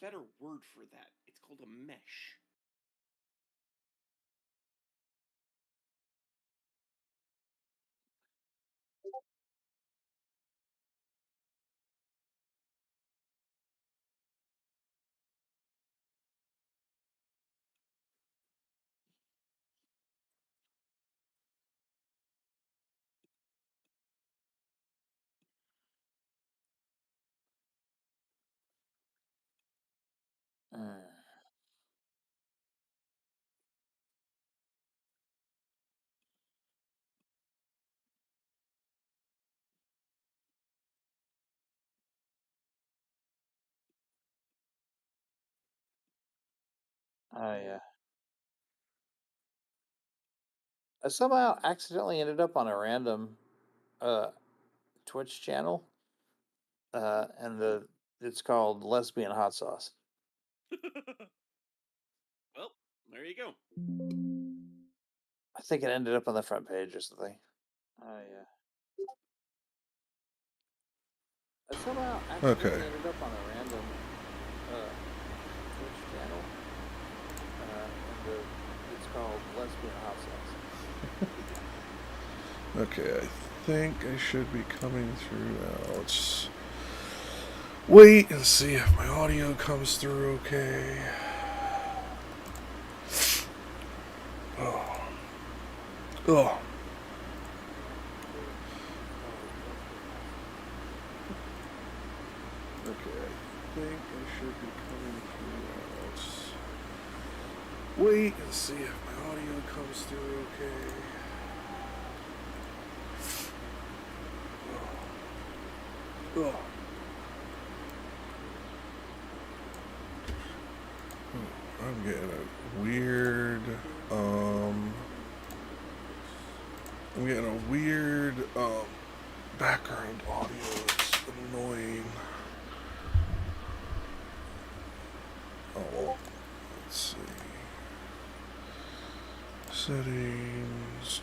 better word for that. It's called a mesh. Oh yeah. I somehow accidentally ended up on a random Twitch channel, and it's called Lesbian Hot Sauce. Well, there you go. I think it ended up on the front page or something. Oh yeah. I somehow accidentally Okay. ended up on a random Twitch channel, and it's called Lesbian Hot Sauce. Okay, I think I should be coming through now. Let's wait and see if my audio comes through okay. Oh. Oh. Okay, I think I should be coming through now. Let's wait and see if my audio comes through okay. Oh. I'm getting a weird, background audio. It's annoying. Oh, well, let's see. Settings.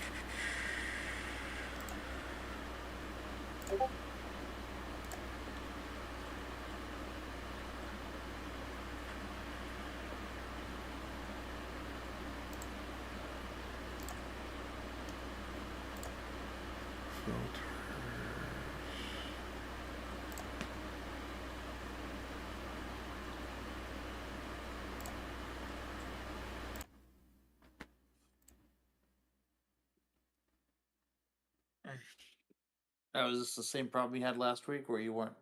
Oh, is this the same problem you had last week where you weren't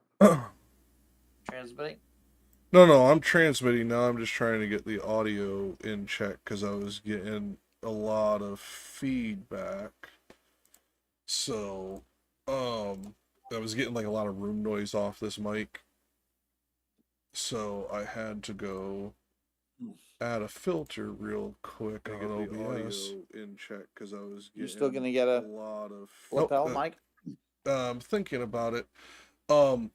transmitting? No, I'm transmitting now. I'm just trying to get the audio in check because I was getting a lot of feedback. So, I was getting like a lot of room noise off this mic. So I had to go add a filter real quick on OBS in check because I was getting You're still gonna get a lot of lapel mic? I'm thinking about it. Um,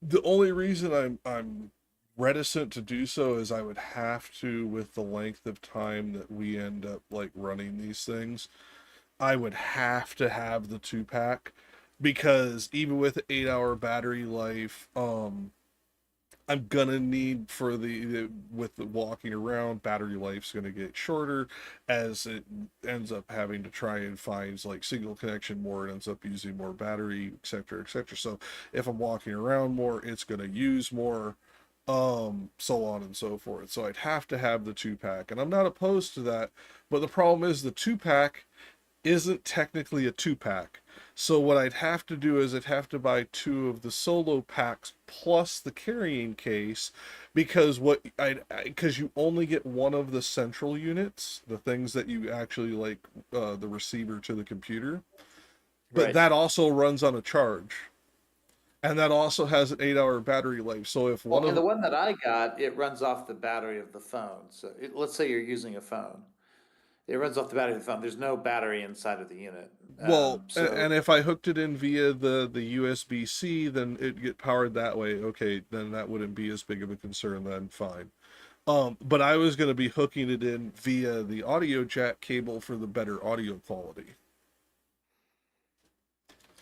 the only reason I'm reticent to do so is I would have to, with the length of time that we end up like running these things, I would have to have the 2-pack because even with 8-hour battery life, I'm gonna need for with the walking around, battery life's gonna get shorter as it ends up having to try and find like single connection more. It ends up using more battery, etc., etc. So if I'm walking around more, it's gonna use more, so on and so forth. So I'd have to have the 2-pack, and I'm not opposed to that. But the problem is the 2-pack isn't technically a 2-pack. So what I'd have to do is I'd have to buy 2 of the solo packs plus the carrying case because because you only get one of the central units, the things that you actually like, the receiver to the computer. But Right. that also runs on a charge. And that also has an 8-hour battery life. So if one Well, and the of one that I got, it runs off the battery of the phone. So let's say you're using a phone. It runs off the battery of the phone. There's no battery inside of the unit. Well, So and if I hooked it in via the USB-C, then it'd get powered that way. Okay, then that wouldn't be as big of a concern. Then fine. But I was going to be hooking it in via the audio jack cable for the better audio quality.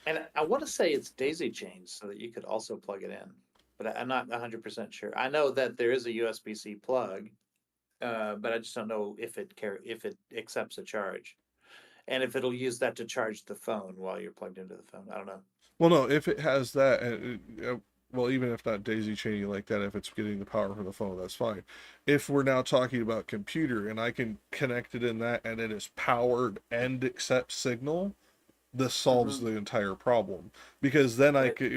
and I want to say it's daisy chained so that you could also plug it in. but I'm not 100% sure. I know that there is a USB-C plug, but I just don't know if it accepts a charge, and if it'll use that to charge the phone while you're plugged into the phone. I don't know. Well, no, if it has that, well, even if not daisy chaining like that, if it's getting the power from the phone, that's fine. If we're now talking about computer and I can connect it in that and it is powered and accepts signal, this solves the entire problem. Because then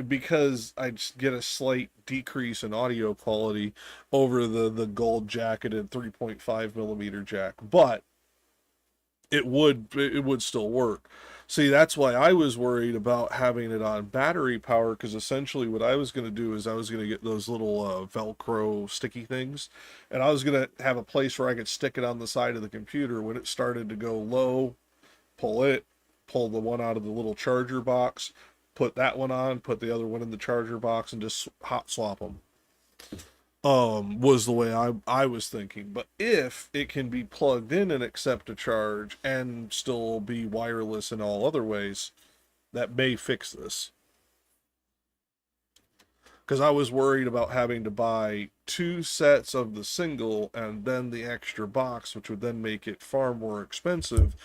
because I just get a slight decrease in audio quality over the gold jacketed 3.5 millimeter jack, but it would still work. See, that's why I was worried about having it on battery power, because essentially what I was going to do is I was going to get those little Velcro sticky things, and I was going to have a place where I could stick it on the side of the computer. When it started to go low, pull the one out of the little charger box, put that one on, put the other one in the charger box, and just hot swap them. Was the way I was thinking. But if it can be plugged in and accept a charge and still be wireless in all other ways, that may fix this. Because I was worried about having to buy 2 sets of the single and then the extra box, which would then make it far more expensive.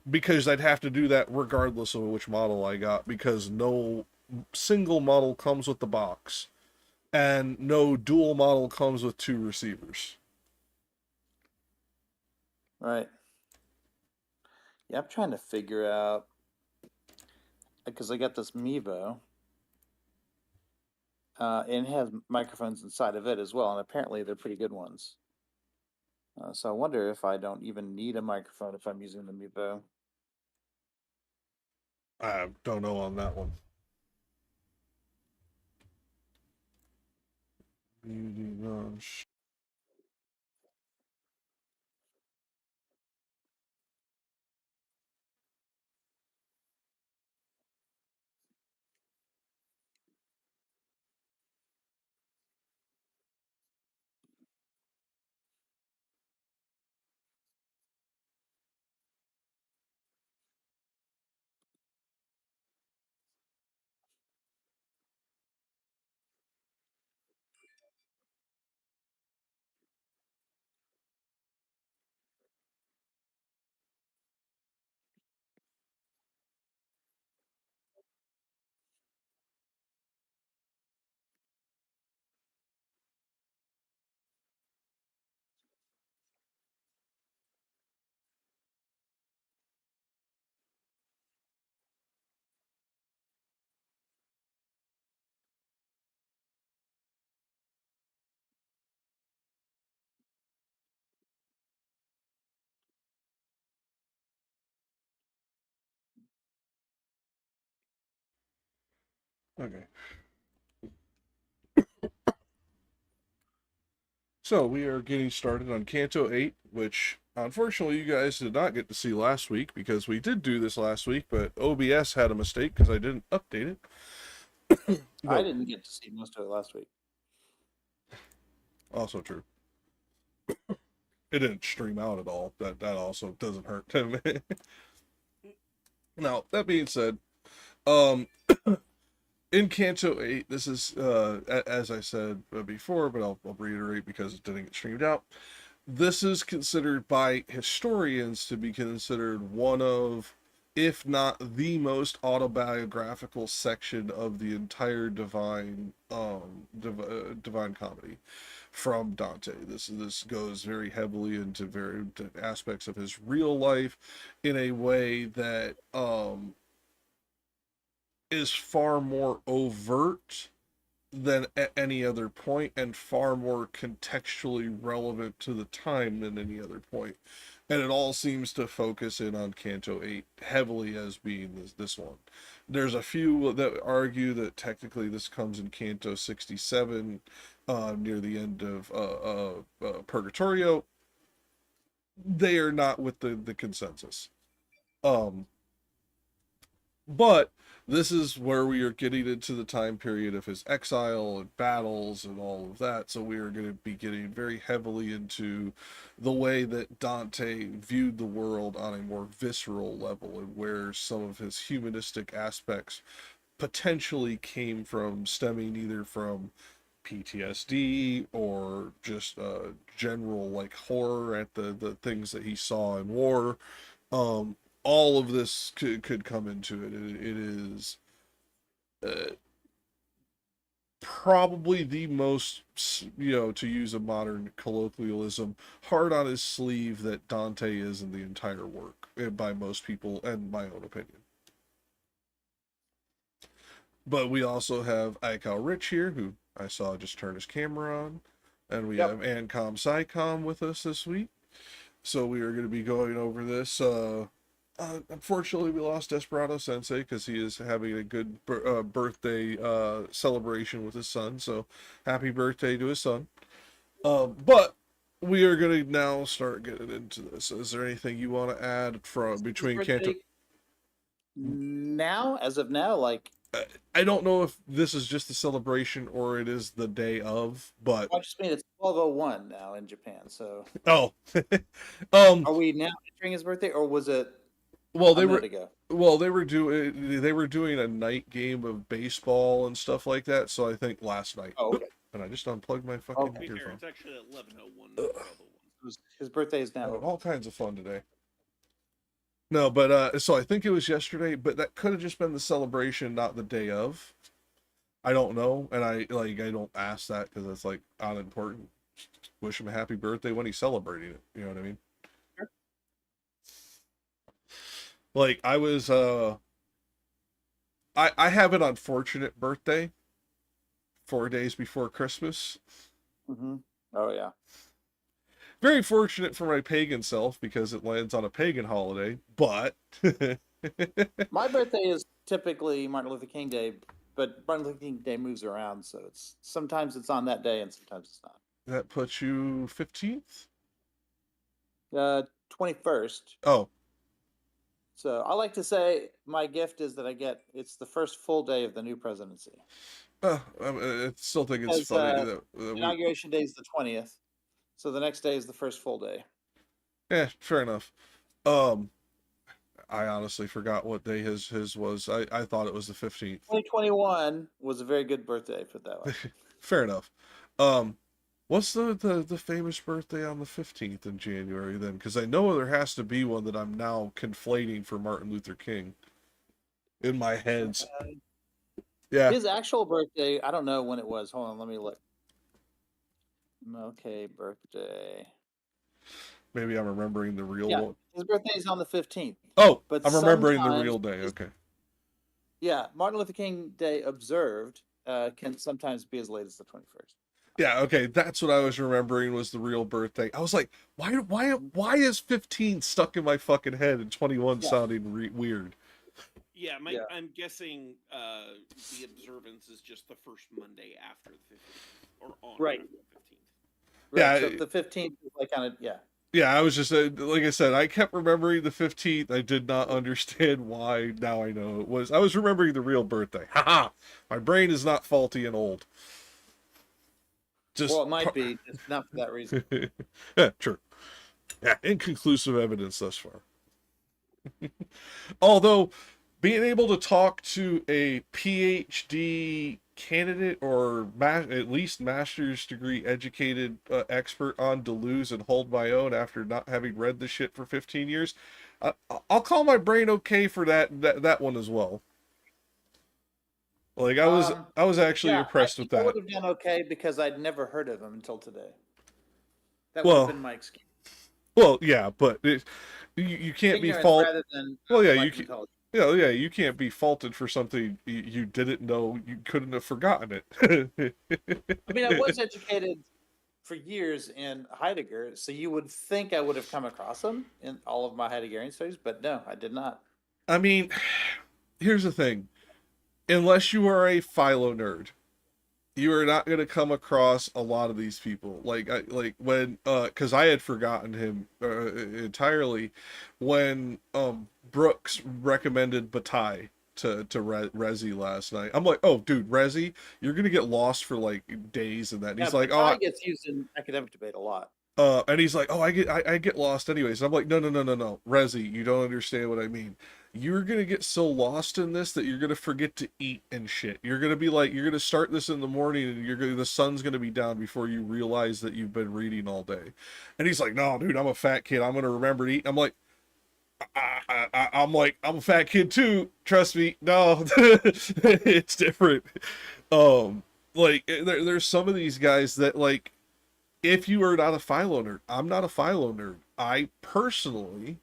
Because I'd have to do that regardless of which model I got, because no single model comes with the box. And no dual model comes with 2 receivers. Right. Yeah, I'm trying to figure out, because I got this Mevo, and it has microphones inside of it as well, and apparently they're pretty good ones. So I wonder if I don't even need a microphone if I'm using the Mevo. I don't know on that one. Okay. So we are getting started on Canto VIII, which unfortunately you guys did not get to see last week, because we did do this last week, but OBS had a mistake because I didn't update it. I didn't get to see most of it last week. Also true. It didn't stream out at all. That also doesn't hurt to me. Now, that being said, in Canto VIII, this is, as I said before, but I'll reiterate because it didn't get streamed out. This is considered by historians to be considered one of, if not the most autobiographical section of the entire divine comedy from Dante. This goes very heavily into various aspects of his real life in a way that is far more overt than at any other point, and far more contextually relevant to the time than any other point. And it all seems to focus in on Canto VIII heavily as being this one. There's a few that argue that technically this comes in Canto 67, near the end of Purgatorio. They are not with the consensus. But this is where we are getting into the time period of his exile and battles and all of that. So we are going to be getting very heavily into the way that Dante viewed the world on a more visceral level, and where some of his humanistic aspects potentially came from stemming either from PTSD or just general like horror at the things that he saw in war. All of this could come into it. It is probably the most, to use a modern colloquialism, hard on his sleeve that Dante is in the entire work, by most people, and my own opinion. But we also have Aikau Rich here, who I saw just turn his camera on, and we have Ancom Psycom with us this week. So we are going to be going over this. Unfortunately, we lost Desperado Sensei because he is having a good birthday celebration with his son. So happy birthday to his son. But we are going to now start getting into this. Is there anything you want to add from between Canto? Now, as of now, like I don't know if this is just the celebration or it is the day of, but I just mean it's 12:01 now in Japan. So oh, are we now entering his birthday, or was it? Well, they were doing a night game of baseball and stuff like that. So I think last night. Oh, okay. And I just unplugged my fucking earphone. It's actually at 11:01. His birthday is now. All kinds of fun today. No, but so I think it was yesterday, but that could have just been the celebration, not the day of. I don't know, and I don't ask that because it's like unimportant. Wish him a happy birthday when he's celebrating it. You know what I mean? Sure. Like I was, I have an unfortunate birthday. 4 days before Christmas. Mm-hmm. Oh yeah. Very fortunate for my pagan self because it lands on a pagan holiday, but my birthday is typically Martin Luther King Day, but Martin Luther King Day moves around, so it's sometimes it's on that day and sometimes it's not. That puts you 15th? 21st. Oh. So I like to say my gift is that it's the first full day of the new presidency. I still think it's funny that inauguration day is the 20th. So the next day is the first full day. Yeah, fair enough. I honestly forgot what day his was. I thought it was the 15th. 2021 was a very good birthday, put that way. Fair enough. What's the famous birthday on the 15th in January then? Because I know there has to be one that I'm now conflating for Martin Luther King in my head. Yeah. His actual birthday, I don't know when it was. Hold on, let me look. Okay, birthday. Maybe I'm remembering the real one. His birthday is on the 15th. Oh, but I'm remembering the real day. Okay. Yeah, Martin Luther King Day observed can sometimes be as late as the 21st. Yeah, okay, that's what I was remembering was the real birthday. I was like, why is 15 stuck in my fucking head and 21 sounding weird? Yeah, I'm guessing the observance is just the first Monday after the 15th or on the 15th. Right, so the 15th is like kind of Yeah, I was just like I said, I kept remembering the 15th. I did not understand why. Now I know it was. I was remembering the real birthday. Haha! My brain is not faulty and old. Well, it might be, just not for that reason. Yeah, true. Yeah, inconclusive evidence thus far. Although, being able to talk to a PhD candidate or at least master's degree educated expert on Deleuze and hold my own after not having read the shit for 15 years, I'll call my brain okay for that one as well. Like I was actually impressed with that. I would have done okay because I'd never heard of him until today. That would have been my excuse. Well, yeah, but you can't be faulted. Well, yeah, you can't be faulted for something you didn't know. You couldn't have forgotten it. I mean, I was educated for years in Heidegger, so you would think I would have come across him in all of my Heideggerian studies, but no, I did not. I mean, here's the thing. Unless you are a philo nerd, you are not going to come across a lot of these people. Like when, because I had forgotten him entirely when Brooks recommended Bataille to Rezi last night. I'm like, oh, dude, Rezi, you're going to get lost for like days in that. And he's like, Bataille gets used in academic debate a lot. And he's like, oh, I get lost anyways. And I'm like, no, Rezi, you don't understand what I mean. you're gonna get so lost in this that you're gonna forget to eat and shit. You're gonna be like, you're gonna start this in the morning and the sun's gonna be down before you realize that you've been reading all day. And he's like, no, dude, I'm a fat kid. I'm gonna remember to eat. I'm like, I'm a fat kid too. Trust me. No, it's different. There's some of these guys that, like, if you are not a philo nerd, I'm not a philo nerd. I personally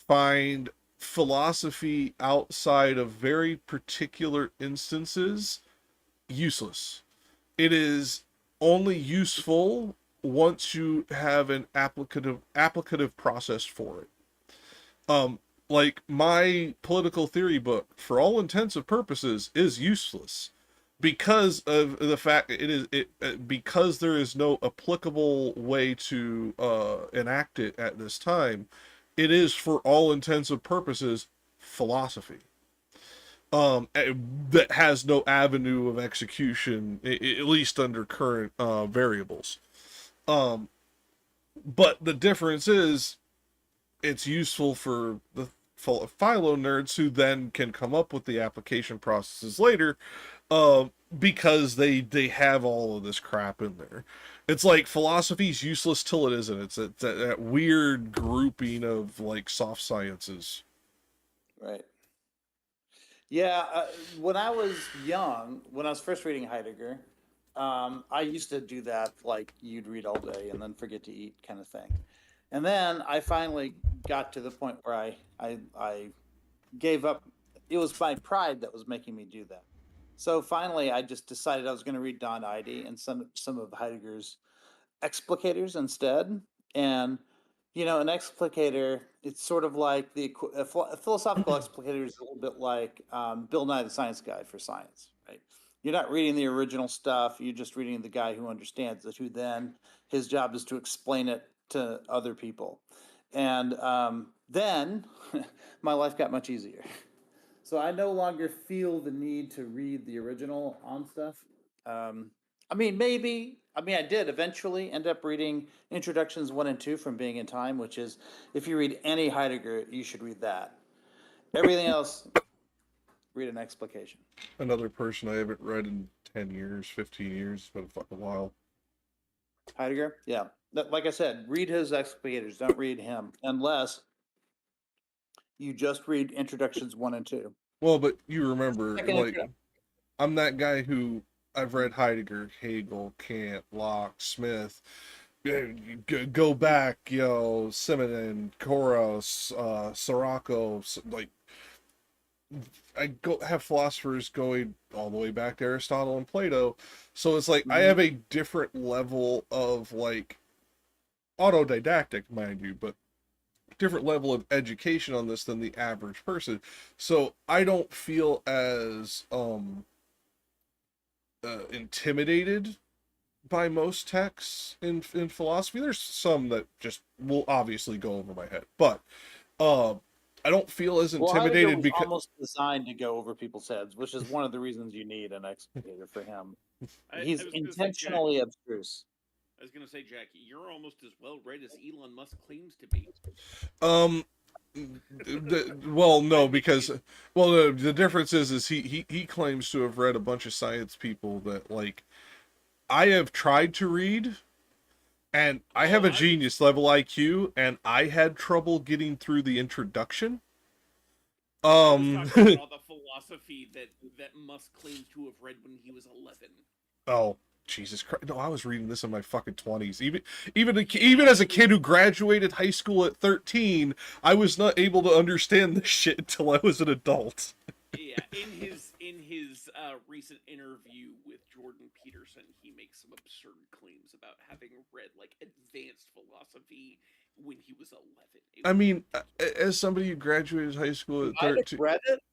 find philosophy outside of very particular instances useless. It is only useful once you have an applicative process for it. Like my political theory book, for all intents and purposes, is useless because of the fact because there is no applicable way to enact it at this time. It is, for all intents and purposes, philosophy. That has no avenue of execution, at least under current variables. But the difference is, it's useful for the philo nerds who then can come up with the application processes later, because they have all of this crap in there. It's like philosophy's useless till it isn't. It's that weird grouping of like soft sciences. Right. Yeah. When I was young, when I was first reading Heidegger, I used to do that, like you'd read all day and then forget to eat kind of thing. And then I finally got to the point where I gave up. It was my pride that was making me do that. So finally, I just decided I was going to read Don Eide and some of Heidegger's explicators instead. And an explicator, it's sort of like a philosophical explicator is a little bit like Bill Nye the Science Guy for science, right? You're not reading the original stuff. You're just reading the guy who understands it, who then his job is to explain it to other people. And then my life got much easier. So I no longer feel the need to read the original on stuff. I did eventually end up reading Introductions 1 and 2 from Being in Time, which is, if you read any Heidegger, you should read that. Everything else, read an explication. Another person I haven't read in 10 years, 15 years, it's been a fucking while. Heidegger? Yeah. Like I said, read his explicators. Don't read him unless you just read Introductions 1 and 2. Well, but you remember, like, I'm that guy who I've read Heidegger, Hegel, Kant, Locke, Smith. Go back, Simenon, Koros, Sirocco. Like, I have philosophers going all the way back to Aristotle and Plato. So it's like, I have a different level of, like, autodidactic, mind you, but different level of education on this than the average person. So I don't feel as intimidated by most texts in philosophy. There's some that just will obviously go over my head, but I don't feel as intimidated because almost designed to go over people's heads, which is one of the reasons you need an explicator for him. He's intentionally abstruse. I was going to say, Jackie, you're almost as well read as Elon Musk claims to be. The difference is he claims to have read a bunch of science people that, like, I have tried to read, and I have a genius level IQ, and I had trouble getting through the introduction. I was talking about the philosophy that Musk claims to have read when he was 11. Oh, Jesus Christ! No, I was reading this in my fucking 20s. Even as a kid who graduated high school at 13, I was not able to understand this shit until I was an adult. Yeah, in his recent interview with Jordan Peterson, he makes some absurd claims about having read like advanced philosophy when he was 11. As somebody who graduated high school at 13, read it.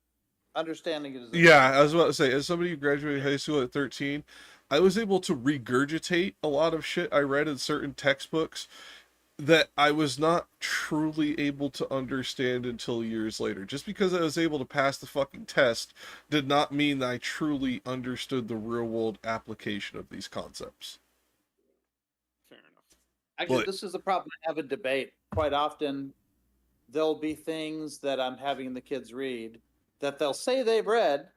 Understanding it is. Yeah, I was about to say, as somebody who graduated high school at 13, I was able to regurgitate a lot of shit I read in certain textbooks that I was not truly able to understand until years later. Just because I was able to pass the fucking test did not mean that I truly understood the real world application of these concepts. Fair enough. Actually, this is the problem I have in debate. Quite often, there'll be things that I'm having the kids read that they'll say they've read.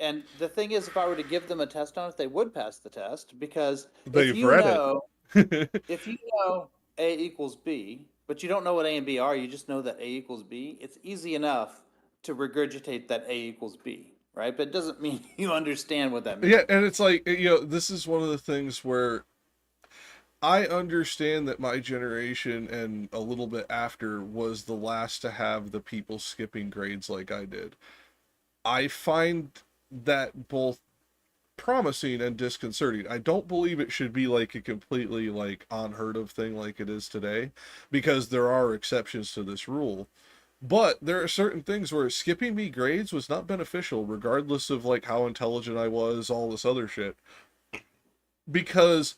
And the thing is, if I were to give them a test on it, they would pass the test, because They've read it. if you know A equals B, but you don't know what A and B are, you just know that A equals B, it's easy enough to regurgitate that A equals B, right? But it doesn't mean you understand what that means. Yeah, and it's like, this is one of the things where I understand that my generation and a little bit after was the last to have the people skipping grades like I did. I find that both promising and disconcerting. I don't believe it should be like a completely like unheard of thing like it is today, because there are exceptions to this rule. But there are certain things where skipping me grades was not beneficial, regardless of like how intelligent I was, all this other shit. Because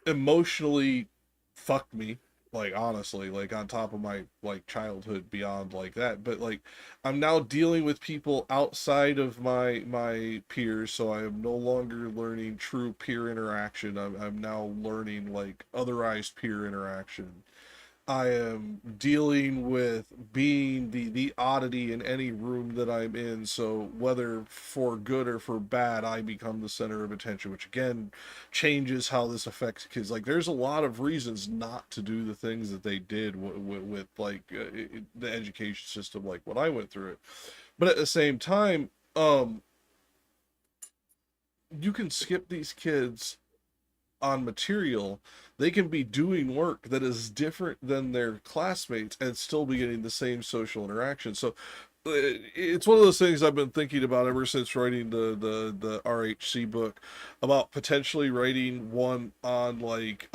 emotionally fucked me, like honestly, like on top of my like childhood beyond like that. But like I'm now dealing with people outside of my peers, so I am no longer learning true peer interaction. I'm now learning like otherized peer interaction. I am dealing with being the oddity in any room that I'm in, so whether for good or for bad, I become the center of attention, which again changes how this affects kids. Like, there's a lot of reasons not to do the things that they did with like the education system, like when I went through it. But at the same time, you can skip these kids on material. They can be doing work that is different than their classmates and still be getting the same social interaction. So it's one of those things I've been thinking about ever since writing the RHC book, about potentially writing one on like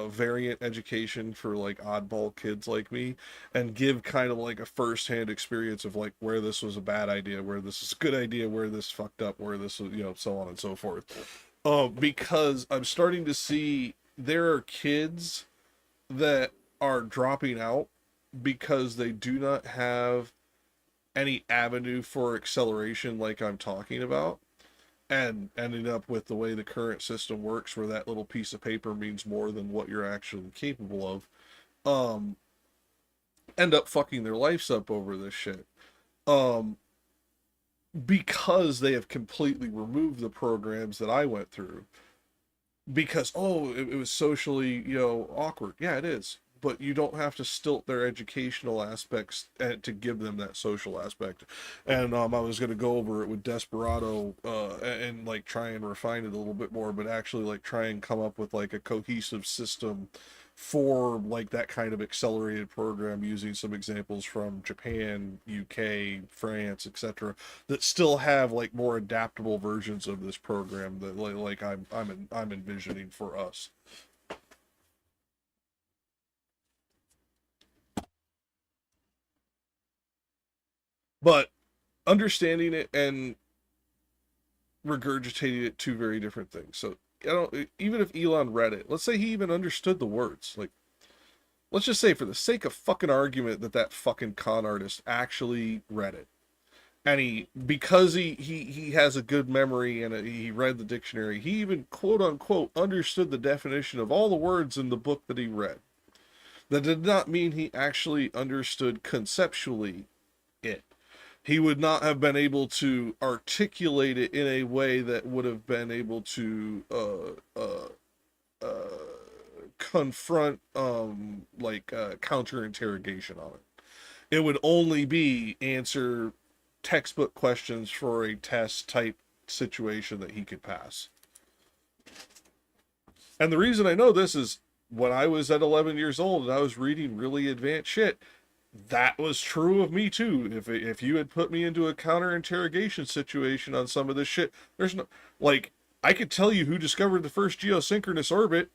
variant education for like oddball kids like me, and give kind of like a first-hand experience of like where this was a bad idea, where this is a good idea, where this fucked up, where this was, so on and so forth. Because I'm starting to see there are kids that are dropping out because they do not have any avenue for acceleration like I'm talking about, and ending up with the way the current system works, where that little piece of paper means more than what you're actually capable of, end up fucking their lives up over this shit. Because they have completely removed the programs that I went through. Because, it was socially, awkward. Yeah, it is. But you don't have to stilt their educational aspects to give them that social aspect. And I was going to go over it with Desperado and like try and refine it a little bit more, but actually like try and come up with like a cohesive system for like that kind of accelerated program, using some examples from Japan, UK, France, etc., that still have like more adaptable versions of this program that like I'm envisioning for us. But understanding it and regurgitating it, two very different things. So even if Elon read it, let's say he even understood the words, like, let's just say for the sake of fucking argument that fucking con artist actually read it. And because he has a good memory and he read the dictionary, he even quote unquote understood the definition of all the words in the book that he read. That did not mean he actually understood conceptually it. He would not have been able to articulate it in a way that would have been able to confront counter interrogation on it. It would only be answer textbook questions for a test type situation that he could pass. And the reason I know this is when I was at 11 years old and I was reading really advanced shit, that was true of me too. If you had put me into a counter interrogation situation on some of this shit, there's no, like, I could tell you who discovered the first geosynchronous orbit.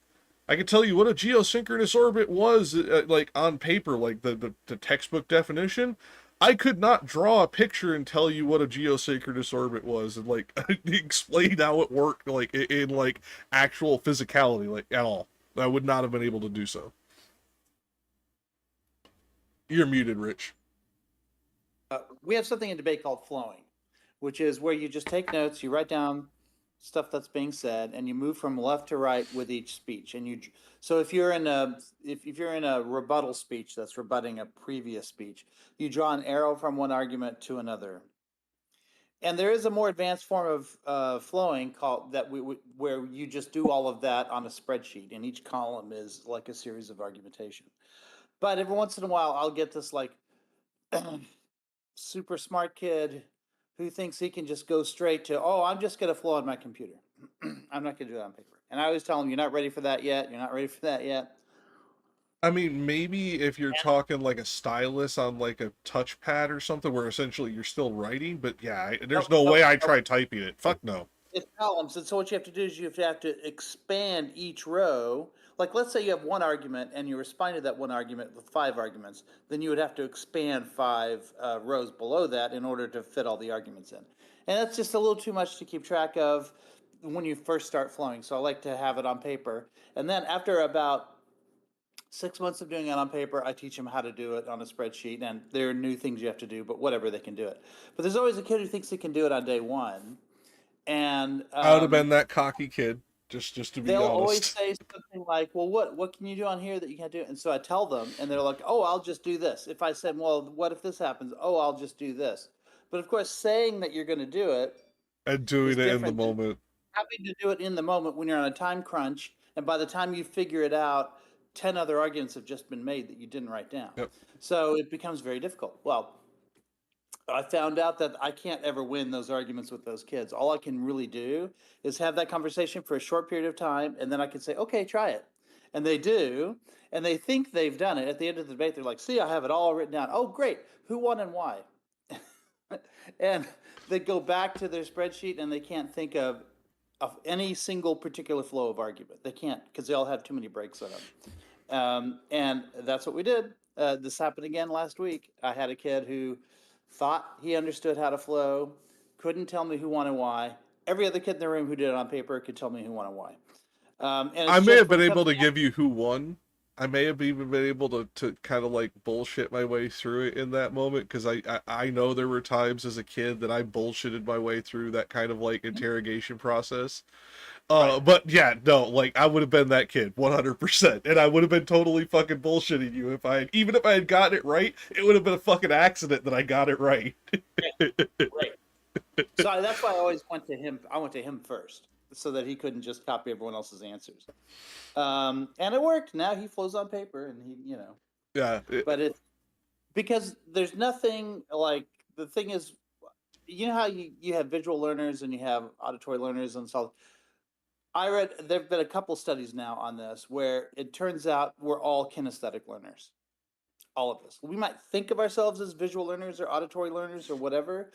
I could tell you what a geosynchronous orbit was, like on paper, like the textbook definition. I could not draw a picture and tell you what a geosynchronous orbit was and like explain how it worked, like in like actual physicality, like at all. I would not have been able to do so. You're muted, Rich. We have something in debate called flowing, which is where you just take notes, you write down stuff that's being said, and you move from left to right with each speech. And so if you're in a rebuttal speech that's rebutting a previous speech, you draw an arrow from one argument to another. And there is a more advanced form of flowing called that where you just do all of that on a spreadsheet, and each column is like a series of argumentation. But every once in a while, I'll get this like super smart kid who thinks he can just go straight to, oh, I'm just going to flow on my computer. I'm not going to do that on paper. And I always tell him, you're not ready for that yet. You're not ready for that yet. I mean, maybe if you're talking like a stylus on like a touchpad or something, where essentially you're still writing. But yeah, there's no way I try typing it. Fuck no. It's columns, and so what you have to do is you have to expand each row. Like, let's say you have one argument and you respond to that one argument with 5 arguments, then you would have to expand 5 rows below that in order to fit all the arguments in. And that's just a little too much to keep track of when you first start flowing. So I like to have it on paper. And then after about 6 months of doing it on paper, I teach them how to do it on a spreadsheet. And there are new things you have to do, but whatever, they can do it. But there's always a kid who thinks he can do it on day one. And I would have been that cocky kid, just to be they'll honest. always say something like, well, what can you do on here that you can't do? And so I tell them, and they're like, oh, I'll just do this. If I said, well, what if this happens? Oh, I'll just do this. But of course, saying that you're going to do it and doing it in the moment, having to do it in the moment when you're on a time crunch, and by the time you figure it out, 10 other arguments have just been made that you didn't write down. Yep. So it becomes very difficult. Well, I found out that I can't ever win those arguments with those kids. All I can really do is have that conversation for a short period of time, and then I can say, okay, try it. And they do, and they think they've done it. At the end of the debate, they're like, see, I have it all written down. Oh, great. Who won and why? And they go back to their spreadsheet, and they can't think of any single particular flow of argument. They can't, because they all have too many breaks in them. And that's what we did. This happened again last week. I had a kid who thought he understood how to flow, couldn't tell me who won and why. Every other kid in the room who did it on paper could tell me who won and why. And I may have been able to give you who won. I may have even been able to kind of like bullshit my way through it in that moment, because I know there were times as a kid that I bullshitted my way through that kind of like interrogation process. Right. But yeah, no, like I would have been that kid 100%, and I would have been totally fucking bullshitting you if even if I had gotten it right, it would have been a fucking accident that I got it right. Right. So that's why I always went to him. I went to him first, so that he couldn't just copy everyone else's answers. And it worked. Now he flows on paper, and he, yeah. But it's because there's nothing like, the thing is, you know how you have visual learners and you have auditory learners and so. I read, there've been a couple studies now on this where it turns out we're all kinesthetic learners. All of us. We might think of ourselves as visual learners or auditory learners or whatever,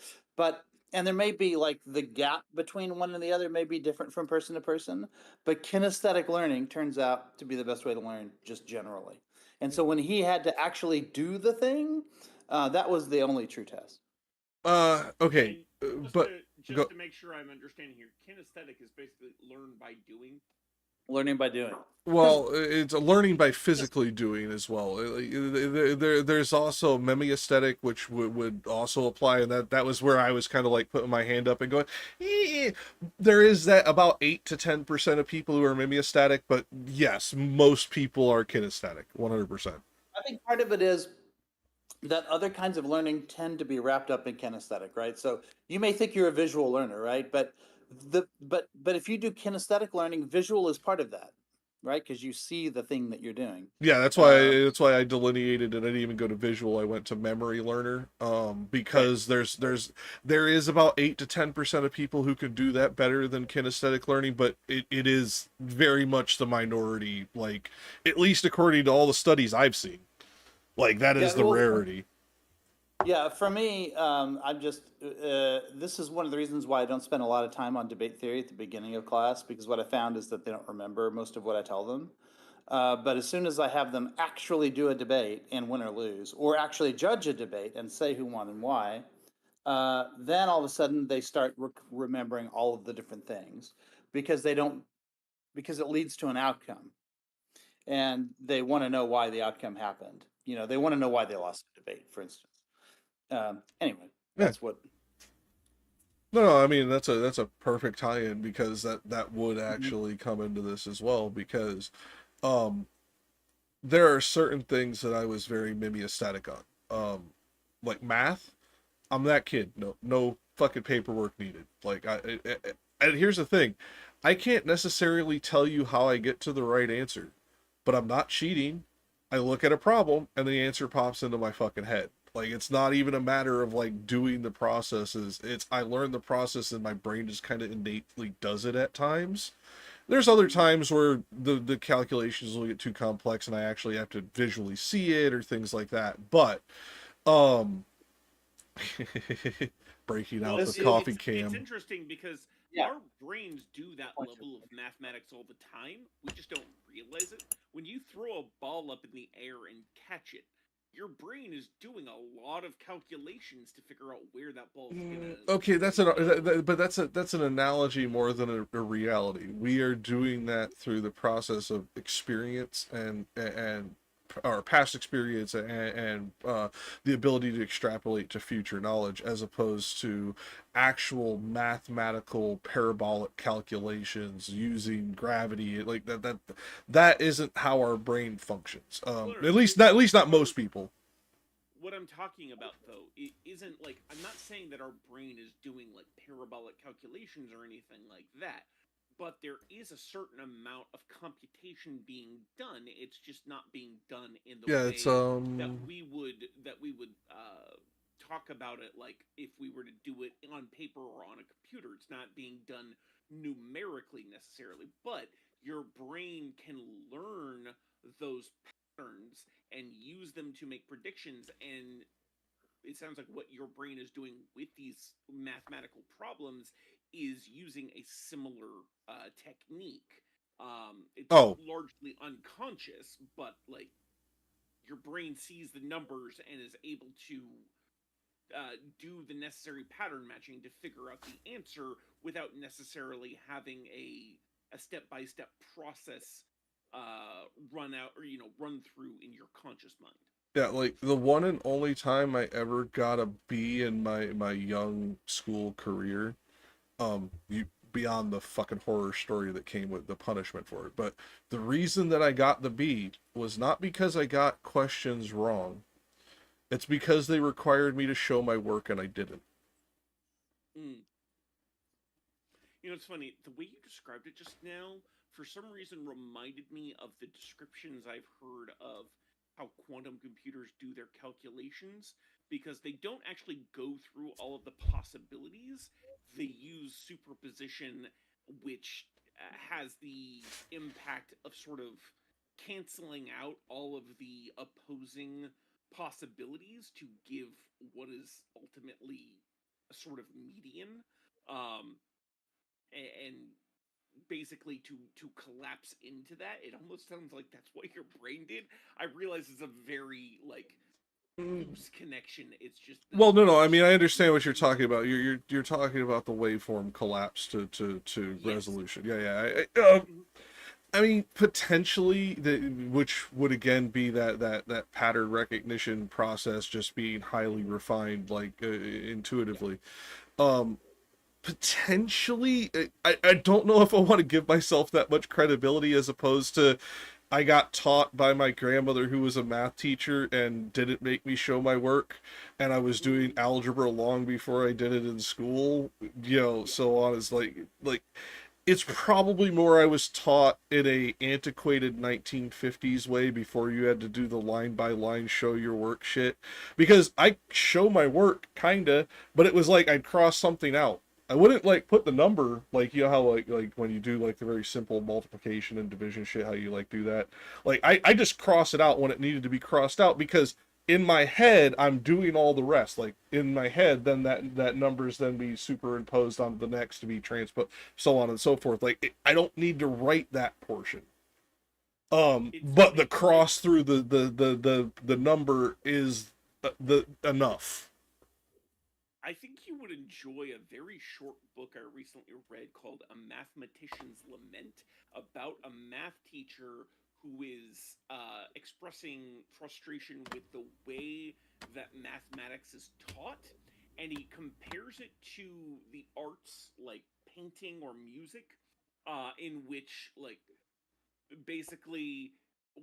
and there may be like the gap between one and the other may be different from person to person, but kinesthetic learning turns out to be the best way to learn just generally. And so when he had to actually do the thing, that was the only true test. Okay, but just to make sure I'm understanding here, kinesthetic is basically learn by doing. Learning by doing. Well, it's a learning by physically doing as well. There's also memiaesthetic, which would also apply, and that was where I was kind of like putting my hand up and going, there is that about 8 to 10% of people who are memiaesthetic, but yes, most people are kinesthetic, 100%. I think part of it is that other kinds of learning tend to be wrapped up in kinesthetic, right? So you may think you're a visual learner, right? But if you do kinesthetic learning, visual is part of that, right? Because you see the thing that you're doing. Yeah, that's why I delineated, and I didn't even go to visual. I went to memory learner, because right. there is about 8 to 10% of people who can do that better than kinesthetic learning, but it is very much the minority, like at least according to all the studies I've seen. Like that is the rarity. Yeah, for me, I'm just, this is one of the reasons why I don't spend a lot of time on debate theory at the beginning of class, because what I found is that they don't remember most of what I tell them. But as soon as I have them actually do a debate and win or lose, or actually judge a debate and say who won and why, then all of a sudden they start remembering all of the different things, because it leads to an outcome. And they want to know why the outcome happened. They want to know why they lost the debate, for instance. Anyway, that's what. No, I mean that's a perfect tie-in because that would Mhm. actually come into this as well because um there are certain things that I was very mimeostatic on. Like math, I'm that kid. No fucking paperwork needed. Like and here's the thing, I can't necessarily tell you how I get to the right answer, but I'm not cheating. I look at a problem and the answer pops into my fucking head. Like it's not even a matter of like doing the processes. It's I learn the process and my brain just kind of innately does it at times. There's other times where the calculations will get too complex and I actually have to visually see it or things like that. But um breaking Well, out the This coffee it's can. interesting because Yeah. our brains do that Point level of mathematics all the time. We just don't realize it. When you throw a ball up in the air and catch it, your brain is doing a lot of calculations to figure out where that ball's Okay, gonna that's an go. but that's an analogy more than a reality. We are doing that through the process of experience and our past experience and the ability to extrapolate to future knowledge as opposed to actual mathematical parabolic calculations using gravity like that isn't how our brain functions. Well, no, At least not most people. what I'm talking about though, it isn't like I'm not saying that our brain is doing like parabolic calculations or anything like that, but there is a certain amount of computation being done. It's just not being done in the Yeah, it's way that we would talk about it like if we were to do it on paper or on a computer. It's not being done numerically necessarily, but your brain can learn those patterns and use them to make predictions. And it sounds like what your brain is doing with these mathematical problems is using a similar technique. It's oh largely unconscious, but like your brain sees the numbers and is able to do the necessary pattern matching to figure out the answer without necessarily having a step by step process run out or run through in your conscious mind. Yeah, like the one and only time I ever got a B in my young school career, you beyond the fucking horror story that came with the punishment for it, but the reason that I got the B was not because I got questions wrong. It's because they required me to show my work and I didn't. Mm. It's funny. The way you described it just now, for some reason, reminded me of the descriptions I've heard of how quantum computers do their calculations, because they don't actually go through all of the possibilities. They use superposition, which has the impact of sort of canceling out all of the opposing possibilities to give what is ultimately a sort of median. Um, and basically to collapse into that, it almost sounds like that's what your brain did. I realize it's a very like loose connection. It's just Well, no, the no. I mean, I understand what you're description. talking about. You're talking about the waveform collapse to Yes. resolution. Yeah, yeah. Mhm. I mean, potentially, which would again be that pattern recognition process just being highly refined, like Yeah. intuitively. Um, Potentially, I don't know if I want to give myself that much credibility as opposed to I got taught by my grandmother who was a math teacher and didn't make me show my work, and I was doing Mm, algebra long before I did it in school, yeah. so on. Is like it's probably more I was taught in a antiquated 1950s way before you had to do the line by line show your work shit. Because I show my work kinda, but it was like I'd cross something out. I wouldn't like put the number like you know how like when you do like the very simple multiplication and division shit how you like do that. Like I just cross it out when it needed to be crossed out because in my head I'm doing all the rest. Like in my head then that numbers then be superimposed on the next to be transposed so on and so forth. Like I don't need to write that portion. It's But the funny. cross through the number is the enough. I think you would enjoy a very short book I recently read called A Mathematician's Lament, about a math teacher who is expressing frustration with the way that mathematics is taught and he compares it to the arts like painting or music, in which like basically,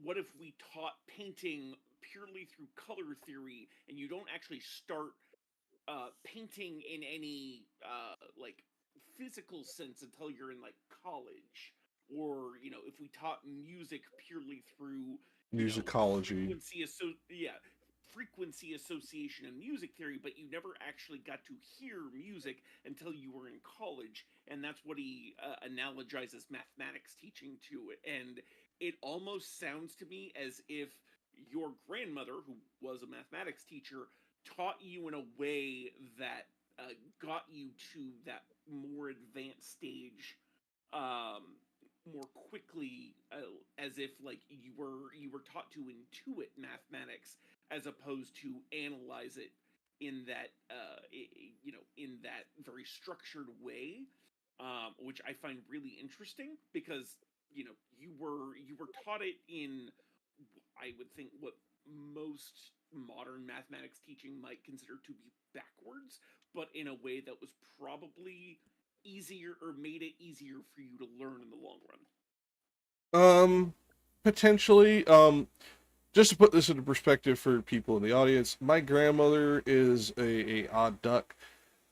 what if we taught painting purely through color theory, and you don't actually start painting in any like physical sense until you're in like college, or if we taught music purely through Musicology. frequency association and music theory, but you never actually got to hear music until you were in college, and that's what he analogizes mathematics teaching to it. And it almost sounds to me as if your grandmother, who was a mathematics teacher, taught you in a way that got you to that more advanced stage more quickly, as if like you were taught to intuit mathematics as opposed to analyze it in that in that very structured way, which I find really interesting, because you were taught it in, I would think, what most modern mathematics teaching might consider to be backwards, but in a way that was probably easier, or made it easier for you to learn in the long run. Potentially. Just to put this into perspective for people in the audience, my grandmother is a odd duck.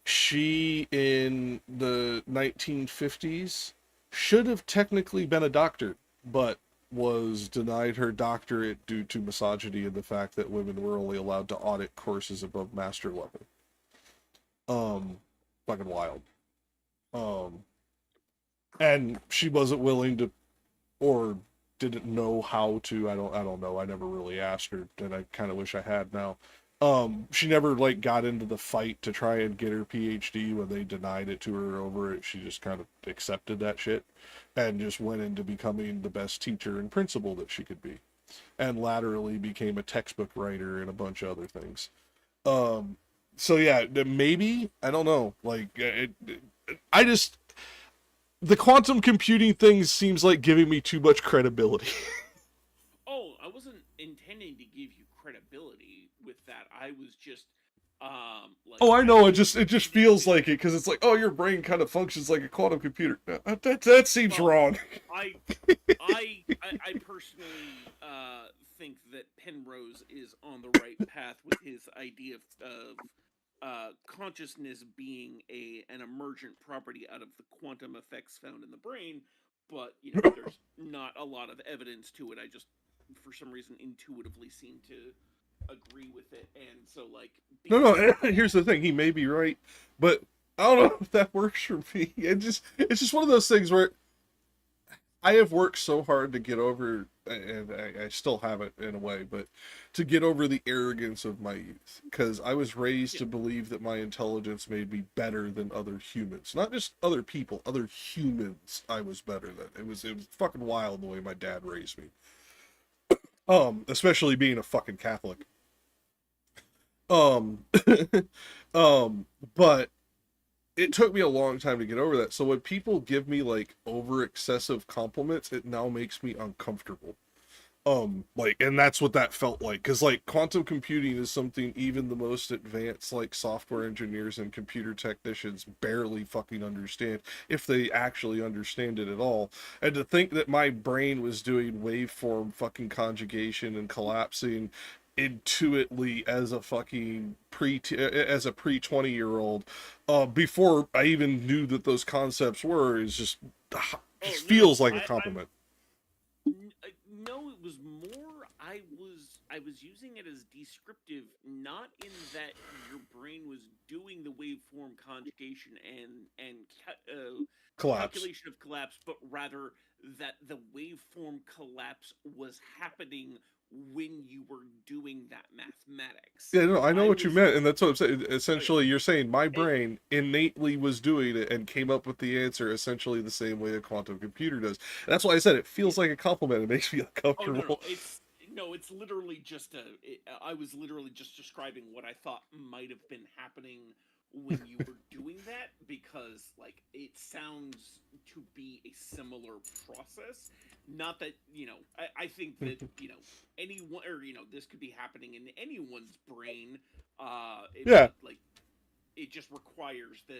She, in the 1950s, should have technically been a doctor, but was denied her doctorate due to misogyny and the fact that women were only allowed to audit courses above master level. Fucking wild. And she wasn't willing to, or didn't know how to. I don't know. I never really asked her, and I kind of wish I had now. She never like got into the fight to try and get her PhD when they denied it to her over it. She just kind of accepted that shit and just went into becoming the best teacher and principal that she could be, and laterally became a textbook writer and a bunch of other things. So yeah, maybe, I don't know. Like I just, the quantum computing thing seems like giving me too much credibility. Oh, I wasn't intending to give you credibility with that. I was just like, Oh, I know. It just feels like it, because it's like, oh, your brain kind of functions like a quantum computer. That seems wrong. I personally think that Penrose is on the right path with his idea of consciousness being an emergent property out of the quantum effects found in the brain, but there's not a lot of evidence to it. I just, for some reason, intuitively seem to agree with it, and so like. No. Here's the thing: he may be right, but I don't know if that works for me. It's just one of those things where I have worked so hard to get over, and I still haven't in a way, but to get over the arrogance of my youth, because I was raised to believe that my intelligence made me better than other humans, not just other people, other humans. I was better than. It was fucking wild the way my dad raised me. Especially being a fucking Catholic. But it took me a long time to get over that. So when people give me like over excessive compliments, it now makes me uncomfortable. Like, and that's what that felt like, because like quantum computing is something even the most advanced like software engineers and computer technicians barely fucking understand, if they actually understand it at all. And to think that my brain was doing waveform fucking conjugation and collapsing intuitively as a fucking pre 20-year-old, before I even knew that those concepts were, is just feels like a compliment. No, it was more. I was using it as descriptive, not in that your brain was doing the waveform conjugation and calculation of collapse, but rather that the waveform collapse was happening when you were doing that mathematics. Yeah, no, I know what you meant, and that's what I'm saying. Essentially, you're saying my brain innately was doing it and came up with the answer essentially the same way a quantum computer does. And that's why I said it feels like a compliment. It makes me uncomfortable. No, it's literally just I was literally just describing what I thought might have been happening when you were doing that, because like it sounds to be a similar process. Not that I think that anyone, or this could be happening in anyone's brain. Yeah. Like it just requires the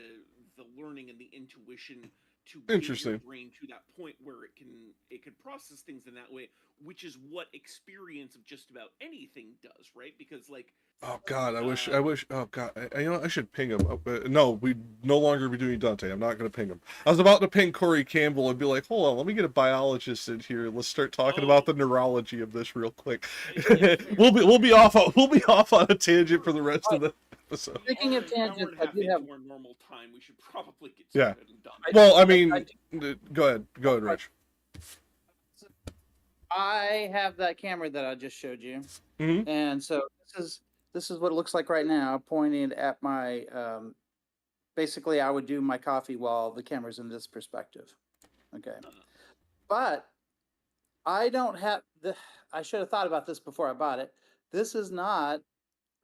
learning and the intuition to get your Interesting. brain to that point where it can process things in that way, which is what experience of just about anything does, right? Because like Oh God, I wish. uh Oh God, you know, I should ping him. No, we no longer be doing Dante. I'm not gonna ping him. I was about to ping Corey Campbell and be like, hold on, let me get a biologist in here. Let's start talking about oh the neurology of this real quick. yeah, fair. We'll be off on a tangent for the rest of the episode. Speaking of Hour and tangents, a I half do into have. our normal time, we should probably get Yeah. started and done. Well, I I mean, go ahead, Rich. I have that camera that I just showed you, Mm-hmm. and so this is what it looks like right now, pointing at my. Basically, I would do my coffee while the camera's in this perspective. Okay, but I don't have the. I should have thought about this before I bought it. This is not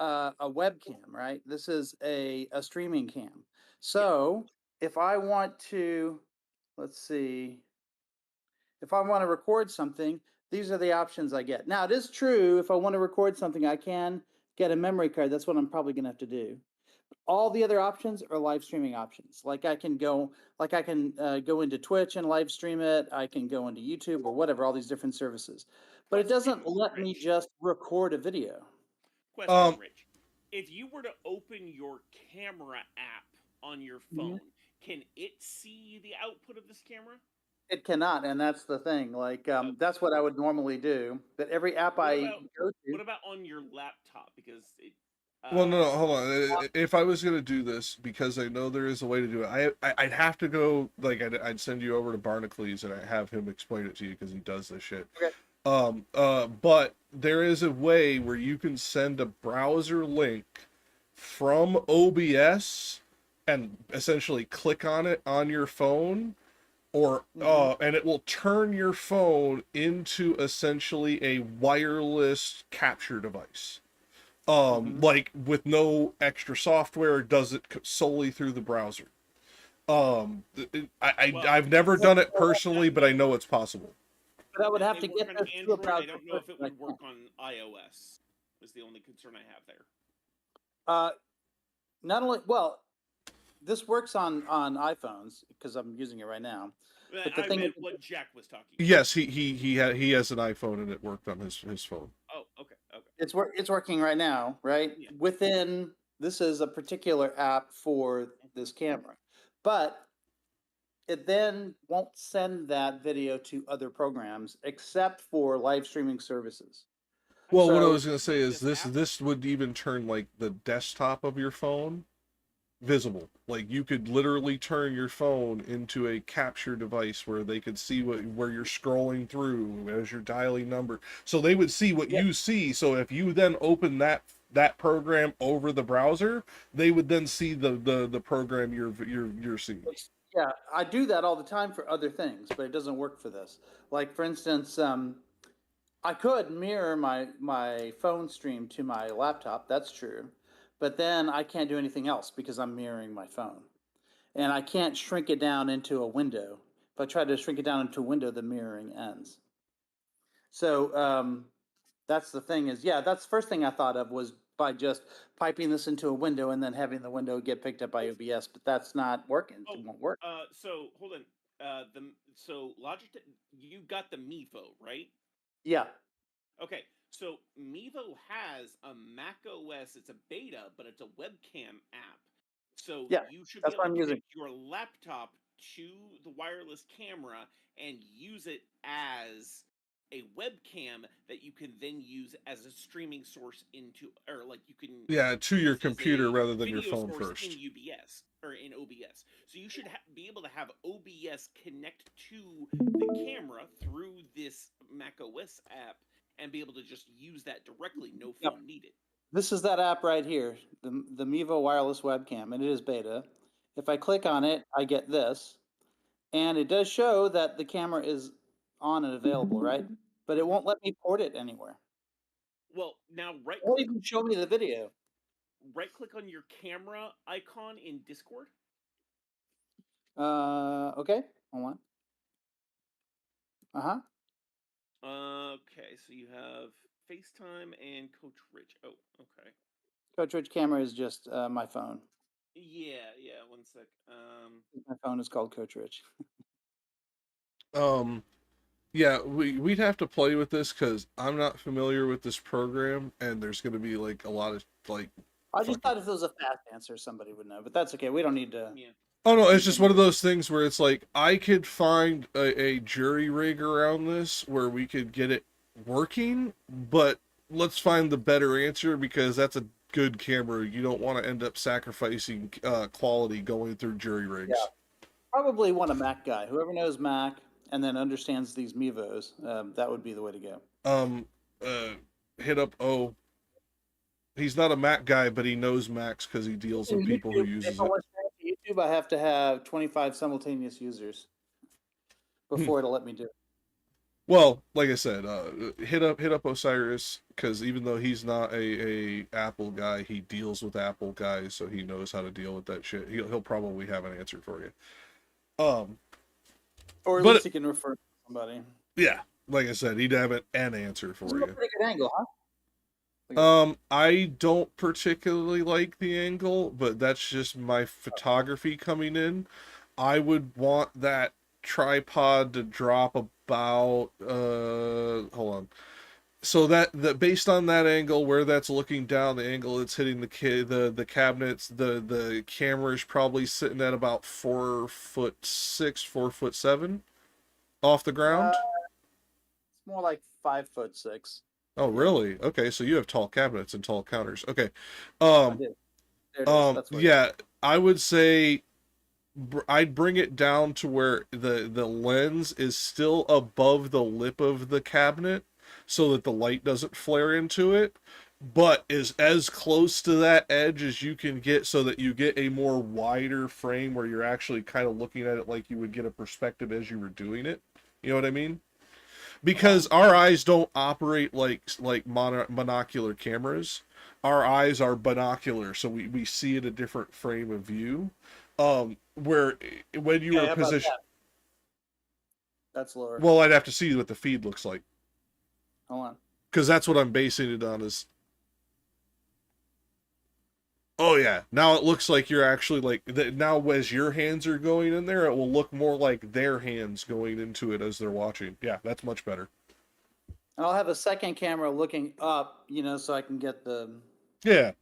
a webcam, right? This is a streaming cam. So if I want to, let's see, if I want to record something, these are the options I get. Now, it is true, if I want to record something, I can get a memory card. That's what I'm probably going to have to do. All the other options are live streaming options. Like I can go into Twitch and live stream it. I can go into YouTube or whatever, all these different services. But it doesn't Question, let me Rich. just record a video. Question, Rich. If you were to open your camera app on your phone, can it see the output of this camera? It cannot, and that's the thing. Like that's what I would normally do. But every app What I about go to, what about on your laptop? Because it Well, no, hold on. If I was gonna do this, because I know there is a way to do it, I'd have to go. Like, I'd send you over to Barnacles and I have him explain it to you because he does this shit. Okay. But there is a way where you can send a browser link from OBS and essentially click on it on your phone, or and it will turn your phone into essentially a wireless capture device. Like with no extra software, it does it solely through the browser. I've never done it personally, but I know it's possible. but I would have they to work get on this to a Android. I browser don't know if first, it but I would work on iOS. Is the only concern I have there. not only this works on iPhones because I'm using it right now. But the I thing meant is, what Jack was talking about. Yes, he has an iPhone and it worked on his phone. Oh, okay. it's working right now, right? Yeah. Within this is a particular app for this camera, but it then won't send that video to other programs except for live streaming services. Well, what I So- was gonna say is This app? this would even turn like the desktop of your phone visible. Like you could literally turn your phone into a capture device where they could see where you're scrolling through as you're dialing number. So they would see what you see. So if you then open that program over the browser, they would then see the program you're seeing. Yeah, I do that all the time for other things, but it doesn't work for this. Like for instance, I could mirror my phone stream to my laptop. That's true, but then I can't do anything else because I'm mirroring my phone, and I can't shrink it down into a window. If I try to shrink it down into a window, the mirroring ends. So that's the thing. That's the first thing I thought of was by just piping this into a window and then having the window get picked up by OBS, but that's not working. It won't work. So hold on. So Logitech, you got the Mevo, right? Yeah. Okay. So Mevo has a Mac OS. It's a beta, but it's a webcam app. So Yeah, you should that's be what able I'm to using. connect your laptop to the wireless camera and use it as a webcam that you can then use as a streaming source into, or like you can To your use as computer a rather than your video phone source first. in UBS or in OBS. So you should be able to have OBS connect to the camera through this Mac OS app and be able to just use that directly, no phone needed. This is that app right here, the Mevo wireless webcam, and it is beta. If I click on it, I get this, and it does show that the camera is on and available, right? But it won't let me port it anywhere. Well, now It won't even show me the video. right click on your camera icon in Discord. Okay, hold on. Okay, so you have FaceTime and Coach Rich. Oh, okay. Coach Rich camera is just my phone. Yeah. 1 sec. My phone is called Coach Rich. Yeah, we'd have to play with this because I'm not familiar with this program, and there's going to be like a lot of like. I just fucking- thought if it was a fast answer, somebody would know, but that's okay. We don't need to. Yeah. Oh no, it's just one of those things where it's like I could find a jury rig around this where we could get it working, but let's find the better answer because that's a good camera. You don't want to end up sacrificing quality going through jury rigs. Yeah. Probably want a Mac guy. Whoever knows Mac and then understands these Mevos, that would be the way to go. Hit up O. He's not a Mac guy, but he knows Macs because he deals with people who uses If I it. want to YouTube, I have to have 25 simultaneous users before it'll let me do it. Well, like I said, hit up Osiris because even though he's not a Apple guy, he deals with Apple guys, so he knows how to deal with that shit. He'll probably have an answer for you. Or at but- least you can refer to somebody. Yeah, like I said, he'd have an answer for This is a you. pretty good angle, huh? I don't particularly like the angle, but that's just my photography coming in. I would want that tripod to drop about hold on. So that based on that angle where that's looking down, the angle it's hitting the cabinets, the camera is probably sitting at about 4'6", 4'7" off the ground. It's more like 5'6". Oh, really? Okay, so you have tall cabinets and tall counters. Okay. I do. There it is. That's where it is. Yeah, I would say I'd bring it down to where the lens is still above the lip of the cabinet so that the light doesn't flare into it, but is as close to that edge as you can get so that you get a more wider frame where you're actually kind of looking at it like you would get a perspective as you were doing it. You know what I mean? Because our eyes don't operate like monocular cameras. Our eyes are binocular, so we see it a different frame of view. Where when you Okay, were how about positioned, that? That's lower. well, I'd have to see what the feed looks like Hold on. because that's what I'm basing it on. Is oh yeah, now it looks like you're actually like now as your hands are going in there, it will look more like their hands going into it as they're watching. Yeah, that's much better. And I'll have a second camera looking up, so I can get the Yeah.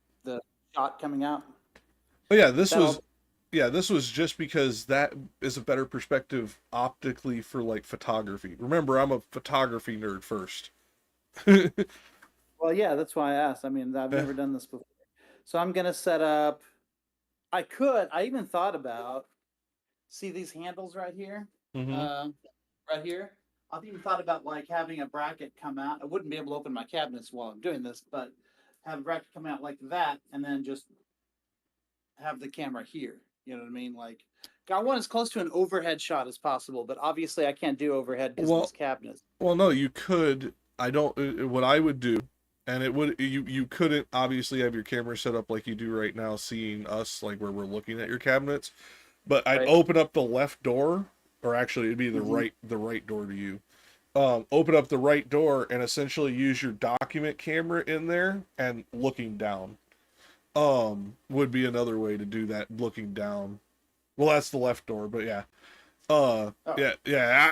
shot coming out. Oh yeah, this was just because that is a better perspective optically for like photography. Remember, I'm a photography nerd first. Well, yeah, that's why I asked. I mean, I've never done this before. So I'm going to set up, I even thought about, see these handles right here? Mhm. Right here? I've even thought about like having a bracket come out. I wouldn't be able to open my cabinets while I'm doing this, but have a bracket come out like that and then just have the camera here. You know what I mean? Like, I want as close to an overhead shot as possible, but obviously I can't do overhead because of these cabinets. Well, no, you could. I don't. What I would do, and it would you couldn't obviously have your camera set up like you do right now, seeing us like where we're looking at your cabinets. But I'd Right. open up the left door, or actually it'd be the Mhm. right door to you. Open up the right door and essentially use your document camera in there and looking down. Would be another way to do that, looking down. Well, that's the left door, but yeah. Yeah.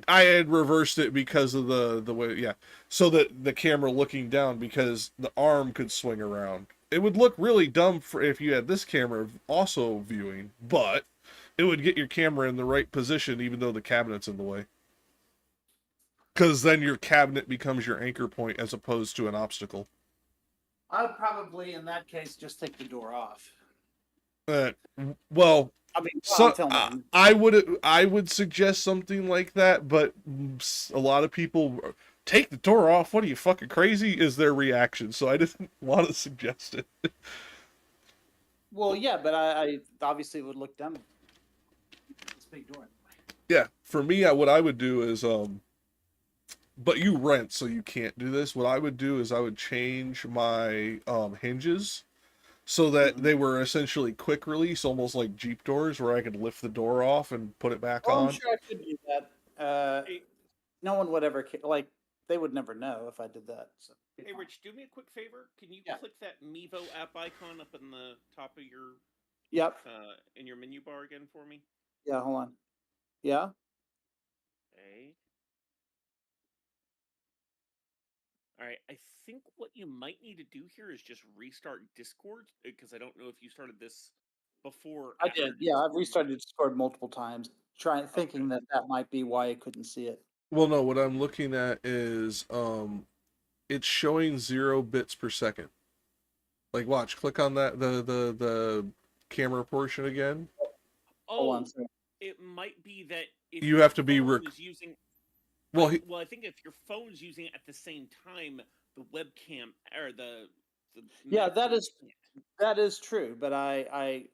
I had reversed it because of the way, yeah. So that the camera looking down because the arm could swing around. It would look really dumb for if you had this camera also viewing, but it would get your camera in the right position even though the cabinet's in the way. Because then your cabinet becomes your anchor point as opposed to an obstacle. I would probably, in that case, just take the door off. Well, I mean, so tell me. I would suggest something like that, but a lot of people take the door off. What are you, fucking crazy? Is their reaction? So I didn't want to suggest it. Well, yeah, but I obviously would look dumb. This big door. Yeah, for me, what I would do is but you rent, so you can't do this. What I would do is I would change my hinges so that they were essentially quick release, almost like Jeep doors, where I could lift the door off and put it back on. I'm sure I could do that. No one would ever they would never know if I did that. So. Hey, Rich, do me a quick favor. Can you click that Mevo app icon up in the top of your Yep. in your menu bar again for me? Yeah, hold on. Yeah. Okay. All right. I think what you might need to do here is just restart Discord because I don't know if you started this before. Or I after did. Yeah, I've Discord. restarted Discord multiple times, thinking that might be why I couldn't see it. Well, no, what I'm looking at is it's showing 0 bits per second. Like, watch, click on that the camera portion again. Hold on. Oh, Sorry. it might be that if You your have to be phone is using. well. Well, I think if your phone's using it at the same time, the webcam or the Yeah, microphone can't. that is true. But I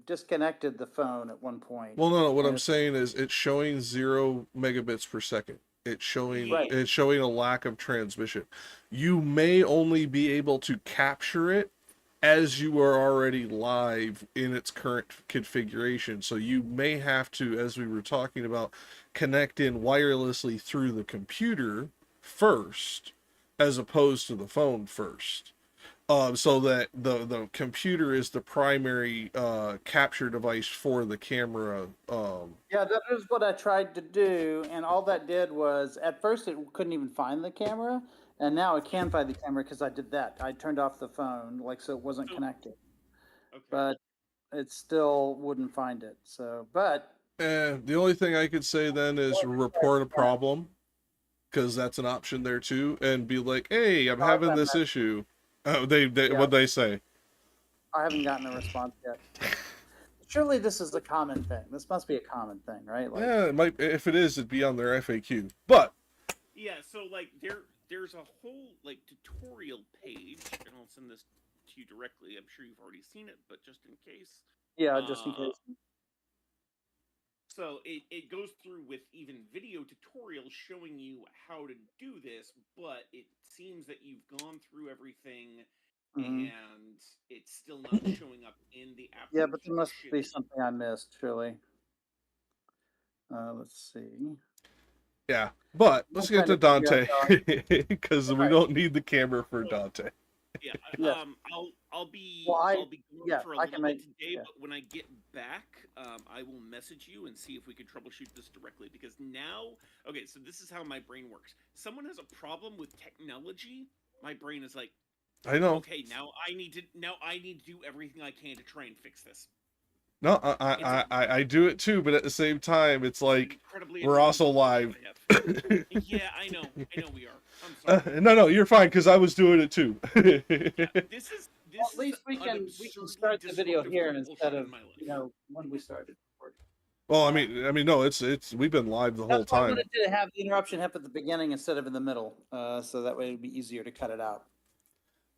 disconnected the phone at one point. Well, no. What and I'm it's- saying is it's showing 0 megabits per second. It's Right. showing a lack of transmission. You may only be able to capture it as you are already live in its current configuration. So you may have to, as we were talking about, connect in wirelessly through the computer first, as opposed to the phone first. So that the computer is the primary capture device for the camera. Yeah, that is what I tried to do, and all that did was at first it couldn't even find the camera, and now it can find the camera because I did that. I turned off the phone, like so it wasn't connected, Okay. but it still wouldn't find it. So, but The only thing I could say then is report a problem, because that's an option there too, and be like, "Hey, I'm having this issue." Oh, Yeah. what they say? I haven't gotten a response yet. Surely this is a common thing. This must be a common thing, right? Like, Yeah, it might. If it is, it'd be on their FAQ. But Yeah, so like there's a whole like tutorial page, and I'll send this to you directly. I'm sure you've already seen it, but just in case. yeah, just in case. So it goes through with even video tutorials showing you how to do this, but it seems that you've gone through everything Mhm. and it's still not showing up in the application. Yeah, but there must be something I missed, surely. Let's see. yeah, but let's get to trying to Dante because we don't need the camera for Dante. Yeah, Yes. I'll be Well, I'll be gone yeah, for a I little can bit make- today, yeah. but when I get back, I will message you and see if we can troubleshoot this directly. Because now, okay, so this is how my brain works. Someone has a problem with technology, my brain is like, I know. okay, now I need to do everything I can to try and fix this. No, I do it too, but at the same time, it's like Incredibly we're annoying also live. Yeah, I know we are. I'm sorry. No, you're fine because I was doing it too. Yeah, this is Well, at least we can start the video here instead of when we started recording. Well, I mean, no, it's we've been live the whole That's why I time. wanted to have the interruption happen at the beginning instead of in the middle, so that way it'd be easier to cut it out.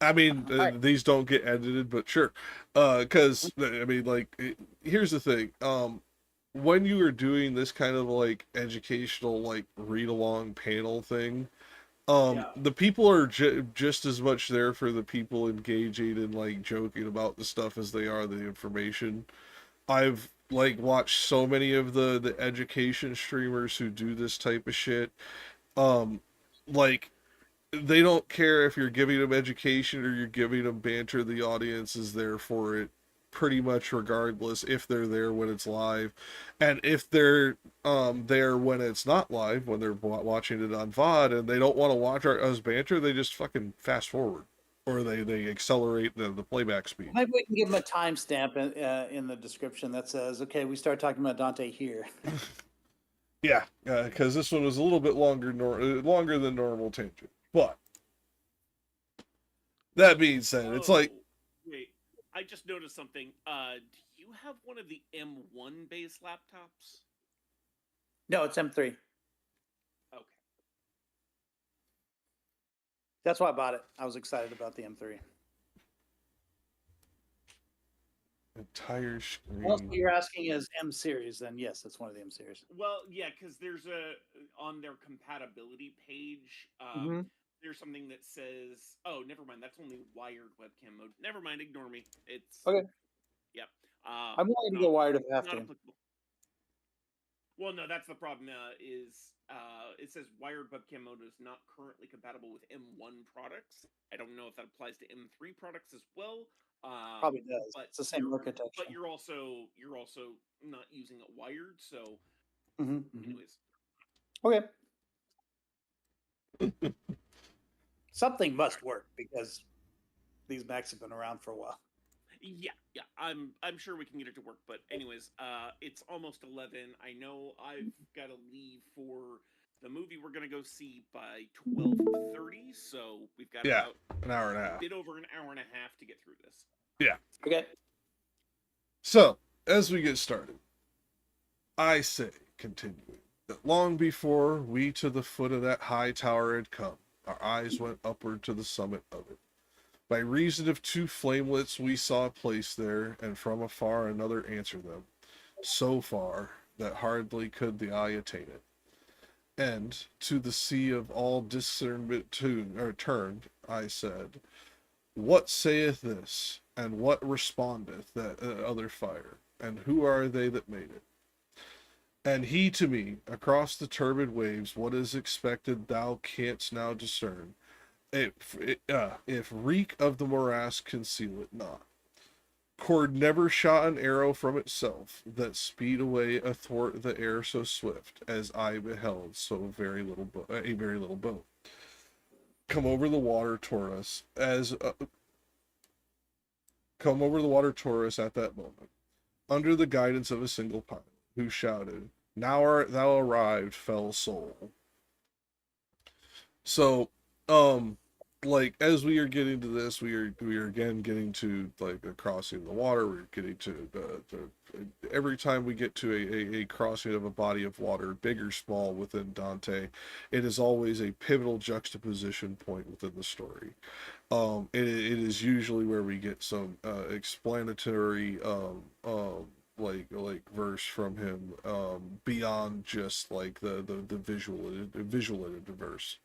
I mean, Alright. these don't get edited, but sure. Because I mean, like, here's the thing. When you are doing this kind of like educational, like read along panel thing, the people are just as much there for the people engaging and like joking about the stuff as they are the information. I've like watched so many of the education streamers who do this type of shit. Like they don't care if you're giving them education or you're giving them banter. The audience is there for it pretty much regardless if they're there when it's live, and if they're there when it's not live, when they're watching it on VOD and they don't want to watch us banter, they just fucking fast forward or they accelerate the playback speed. Maybe we can give them a timestamp in the description that says, "Okay, we start talking about Dante here." Yeah, because this one was a little bit longer than normal tangent. But that being said, it's like, wait, I just noticed something. Do you have one of the M1 based laptops? No, it's M3. Okay. That's why I bought it. I was excited about the M3. entire screen. Well, what you're asking is M series, then yes, it's one of the M series. Well, yeah, because there's on their compatibility page, there's something that says, oh, never mind, that's only wired webcam mode. Never mind, ignore me. It's Okay. Yep. I'm willing to go wired if I have not to. applicable. Well, no, that's the problem. Is it says wired webcam mode is not currently compatible with M1 products. I don't know if that applies to M3 products as well. Probably does. But It's the same architecture. But you're also not using it wired. So, anyways, okay. Something must work because these Macs have been around for a while. yeah. I'm sure we can get it to work. But anyways, it's almost 11. I know I've got to leave for the movie we're gonna go see by 12:30. So we've got about an hour and a half. A bit over an hour and a half to get through this. Yeah. Okay. So, as we get started, I say, continuing, that long before we to the foot of that high tower had come, our eyes went upward to the summit of it. By reason of two flamelets we saw placed there, and from afar another answer them, so far that hardly could the eye attain it. And to the sea of all discernment turned, I said, what saith this, and what respondeth that other fire, and who are they that made it? And he to me, across the turbid waves, what is expected thou canst now discern, if reek of the morass conceal it not. Cord never shot an arrow from itself, that speed away athwart the air so swift, as I beheld a very little boat. Come over the water toward us at that moment, under the guidance of a single pilot, who shouted, "Now art thou arrived, fell soul." So, like, as we are getting to this, we are again getting to, like, a crossing of the water. We're getting to every time we get to a crossing of a body of water, big or small, within Dante, it is always a pivotal juxtaposition point within the story. It is usually where we get some explanatory like verse from him, beyond just like the visual verse.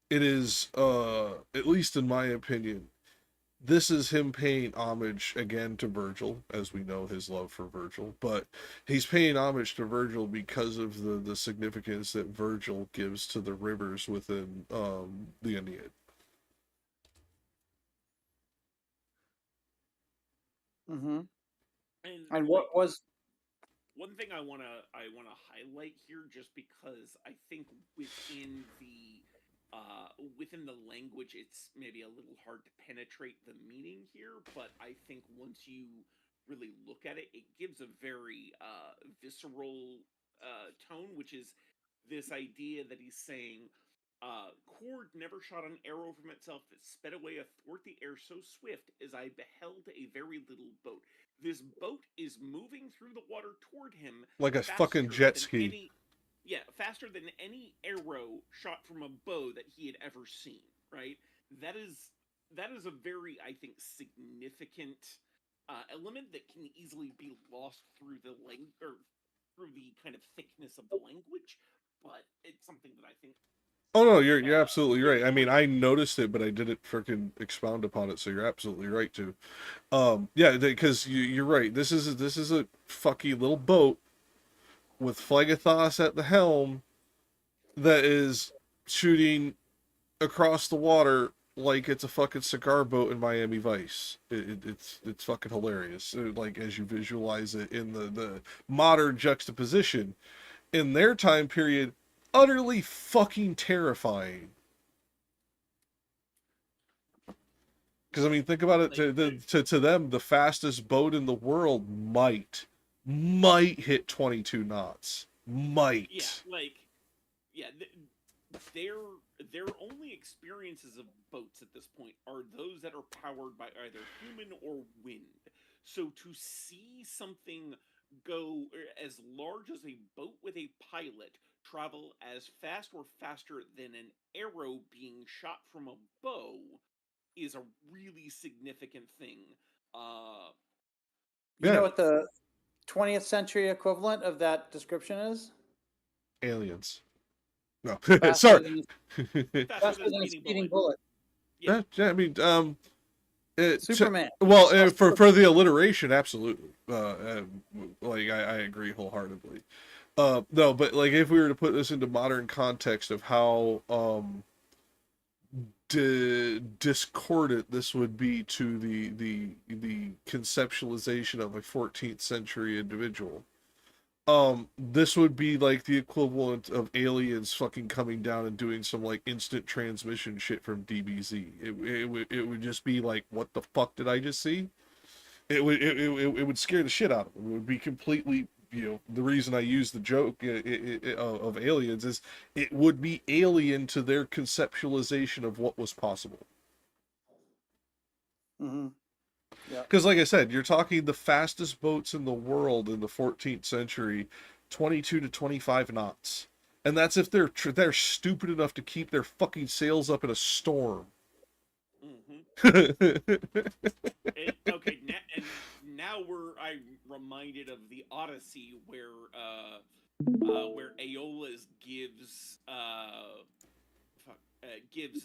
It is, at least in my opinion, this is him paying homage again to Virgil, as we know his love for Virgil, but he's paying homage to Virgil because of the significance that Virgil gives to the rivers within the Aeneid. And what was one thing I wanna highlight here, just because I think within the language, it's maybe a little hard to penetrate the meaning here, but I think once you really look at it, it gives a very visceral tone, which is this idea that he's saying, Cord never shot an arrow from itself that sped away athwart the air so swift as I beheld a very little boat. This boat is moving through the water toward him like a fucking jet ski. Faster than any arrow shot from a bow that he had ever seen, right? That is a very, I think, significant element that can easily be lost through the through the kind of thickness of the language, but it's something that I think. Oh no, you're absolutely right. I mean, I noticed it, but I didn't freaking expound upon it. So you're absolutely right too. Yeah, because you're right. This is a fucky little boat with Phlegethos at the helm that is shooting across the water like it's a fucking cigar boat in Miami Vice. It's fucking hilarious. Like, as you visualize it in the modern juxtaposition, in their time period, utterly fucking terrifying. Because, I mean, think about it. To them, the fastest boat in the world might hit 22 knots. Might. Yeah, their only experiences of boats at this point are those that are powered by either human or wind. So to see something go as large as a boat with a pilot travel as fast or faster than an arrow being shot from a bow is a really significant thing. You know what the 20th century equivalent of that description is? Aliens. No, Faster sorry. Faster than a speeding bullet. Yeah, I mean, Superman. For the alliteration, absolutely. Like, I agree wholeheartedly. No, but like if we were to put this into modern context of how discordant this would be to the conceptualization of a 14th century individual. This would be like the equivalent of aliens fucking coming down and doing some like instant transmission shit from DBZ. It would just be like, what the fuck did I just see? It would scare the shit out of them. It would be completely, the reason I use the joke of aliens is it would be alien to their conceptualization of what was possible. Mm-hmm. Yeah. Because, like I said, you're talking the fastest boats in the world in the 14th century, 22 to 25 knots, and that's if they're stupid enough to keep their fucking sails up in a storm. Okay, now I'm reminded of the Odyssey where Aeolus gives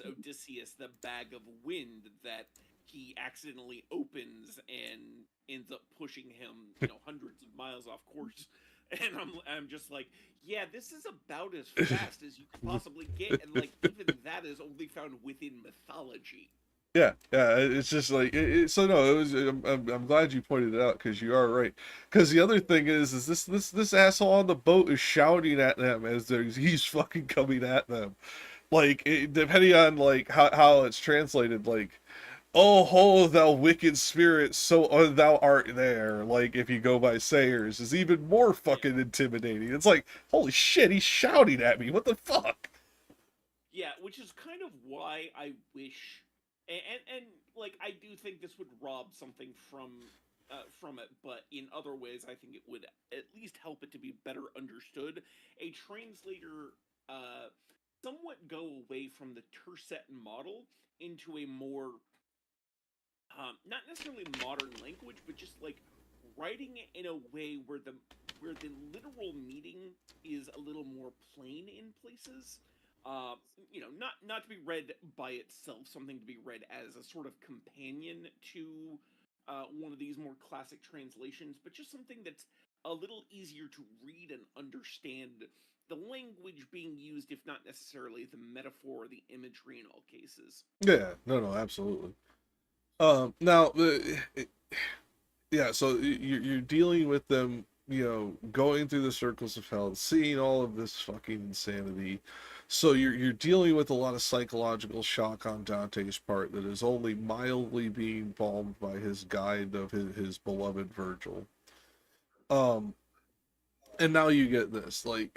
Odysseus the bag of wind that he accidentally opens and ends up pushing him, hundreds of miles off course. And I'm just like, yeah, this is about as fast as you could possibly get, and like even that is only found within mythology. Yeah, it's just like so. No, it was. I'm glad you pointed it out because you are right. Because the other thing is this asshole on the boat is shouting at them as he's fucking coming at them. Like depending on like how it's translated, like, oh ho, thou wicked spirit, so thou art there. Like if you go by Sayers, is even more fucking intimidating. It's like, holy shit, he's shouting at me. What the fuck? Yeah, which is kind of why I wish. And like I do think this would rob something from it, but in other ways I think it would at least help it to be better understood. A translator somewhat go away from the tercet model into a more not necessarily modern language, but just like writing it in a way where the literal meaning is a little more plain in places. Not to be read by itself, something to be read as a sort of companion to one of these more classic translations, but just something that's a little easier to read and understand, the language being used, if not necessarily the metaphor or the imagery in all cases. Yeah, no, absolutely. Now, yeah, so you're dealing with them, going through the circles of hell, seeing all of this fucking insanity. So you're dealing with a lot of psychological shock on Dante's part that is only mildly being balmed by his guide of his beloved Virgil. And now you get this, like,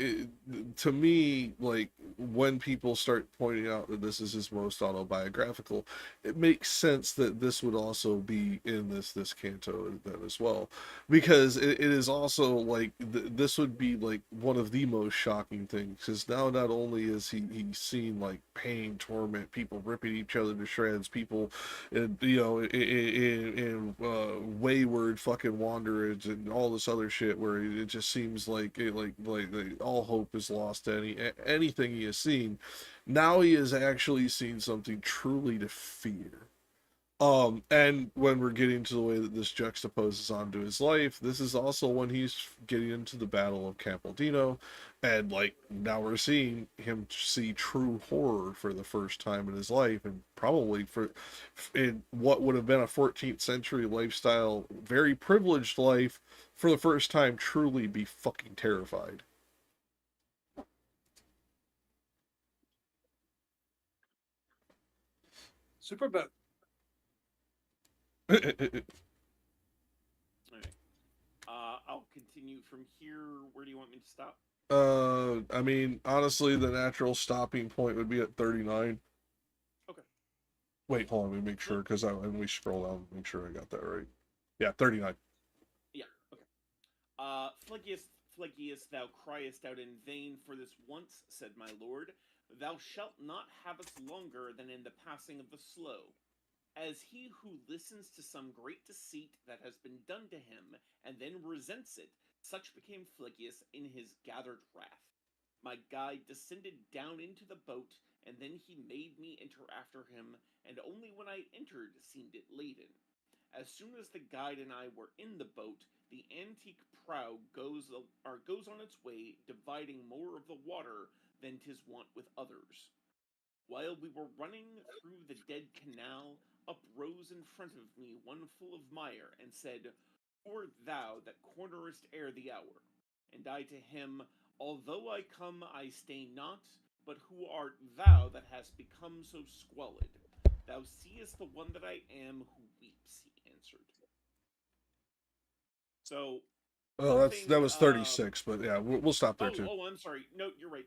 to me, like, when people start pointing out that this is his most autobiographical, it makes sense that this would also be in this canto then as well, because it is also like this would be like one of the most shocking things, because now not only is he's seen like pain, torment, people ripping each other to shreds, people in wayward fucking wanderers and all this other shit where it just seems like all hope is lost to anything he has seen. Now he has actually seen something truly to fear. And when we're getting to the way that this juxtaposes onto his life, this is also when he's getting into the Battle of Campaldino, and like now we're seeing him see true horror for the first time in his life, and probably in what would have been a 14th century lifestyle, very privileged life, for the first time truly be fucking terrified. Super boat. All right. I'll continue from here. Where do you want me to stop? I mean, honestly, the natural stopping point would be at 39. Okay. Wait, hold on, let me make sure, because when we scroll down, make sure I got that right. Yeah, 39. Yeah, okay. Phlegius, thou criest out in vain for this once, said my lord. Thou shalt not have us longer than in the passing of the slow. As he who listens to some great deceit that has been done to him, and then resents it, such became Phlegius in his gathered wrath. My guide descended down into the boat, and then he made me enter after him, and only when I entered seemed it laden. As soon as the guide and I were in the boat, the antique prow goes on its way, dividing more of the water than 'tis wont with others. While we were running through the dead canal, up rose in front of me one full of mire, and said, Who art thou that cornerest ere the hour? And I to him, Although I come, I stay not, but who art thou that hast become so squalid? Thou seest the one that I am who weeps, he answered. So, Oh, something, that was 36, but yeah, we'll stop there too. I'm sorry. No, you're right.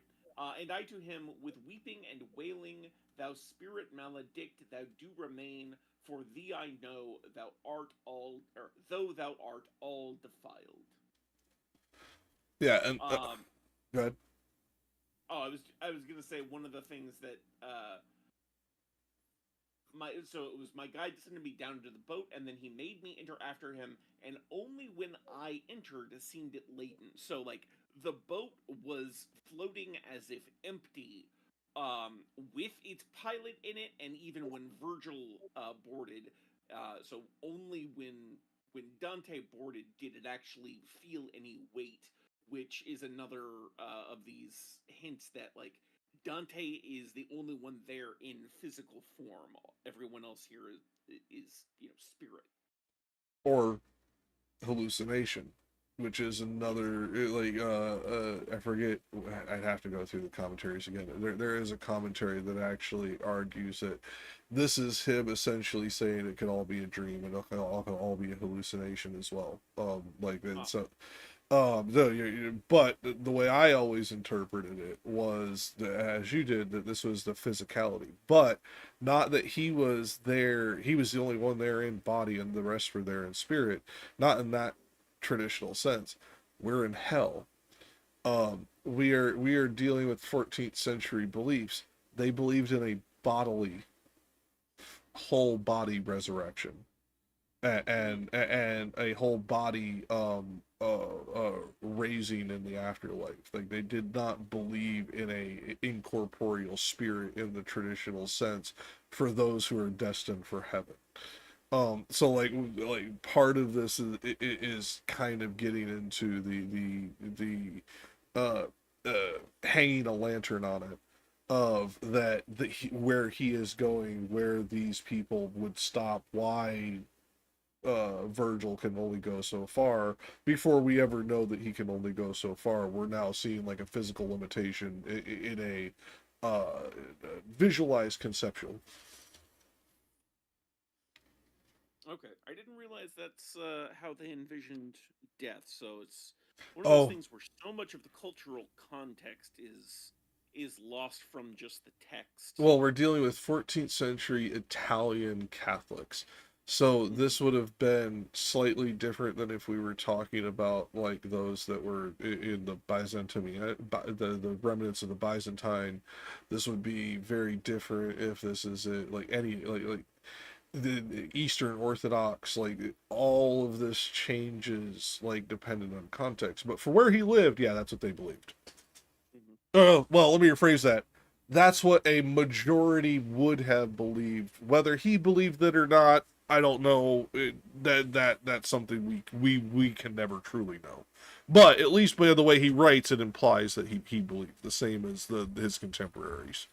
And I to him, with weeping and wailing, thou spirit maledict, thou do remain, for thee I know thou art all, or though thou art all defiled. Yeah, and go ahead. Oh, I was gonna say one of the things that it was my guide sending me down to the boat, and then he made me enter after him, and only when I entered seemed it laden. So like the boat was floating as if empty, with its pilot in it, and even when Virgil boarded, so only when Dante boarded did it actually feel any weight, which is another of these hints that like Dante is the only one there in physical form. Everyone else here is spirit Or hallucination, which is another I forget. I'd have to go through the commentaries again. There is a commentary that actually argues that this is him essentially saying it could all be a dream and it can all be a hallucination as well. But the way I always interpreted it was, as you did, that this was the physicality, but not that he was there. He was the only one there in body, and the rest were there in spirit. Not in that traditional sense. We're in hell. We are dealing with 14th century beliefs. They believed in a bodily, whole body resurrection, and a whole body raising in the afterlife. Like, they did not believe in a incorporeal spirit in the traditional sense for those who are destined for heaven. So like part of this is kind of getting into the hanging a lantern on it of that where he is going, where these people would stop, why Virgil can only go so far. Before we ever know that he can only go so far, we're now seeing like a physical limitation in a visualized conceptual. Okay, I didn't realize that's how they envisioned death. So it's one of those things where so much of the cultural context is lost from just the text. Well, we're dealing with 14th century Italian Catholics. So this would have been slightly different than if we were talking about like those that were in the Byzantine, the remnants of the Byzantine. This would be very different if this is like any like the Eastern Orthodox. Like all of this changes like dependent on context. But for where he lived, yeah, that's what they believed. Well, let me rephrase that. That's what a majority would have believed. Whether he believed it or not, I don't know. That's something we can never truly know. But at least by the way he writes, it implies that he believed the same as his contemporaries.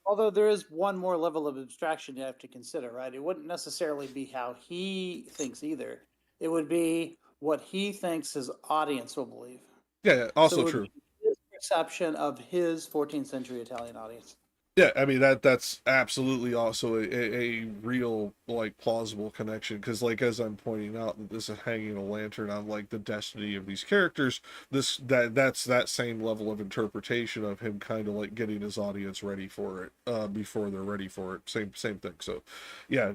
Although there is one more level of abstraction you have to consider, right? It wouldn't necessarily be how he thinks either. It would be what he thinks his audience will believe. Yeah, also true. His perception of his 14th century Italian audience. Yeah, I mean that's absolutely also a real like plausible connection, because like as I'm pointing out that this is hanging a lantern on like the destiny of these characters. That's that same level of interpretation of him kind of like getting his audience ready for it before they're ready for it. Same thing. So yeah,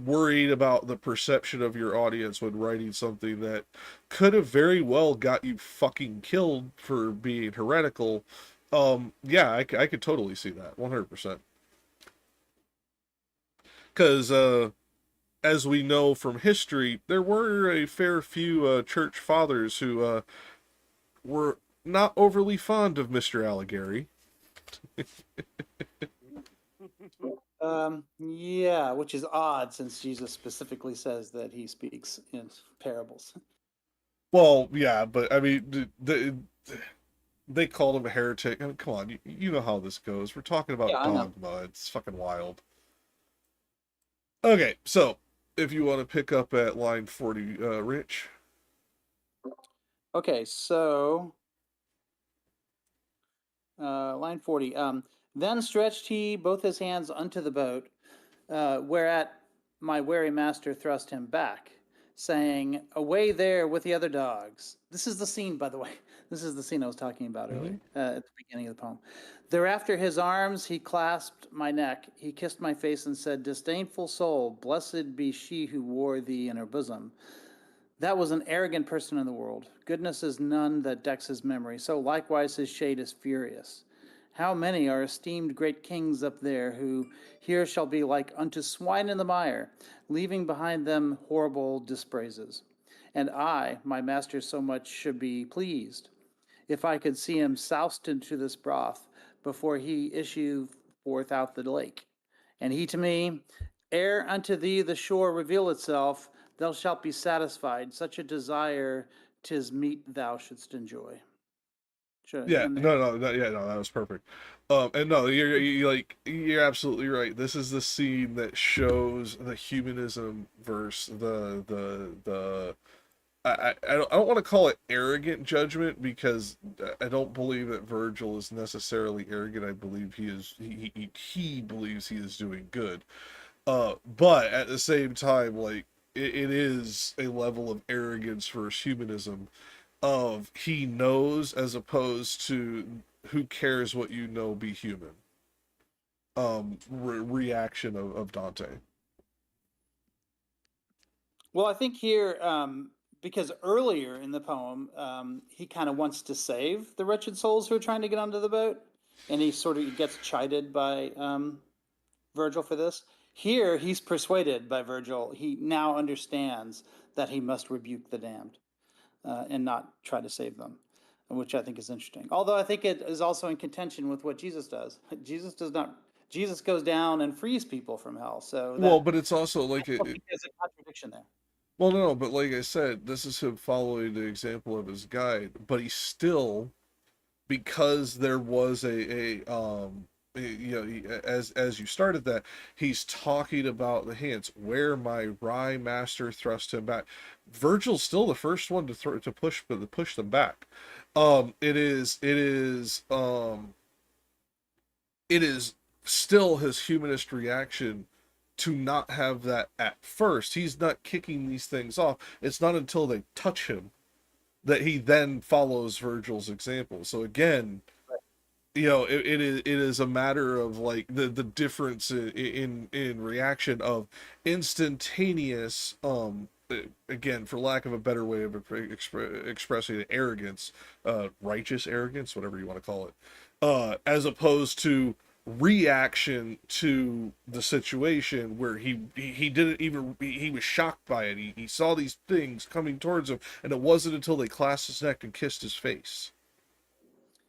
worried about the perception of your audience when writing something that could have very well got you fucking killed for being heretical. Yeah, I could totally see that 100%. Because as we know from history, there were a fair few church fathers who were not overly fond of Mr. Alighieri. Yeah, which is odd since Jesus specifically says that he speaks in parables. Well, yeah, but I mean, they called him a heretic. I mean, come on, you know how this goes. We're talking Yeah, about I know. dogma. It's fucking wild. Okay, so if you want to pick up at line 40, Rich. Okay, so line 40. Then stretched he both his hands unto the boat, whereat my wary master thrust him back, saying, away there with the other dogs. This is the scene, by the way. This is the scene I was talking about earlier, at the beginning of the poem. Thereafter his arms he clasped my neck, he kissed my face and said, disdainful soul, blessed be she who wore thee in her bosom. That was an arrogant person in the world. Goodness is none that decks his memory, so likewise his shade is furious. How many are esteemed great kings up there, who here shall be like unto swine in the mire, leaving behind them horrible dispraises. And I, my master, so much should be pleased, if I could see him soused into this broth, before he issue forth out the lake. And he to me, ere unto thee the shore reveal itself, thou shalt be satisfied. Such a desire 'tis meet thou shouldst enjoy. Should I Yeah, end there? no, that was perfect. And no, you're absolutely right. This is the scene that shows the humanism versus the I don't want to call it arrogant judgment, because I don't believe that Virgil is necessarily arrogant. I believe he believes he is doing good. But at the same time, like it is a level of arrogance versus humanism, of he knows as opposed to who cares what you know, be human. Reaction of Dante. Well, I think here, because earlier in the poem, he kind of wants to save the wretched souls who are trying to get onto the boat, and he sort of gets chided by Virgil for this. Here, he's persuaded by Virgil. He now understands that he must rebuke the damned and not try to save them, which I think is interesting. Although I think it is also in contention with what Jesus does. Jesus does not. Jesus goes down and frees people from hell. So Well, that but it's also like I don't think there's a contradiction there. well, no, but like I said, this is him following the example of his guide, but he still, because there was you know, as you started that, he's talking about the hands where my wry master thrust him back. Virgil's still the first one to push them back. It is still his humanist reaction to not have that at first. He's not kicking these things off. It's not until they touch him that he then follows Virgil's example. So again, you know, it is a matter of like the difference in reaction of instantaneous, again, for lack of a better way of expressing arrogance, righteous arrogance, whatever you want to call it, as opposed to reaction to the situation where he didn't even, he was shocked by it. He saw these things coming towards him, and it wasn't until they clasped his neck and kissed his face.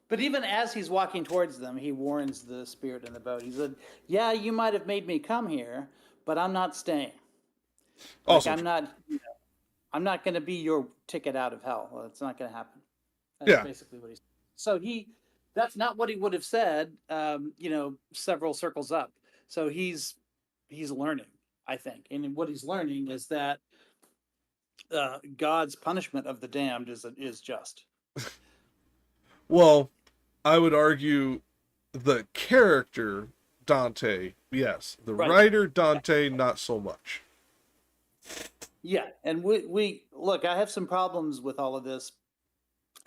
But even as he's walking towards them, he warns the spirit in the boat. He said, yeah, you might have made me come here, but I'm not staying. Like, Also, I'm not, I'm not going to be your ticket out of hell. Well, it's not going to happen. That's yeah, basically what he's. So that's not what he would have said, several circles up. So he's learning, I think. And what he's learning is that God's punishment of the damned is just. well, I would argue the character Dante, yes. The Right. writer Dante, not so much. Yeah, and we look. I have some problems with all of this,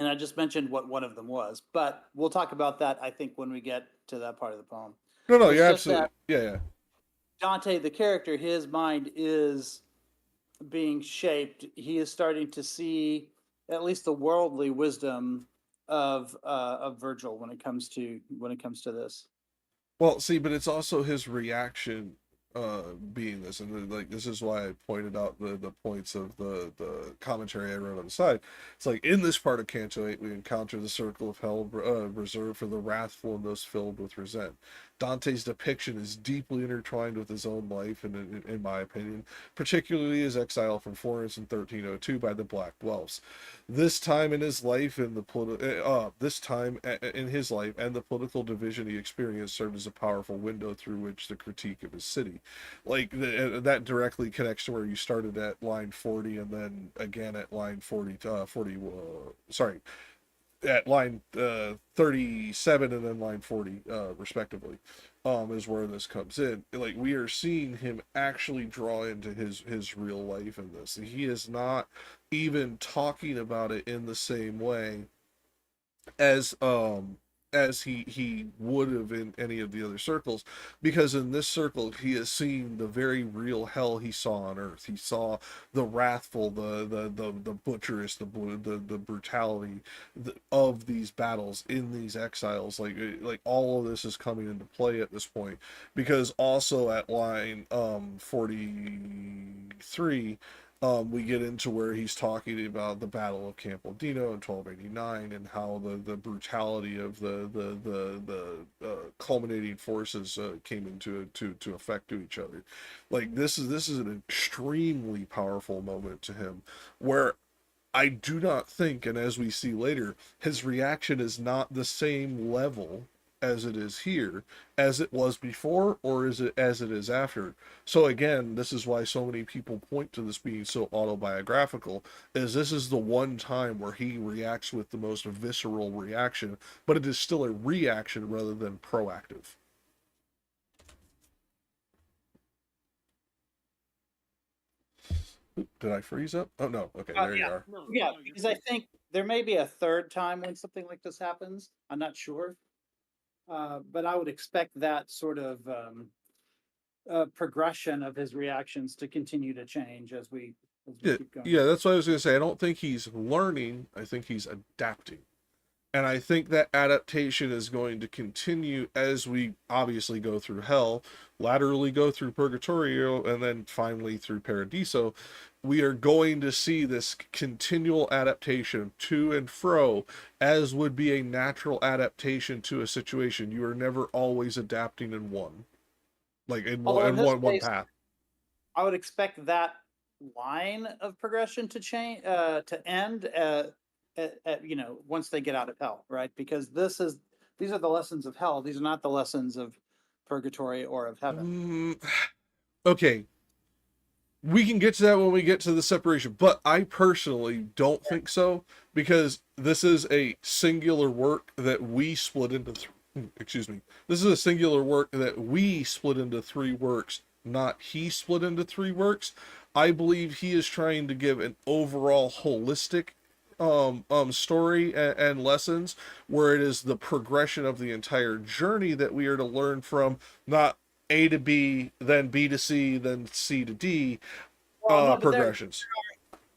and I just mentioned what one of them was, but we'll talk about that, I think, when we get to that part of the poem. No, It's you're just absolutely, that yeah. Dante, the character, his mind is being shaped. He is starting to see at least the worldly wisdom of Virgil when it comes to this. Well, see, but it's also his reaction, being this, and like this is why I pointed out the points of the commentary I wrote on the side. It's like in this part of Canto VIII, we encounter the circle of hell reserved for the wrathful and those filled with resent. Dante's depiction is deeply intertwined with his own life, and in my opinion, particularly his exile from Florence in 1302 by the Black Guelphs. This time in his life and the political division he experienced served as a powerful window through which the critique of his city, like that directly connects to where you started at line 40, and then again at line 40. Sorry, at line 37 and then line 40 respectively, is where this comes in. Like, we are seeing him actually draw into his real life in this. He is not even talking about it in the same way as he would have in any of the other circles, because in this circle he has seen the very real hell he saw on earth. He saw the wrathful, the butcherous, the brutality of these battles in these exiles. Like all of this is coming into play at this point, because also at line 43 we get into where he's talking about the Battle of Campaldino in 1289, and how the brutality of the culminating forces came into to effect to each other. Like, this is an extremely powerful moment to him, where I do not think, and as we see later, his reaction is not the same level as it is here as it was before, or as it is after. So again, this is why so many people point to this being so autobiographical, is this is the one time where he reacts with the most visceral reaction, but it is still a reaction rather than proactive. Did I freeze up? Oh no, okay, there you are. Yeah, because I think there may be a third time when something like this happens. I'm not sure. But I would expect that sort of progression of his reactions to continue to change as we keep going. Yeah, that's what I was going to say. I don't think he's learning. I think he's adapting. And I think that adaptation is going to continue as we obviously go through hell, laterally go through Purgatorio, and then finally through Paradiso. We are going to see this continual adaptation to and fro, as would be a natural adaptation to a situation. You are never always adapting in one, like in one path. I would expect that line of progression to change, to end once they get out of hell, right? Because these are the lessons of hell. These are not the lessons of purgatory or of heaven. Okay. We can get to that when we get to the separation, but I personally don't think so, because this is a singular work that we split into This is a singular work that we split into three works, not he split into three works. I believe he is trying to give an overall holistic story and lessons, where it is the progression of the entire journey that we are to learn from, not A to B, then B to C, then C to D, progressions.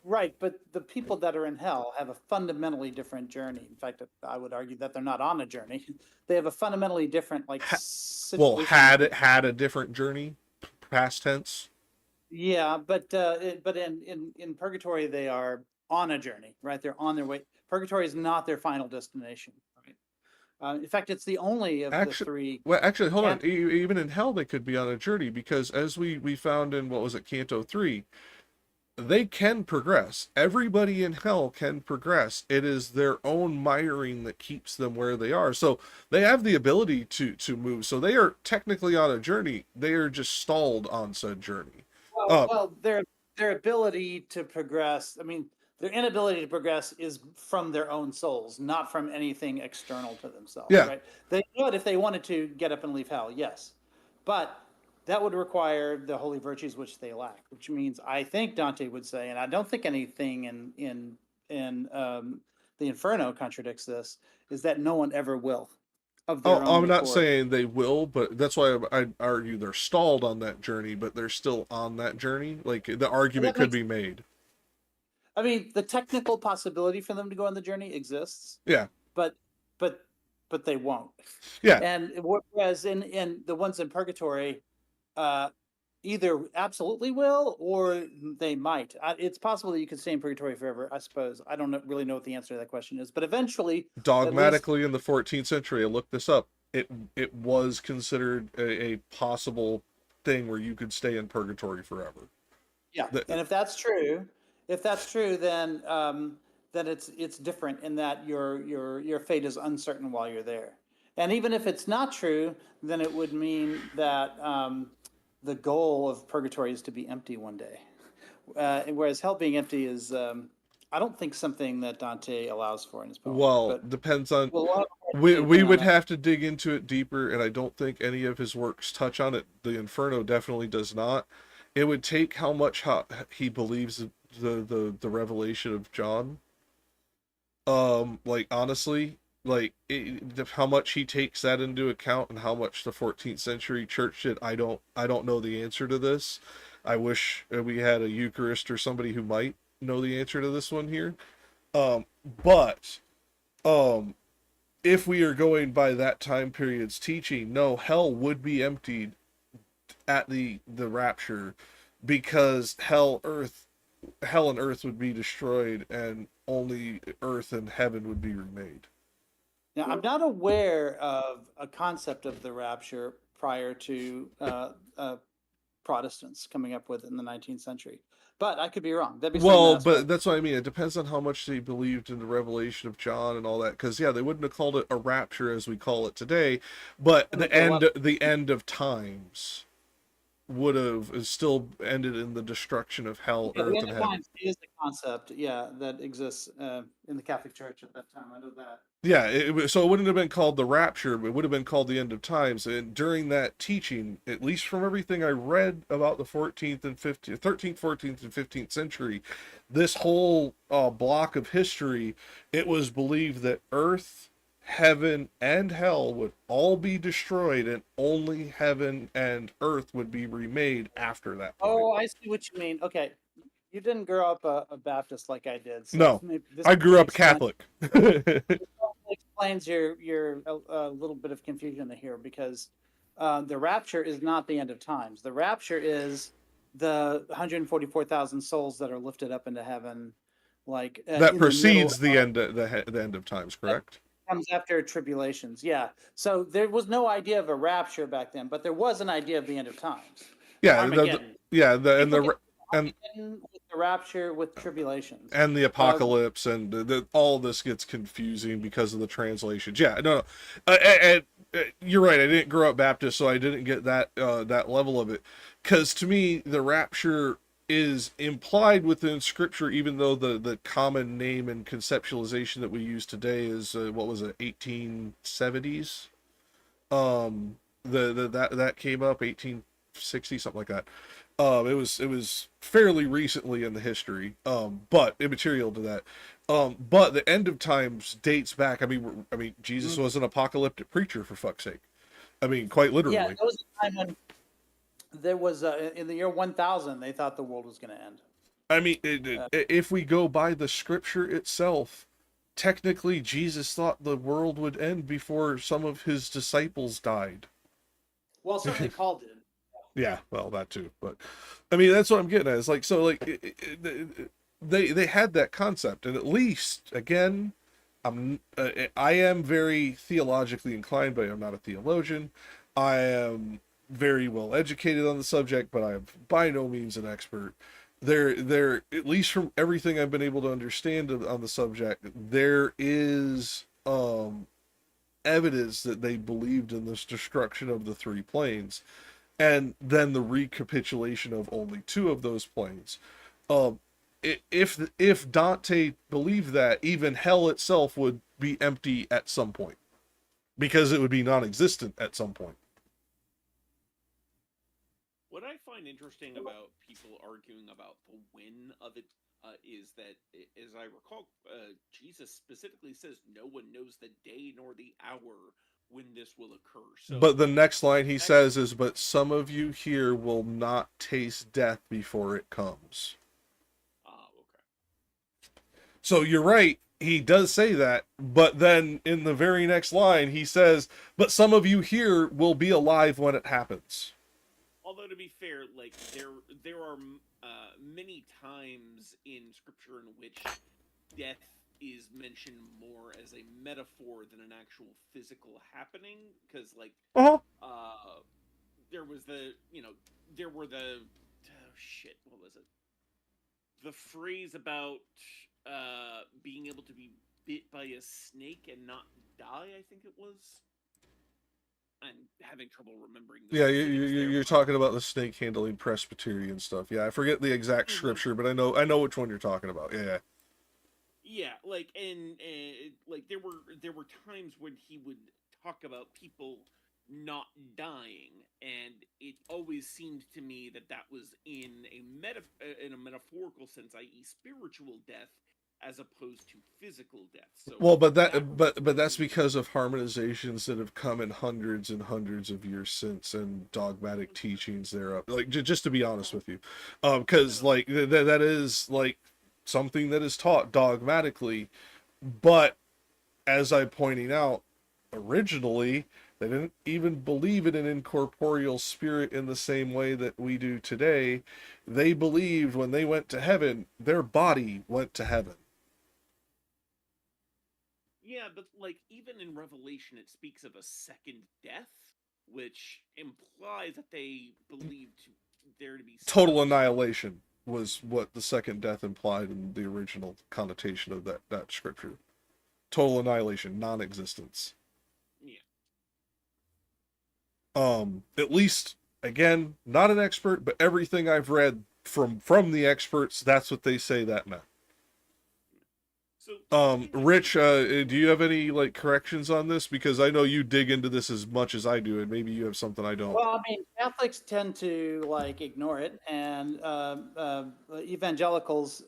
Right, but the people that are in hell have a fundamentally different journey. In fact, I would argue that they're not on a journey. They have a fundamentally different, had a different journey, past tense. Yeah, but in purgatory they are on a journey, right? They're on their way. Purgatory is not their final destination, right? In fact, it's the only of the three. Well, actually, hold on. Even in hell, they could be on a journey, because as we found in, what was it, Canto III, they can progress. Everybody in hell can progress. It is their own miring that keeps them where they are. So they have the ability to move. So they are technically on a journey. They are just stalled on said journey. Well, their ability to progress, I mean, their inability to progress is from their own souls, not from anything external to themselves. Yeah. Right? They could, if they wanted to, get up and leave hell, yes. But that would require the holy virtues which they lack, which means, I think Dante would say, and I don't think anything in the Inferno contradicts this, is that no one ever will. I'm not saying they will, but that's why I argue they're stalled on that journey, but they're still on that journey. Like, the argument could be made. I mean, the technical possibility for them to go on the journey exists. Yeah. But they won't. Yeah. And whereas in the ones in purgatory, either absolutely will or they might. It's possible that you could stay in purgatory forever, I suppose. I don't really know what the answer to that question is, but eventually, dogmatically in the 14th century, I looked this up, it was considered a possible thing where you could stay in purgatory forever. Yeah, The- and if that's true, then it's different in that your fate is uncertain while you're there. And even if it's not true, then it would mean that the goal of purgatory is to be empty one day. Whereas hell being empty is, I don't think something that Dante allows for in his poem. well, But depends on. we'll have We depending on would that. have to dig into it deeper, and I don't think any of his works touch on it. The Inferno definitely does not. It would take how much he believes the revelation of John. Like honestly, like how much he takes that into account and how much the 14th century church did. I don't know the answer to this. I wish we had a Eucharist or somebody who might know the answer to this one here. But if we are going by that time period's teaching, no, hell would be emptied at the rapture, because hell and earth would be destroyed and only earth and heaven would be remade. Now, I'm not aware of a concept of the rapture prior to Protestants coming up with in the 19th century, but I could be wrong. That'd be something Well, to ask but that's what I mean. It depends on how much they believed in the revelation of John and all that. Because yeah, they wouldn't have called it a rapture as we call it today, but the end of times would have still ended in the destruction of hell, Yeah, the earth, end and of heaven. times is the concept, yeah, that exists in the Catholic Church at that time. I know that. Yeah, so it wouldn't have been called the rapture, but it would have been called the end of times. And during that teaching, at least from everything I read about the 14th and 15th, 13th, 14th, and 15th century, this whole block of history, it was believed that earth, heaven, and hell would all be destroyed, and only heaven and earth would be remade after that point. Oh, I see what you mean. Okay, you didn't grow up a Baptist like I did, so No, maybe this I grew up explains- Catholic. explains your little bit of confusion here, because the rapture is not the end of times. The rapture is the 144,000 souls that are lifted up into heaven, like That in precedes the middle the end of times, correct? comes after tribulations. Yeah. So there was no idea of a rapture back then, but there was an idea of the end of times. Yeah, Armageddon. and People get and Armageddon with the rapture with tribulations. and the apocalypse and all this gets confusing because of the translations. Yeah, no, and you're right. I didn't grow up Baptist, so I didn't get that level of it. Because to me, the rapture is implied within Scripture, even though the common name and conceptualization that we use today is what was it, 1870s? That came up 1860, something like that. It was fairly recently in the history, but immaterial to that. But the end of times dates back. I mean, Jesus was an apocalyptic preacher, for fuck's sake. I mean, quite literally. Yeah, there was a time when there was in the year 1000 they thought the world was going to end. I mean, if we go by the Scripture itself, technically Jesus thought the world would end before some of his disciples died. Well, certainly Paul did. Yeah, well, that too. But I mean, that's what I'm getting at. It's like, so like they had that concept, and at least again, I am very theologically inclined, but I'm not a theologian. I am very well educated on the subject, but I am by no means an expert. There, at least from everything I've been able to understand on the subject, there is evidence that they believed in this destruction of the three planes, and then the recapitulation of only two of those planes. If Dante believed that, even hell itself would be empty at some point, because it would be non-existent at some point. What I find interesting about people arguing about the when of it is that, as I recall, Jesus specifically says no one knows the day nor the hour when this will occur. So, but the next line he says is, "But some of you here will not taste death before it comes." Okay. So you're right. He does say that, but then in the very next line he says, "But some of you here will be alive when it happens." Although, to be fair, like there are many times in Scripture in which death is mentioned more as a metaphor than an actual physical happening, because like Uh-huh. there was the there were the shit, what was it, the phrase about being able to be bit by a snake and not die, I think it was. I'm having trouble remembering the Yeah, specifics there, you're but talking about the snake handling Presbyterian stuff. Yeah, I forget the exact scripture, but I know which one you're talking about. Yeah. yeah, like and like there were times when he would talk about people not dying, and it always seemed to me that that was in a metaphorical sense, i.e., spiritual death, as opposed to physical death. So Well, but that but that's because of harmonizations that have come in hundreds and hundreds of years since, and dogmatic teachings thereof. Like just to be honest with you, because like that is like something that is taught dogmatically, but as I'm pointing out, originally they didn't even believe in an incorporeal spirit in the same way that we do today. They believed when they went to heaven, their body went to heaven. yeah, but like even in Revelation, it speaks of a second death, which implies that they believed there to be Total annihilation was what the second death implied in the original connotation of that scripture. Total annihilation, non-existence. Yeah. At least, again, not an expert, but everything I've read from the experts, that's what they say that meant. So Rich, do you have any like corrections on this? Because I know you dig into this as much as I do, and maybe you have something I don't. Well, I mean, Catholics tend to like ignore it, and evangelicals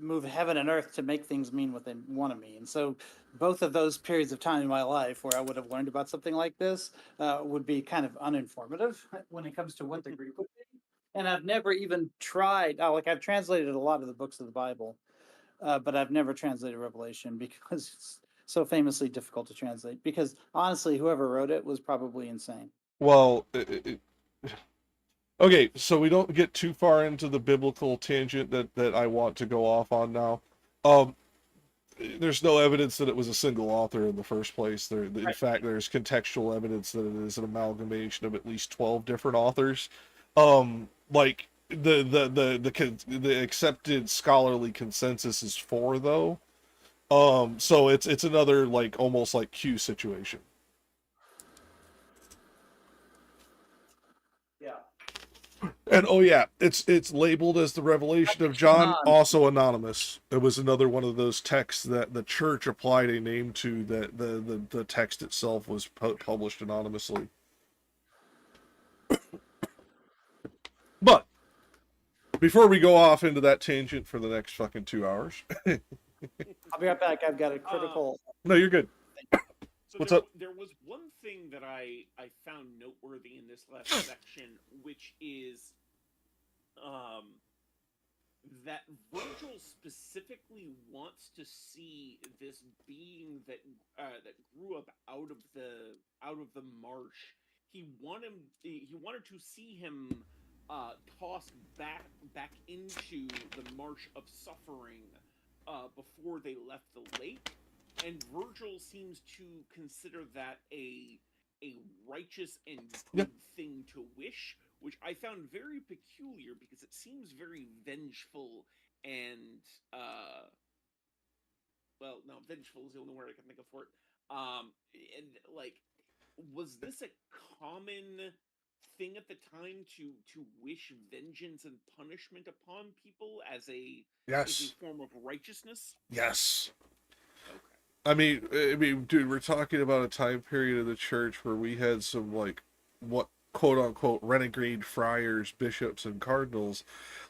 move heaven and earth to make things mean what they want to mean. So, both of those periods of time in my life where I would have learned about something like this would be kind of uninformative when it comes to what the Greek would be. And I've never even tried. Like I've translated a lot of the books of the Bible, but I've never translated Revelation because it's so famously difficult to translate. Because honestly, whoever wrote it was probably insane. Well, okay, so we don't get too far into the biblical tangent that I want to go off on now. There's no evidence that it was a single author in the first place. In fact, there's contextual evidence that it is an amalgamation of at least 12 different authors. Like the accepted scholarly consensus is 4 though. So it's another like almost like Q situation. Yeah. And oh yeah, it's labeled as the Revelation of John, also anonymous. It was another one of those texts that the church applied a name to, that the text itself was published anonymously. But before we go off into that tangent for the next fucking 2 hours. I'll be right back. I've got a critical. No, you're good. So What's there, up? There was one thing that I found noteworthy in this last section, which is that Virgil specifically wants to see this being that grew up out of the marsh. He wanted to see him tossed back into the marsh of suffering before they left the lake. And Virgil seems to consider that a righteous and good thing to wish, which I found very peculiar because it seems very vengeful and well, no, vengeful is the only word I can think of for it. And like, was this a common thing at the time to wish vengeance and punishment upon people as a form of righteousness? Yes. Okay. I mean, dude, we're talking about a time period of the church where we had some like what quote unquote renegade friars, bishops, and cardinals,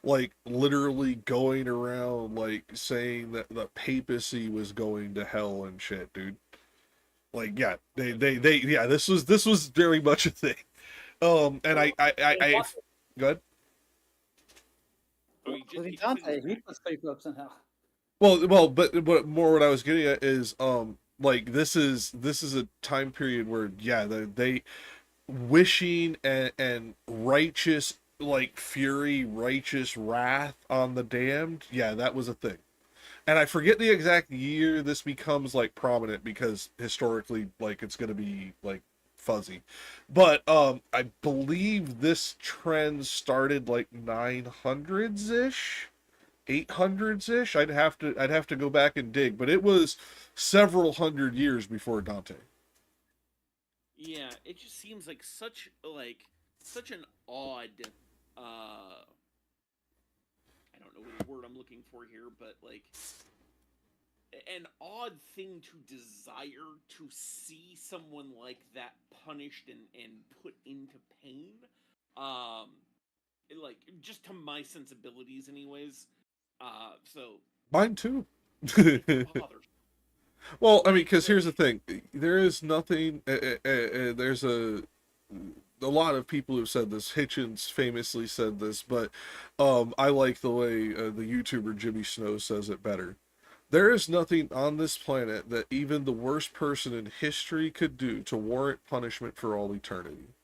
like literally going around like saying that the papacy was going to hell and shit, dude. Like, yeah, they yeah, this was very much a thing. And I go ahead. Dante, he puts popes in hell. Well, but more what I was getting at is like this is a time period where they wishing and righteous like fury, righteous wrath on the damned. Yeah, that was a thing. and I forget the exact year this becomes like prominent, because historically, like, it's going to be like fuzzy, but I believe this trend started like 900s ish, 800s ish. I'd have to go back and dig, but it was several hundred years before Dante. Yeah, it just seems like such an odd I don't know the word I'm looking for here, but like an odd thing to desire to see someone like that punished and put into pain. Um like just to my sensibilities anyways. So Mine too. it bothers. Well, I mean, because here's the thing: there is nothing. There's a lot of people who've said this. Hitchens famously said this, but I like the way the YouTuber Jimmy Snow says it better. There is nothing on this planet that even the worst person in history could do to warrant punishment for all eternity.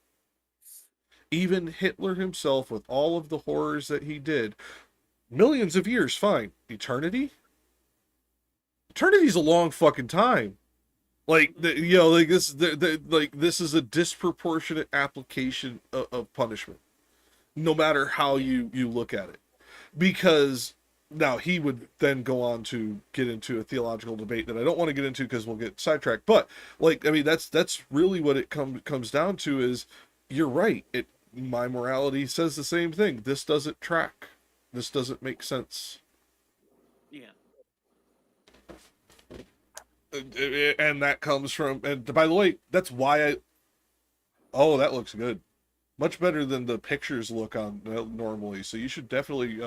Even Hitler himself, with all of the horrors that he did, millions of years, fine. Eternity? Eternity's a long fucking time. Like, like this, like this is a disproportionate application of punishment, no matter how you look at it. Because now he would then go on to get into a theological debate that I don't want to get into because we'll get sidetracked. But like, I mean, that's really what it comes down to. Is you're right. My morality says the same thing. This doesn't track. This doesn't make sense. Yeah. And that comes from, and by the way, that's why oh, that looks good, much better than the pictures look on normally. So you should definitely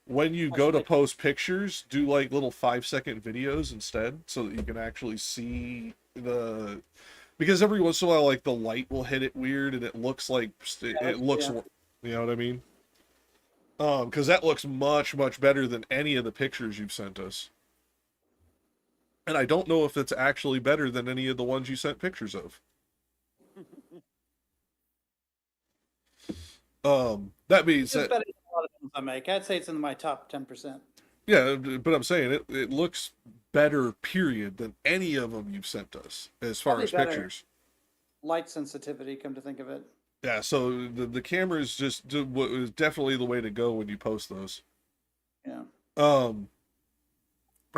when you go to post pictures, do like little 5-second videos instead, so that you can actually see because every once in a while, like, the light will hit it weird and it looks like it looks, you know what I mean? Because that looks much better than any of the pictures you've sent us. And I don't know if it's actually better than any of the ones you sent pictures of. That being It's said, better than a lot of films I make. I'd say it's in my top 10%. yeah, but I'm saying it looks better, period, than any of them you've sent us as far Probably as better. pictures. Light sensitivity, come to think of it. Yeah, so the camera is just was definitely the way to go when you post those. Yeah. Or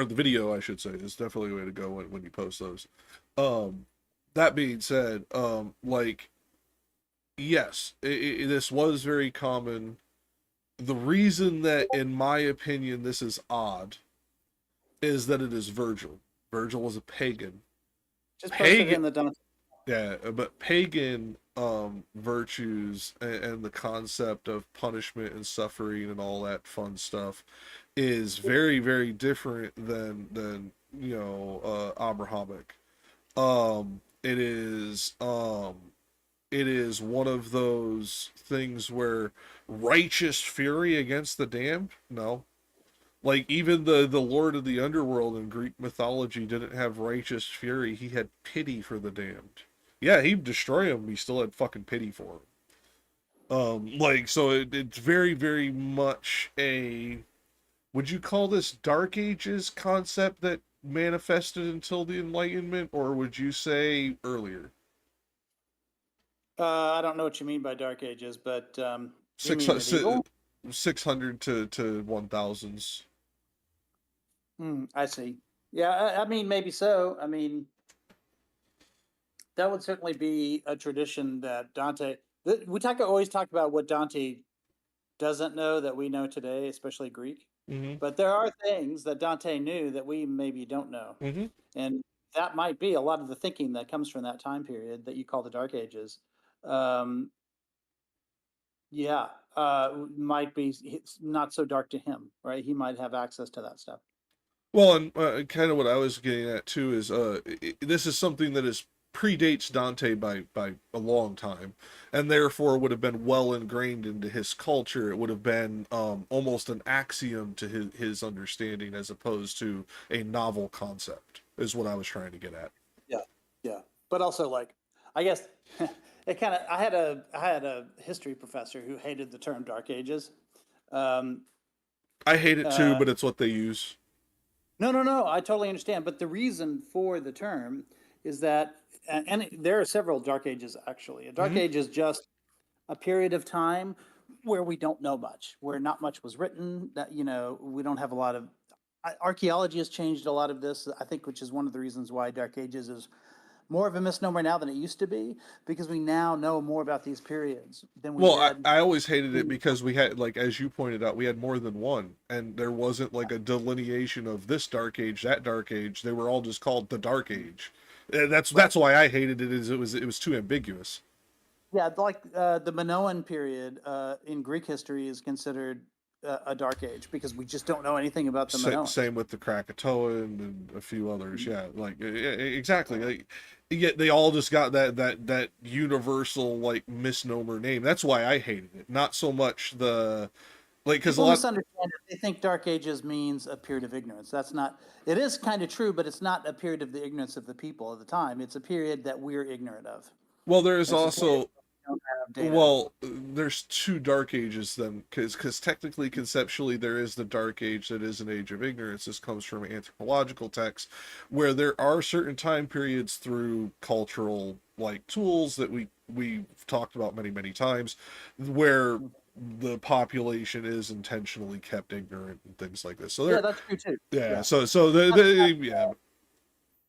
the video, I should say, is definitely the way to go when you post those. That being said, like, yes, this was very common. The reason that, in my opinion, this is odd is that it is Virgil. Virgil was a pagan. Just posted Pagan. in the Dante. Yeah, but pagan virtues and the concept of punishment and suffering and all that fun stuff is very different than Abrahamic. It is one of those things where righteous fury against the damned, no. Like, even the Lord of the Underworld in Greek mythology didn't have righteous fury. He had pity for the damned. Yeah, he'd destroy them, he still had fucking pity for them. Like, so it's very much a, would you call this Dark Ages concept that manifested until the Enlightenment, or would you say earlier? I don't know what you mean by Dark Ages, but you mean 600 to 1000s. I see. Yeah, I mean, maybe so. I mean, that would certainly be a tradition that Dante. We always talk about what Dante doesn't know that we know today, especially Greek. Mm-hmm. But there are things that Dante knew that we maybe don't know, Mm-hmm. and that might be a lot of the thinking that comes from that time period that you call the Dark Ages. Might be it's not so dark to him, right? He might have access to that stuff. Well, and kind of what I was getting at too is this is something that predates Dante by a long time, and therefore would have been well ingrained into his culture. It would have been almost an axiom to his understanding, as opposed to a novel concept, is what I was trying to get at. Yeah. But also, like, I guess it kind of. I had a history professor who hated the term Dark Ages. I hate it too, but it's what they use. No. I totally understand. But the reason for the term is that, there are several dark ages actually. A dark Mhm. age is just a period of time where we don't know much, where not much was written. That we don't have a lot of archaeology has changed a lot of this. I think, which is one of the reasons why Dark Ages is more of a misnomer now than it used to be, because we now know more about these periods than we Well, did. I always hated it because we had, like, as you pointed out, we had more than one, and there wasn't like a delineation of this dark age, that dark age. They were all just called the dark age. That's why I hated it. Is it was too ambiguous. Yeah, like the Minoan period in Greek history is considered a dark age because we just don't know anything about the Minoans. Same with the Krakatoan and a few others. Yeah, like exactly. Like, yet they all just got that universal like misnomer name. That's why I hated it. Not so much the because a People lot. misunderstand it. They think Dark Ages means a period of ignorance. That's not. It is kind of true, but it's not a period of the ignorance of the people of the time. It's a period that we're ignorant of. Well, there is It's a period also we don't have data. well, there's two dark ages then, because technically, conceptually, there is the dark age that is an age of ignorance. This comes from anthropological texts, where there are certain time periods through cultural like tools that we've talked about many times, where the population is intentionally kept ignorant and things like this. So Yeah, there, that's true too. yeah. So the yeah.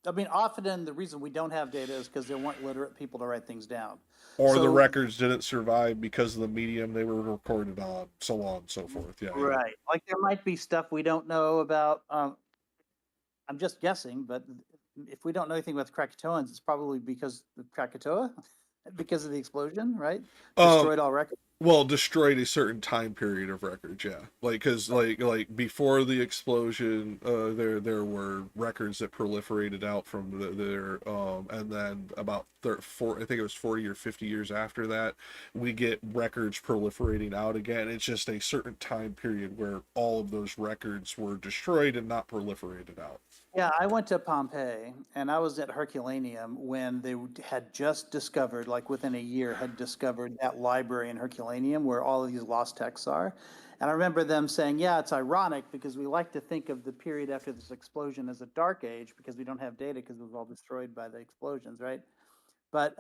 I mean, often the reason we don't have data is because there weren't literate people to write things down. Or the So, records didn't survive because of the medium they were recorded on, so on and so forth. Yeah. right, like there might be stuff we don't know about. I'm just guessing, but if we don't know anything about the Krakatoans, it's probably because the Krakatoa, because of the explosion, right? Destroyed all records. Well, destroyed a certain time period of records, yeah. Like, because like before the explosion, there were records that proliferated out from their and then about I think it was 40 or 50 years after that, we get records proliferating out again. It's just a certain time period where all of those records were destroyed and not proliferated out. Yeah, I went to Pompeii and I was at Herculaneum when they had just discovered, like within a year, had discovered that library in Herculaneum where all of these lost texts are. And I remember them saying, yeah, it's ironic because we like to think of the period after this explosion as a dark age because we don't have data because it was all destroyed by the explosions, right? But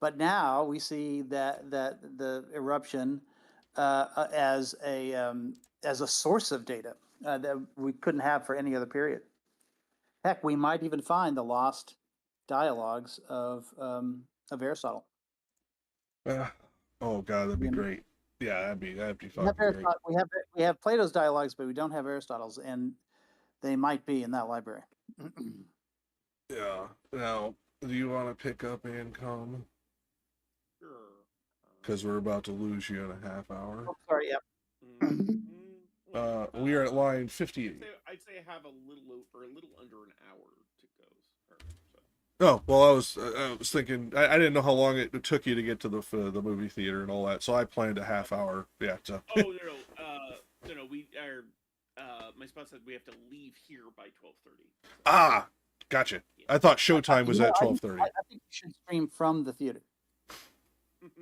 but now we see that the eruption as a source of data that we couldn't have for any other period. Heck, we might even find the lost dialogues of Aristotle. Oh god, that'd be You know, great. Yeah, that'd be we fucking have great. we have Plato's dialogues, but we don't have Aristotle's, and they might be in that library. Yeah. Now, do you want to pick up and come? Sure. Because we're about to lose you in a half hour. Oh, sorry, yep. We are at line 58. I'd say I have a little under an hour to go. So. Oh well, I was thinking I didn't know how long it took you to get to the movie theater and all that, so I planned a half hour. Yeah. So. Oh no. We are. My spot said we have to leave here by 12:30. So. Ah, gotcha. Yeah. I thought showtime was at 12:30. I think you should stream from the theater. I Um,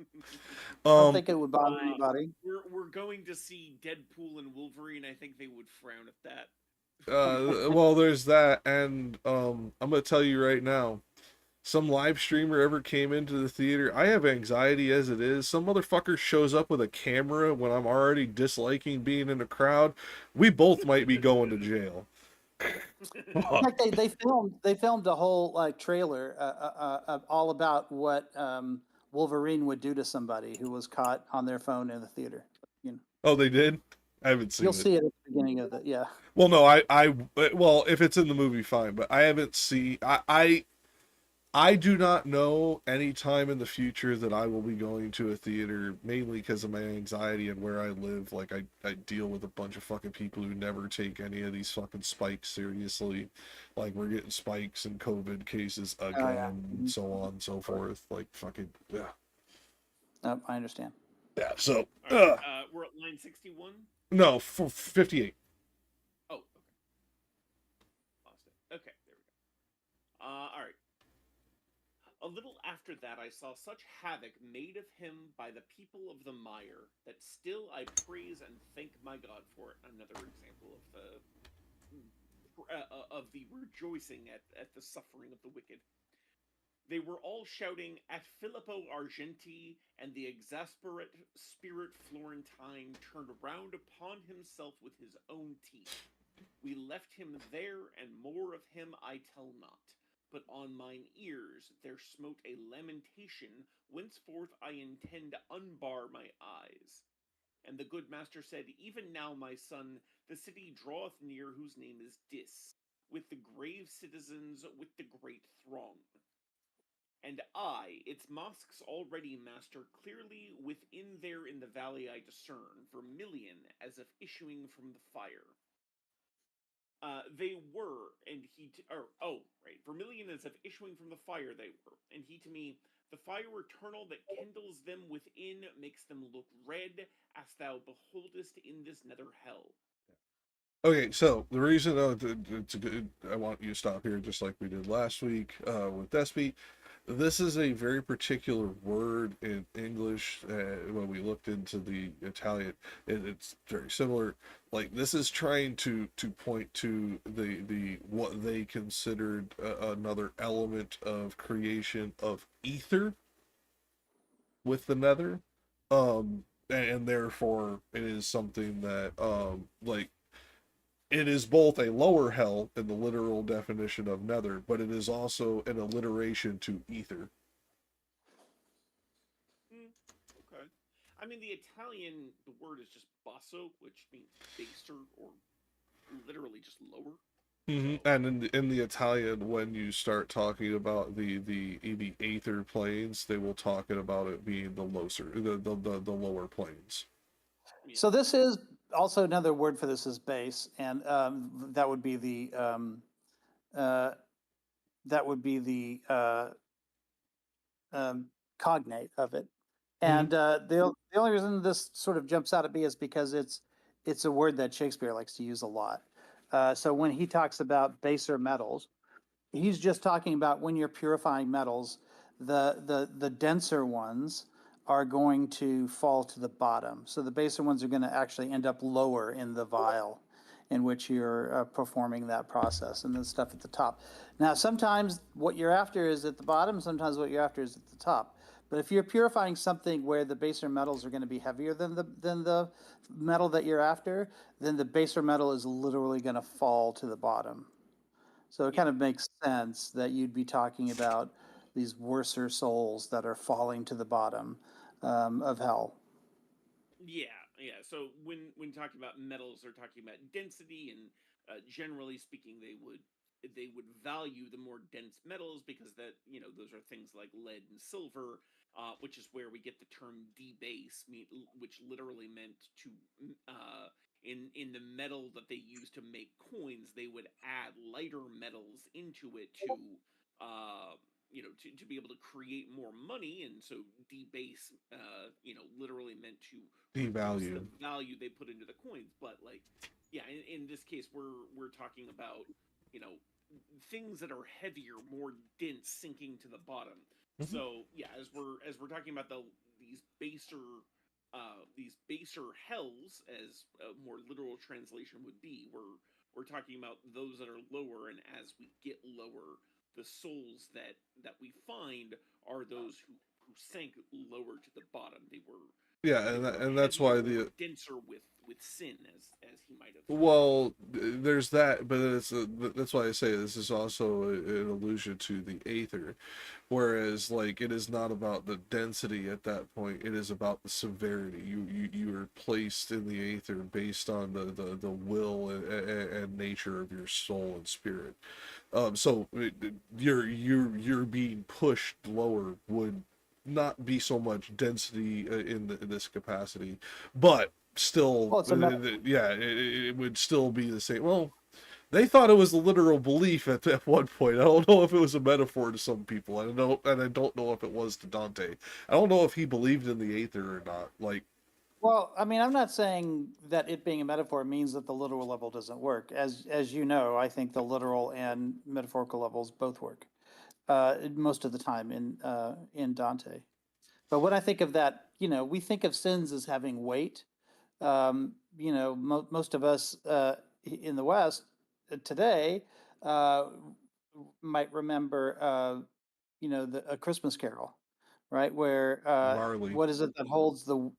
don't think it would bother anybody. We're going to see Deadpool and Wolverine. I think they would frown at that. well, there's that, and I'm gonna tell you right now, some live streamer ever came into the theater. I have anxiety as it is. Some motherfucker shows up with a camera when I'm already disliking being in a crowd. We both might be going to jail. In fact, they filmed a whole like trailer all about what Wolverine would do to somebody who was caught on their phone in the theater. You know, Oh, they did? I haven't seen you'll it. see it at the beginning of the Well, no, well, if it's in the movie, fine, but I haven't seen. I do not know any time in the future that I will be going to a theater, mainly because of my anxiety and where I live. Like, I deal with a bunch of fucking people who never take any of these fucking spikes seriously. Like, we're getting spikes and COVID cases again, and so on and so forth. Like, fucking, yeah. I understand. Yeah, so, Right, we're at line 61. no, 58. Oh, okay. Lost it. Okay, there we go. All right. A little after that, I saw such havoc made of him by the people of the mire that still I praise and thank my God for it. Another example of the of the rejoicing at the suffering of the wicked. They were all shouting at Filippo Argenti, and the exasperate spirit Florentine turned round upon himself with his own teeth. We left him there, and more of him I tell not. But on mine ears there smote a lamentation, whenceforth I intend to unbar my eyes. And the good master said, Even now, my son, the city draweth near whose name is Dis, with the grave citizens, with the great throng. And I, its mosques already master, clearly within there in the valley I discern, vermilion as if issuing from the fire. They were, and right, vermilion as if issuing from the fire they were, and he to me, the fire eternal that kindles them within makes them look red, as thou beholdest in this nether hell. Okay, so the reason it's a good, I want you to stop here, just like we did last week with Despy. This is a very particular word in English. When we looked into the Italian, it's very similar. Like, this is trying to point to the what they considered another element of creation of ether with the nether, and therefore it is something that like, it is both a lower hell in the literal definition of nether, but it is also an alliteration to ether. Okay. I mean, the Italian, the word is just basso, which means baser, or literally just lower. Mm-hmm. So, And in the Italian, when you start talking about the aether planes, they will talk about it being the lower planes. yeah. So this is also another word for this is base, and that would be the cognate of it. And the only reason this sort of jumps out at me is because it's a word that Shakespeare likes to use a lot. So when he talks about baser metals, he's just talking about when you're purifying metals, the denser ones are going to fall to the bottom. So the baser ones are going to actually end up lower in the vial in which you're performing that process, and the stuff at the top. Now, sometimes what you're after is at the bottom, sometimes what you're after is at the top. But if you're purifying something where the baser metals are going to be heavier than the metal that you're after, then the baser metal is literally going to fall to the bottom. So it kind of makes sense that you'd be talking about these worser souls that are falling to the bottom of hell. Yeah. So when talking about metals, they're talking about density, and generally speaking, they would value the more dense metals because that those are things like lead and silver, which is where we get the term debase, which literally meant to in the metal that they used to make coins, they would add lighter metals into it to to be able to create more money, and so debase literally meant to reduce the Devalue. value they put into the coins. But like, yeah, in this case, we're talking about things that are heavier, more dense, sinking to the bottom. Mhm. So yeah, as we're talking about these baser hells, as a more literal translation would be, we're talking about those that are lower, and as we get lower, the souls that we find are those who sank lower to the bottom. They were Yeah, and that's why the denser with sin, as he might have. well, there's that, but that's why I say this is also an allusion to the aether, whereas like it is not about the density at that point; it is about the severity. You are placed in the aether based on the will and nature of your soul and spirit. So you're being pushed lower would not be so much density in this capacity, but still, Well, it's a metaphor. yeah, it would still be the same. Well, they thought it was a literal belief at one point. I don't know if it was a metaphor to some people. I don't know if it was to Dante. I don't know if he believed in the aether or not. Like, Well, I mean, I'm not saying that it being a metaphor means that the literal level doesn't work. As you know, I think the literal and metaphorical levels both work most of the time in Dante. But when I think of that, we think of sins as having weight. Most of us in the West today might remember, a Christmas Carol, right? Where Gnarly. what is it that holds the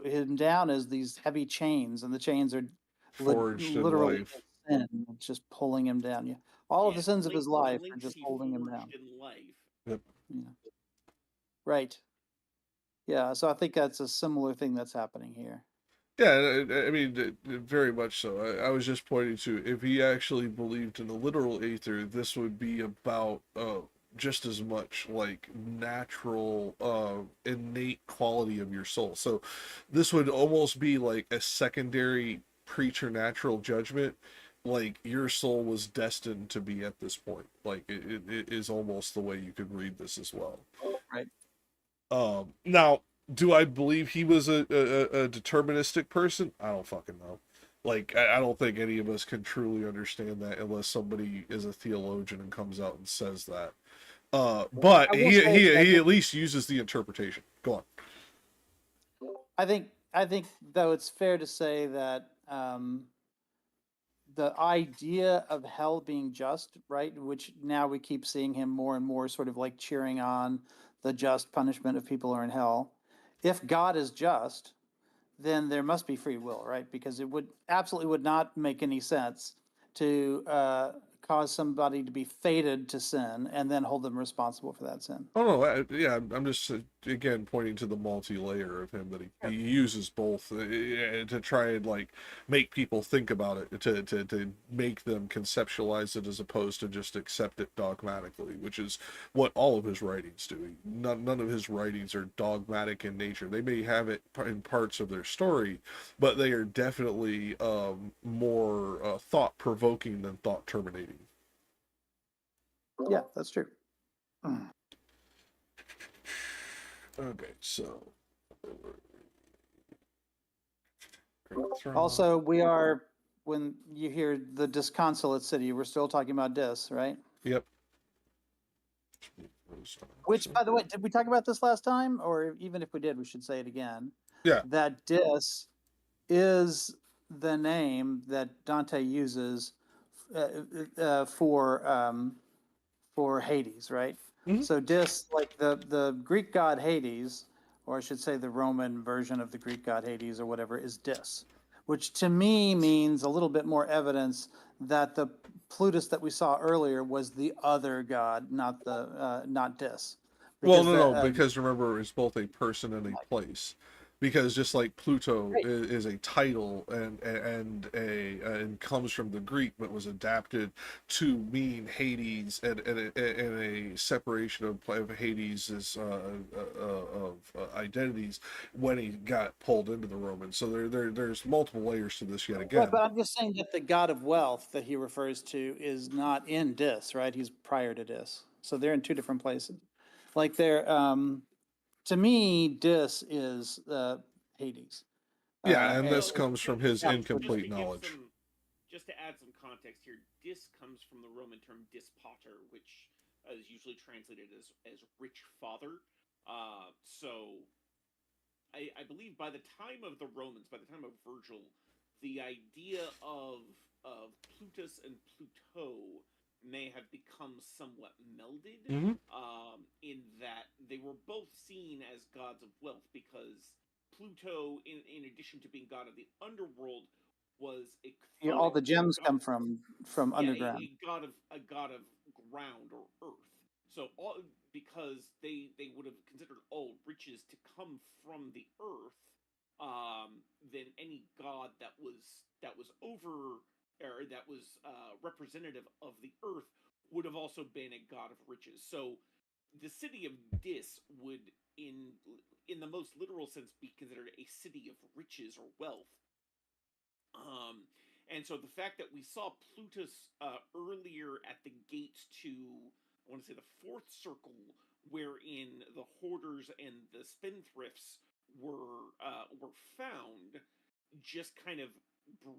him down is these heavy chains, and the chains are Forged in literally life. sin. It's just pulling him down. Yeah, all of the sins of his life are links just he holding him forged down. in life. Yep. Yeah. Right. Yeah. So I think that's a similar thing that's happening here. Yeah, I mean, very much so. I was just pointing to, if he actually believed in the literal aether, this would be about just as much like natural, innate quality of your soul. So this would almost be like a secondary preternatural judgment. Like your soul was destined to be at this point. Like it is almost the way you could read this as well. Right. Now, do I believe he was a deterministic person? I don't fucking know. Like, I don't think any of us can truly understand that unless somebody is a theologian and comes out and says that. But I will he say that I he think- at least uses the interpretation. Go on. I think though it's fair to say that the idea of hell being just, right, which now we keep seeing him more and more sort of like cheering on the just punishment of people who are in hell. If God is just, then there must be free will, right? Because it would absolutely would not make any sense to cause somebody to be fated to sin and then hold them responsible for that sin. Oh no, yeah, I'm just again pointing to the multi-layer of him that he uses both to try and like make people think about it, to make them conceptualize it as opposed to just accept it dogmatically, which is what all of his writings do. None of his writings are dogmatic in nature. They may have it in parts of their story, but they are definitely more thought-provoking than thought-terminating. Yeah, that's true. Okay, so Also, we are, when you hear the disconsolate city, we're still talking about Dis, right? Yep. Which, by the way, did we talk about this last time? Or even if we did, we should say it again. Yeah. That Dis is the name that Dante uses for Hades, right? Mhm. So Dis, like the Greek god Hades, or I should say the Roman version of the Greek god Hades or whatever, is Dis, which to me means a little bit more evidence that the Plutus that we saw earlier was the other god, not Dis. Well, Because no, because remember, it's both a person and a place. Because just like Pluto Right. is a title and comes from the Greek, but was adapted to mean Hades and a separation of Hades' identities when he got pulled into the Romans. So there's multiple layers to this yet again. Right, but I'm just saying that the god of wealth that he refers to is not in Dis, right? He's prior to Dis. So they're in two different places. Like they're, to me, Dis is Hades. Yeah, and and- this comes from his Yeah, incomplete knowledge. Just to add some context here, dis comes from the Roman term dispater, which is usually translated as rich father. So I believe by the time of the Romans, by the time of Virgil, the idea of Plutus and Pluto may have become somewhat melded, Mhm. in that they were both seen as gods of wealth, because Pluto, in addition to being god of the underworld, was a all the gems god- come from underground. a god of ground or earth. So because they would have considered all riches to come from the earth, then any god that was over, or that was representative of the earth, would have also been a god of riches. So the city of Dis would, in the most literal sense, be considered a city of riches or wealth. And so the fact that we saw Plutus earlier at the gate to, I want to say, the fourth circle, wherein the hoarders and the spendthrifts were found, just kind of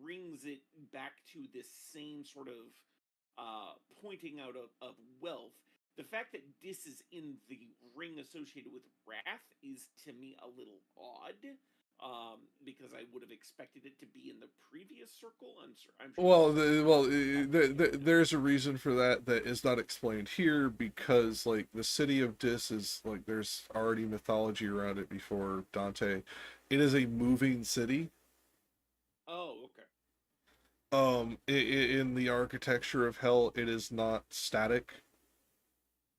brings it back to this same sort of pointing out of wealth. The fact that Dis is in the ring associated with wrath is, to me, a little odd, because I would have expected it to be in the previous circle. I'm sure. There's a reason for that that is not explained here, because like the city of Dis is like, there's already mythology around it before Dante. It is a moving city. Oh, okay. In the architecture of hell, it is not static.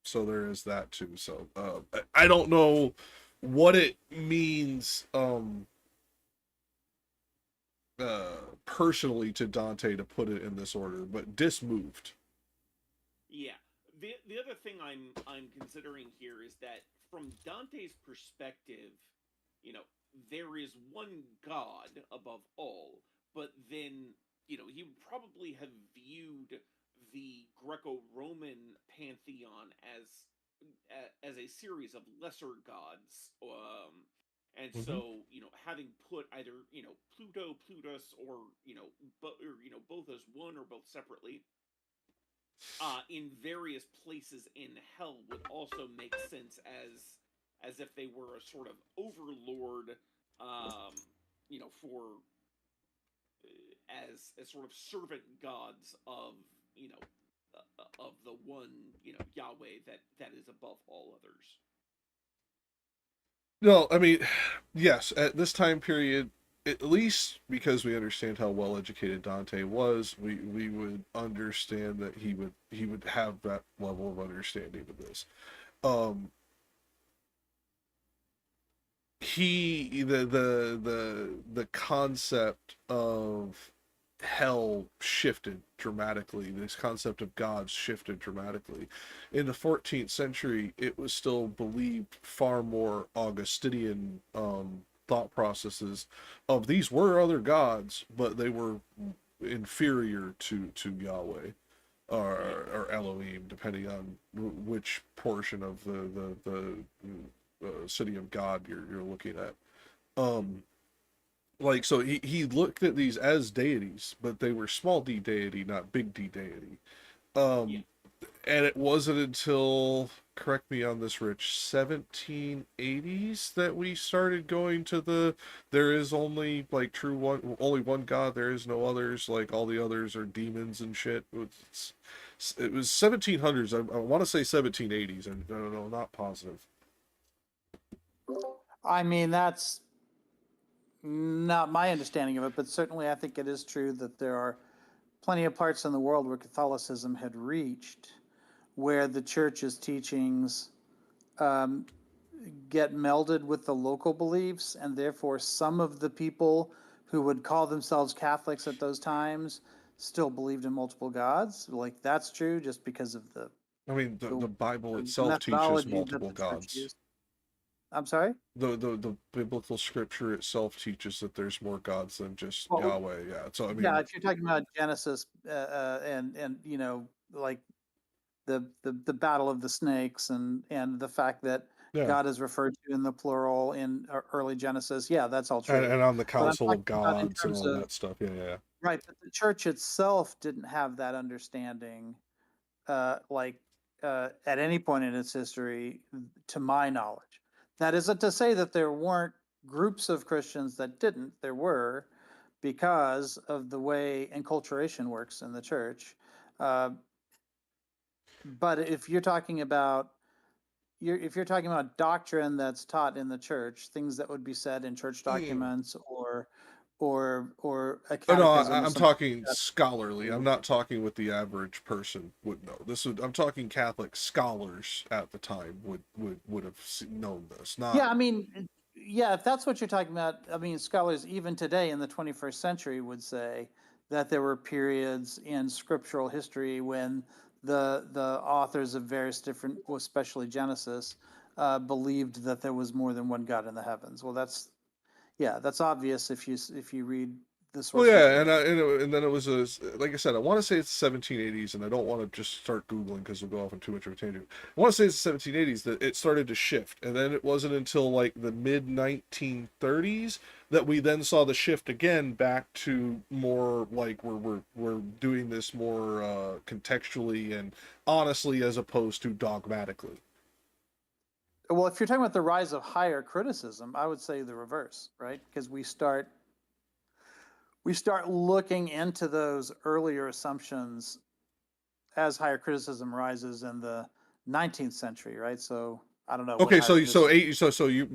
So there is that too. So I don't know what it means personally to Dante to put it in this order, but dismoved. Yeah. The other thing I'm considering here is that from Dante's perspective, you know, there is one God above all, but then, you know, he would probably have viewed the Greco-Roman pantheon as a series of lesser gods, and so, you know, having put either, you know, Pluto, Plutus, or both as one or both separately, in various places in hell would also make sense as if they were a sort of overlord, you know, for as sort of servant gods of, you know, of the one, you know, Yahweh that is above all others. No, I mean, yes, at this time period, at least because we understand how well educated Dante was, we would understand that he would have that level of understanding of this. The concept of hell shifted dramatically. This concept of gods shifted dramatically. In the 14th century, it was still believed far more Augustinian thought processes of these were other gods, but they were inferior to Yahweh or Elohim, depending on which portion of the city of God you're looking at. Like, so he looked at these as deities, but they were small d deity, not big D deity. Yeah. And it wasn't until, correct me on this, Rich, 1780s that we started going to there is only like only one God, there is no others, like all the others are demons and shit. It was 1700s. I want to say 1780s, and no, not positive. I mean, that's not my understanding of it, but certainly I think it is true that there are plenty of parts in the world where Catholicism had reached, where the church's teachings get melded with the local beliefs, and therefore some of the people who would call themselves Catholics at those times still believed in multiple gods. Like, that's true just because of the I mean, the Bible itself teaches methodology that multiple the church gods. used. I'm sorry? The biblical scripture itself teaches that there's more gods than just Well, Yahweh. Yeah. So I mean, yeah, if you're talking about Genesis and you know, like the battle of the snakes and the fact that yeah. God is referred to in the plural in early Genesis, yeah, that's all true. And on the But I'm Council of talking about in Gods and terms all of that stuff. Yeah. right, but the church itself didn't have that understanding, at any point in its history, to my knowledge. That isn't to say that there weren't groups of Christians that didn't. There were, because of the way enculturation works in the church. But if you're talking about doctrine that's taught in the church, things that would be said in church documents or a Oh no, catechism. I'm talking scholarly. I'm not talking what the average person would know. I'm talking Catholic scholars at the time would have known this. Not. Yeah, I mean, yeah, if that's what you're talking about, I mean, scholars even today in the 21st century would say that there were periods in scriptural history when the authors of various different, well, especially Genesis, believed that there was more than one God in the heavens. Well, that's obvious if you read the source Well, yeah, material. and then it was like I said, I want to say it's the 1780s, and I don't want to just start Googling because we'll go off on too much of a tangent. I want to say it's the 1780s that it started to shift, and then it wasn't until like the mid 1930s that we then saw the shift again back to more like we're doing this more contextually and honestly as opposed to dogmatically. Well, if you're talking about the rise of higher criticism, I would say the reverse, right? Because we start we start looking into those earlier assumptions as higher criticism rises in the 19th century, right? So I don't know. Okay, higher criticism-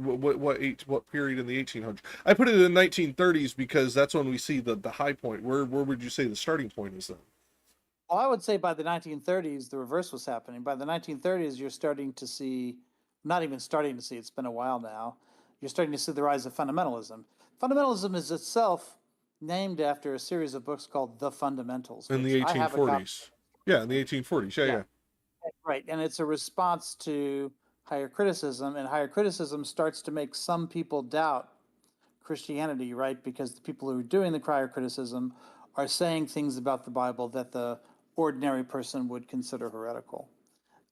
what period in the 1800s? I put it in the 1930s because that's when we see the high point. Where would you say the starting point is then? Well, I would say by the 1930s, the reverse was happening. By the 1930s, you're starting to see, not even starting to see, it's been a while now, you're starting to see the rise of fundamentalism. Fundamentalism is itself named after a series of books called The Fundamentals. In the which I have a copy. 1840s. Yeah, in the 1840s. Yeah, Yeah. yeah. Right. And it's a response to higher criticism, and higher criticism starts to make some people doubt Christianity, right? Because the people who are doing the higher criticism are saying things about the Bible that the ordinary person would consider heretical.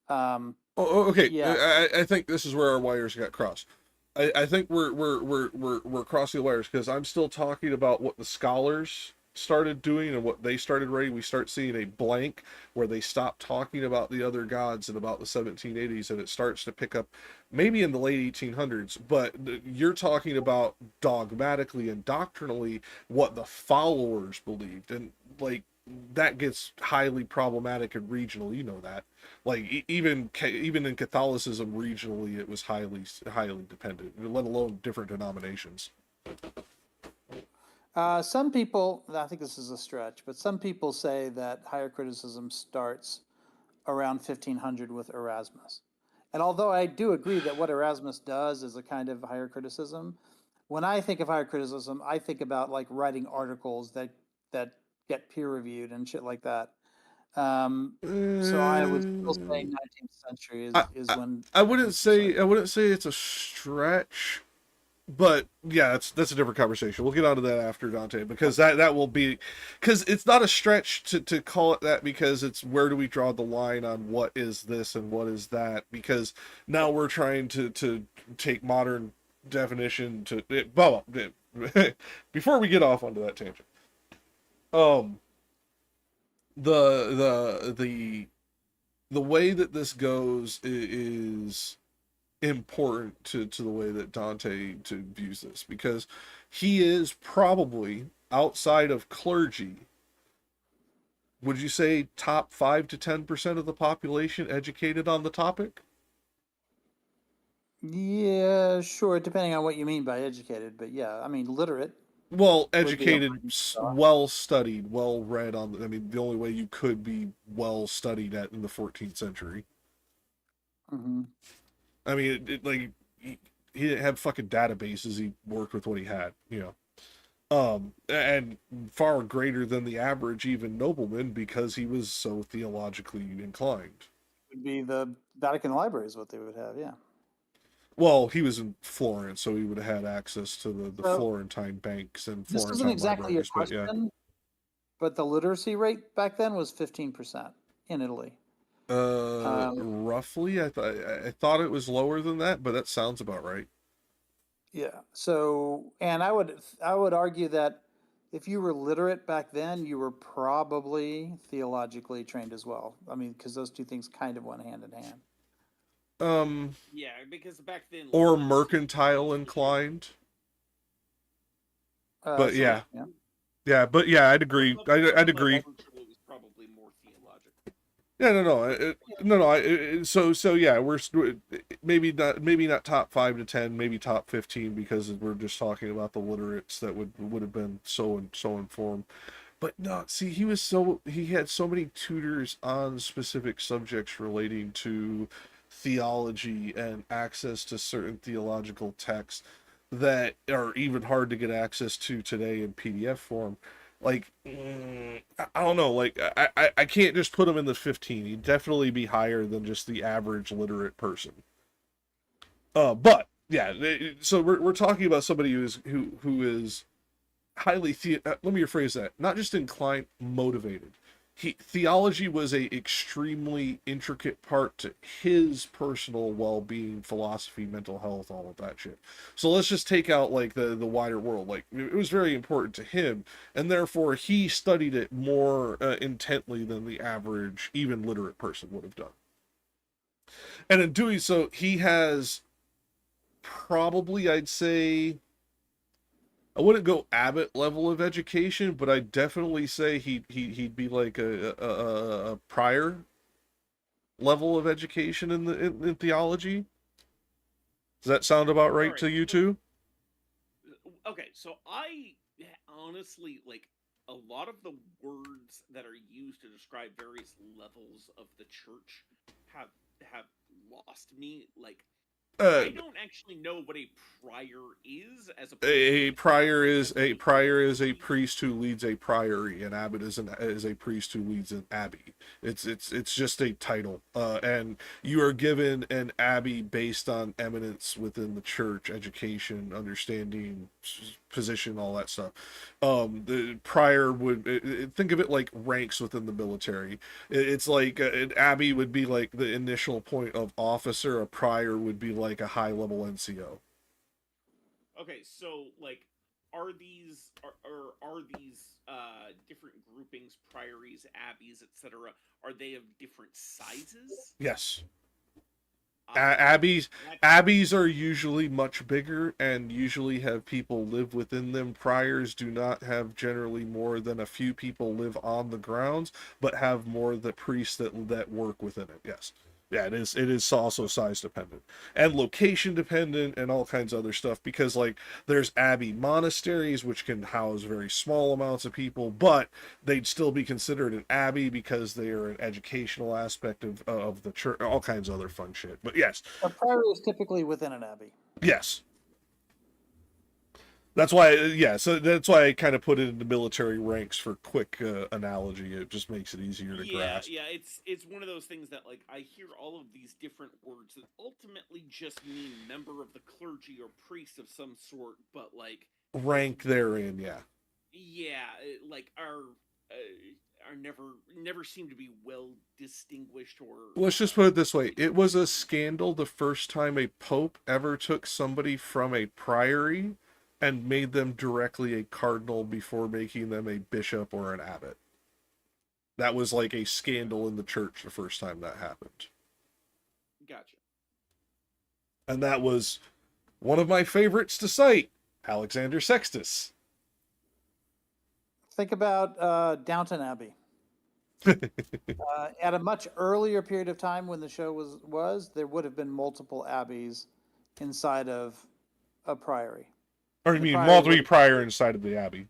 Okay. Yeah. I think this is where our wires got crossed. I think we're crossing the wires because I'm still talking about what the scholars started doing and what they started writing. We start seeing a blank where they stop talking about the other gods in about the 1780s, and it starts to pick up maybe in the late 1800s. But you're talking about dogmatically and doctrinally what the followers believed, and like that gets highly problematic and regional. You know that, like even in Catholicism regionally, it was highly dependent, let alone different denominations. Some people, I think this is a stretch, but some people say that higher criticism starts around 1500 with Erasmus. And although I do agree that what Erasmus does is a kind of higher criticism, when I think of higher criticism, I think about like writing articles that get peer reviewed and shit like that. So I would still say 19th century is when I wouldn't say it's a stretch, but yeah, that's a different conversation. We'll get onto that after Dante, because that will be, because it's not a stretch to call it that, because it's where do we draw the line on what is this and what is that, because now we're trying to take modern definition to before we get off onto that tangent. The way that this goes is important to the way that Dante views this, because he is probably, outside of clergy, would you say top 5 to 10% of the population educated on the topic? Yeah, sure, depending on what you mean by educated, but yeah, I mean literate. Well, be a educated, pretty start. well studied, well read on. I mean, the only way you could be well studied at in the 14th century. hmm I mean, like he didn't have fucking databases. He worked with what he had, you know. And far greater than the average even nobleman, because he was so theologically inclined. Would be the Vatican Library is what they would have, yeah. Well, he was in Florence, so he would have had access to the So Florentine banks and this Florentine isn't exactly your libraries, but yeah. question, but the literacy rate back then was 15% in Italy. Roughly, I thought it was lower than that, but that sounds about right. Yeah. So, and I would argue that if you were literate back then, you were probably theologically trained as well. I mean, because those two things kind of went hand in hand. Yeah, because back then, Or literacy mercantile was- inclined. But Sure, yeah. yeah. Yeah, but yeah, I'd agree. but I'd agree. It was probably more theological. Yeah, no. So yeah, maybe not top 5 to 10, maybe top 15, because we're just talking about the literates that would have been so informed. But no, see, he had so many tutors on specific subjects relating to theology and access to certain theological texts that are even hard to get access to today in PDF form. Like, I don't know, like I can't just put him in the 15. He'd definitely be higher than just the average literate person. But yeah, so we're talking about somebody who is highly let me rephrase that, not just inclined, motivated. Theology was a extremely intricate part to his personal well-being, philosophy, mental health, all of that shit. So let's just take out like the wider world. Like, it was very important to him, and therefore he studied it more intently than the average, even literate person would have done. And in doing so, he has probably, I'd say, I wouldn't go abbot level of education, but I'd definitely say he'd be like a prior level of education in in theology. Does that sound about All right right. to you too? Okay, so I honestly like a lot of the words that are used to describe various levels of the church have have lost me. Like Uh, I don't actually know what a prior is as opposed to a what an prior abbot is is. a prior is a priest who leads a priory. An abbot is a priest who leads an abbey. It's just a title, and you are given an abbey based on eminence within the church, education, understanding, position, all that stuff. The prior would think of it like ranks within the military. It's like an abbey would be like the initial point of officer. A prior would be like a high level NCO. Okay, so like are these different groupings, priories, abbeys, etc. Are they of different sizes? Yes. Ah, Abbeys that abbeys are usually much bigger and usually have people live within them. Priors do not have generally more than a few people live on the grounds, but have more the priests that work within it. Yes. Yeah, it is also size dependent and location dependent and all kinds of other stuff, because like there's abbey monasteries which can house very small amounts of people, but they'd still be considered an abbey because they are an educational aspect of the church, all kinds of other fun shit. But yes, A priory is typically within an abbey. yes, that's why. Yeah, so that's why I kind of put it in the military ranks for quick analogy. It just makes it easier to yeah, grasp. yeah, it's one of those things that like I hear all of these different words that ultimately just mean member of the clergy or priest of some sort, but like Rank therein, yeah. yeah, like are never seem to be well distinguished or Let's just put it this way. It was a scandal the first time a pope ever took somebody from a priory and made them directly a cardinal before making them a bishop or an abbot. That was like a scandal in the church the first time that happened. gotcha. And that was one of my favorites to cite, Alexander Sextus. Think about Downton Abbey. At a much earlier period of time when the show was there would have been multiple abbeys inside of a priory. Or you The mean priory multiple would, prior inside of the abbey.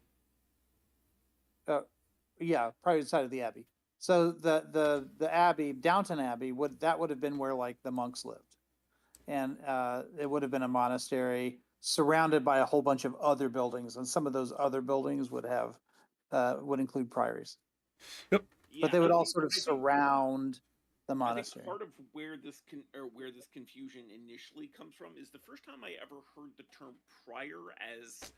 yeah, priory inside of the abbey. So the abbey, Downton Abbey, would have been where like the monks lived, and it would have been a monastery surrounded by a whole bunch of other buildings, and some of those other buildings would include priories. Yep. But Yeah, they would all sort of surround the I think monastery. part of where where this confusion initially comes from is the first time I ever heard the term prior as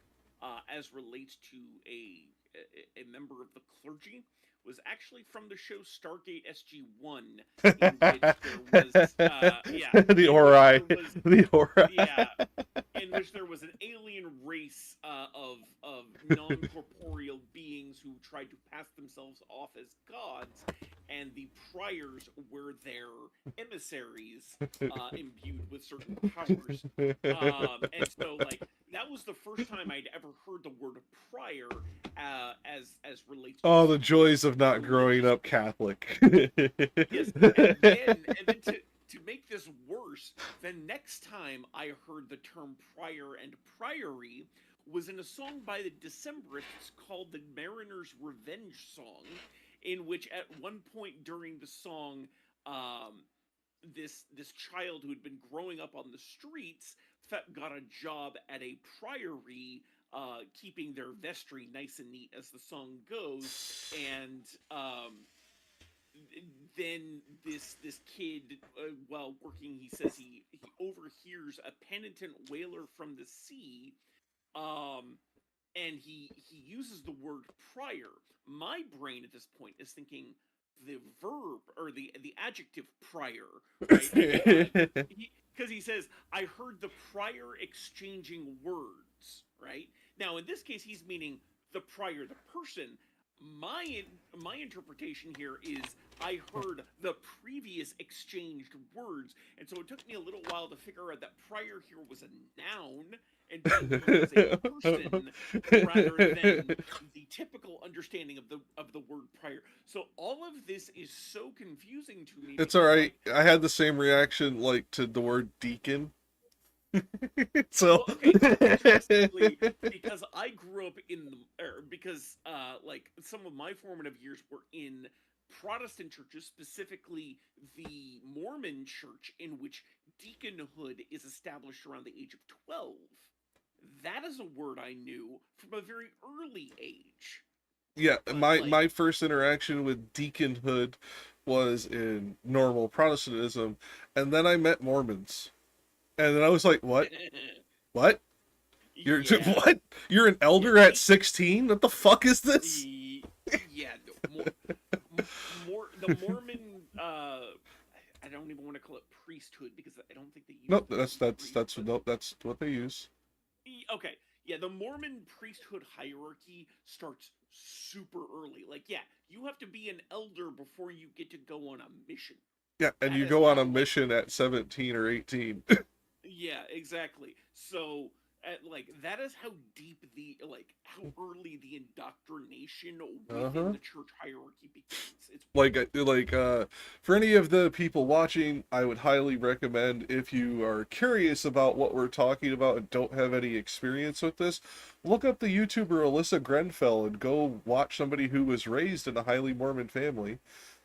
relates to a member of the clergy was actually from the show Stargate SG-1, in which there was The in which Ori. there was The Ori. yeah, in which there was an alien race of non-corporeal beings who tried to pass themselves off as gods, and the priors were their emissaries, imbued with certain powers. And so, like, that was the first time I'd ever heard the word prior as relates to Oh, some the joys of not growing religious up Catholic. yes, and then to make this worse, the next time I heard the term prior and priory was in a song by the Decemberists called the Mariner's Revenge Song, in which at one point during the song, this child who had been growing up on the streets got a job at a priory, keeping their vestry nice and neat as the song goes, and then this kid, while working, he says he overhears a penitent wailer from the sea, um, and he uses the word prior. My brain at this point is thinking the verb or the adjective prior, right? Because he says I heard the prior exchanging words, right? Now in this case he's meaning the prior, the person. my interpretation here is I heard the previous exchanged words, and so it took me a little while to figure out that prior here was a noun and being used as a person rather than the typical understanding of the word prior. So all of this is so confusing to me. It's because, all right. like, I had the same reaction like to the word deacon. So well, okay, interestingly, because I grew up because like some of my formative years were in Protestant churches, specifically the Mormon church, in which deaconhood is established around the age of 12. That is a word I knew from a very early age. yeah, But my first interaction with deaconhood was in normal Protestantism, and then I met Mormons, and then I was like, what? What? You're yeah, what? You're an elder yeah, at 16? What the fuck is this? yeah, no, more the Mormon. I don't even want to call it priesthood because I don't think they use. Nope, the that's word that's priest, that's but- nope, that's what they use. Okay, yeah, the Mormon priesthood hierarchy starts super early. Like, yeah, you have to be an elder before you get to go on a mission. Yeah, and That you is go on how, a mission at 17 or 18. yeah, exactly. So, like, that is how deep how early the indoctrination within Uh-huh. the church hierarchy begins. It's For any of the people watching, I would highly recommend, if you are curious about what we're talking about and don't have any experience with this, look up the YouTuber Alyssa Grenfell and go watch somebody who was raised in a highly Mormon family,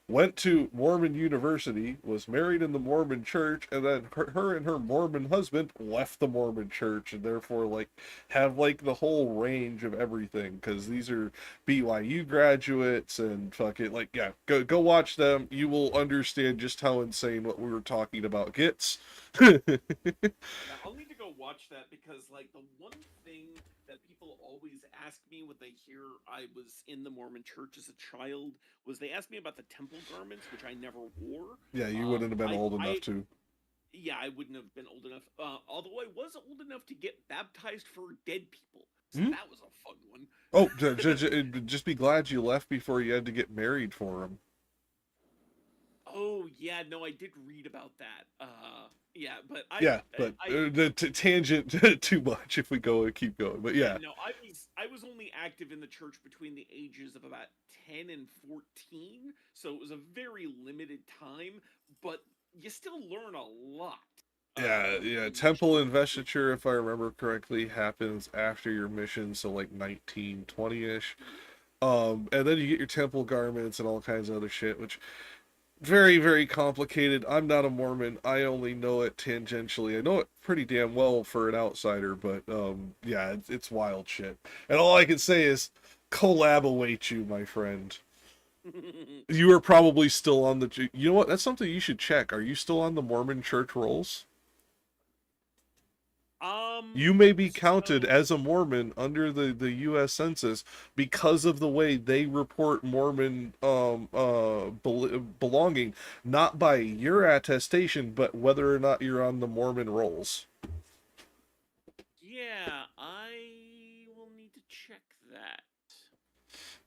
went to Mormon University, was married in the Mormon church, and then her and her Mormon husband left the Mormon church, and therefore like have like the whole range of everything, because these are BYU graduates and fuck it, like, yeah, go watch them. You will understand just how insane what we were talking about gets. Yeah, I'll need to go watch that because, like, the one thing that people always ask me when they hear I was in the Mormon church as a child was they asked me about the temple garments, which I never wore. Yeah, you wouldn't have been old enough to. Yeah, I wouldn't have been old enough. Although I was old enough to get baptized for dead people, so Hmm? that was a fun one. Oh, just be glad you left before you had to get married for him. Oh yeah, no, I did read about that. Yeah, but Yeah, but the tangent too much if we go and keep going. But yeah, no, I was only active in the church between the ages of about 10 and 14, so it was a very limited time, but you still learn a lot. yeah. In the Temple church. investiture, if I remember correctly, happens after your mission, so like 1920-ish. And then you get your temple garments and all kinds of other shit, which very, very complicated. I'm not a Mormon. I only know it tangentially. I know it pretty damn well for an outsider, but yeah, it's wild shit. And all I can say is, collab await you, my friend. You are probably still on the. You know what? That's something you should check. Are you still on the Mormon church rolls? You may be counted So as a Mormon under the U.S. Census because of the way they report Mormon belonging, not by your attestation, but whether or not you're on the Mormon rolls. yeah, I will need to check that.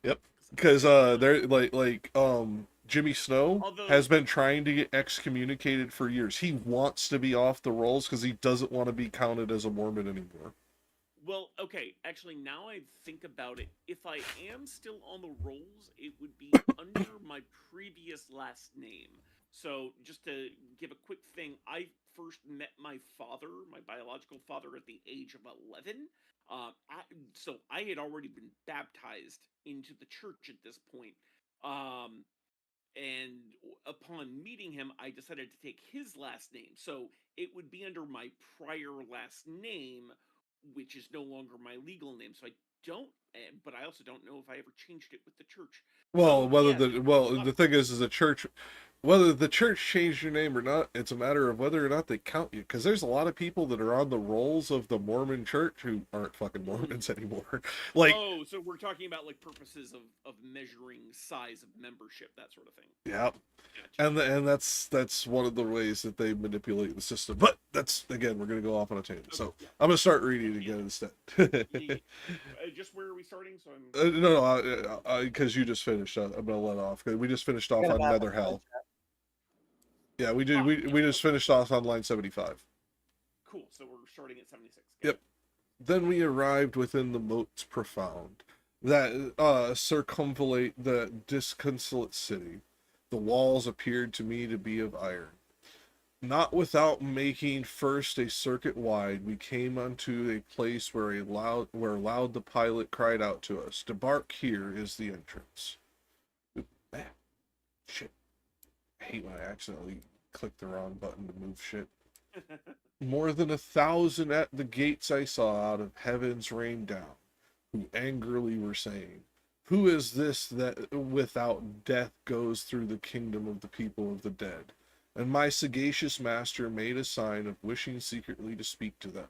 Yep, 'Cause because they're Jimmy Snow although has been trying to get excommunicated for years. He wants to be off the rolls because he doesn't want to be counted as a Mormon anymore. well, okay, actually now I think about it, if I am still on the rolls, it would be under my previous last name. So just to give a quick thing, I first met my father, my biological father, at the age of 11. So I had already been baptized into the church at this point. Um, and upon meeting him, I decided to take his last name. So it would be under my prior last name, which is no longer my legal name. So I don't, but I also don't know if I ever changed it with the church. Well, So yeah, the thing is a church. whether the church changed your name or not, it's a matter of whether or not they count you. Because there's a lot of people that are on the rolls of the Mormon church who aren't fucking Mormons anymore. Like, oh, so we're talking about like purposes of measuring size of membership, that sort of thing. yeah. Gotcha. And that's one of the ways that they manipulate the system. But that's, again, we're gonna go off on a tangent. So Yeah. I'm gonna start reading again instead. Just where are we starting? So I'm No, because you just finished. I'm gonna let off because we just finished off on Nether Hell. Yeah, we did. We just finished off on line 75. cool. So we're starting at 76. Yep. Then we arrived within the moats profound that circumvallate the disconsolate city. The walls appeared to me to be of iron. Not without making first a circuit wide, we came unto a place where loud the pilot cried out to us, "Debark, here is the entrance." Oop, man, shit. I hate when I accidentally click the wrong button to move shit. More than 1,000 at the gates I saw out of heavens rain down, who angrily were saying, "Who is this that without death goes through the kingdom of the people of the dead?" And my sagacious master made a sign of wishing secretly to speak to them.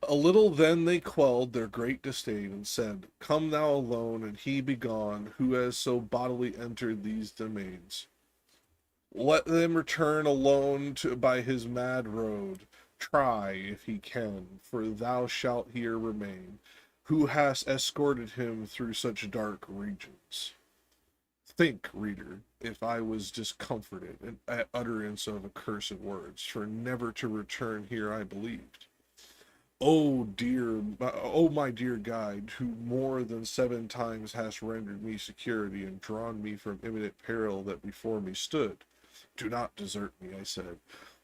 A little then they quelled their great disdain and said, "Come thou alone, and he be gone, who has so bodily entered these domains. Let them return alone by his mad road. Try, if he can, for thou shalt here remain, who hast escorted him through such dark regions." Think, reader, if I was discomforted at utterance of accursed words, for never to return here I believed. Oh my dear guide, who more than 7 times hast rendered me security and drawn me from imminent peril that before me stood, do not desert me, I said.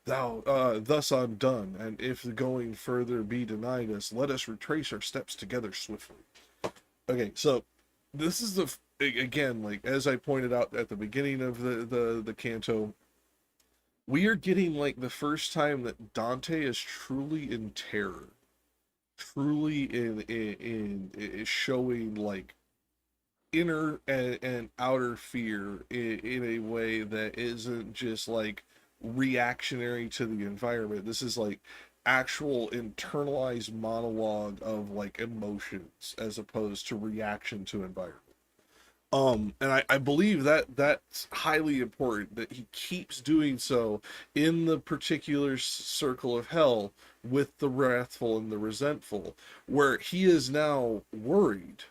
Thou thus undone, and if the going further be denied us, let us retrace our steps together swiftly. Okay, so this is again, like as I pointed out at the beginning of the canto, we are getting like the first time that Dante is truly in terror, truly in showing like inner and outer fear in a way that isn't just like reactionary to the environment. This is like actual internalized monologue of like emotions as opposed to reaction to environment. And I believe that that's highly important that he keeps doing so in the particular circle of hell with the wrathful and the resentful, where he is now worried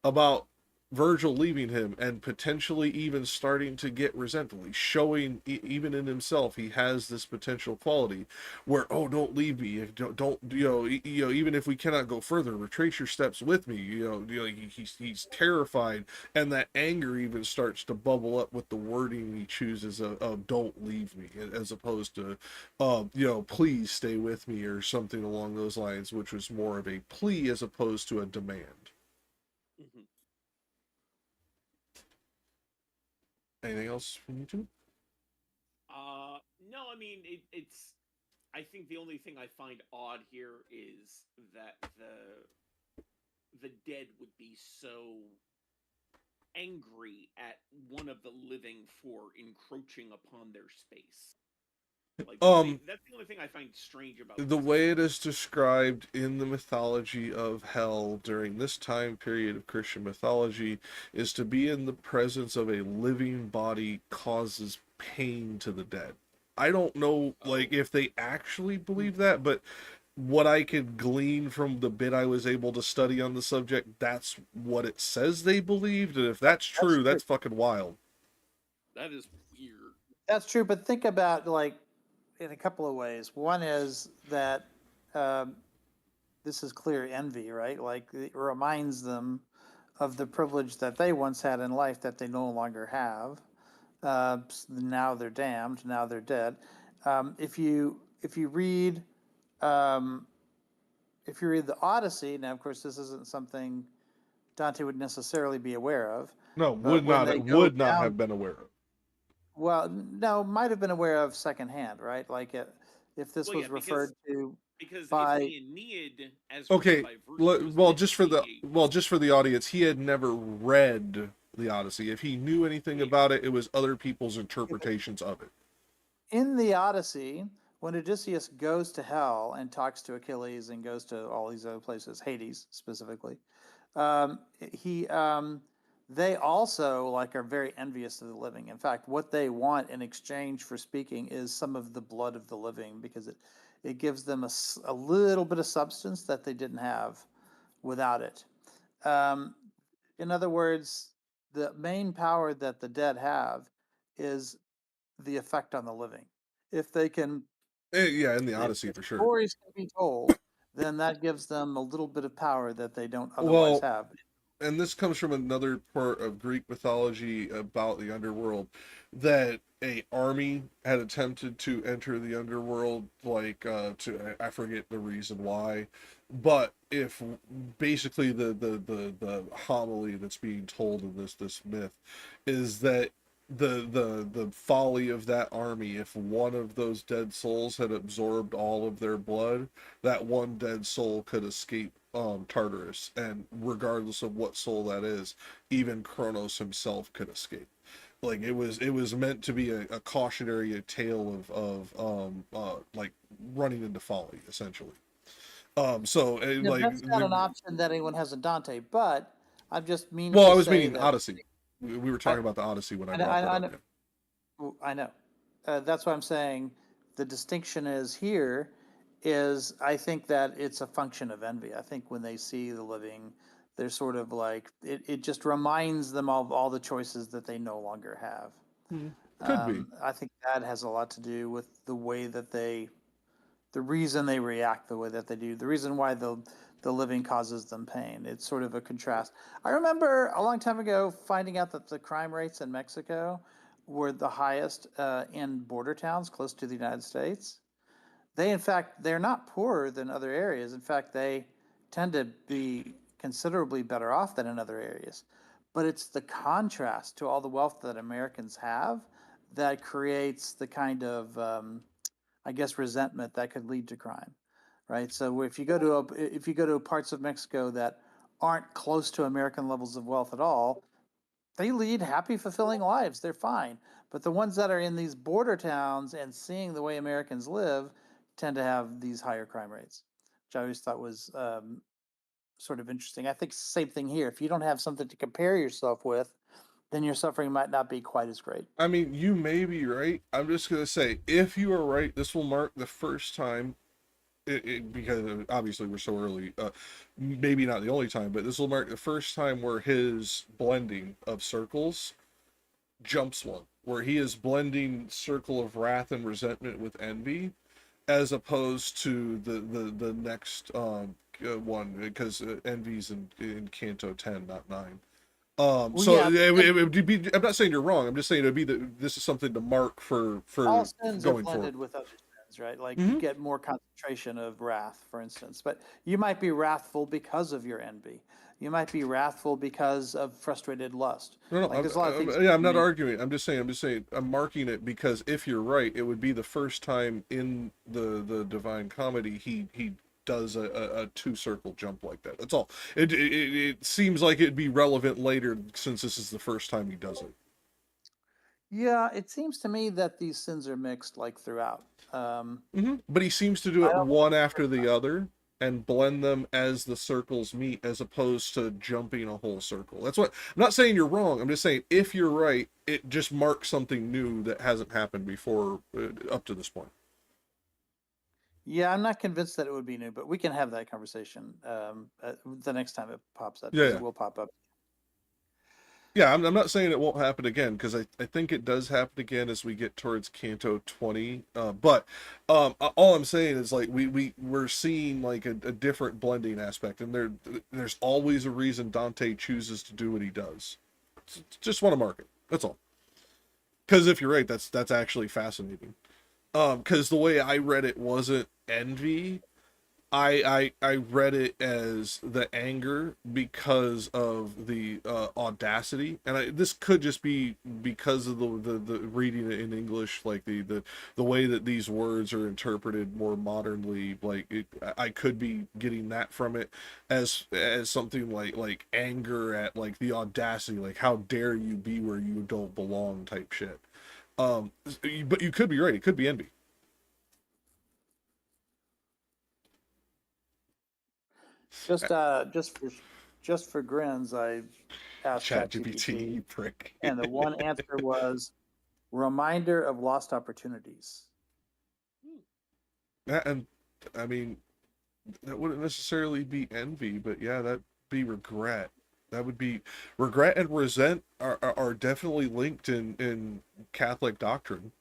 about Virgil leaving him and potentially even starting to get resentful. He's showing even in himself he has this potential quality where, oh, don't leave me, don't even if we cannot go further, retrace your steps with me. He's terrified, and that anger even starts to bubble up with the wording he chooses of "don't leave me," as opposed to please stay with me or something along those lines, which was more of a plea as opposed to a demand. Mm-hmm. Anything else from you two? No, I mean it's. I think the only thing I find odd here is that the dead would be so angry at one of the living for encroaching upon their space. Like that's the only thing I find strange about the way it is described in the mythology of hell during this time period of Christian mythology is to be in the presence of a living body causes pain to the dead. I don't know like if they actually believe that, but what I could glean from the bit I was able to study on the subject, that's what it says they believed, and if that's true, that's fucking wild. That is weird. That's true, but think about like in a couple of ways. One is that this is clear envy, right? Like it reminds them of the privilege that they once had in life that they no longer have. Now they're damned. Now they're dead. If you read the Odyssey, now of course this isn't something Dante would necessarily be aware of. No, would not have been aware of. Well, no, might have been aware of secondhand, right? Like if this was referred to by the Aeneid as okay, by Virgil, just for the audience, he had never read the Odyssey. If he knew anything about it, it was other people's interpretations of it. In the Odyssey, when Odysseus goes to hell and talks to Achilles and goes to all these other places, Hades specifically, he they also like are very envious of the living. In fact, what they want in exchange for speaking is some of the blood of the living, because it gives them a little bit of substance that they didn't have without it. In other words, the main power that the dead have is the effect on the living. If they can, Yeah, in the if Odyssey for sure. stories can be told, then that gives them a little bit of power that they don't otherwise Well, have. and this comes from another part of Greek mythology about the underworld, that a army had attempted to enter the underworld, like I forget the reason why, but if basically the homily that's being told in this myth is that the folly of that army, if one of those dead souls had absorbed all of their blood, that one dead soul could escape Tartarus, and regardless of what soul that is, even Kronos himself could escape. Like it was meant to be a cautionary tale of like running into folly, essentially. So Yeah, like that's not an option that anyone has in Dante, but I'm just meaning well, to I was say meaning that Odyssey. We were talking about the Odyssey when I brought that I up. know. I know. That's what I'm saying. The distinction is here is I think that it's a function of envy. I think when they see the living, they're sort of like, it just reminds them of all the choices that they no longer have. Could be. I think that has a lot to do with the way that the reason they react the way that they do, the reason why the living causes them pain. It's sort of a contrast. I remember a long time ago finding out that the crime rates in Mexico were the highest in border towns close to the United States. They, in fact, they're not poorer than other areas. In fact, they tend to be considerably better off than in other areas. But it's the contrast to all the wealth that Americans have that creates the kind of I guess, resentment that could lead to crime, right? So if you go to parts of Mexico that aren't close to American levels of wealth at all, they lead happy, fulfilling lives. They're fine. But the ones that are in these border towns and seeing the way Americans live tend to have these higher crime rates, which I always thought was sort of interesting. I think it's the same thing here. If you don't have something to compare yourself with, then your suffering might not be quite as great. I mean, you may be right. I'm just gonna say, if you are right, this will mark the first time. Because obviously we're so early, maybe not the only time, but this will mark the first time where his blending of circles jumps one, where he is blending circle of wrath and resentment with envy, as opposed to the next one, because envy's in Canto 10, not 9. Well, So yeah, it would be. I'm not saying you're wrong. I'm just saying it'd be this is something to mark for all sins are going forward. blended with other sins, right? Like you Mhm. get more concentration of wrath, for instance. But you might be wrathful because of your envy. You might be wrathful because of frustrated lust. No, Like there's a lot of things. yeah, I'm you not may- arguing. I'm just saying. I'm marking it because if you're right, it would be the first time in the Divine Comedy he does a two circle jump like that. That's all. It seems like it'd be relevant later since this is the first time he does it. Yeah, it seems to me that these sins are mixed like throughout. But he seems to do I it don't. one after the other and blend them as the circles meet, as opposed to jumping a whole circle. That's what I'm not saying you're wrong. I'm just saying if you're right, it just marks something new that hasn't happened before up to this point. Yeah, I'm not convinced that it would be new, but we can have that conversation the next time it pops up, Yeah, because yeah. it will pop up. Yeah, I'm not saying it won't happen again, because I think it does happen again as we get towards Canto 20. But all I'm saying is like we're seeing like a different blending aspect, and there's always a reason Dante chooses to do what he does. Just want to mark it. That's all. Because if you're right, that's actually fascinating. Because the way I read it wasn't envy. I read it as the anger because of the audacity, and this could just be because of the reading it in English, like the way that these words are interpreted more modernly. I could be getting that from it as something like anger at like the audacity, like how dare you be where you don't belong type shit. But you could be right. It could be envy. Just for grins, I asked ChatGPT, you ChatGPT, prick. and the one answer was reminder of lost opportunities. And I mean, that wouldn't necessarily be envy, but yeah, that'd be regret. That would be regret and resent are definitely linked in Catholic doctrine.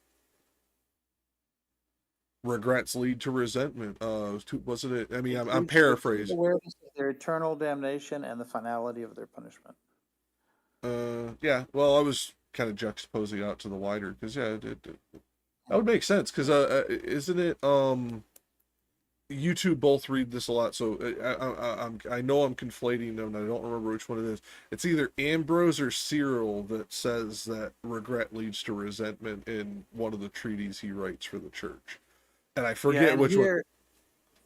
Regrets lead to resentment. Wasn't it? I mean, I'm paraphrasing. Awareness of their eternal damnation and the finality of their punishment. Yeah. Well, I was kind of juxtaposing out to the wider because yeah, that would make sense because isn't it you two both read this a lot, so I know I'm conflating them, and I don't remember which one it is. It's either Ambrose or Cyril that says that regret leads to resentment in one of the treaties he writes for the church, and I forget which one.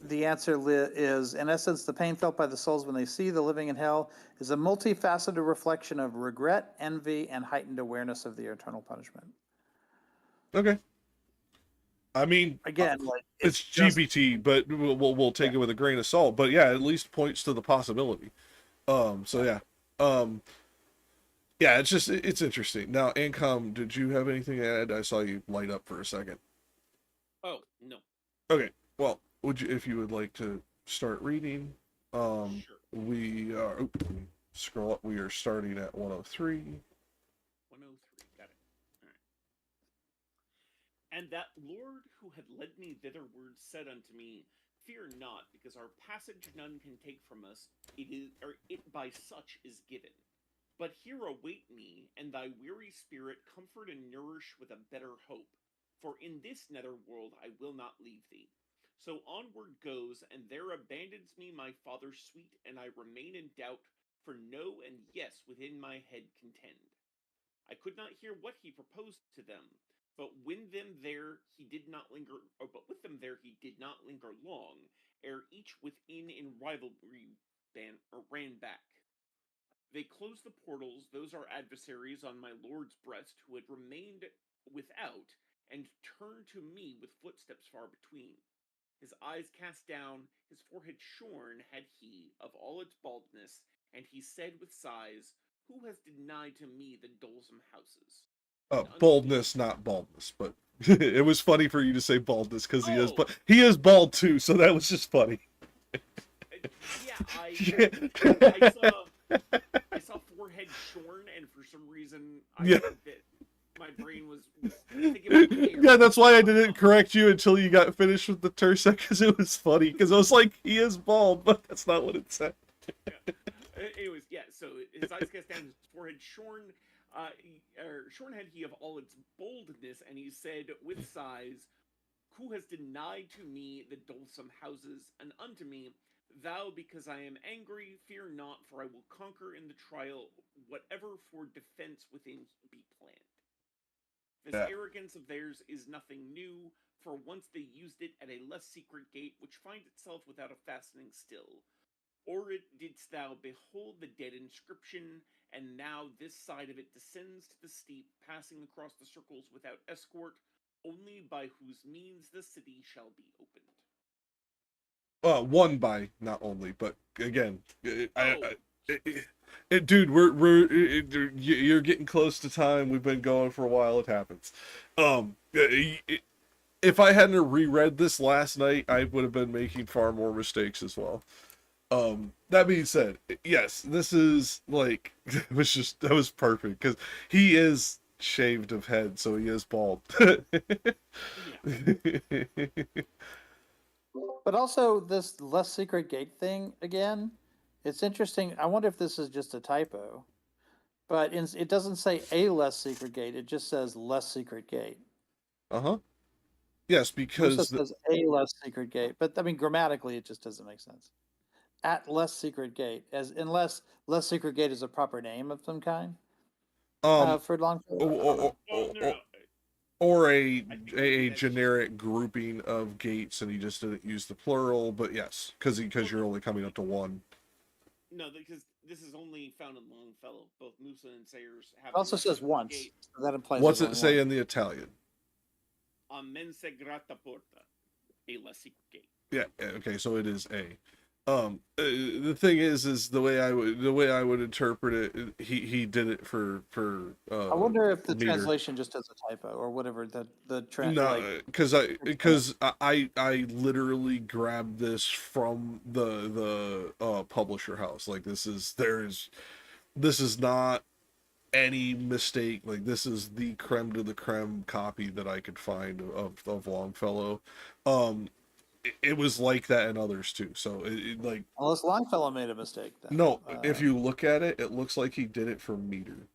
The answer is, in essence, the pain felt by the souls when they see the living in hell is a multifaceted reflection of regret, envy, and heightened awareness of the eternal punishment. Okay. I mean, again, it's GPT, but we'll take it with a grain of salt. But yeah, at least points to the possibility. So yeah, it's interesting. Now, Ancom, did you have anything to add? I saw you light up for a second. Oh no. Okay, well, if you would like to start reading? Sure. We are scroll up. We are starting at 103. 103, got it. All right. And that Lord who had led me thitherward said unto me, Fear not, because our passage none can take from us. It by such is given. But here await me, and thy weary spirit comfort and nourish with a better hope. For in this nether world I will not leave thee. So onward goes, and there abandons me my father sweet, and I remain in doubt, for no and yes within my head contend. I could not hear what he proposed to them, but with them there he did not linger long, ere each within in rivalry ran back. They closed the portals, those are adversaries on my lord's breast, who had remained without, and turned to me with footsteps far between. His eyes cast down, his forehead shorn had he of all its baldness, and he said with sighs, Who has denied to me the dolesome houses? Boldness, not baldness, but it was funny for you to say baldness because he is bald too, so that was just funny. I saw forehead shorn, and for some reason, my brain was thinking about hair. Yeah, that's why I didn't correct you until you got finished with the terse, because it was funny. Because I was like, he is bald, but that's not what it said. Anyways, so his eyes cast down, his forehead shorn. Shorn had he of all its boldness, and he said with sighs, Who has denied to me the dolesome houses, and unto me, Thou, because I am angry, fear not, for I will conquer in the trial whatever for defense within be planned. This arrogance of theirs is nothing new, for once they used it at a less secret gate, which finds itself without a fastening still. Or didst thou behold the dead inscription, and now this side of it descends to the steep, passing across the circles without escort, only by whose means the city shall be opened. One by, not only, but again, dude, you're getting close to time. We've been going for a while. It happens. If I hadn't reread this last night, I would have been making far more mistakes as well. That being said, yes, this is like that was perfect because he is shaved of head, so he is bald. But also this less secret gate thing again, it's interesting. I wonder if this is just a typo, but it doesn't say a less secret gate. It just says less secret gate. Uh-huh. Yes, Musa because says a less secret gate, but I mean grammatically it just doesn't make sense. At less secret gate, as unless less secret gate is a proper name of some kind for Longfellow. I don't know. Well, no, or I think maybe a that's just- generic grouping of gates, and he just didn't use the plural. But yes, because you're only coming up to one. No, because this is only found in Longfellow. Both Musa and Sayers have. It also less says secret once. gate. So that implies What's there's it only say one. in the Italian? A mensa grata porta, a less secret gate. Yeah. Okay. So it is a. The thing is the way I would interpret it. He did it for. I wonder if the meter. translation just has a typo or whatever. No, because I literally grabbed this from the publisher house. Like this is not any mistake. Like this is the creme de la creme copy that I could find of Longfellow. It was like that in others too. So like unless Longfellow made a mistake. Then no, if you look at it, it looks like he did it for meter.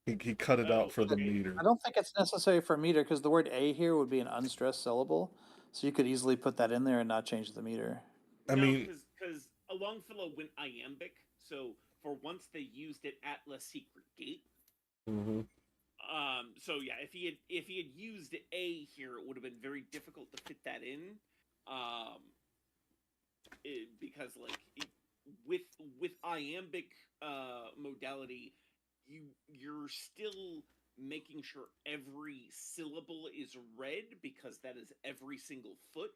He cut it out for the meter. I don't think it's necessary for meter because the word a here would be an unstressed syllable, so you could easily put that in there and not change the meter. I mean, because Longfellow went iambic, so for once they used it at less secret gate. Mm-hmm. So yeah, if he had used a here, it would have been very difficult to fit that in. Because with iambic modality, you're still making sure every syllable is read because that is every single foot.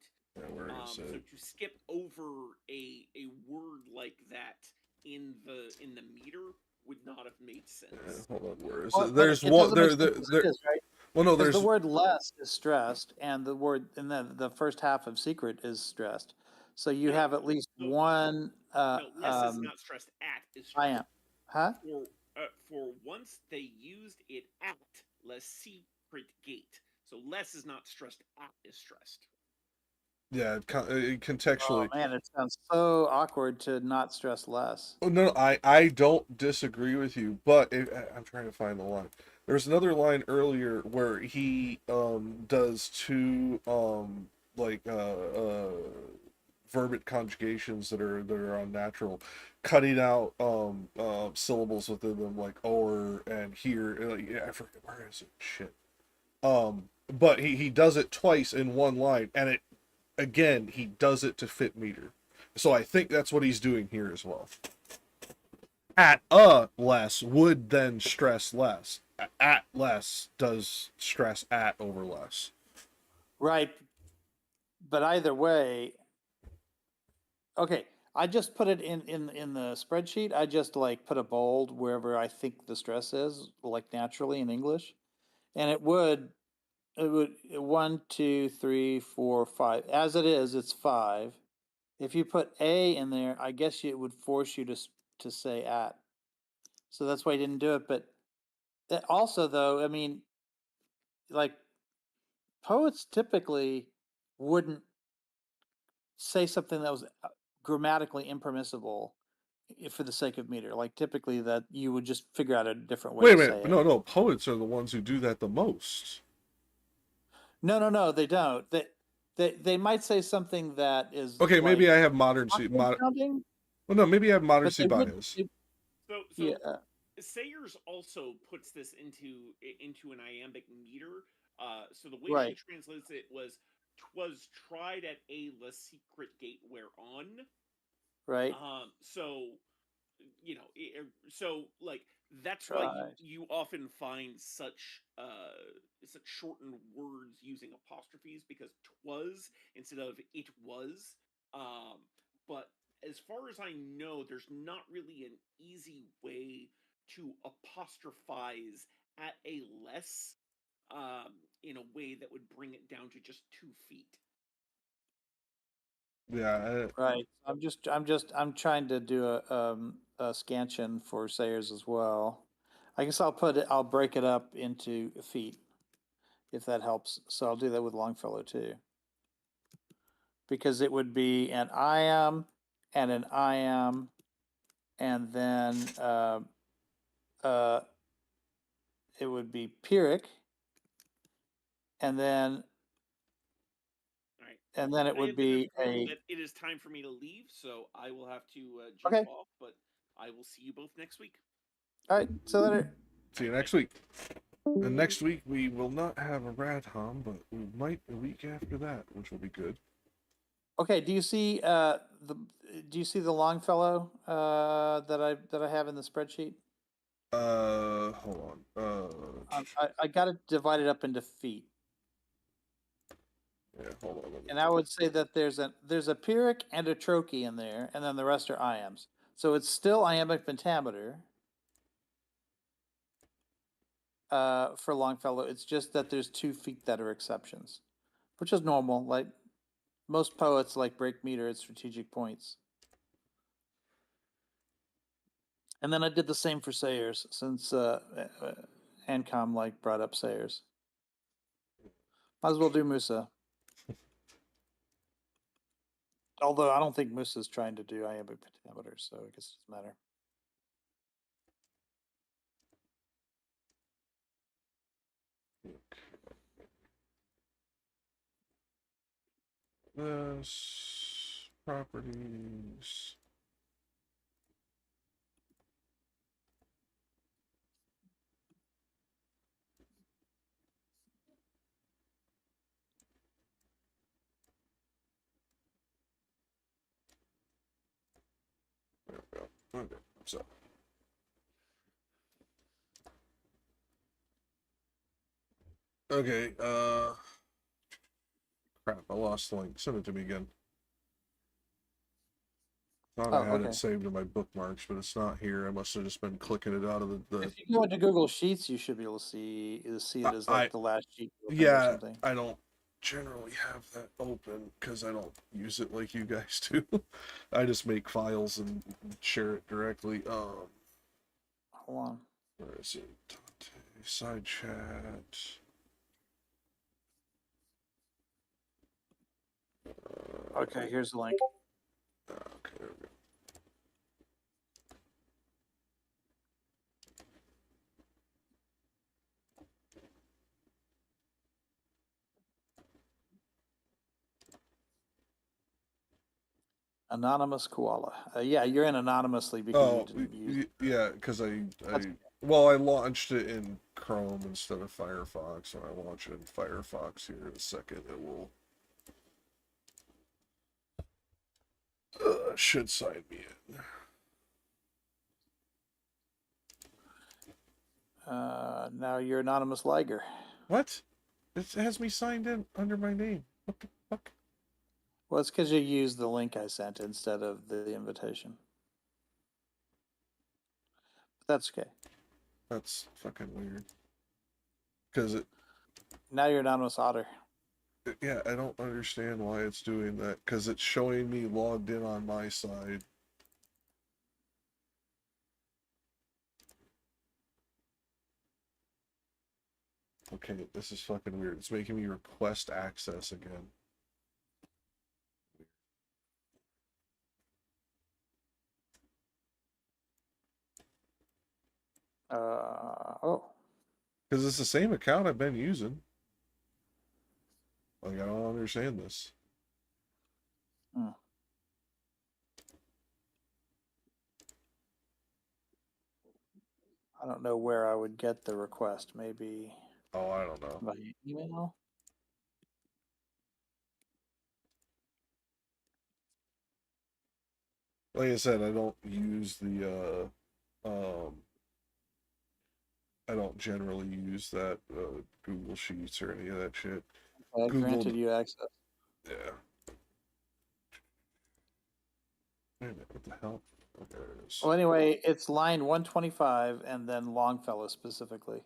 So to skip over a word like that in the meter would not have made sense. Hold on, where is it? There's one there. Right? Well, no, there's the word less is stressed, and the word and then the first half of secret is stressed. So you have at least one. No, less is not stressed at is stressed. I am, huh? For once they used it at less secret gate, so less is not stressed at is stressed. Yeah, contextually. Oh man, it sounds so awkward to not stress less. Oh, no, I don't disagree with you, but I'm trying to find the line. There's another line earlier where he does two verbate conjugations that are unnatural, cutting out syllables within them like or and here. Yeah, I forget where is it. Shit. But he does it twice in one line, and it again he does it to fit meter. So I think that's what he's doing here as well. At less would then stress less. At less does stress at over less. Right. But either way, okay, I just put it in the spreadsheet. I just like put a bold wherever I think the stress is, like naturally in English. And it would 1, 2, 3, 4, 5. As it is, it's 5. If you put a in there, I guess it would force you to say at. So that's why I didn't do it. But also, though, I mean, like poets typically wouldn't say something that was grammatically impermissible for the sake of meter. Like typically, that you would just figure out a different way. Wait a to minute, say no, poets are the ones who do that the most. No, they don't. They might say something that is okay. like Maybe I have modern well, no, maybe I have modern but they would- bias. So yeah. Sayers also puts this into an iambic meter. So the way she Right. translates it was "'twas tried at a less secret gate whereon." Right. So so like that's why Tried. you often find such shortened words using apostrophes because "'twas" instead of "it was." But as far as I know, there's not really an easy way to apostrophize at a less in a way that would bring it down to just 2 feet. Yeah. Right. I'm trying to do a scansion for Sayers as well. I guess I'll break it up into feet if that helps. So I'll do that with Longfellow too. Because it would be an I am and an I am, and then it would be Pyrrhic, and then All right. it I would have been be informed a that it is time for me to leave, so I will have to jump okay. off. But I will see you both next week. All right, so later. See you next week. And next week we will not have a Radhom, but we might a week after that, which will be good. Okay, do you see the Longfellow that I have in the spreadsheet? Hold on. I got it divided up into feet. Yeah, hold on. And I would say that there's a pyrrhic and a trochee in there, and then the rest are iambs. So it's still iambic pentameter for Longfellow. It's just that there's 2 feet that are exceptions, which is normal. Like most poets, like break meter at strategic points. And then I did the same for Sayers, since Ancom brought up Sayers. Might as well do Musa. Although I don't think Musa's trying to do iambic pentameter, so I guess it doesn't matter. This properties. There we go. Okay, so. Okay, crap, I lost the link. Send it to me again. Thought I had it saved in my bookmarks, but it's not here. I must have just been clicking it out of the... If you go into Google Sheets, you should be able to see it as the last sheet. Yeah, or something. I don't generally have that open because I don't use it like you guys do. I just make files and share it directly. Hold on. Where is it? Dante, side chat. Okay, here's the link. Okay, there we go. Anonymous koala. Yeah, you're in anonymously because you didn't use. Yeah, because I launched it in Chrome instead of Firefox. When I launch it in Firefox here in a second, it will should sign me in. Now you're anonymous Liger. What? It has me signed in under my name. What the fuck? Well, it's because you used the link I sent instead of the invitation. But that's okay. That's fucking weird. Because it... Now you're anonymous Otter. Yeah, I don't understand why it's doing that. Because it's showing me logged in on my side. Okay, this is fucking weird. It's making me request access again. Oh. Because it's the same account I've been using. Like, I don't understand this. I don't know where I would get the request. Maybe. Oh, I don't know. By email? Like I said, I don't use the, I don't generally use that Google Sheets or any of that shit. I granted you access. Yeah. Wait a minute, what the hell? Oh, there it is. Well, anyway, it's line 125 and then Longfellow specifically.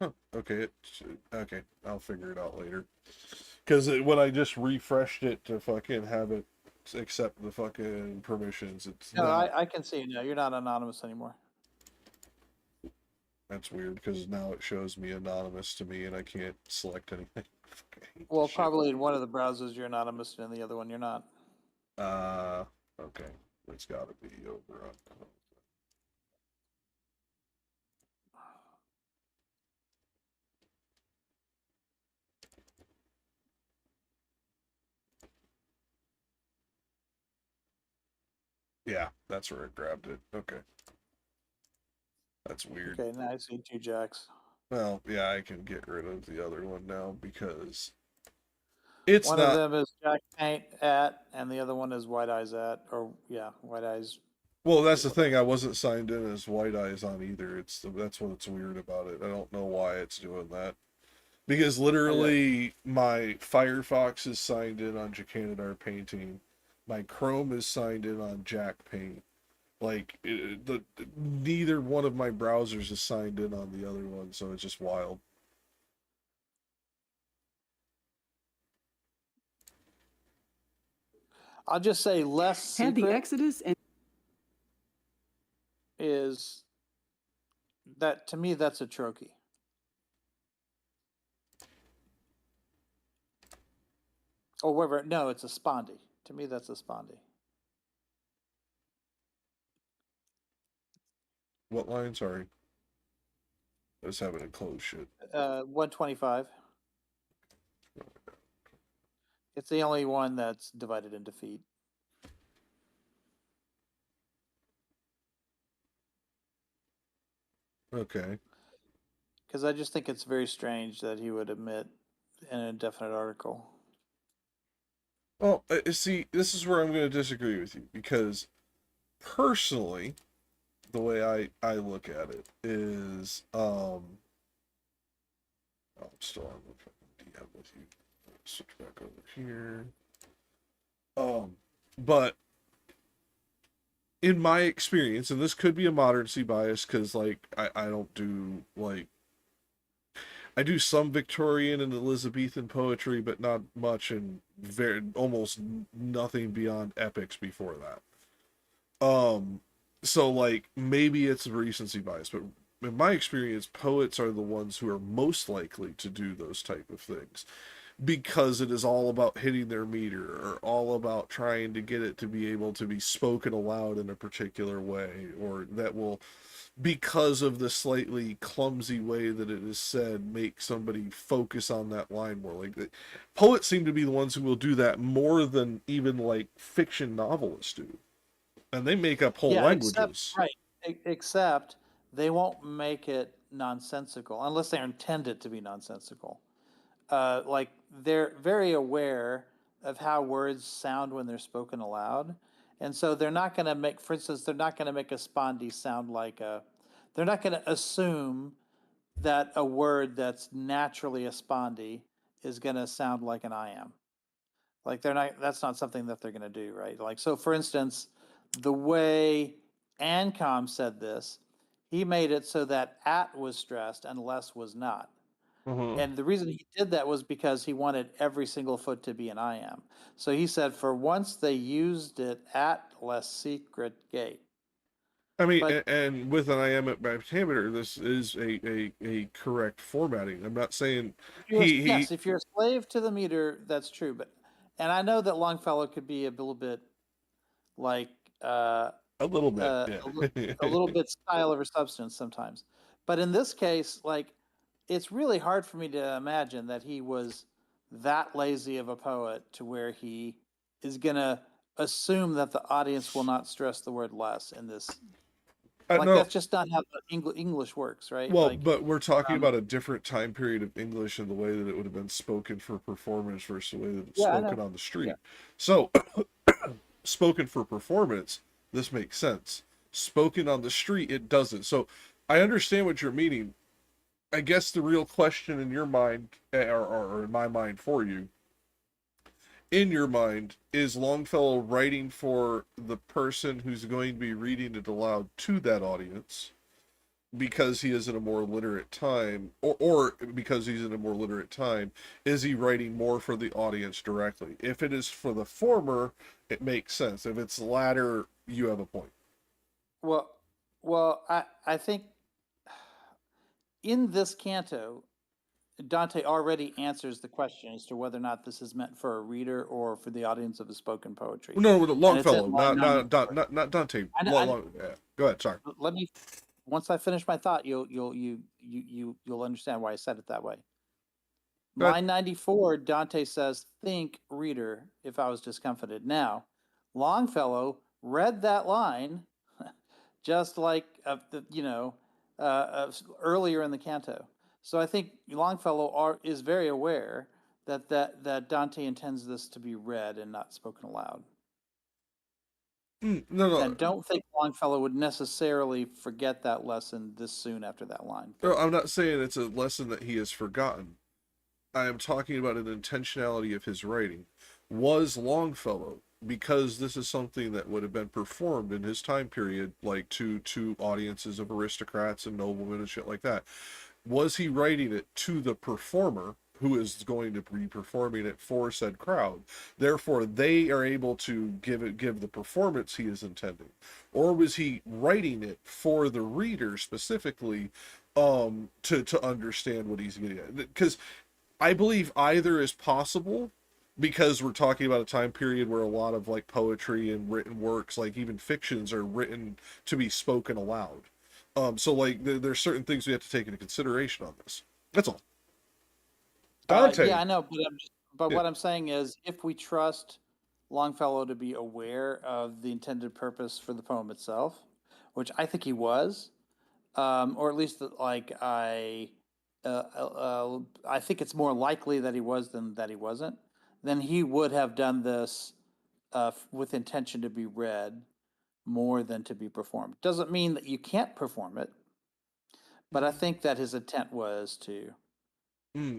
Huh. Okay, okay, I'll figure it out later. Because when I just refreshed it to fucking have it accept the fucking permissions, it's no. I can see now. You're not anonymous anymore. That's weird because now it shows me anonymous to me and I can't select anything. Well, probably in one of the browsers you're anonymous and in the other one you're not. Okay. It's got to be over on. Yeah, that's where it grabbed it. Okay. That's weird. Okay, now I see 2 jacks. Well, yeah, I can get rid of the other one now because it's One not. of them is Jack Paint at, and the other one is White Eyes at, or yeah, White Eyes. Well, that's the thing. I wasn't signed in as White Eyes on either. That's what's weird about it. I don't know why it's doing that. Because literally, my Firefox is signed in on Jacanadar Painting, my Chrome is signed in on Jack Paint. Like neither one of my browsers is signed in on the other one, so it's just wild. I'll just say less Had the secret Exodus and is that, to me, that's a trochee. Or whatever. No, it's a spondy. To me, that's a spondy. What line? Sorry. I was having a close shit. 125. It's the only one that's divided into feet. Okay. Because I just think it's very strange that he would omit an indefinite article. Well, see, this is where I'm going to disagree with you because personally, the way I look at it is, oh, I'm still on the DM with you. Switch back over here. But in my experience, and this could be a moderncy bias because, like, I don't do, like, I do some Victorian and Elizabethan poetry, but not much, and almost nothing beyond epics before that. So like maybe it's a recency bias, but in my experience, poets are the ones who are most likely to do those type of things because it is all about hitting their meter or all about trying to get it to be able to be spoken aloud in a particular way, or that will, because of the slightly clumsy way that it is said, make somebody focus on that line more. Like poets seem to be the ones who will do that more than even like fiction novelists do, and they make up whole languages. Except they won't make it nonsensical unless they intend it to be nonsensical. Like they're very aware of how words sound when they're spoken aloud, and so they're not going to make, for instance, they're not going to make a spondy sound like a. They're not going to assume that a word that's naturally a spondy is going to sound like an I am. Like they're not. That's not something that they're going to do, right? Like so, for instance, the way Ancom said this, he made it so that at was stressed and less was not. And the reason he did that was because he wanted every single foot to be an I am. So he said, for once they used it at less secret gate. I mean, But- and with an iambic pentameter, this is a correct formatting. I'm not saying Yes, if you're a slave to the meter, that's true. But and I know that Longfellow could be a little bit like a little bit, a little bit style over substance sometimes. But in this case, like it's really hard for me to imagine that he was that lazy of a poet to where he is gonna assume that the audience will not stress the word less in this. Like no. that's just not how English works, right? Well, like, but we're talking about a different time period of English and the way that it would have been spoken for performance versus the way that it's spoken on the street. Yeah. So, spoken for performance, this makes sense. Spoken on the street, it doesn't. So, I understand what you're meaning. I guess the real question in your mind, or in my mind for you, in your mind, is Longfellow writing for the person who's going to be reading it aloud to that audience because he is in a more literate time, or because he's in a more literate time, is he writing more for the audience directly? If it is for the former, it makes sense. If it's the latter, you have a point. Well, I think in this canto, Dante already answers the question as to whether or not this is meant for a reader or for the audience of his spoken poetry. No, with And it's in Longfellow, line 94. not Dante. I- Yeah. Go ahead. Sorry. Let me. Once I finish my thought, you'll understand why I said it that way. Go ahead. Line 94, Dante says, "Think, reader, if I was discomfited." Now, Longfellow read that line just like earlier in the canto. So I think Longfellow is very aware that Dante intends this to be read and not spoken aloud. No. And don't think Longfellow would necessarily forget that lesson this soon after that line. No, I'm not saying it's a lesson that he has forgotten. I am talking about an intentionality of his writing. Was Longfellow, because this is something that would have been performed in his time period, like to audiences of aristocrats and noblemen and shit like that, was he writing it to the performer who is going to be performing it for said crowd? Therefore, they are able to give the performance he is intending. Or was he writing it for the reader specifically to understand what he's getting at? Because I believe either is possible, because we're talking about a time period where a lot of like poetry and written works, like even fictions, are written to be spoken aloud. So like there's certain things we have to take into consideration on this. That's all. Dante. Yeah, I know, but Yeah. what I'm saying is, if we trust Longfellow to be aware of the intended purpose for the poem itself, which I think he was, or at least I think it's more likely that he was than that he wasn't, then he would have done this with intention to be read more than to be performed. Doesn't mean that you can't perform it, but I think that his intent was to.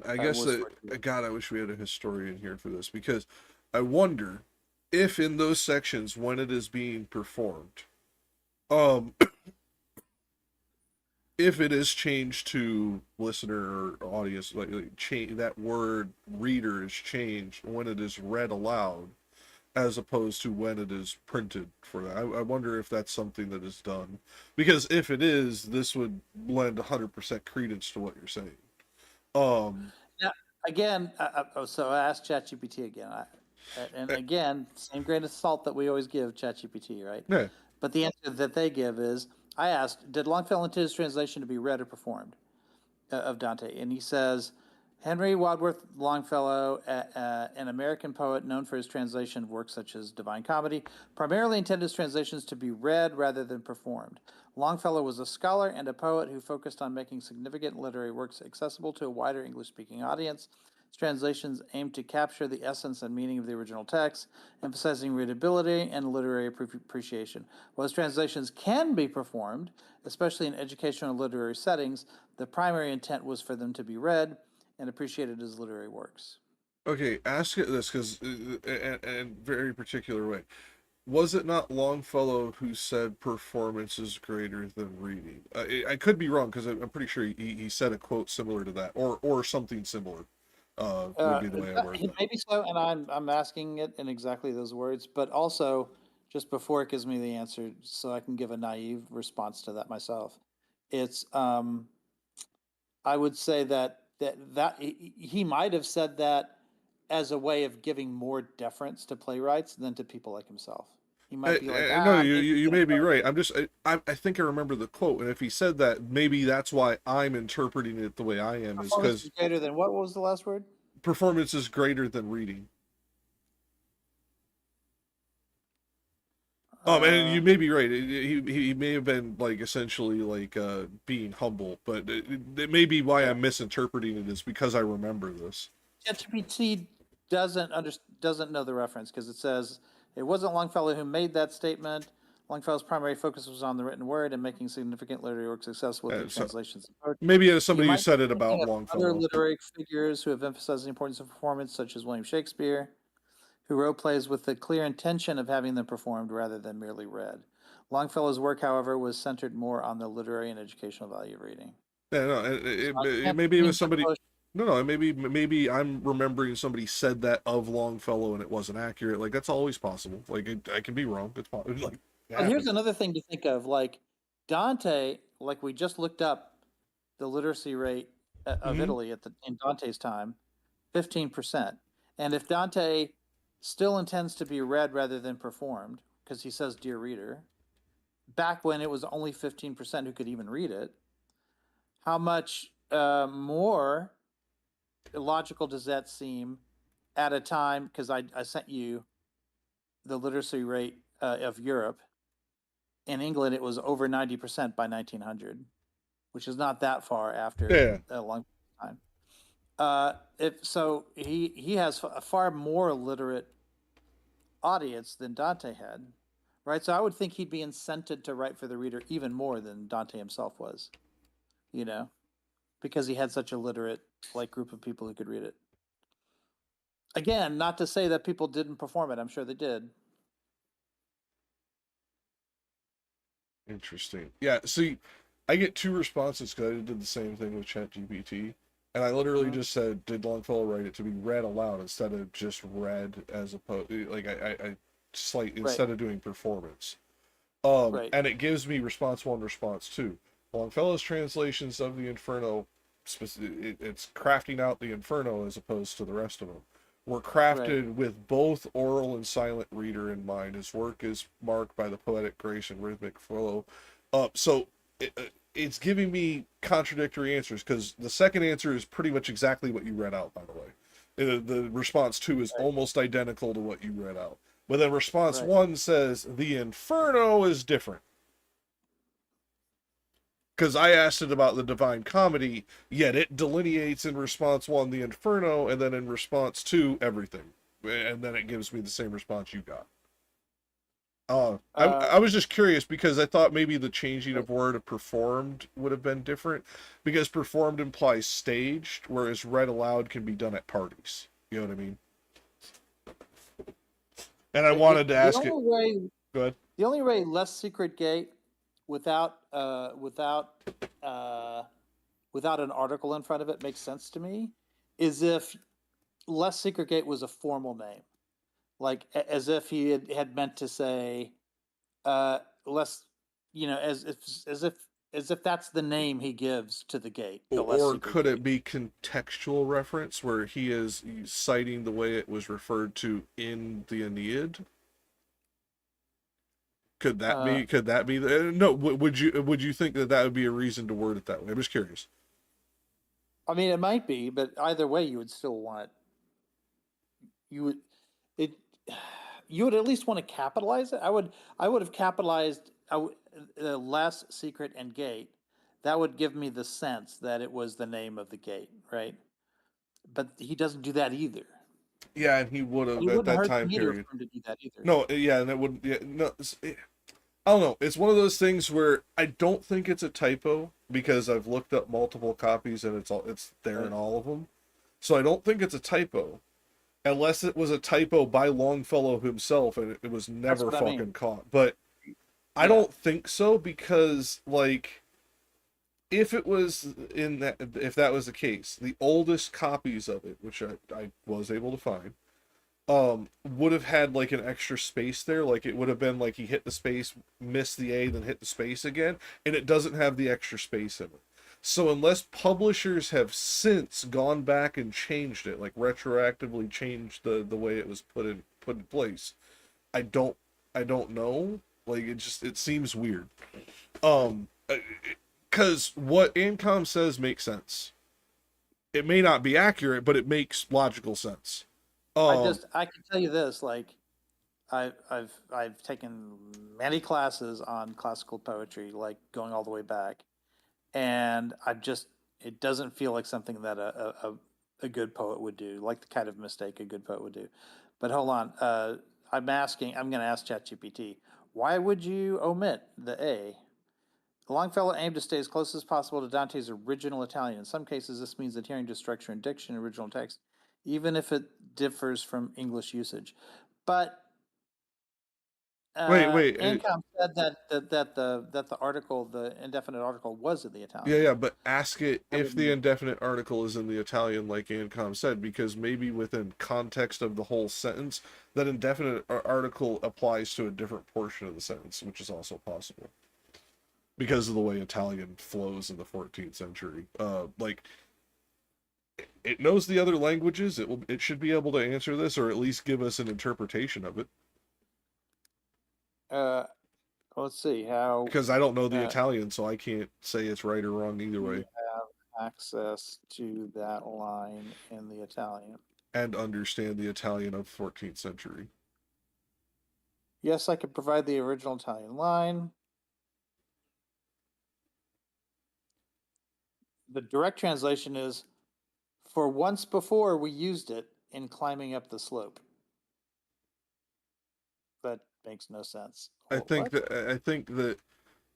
I guess was that, God, I wish we had a historian here for this, because I wonder if in those sections when it is being performed, if it is changed to listener or audience, that word reader is changed when it is read aloud, as opposed to when it is printed for that. I wonder if that's something that is done, because if it is, this would lend 100% credence to what you're saying. Now, again, so I asked ChatGPT again, and again, same grain of salt that we always give ChatGPT, right? Yeah. But the answer that they give is, I asked, did Longfellow intend his translation to be read or performed of Dante? And he says, Henry Wadsworth Longfellow, an American poet known for his translation of works such as Divine Comedy, primarily intended his translations to be read rather than performed. Longfellow was a scholar and a poet who focused on making significant literary works accessible to a wider English-speaking audience. His translations aimed to capture the essence and meaning of the original text, emphasizing readability and literary appreciation. While his translations can be performed, especially in educational and literary settings, the primary intent was for them to be read and appreciated as literary works. Okay, ask it this, because in very particular way. Was it not Longfellow who said performance is greater than reading? I could be wrong, because I'm pretty sure he said a quote similar to that, or something similar. Would be the way I word that. Maybe so, and I'm asking it in exactly those words, but also, just before it gives me the answer, so I can give a naive response to that myself, it's I would say that he might have said that as a way of giving more deference to playwrights than to people like himself. He might be like, no, you may be right. I think I remember the quote, and if he said that, maybe that's why I'm interpreting it the way I am, is because greater than what was the last word? Performance is greater than reading. And you may be right. He may have been like essentially like being humble, but it may be why I'm misinterpreting it, is because I remember this. ChatGPT doesn't know the reference, because it says it wasn't Longfellow who made that statement. Longfellow's primary focus was on the written word and making significant literary works accessible through translations and poetry. Maybe as somebody who said it about Longfellow. Other literary figures who have emphasized the importance of performance, such as William Shakespeare, who wrote plays with the clear intention of having them performed rather than merely read. Longfellow's work, however, was centered more on the literary and educational value of reading. Yeah, no, maybe it was somebody. No, maybe I'm remembering somebody said that of Longfellow and it wasn't accurate. Like, that's always possible. Like, I can be wrong. It's possible. Like, here's another thing to think of. Like, Dante, like we just looked up the literacy rate of Mhm. Italy in Dante's time, 15%. And if Dante still intends to be read rather than performed, because he says "Dear Reader," back when it was only 15% who could even read it, how much more illogical does that seem at a time? Because I sent you the literacy rate of Europe. In England, it was over 90% by 1900, which is not that far after Yeah. a long time. If so, he has a far more literate audience than Dante had, right? So I would think he'd be incented to write for the reader even more than Dante himself was, you know, because he had such a literate like group of people who could read it. Again, not to say that people didn't perform it. I'm sure they did. Interesting. Yeah, see, I get two responses because I did the same thing with ChatGPT. And I literally just said, did Longfellow write it to be read aloud instead of just read as opposed, like I slight Right. instead of doing performance. Right. And it gives me response one, response two. Longfellow's translations of the Inferno, it's crafting out the Inferno as opposed to the rest of them, were crafted with both oral and silent reader in mind. His work is marked by the poetic grace and rhythmic flow. So it's giving me contradictory answers because the second answer is pretty much exactly what you read out, by the way. The response two is almost identical to what you read out. But then response one says the Inferno is different. Because I asked it about the Divine Comedy, yet it delineates in response one the Inferno, and then in response two everything, and then it gives me the same response you got. I was just curious because I thought maybe the changing of word of performed would have been different, because performed implies staged, whereas read aloud can be done at parties. You know what I mean? And I wanted to ask it. Go ahead. The only way Less Secret Gate without an article in front of it makes sense to me is if Less Secret Gate was a formal name, like as if he had meant to say less, as if that's the name he gives to the gate. The Less Or Secret could Gate. it be contextual reference where he is citing the way it was referred to in the Aeneid? Could that be? Could that be? No. Would you think that would be a reason to word it that way? I'm just curious. I mean, it might be, but either way, you would still want you would it. You would at least want to capitalize it. I would have capitalized Less Secret and Gate. That would give me the sense that it was the name of the gate, right? But he doesn't do that either. Yeah, and he would have It at wouldn't that hurt time me for period. him to do that either. No, yeah, and it wouldn't. Yeah, no, I don't know. It's one of those things where I don't think it's a typo because I've looked up multiple copies and it's there in all of them. So I don't think it's a typo, unless it was a typo by Longfellow himself and it was never fucking caught. But I don't think so because like if it was in that, if that was the case, the oldest copies of it, which I was able to find, would have had like an extra space there. Like it would have been like he hit the space, missed the A, then hit the space again, and it doesn't have the extra space in it. So unless publishers have since gone back and changed it, like retroactively changed the way it was put in place, I don't know. Like it seems weird. Because what Ancom says makes sense. It may not be accurate, but it makes logical sense. I can tell you this, like I've taken many classes on classical poetry, like going all the way back, and it doesn't feel like something that a good poet would do, like the kind of mistake a good poet would do. But hold on, I'm going to ask ChatGPT, why would you omit the A? Longfellow aimed to stay as close as possible to Dante's original Italian. In some cases, this means adhering to structure and diction in original text, even if it differs from English usage. But wait. Ancom said that the article, the indefinite article, was in the Italian. Yeah, but ask it if the indefinite article is in the Italian, like Ancom said, because maybe within context of the whole sentence, that indefinite article applies to a different portion of the sentence, which is also possible. Because of the way Italian flows in the 14th century. Like, It knows the other languages. It should be able to answer this, or at least give us an interpretation of it. Let's see how Because I don't know the uh, Italian, so I can't say it's right or wrong either we way. have access to that line in the Italian. And understand the Italian of 14th century. Yes, I could provide the original Italian line. The direct translation is, for once before we used it in climbing up the slope. That makes no sense. I think that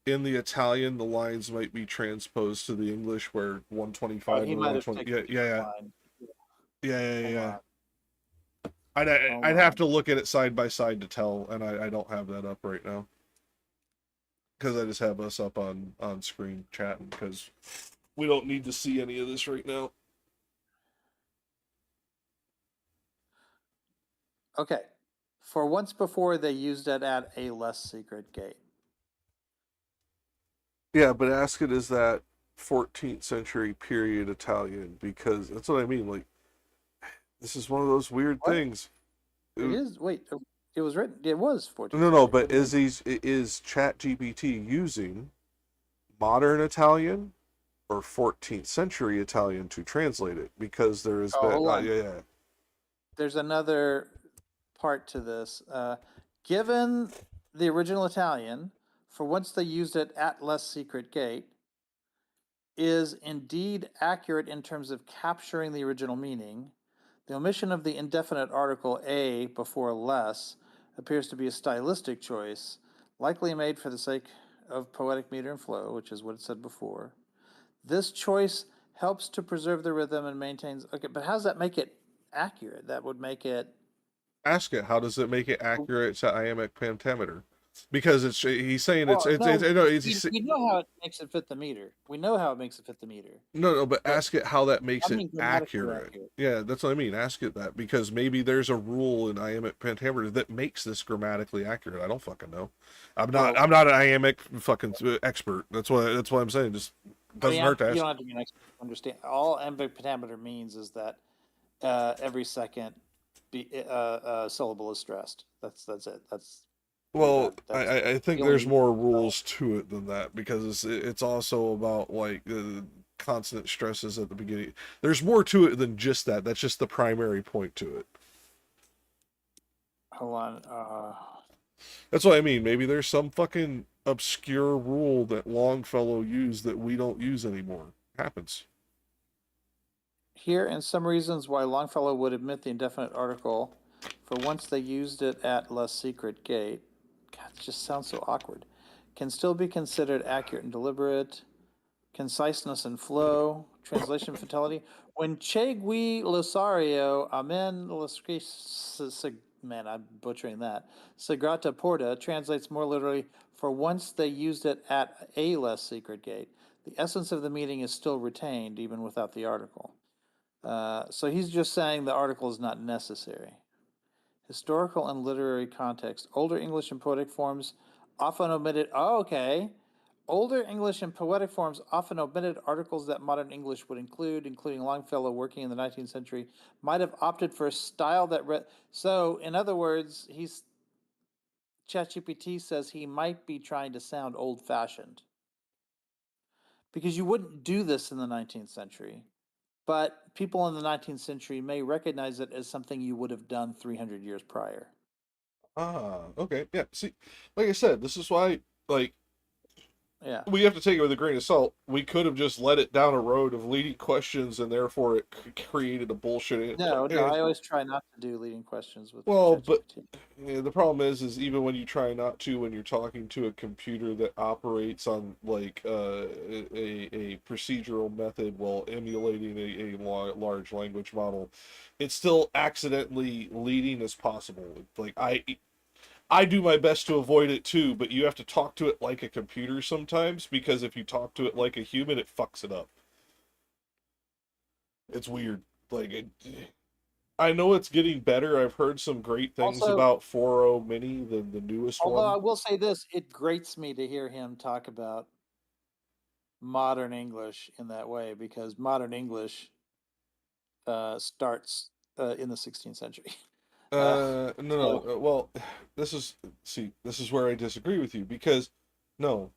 in the Italian the lines might be transposed to the English where 125 he or might have 120. picked Yeah. line. Yeah. Hold I'd have to look at it side by side to tell, and I don't have that up right now. Because I just have us up on screen chatting, because we don't need to see any of this right now. Okay. For once before they used it at a less secret gate. Yeah, but ask it as that 14th century period Italian, because that's what I mean. Like, this is one of those weird things. It is. Wait, it was written. It was 14th No, century. but is ChatGPT using modern Italian or 14th century Italian to translate it? Because there has been, hold on. yeah. There's another part to this. Given the original Italian, for once they used it at less secret gate, is indeed accurate in terms of capturing the original meaning. The omission of the indefinite article a before less appears to be a stylistic choice, likely made for the sake of poetic meter and flow, which is what it said before. This choice helps to preserve the rhythm and maintains. Okay, but how does that make it accurate? That would make it. Ask it, how does it make it accurate to iambic pentameter? Because he's saying we know how it makes it fit the meter. We know how it makes it fit the meter. No, but ask it how that makes it accurate. Yeah, that's what I mean. Ask it that, because maybe there's a rule in iambic pentameter that makes this grammatically accurate. I don't fucking know. I'm not an iambic fucking expert. That's what I'm saying. Just doesn't hurt to ask. You don't have to be an expert to understand. All iambic pentameter means is that every second syllable is stressed. That's it. Well, I think there's more rules to it than that, because it's also about like consonant stresses at the beginning. There's more to it than just that. That's just the primary point to it. Hold on. That's what I mean. Maybe there's some fucking obscure rule that Longfellow used that we don't use anymore. Happens. Here, and some reasons why Longfellow would omit the indefinite article for once they used it at less secret gate. God, it just sounds so awkward. Can still be considered accurate and deliberate. Conciseness and flow. Translation fidelity. When Chegui Losario Amen man, I'm butchering that. Sagrada Porta translates more literally, for once they used it at a less secret gate. The essence of the meaning is still retained even without the article. So he's just saying the article is not necessary. Historical and literary context. Older English and poetic forms often omitted. Oh, okay. Older English and poetic forms often omitted articles that modern English would include, including Longfellow, working in the 19th century, might have opted for a style that read. So, in other words, ChatGPT says he might be trying to sound old-fashioned, because you wouldn't do this in the 19th century. But people in the 19th century may recognize it as something you would have done 300 years prior. Okay. Yeah, see, like I said, this is why, like, yeah, we have to take it with a grain of salt. We could have just led it down a road of leading questions, and therefore it created a bullshit. No, I always try not to do leading questions with ChatGPT. But the problem is even when you try not to, when you're talking to a computer that operates on like a procedural method while emulating a large language model, it's still accidentally leading as possible. Like I do my best to avoid it too, but you have to talk to it like a computer sometimes, because if you talk to it like a human, it fucks it up. It's weird. Like, I know it's getting better. I've heard some great things about 4.0 Mini, the newest one. Although I will say this, it grates me to hear him talk about modern English in that way, because modern English starts in the 16th century. No. Well, this is where I disagree with you because no,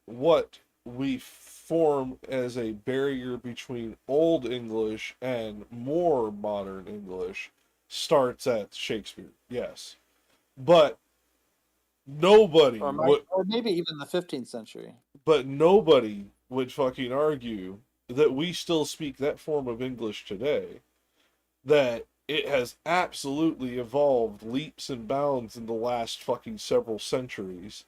what we form as a barrier between Old English and more modern English starts at Shakespeare. Yes, but nobody would. Or maybe even the 15th century. But nobody would fucking argue that we still speak that form of English today, that it has absolutely evolved leaps and bounds in the last fucking several centuries.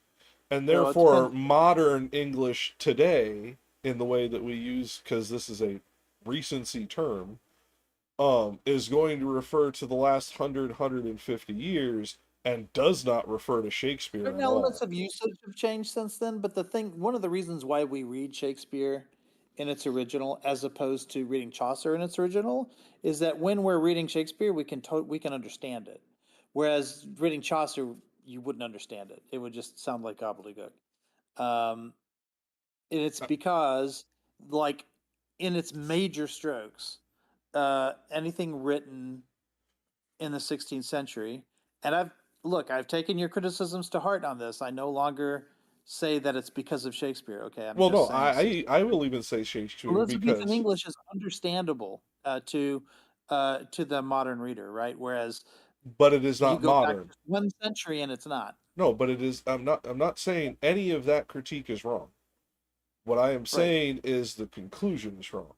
And No, it therefore, depends. modern English today, in the way that we use, because this is a recency term, is going to refer to the last 150 years and does not refer to Shakespeare Certain at all. elements of usage have changed since then, but one of the reasons why we read Shakespeare in its original as opposed to reading Chaucer in its original is that when we're reading Shakespeare, we can understand it, whereas reading Chaucer, you wouldn't understand it. It would just sound like gobbledygook. And it's because, like, in its major strokes, anything written in the 16th century, and I've taken your criticisms to heart on this. I no longer say that it's because of Shakespeare. Okay, I'm Well, no, just saying I will even say Shakespeare Elizabethan because, English is understandable to the modern reader, right? Whereas but it is you not go back modern. just one century and it's not. No, but it is. I'm not saying any of that critique is wrong. What I am Right. saying is the conclusion is wrong.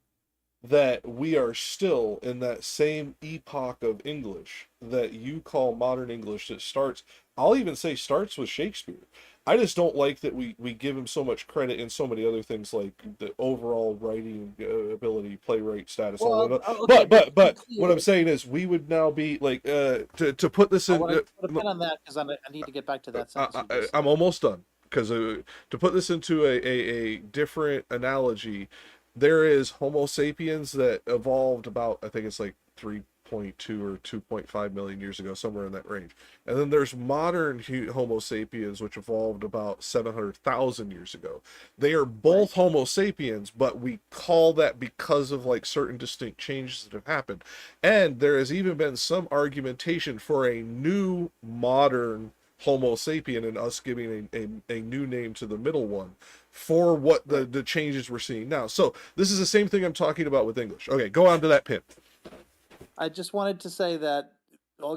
That we are still in that same epoch of English that you call modern English that starts, I'll even say starts with Shakespeare. I just don't like that we give him so much credit in so many other things like the overall writing ability, playwright status, all Well, that. okay, But to be what I'm clear, saying is we would now be like to put this I in. want to put a pin on that because I need to get back to that sentence you just said. I'm almost done because to put this into a different analogy, there is Homo sapiens that evolved about, I think it's like 3.2 or 2.5 million years ago, somewhere in that range. And then there's modern Homo sapiens, which evolved about 700,000 years ago. They are both Right. Homo sapiens, but we call that because of like certain distinct changes that have happened. And there has even been some argumentation for a new modern Homo sapien and us giving a new name to the middle one for what the changes we're seeing now. So this is the same thing I'm talking about with English. Okay, go on to that pin. I just wanted to say that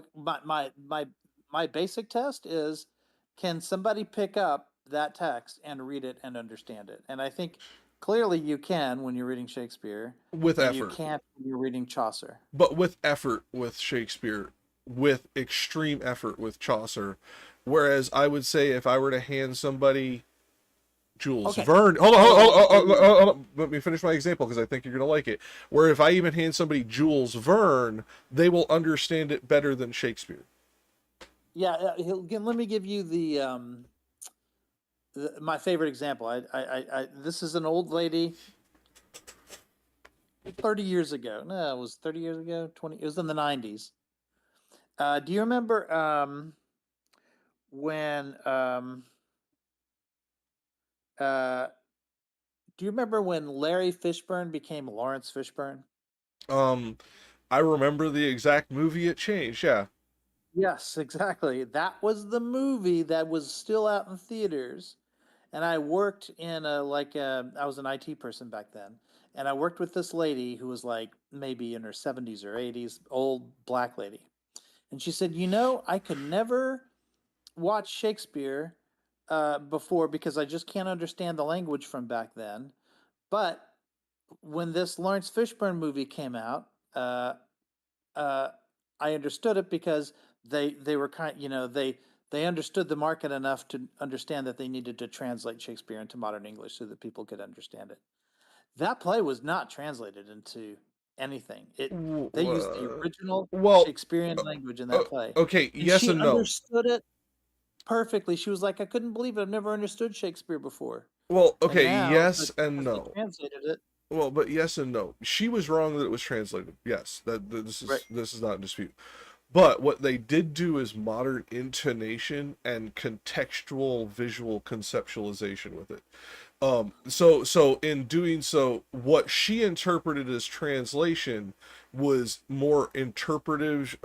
my basic test is, can somebody pick up that text and read it and understand it? And I think clearly you can when you're reading Shakespeare, With and you effort. can't when you're reading Chaucer. But with effort with Shakespeare, with extreme effort with Chaucer. Whereas I would say if I were to hand somebody Jules Okay. Verne. Hold on. Let me finish my example because I think you're going to like it. Where if I even hand somebody Jules Verne, they will understand it better than Shakespeare. Yeah, let me give you my favorite example. This is an old lady 30 years ago. No, it was 30 years ago, 20. It was in the 90s. Do you remember when do you remember when Larry Fishburne became Lawrence Fishburne? I remember the exact movie it changed. Yeah. Yes, exactly. That was the movie that was still out in theaters. And I worked in I was an IT person back then. And I worked with this lady who was like maybe in her 70s or 80s, old black lady. And she said, I could never watch Shakespeare before because I just can't understand the language from back then. But when this Lawrence Fishburne movie came out, I understood it because they were they understood the market enough to understand that they needed to translate Shakespeare into modern English so that people could understand it. That play was not translated into anything. They used the original Well, Shakespearean language in that play. okay, And yes she and no. understood it perfectly. She was like, I couldn't believe it. I've never understood Shakespeare before. Well, And okay, now, yes and because they no. translated it. Well, but yes and no. She was wrong that it was translated. Yes, this is Right. this is not in dispute. But what they did do is modern intonation and contextual visual conceptualization with it. So in doing so, what she interpreted as translation was more interpretive,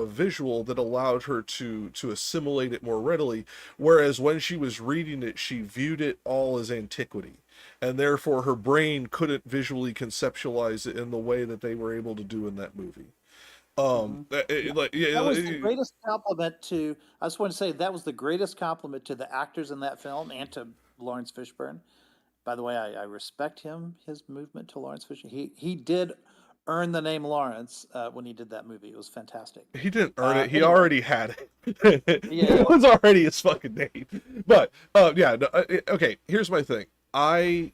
visual that allowed her to assimilate it more readily. Whereas when she was reading it, she viewed it all as antiquity, and therefore her brain couldn't visually conceptualize it in the way that they were able to do in that movie. Mhm. That was the greatest compliment to. I just want to say that was the greatest compliment to the actors in that film and to Lawrence Fishburne. By the way, I respect him, his movement to Lawrence Fishburne. He did earn the name Lawrence when he did that movie. It was fantastic. He didn't earn it. He Anyway, already had it. yeah, It was already his fucking name. But yeah. No, okay. Here's my thing. I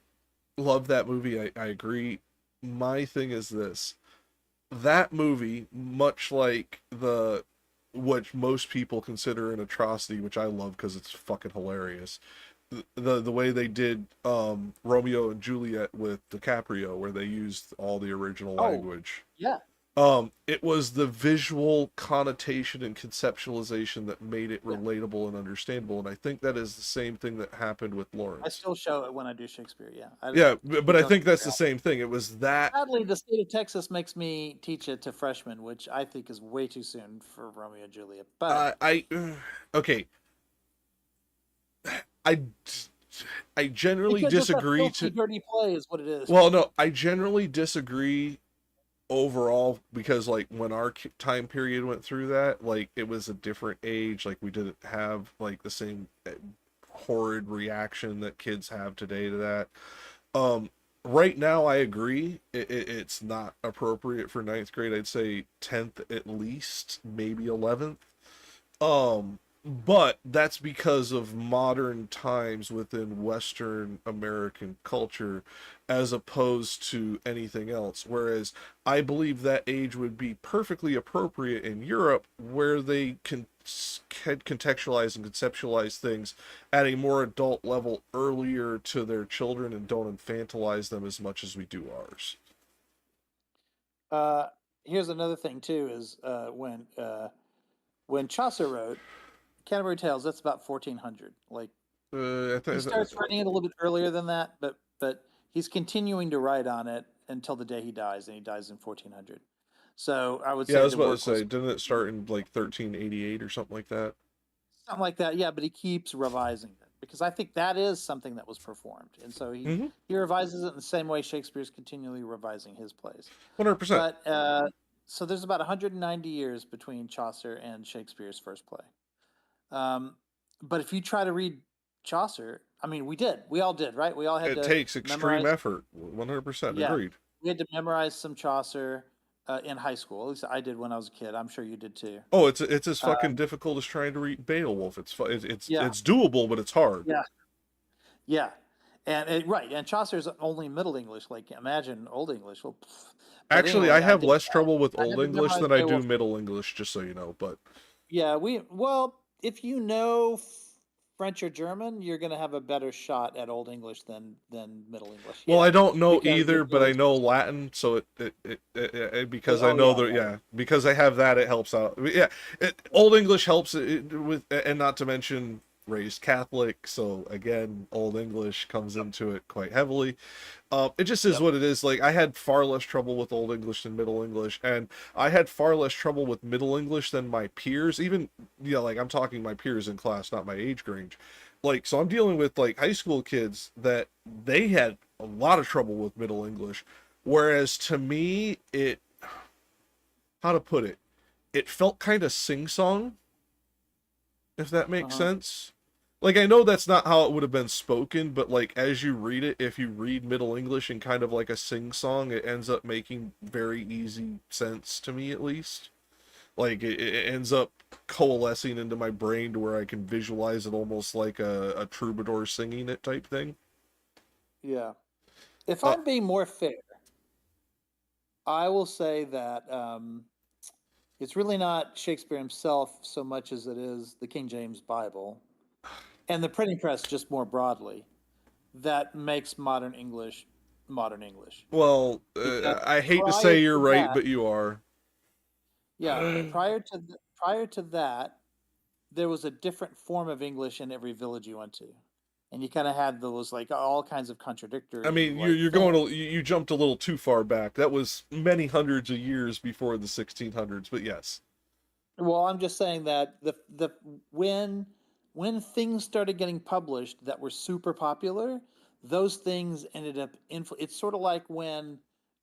love that movie. I agree. My thing is this: that movie, much like the which most people consider an atrocity, which I love because it's fucking hilarious. The way they did Romeo and Juliet with DiCaprio, where they used all the original oh language. yeah, It was the visual connotation and conceptualization that made it yeah. relatable and understandable, and I think that is the same thing that happened with I Lawrence. still show it when I do Shakespeare. Yeah, Yeah, he but I does think it that's very the often. same thing. It was that Sadly, the state of Texas makes me teach it to freshmen, which I think is way too soon for Romeo and Juliet. But I okay. I I generally because it's a disagree filthy, to. dirty play, is what it is. Well, no, I generally disagree overall because like when our time period went through that, like it was a different age. Like we didn't have like the same horrid reaction that kids have today to that. Um, right now, I agree. It's not appropriate for ninth grade. I'd say 10th at least, maybe 11th. But that's because of modern times within Western American culture as opposed to anything else. Whereas I believe that age would be perfectly appropriate in Europe where they can contextualize and conceptualize things at a more adult level earlier to their children and don't infantilize them as much as we do ours. Uh, Here's another thing too: is when Chaucer wrote Canterbury Tales, that's about 1400. Like he starts writing it a little bit earlier than that, but he's continuing to write on it until the day he dies, and he dies in 1400. So I would Yeah, I say was the about to work was say, didn't it start in like 1388 or something like that? something like that. Yeah, but he keeps revising it because I think that is something that was performed, and so Mm-hmm. he revises it in the same way Shakespeare's continually revising his plays. 100%. But so there's about 190 years between Chaucer and Shakespeare's first play. But if you try to read Chaucer, I mean, we all did, right? We all had It to takes extreme memorize. effort. 100% Yeah, agreed. we had to memorize some Chaucer in high school. At least I did when I was a kid. I'm sure you did too. Oh, it's as Uh, fucking difficult as trying to read Beowulf. yeah, It's doable, but it's hard. yeah, yeah, and right, and Chaucer's only Middle English. Like imagine Old English. Well, but Actually, I anyway, have less trouble with I Old had to English memorize than I do Beowulf. Middle English, just so you know. But Yeah, if you know French or German, you're going to have a better shot at Old English than Middle English. well, Yeah, I don't know because either, it but I goes. know Latin, so because I Oh know yeah, that, yeah, because I have that, it helps out. Yeah, Old English helps with, and not to mention raised Catholic, so again, Old English comes into it quite heavily. It just is yep. what it is. Like I had far less trouble with Old English than Middle English, and I had far less trouble with Middle English than my peers. Even like I'm talking my peers in class, not my age range. Like so, I'm dealing with like high school kids that they had a lot of trouble with Middle English, whereas to me, how to put it, it felt kind of sing song, if that makes Uh-huh. sense. Like I know that's not how it would have been spoken, but like as you read it, if you read Middle English in kind of like a sing song, it ends up making very easy sense to me at least. Like it ends up coalescing into my brain to where I can visualize it almost like a troubadour singing it type thing. Yeah. If Uh, I'm being more fair, I will say that it's really not Shakespeare himself so much as it is the King James Bible and the printing press just more broadly that makes modern English. well, Because I hate to prior say you're to right, that, but you are. yeah, prior to that, there was a different form of English in every village you went to. and you kind of had those like all kinds of contradictory. I mean, like, you're going you jumped a little too far back. That was many hundreds of years before the 1600s, but yes. Well, I'm just saying that the when things started getting published that were super popular, those things ended up it's sort of like when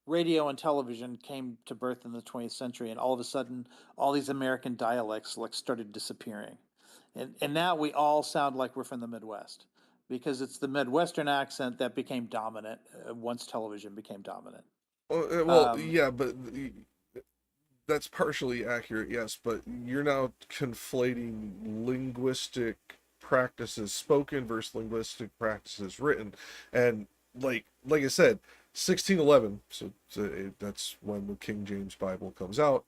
radio and television came to birth in the 20th century, and all of a sudden all these American dialects like started disappearing. And now we all sound like we're from the Midwest because it's the Midwestern accent that became dominant once television became dominant. Well, Um, yeah, but that's partially accurate, yes, but you're now conflating linguistic practices spoken versus linguistic practices written. And like I said, 1611, that's when the King James Bible comes out.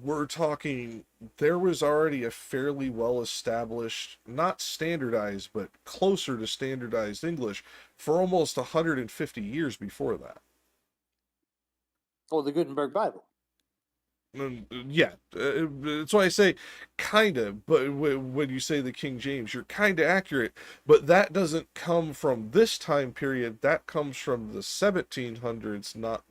We're talking, there was already a fairly well established, not standardized, but closer to standardized English for almost 150 years before that. the Gutenberg Bible. Yeah, that's why I say kind of, but when you say the King James, you're kind of accurate, but that doesn't come from this time period. That comes from the 1700s, not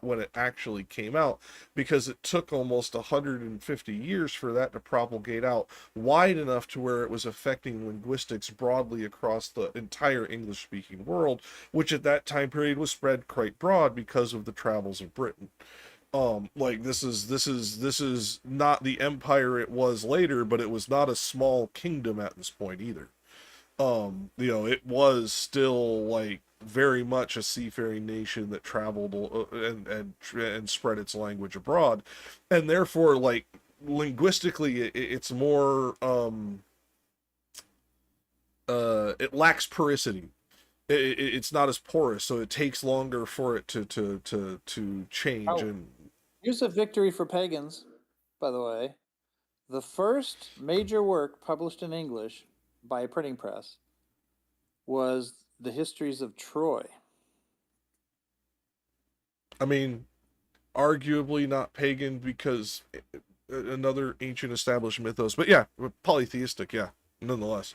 when it actually came out, because it took almost 150 years for that to propagate out wide enough to where it was affecting linguistics broadly across the entire English-speaking world, which at that time period was spread quite broad because of the travels of Britain. Like this is not the empire it was later, but it was not a small kingdom at this point either. It was still like very much a seafaring nation that traveled and spread its language abroad, and therefore, like linguistically, it's more it lacks porosity. It's not as porous, so it takes longer for it to change. Oh, And here's a victory for pagans, by the way. The first major work published in English by a printing press was the Histories of Troy. I mean, arguably not pagan because another ancient established mythos, but yeah, polytheistic, yeah, nonetheless.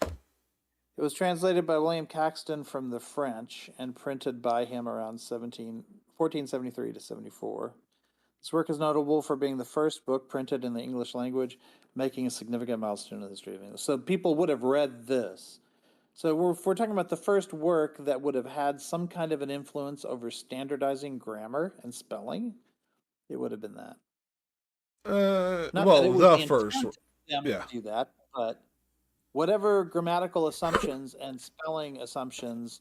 It was translated by William Caxton from the French and printed by him around 1473 to 74. This work is notable for being the first book printed in the English language, making a significant milestone in the history of English. So people would have read this. So if we're talking about the first work that would have had some kind of an influence over standardizing grammar and spelling, it would have been that. Not that it Well, was the the first, intent of them yeah. to do that, but whatever grammatical assumptions and spelling assumptions